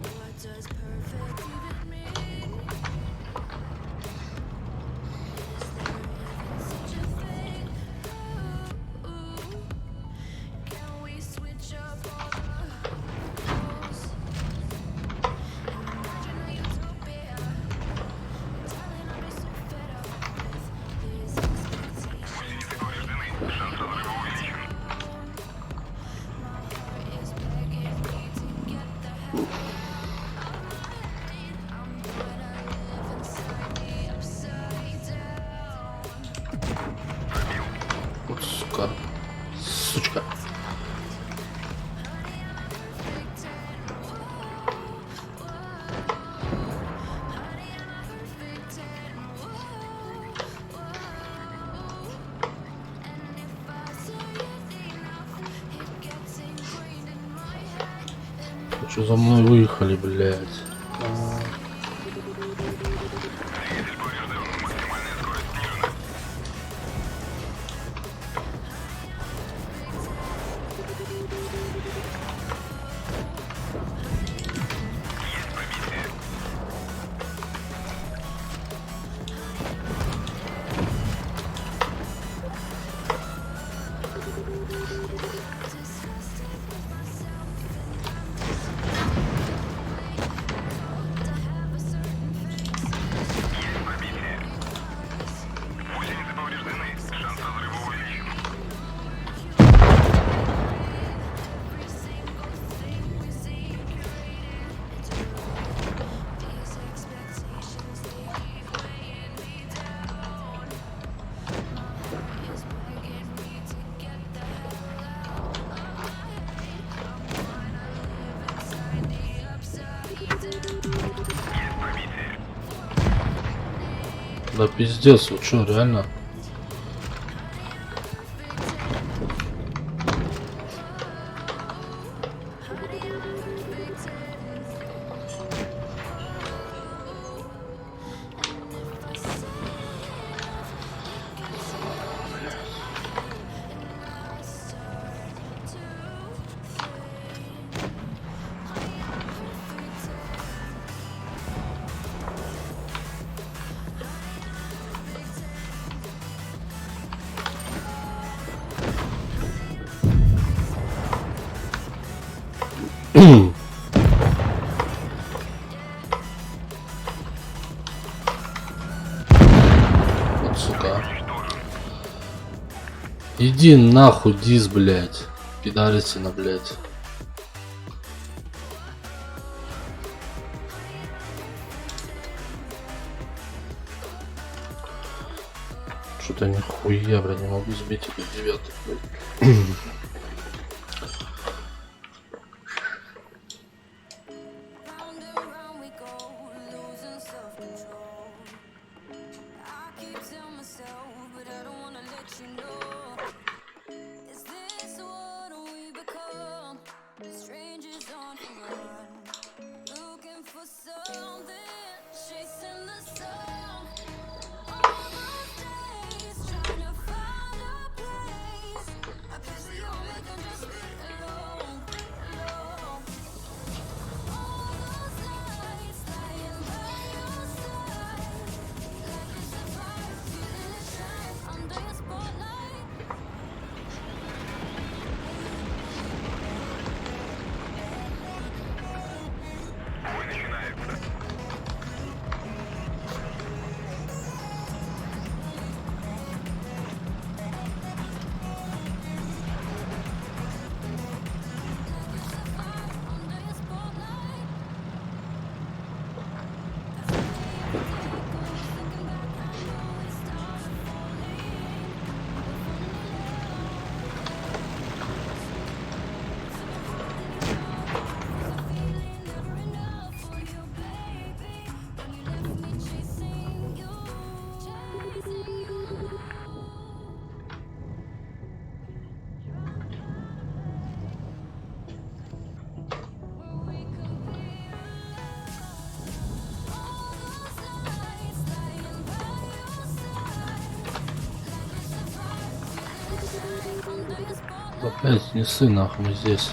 What does perfect even mean? Is there even such a thing? Ooh, can we switch up all the rules and imagine a utopia? Darling, I'll be so fed up with these expectations. My heart is begging me to get the hell out of my head. I'm gonna live inside the upside down. Вот сука. Сучка. Что за мной выехали, блядь? Да пиздец, вы чё, реально? Вот сука. Иди нахуй, дис, блядь. Пидарисина, блядь. Что-то нихуя, блядь, не могу сбить эту девятку, блядь. Round and round we go, losing self-control. Блять, не ссы нахуй, мы здесь.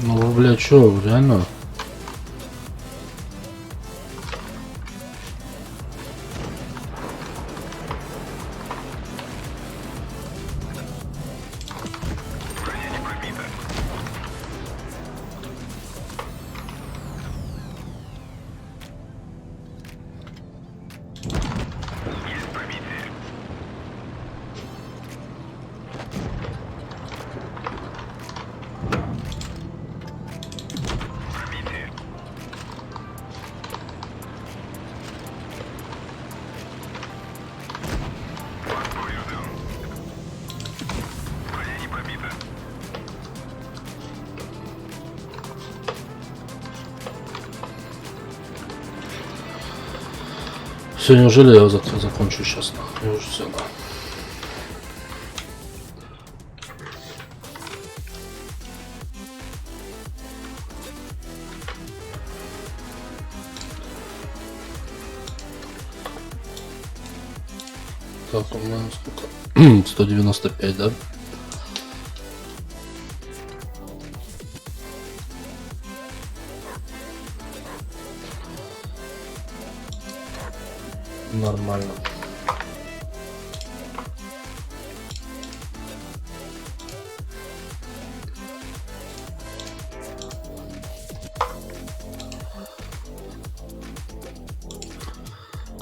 Ну вы, блядь, чё, реально? Все, неужели я закончу сейчас, нахуй? Я уже все, да. Так, у меня сколько? 195, да? Нормально.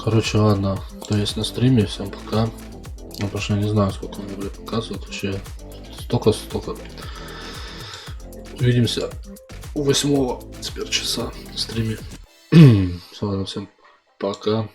Короче, ладно, кто есть на стриме, всем пока. Ну, потому что я не знаю, сколько мне будет показывать вообще. Столько. Увидимся у 8 теперь часа на стриме. Все, ладно, всем пока.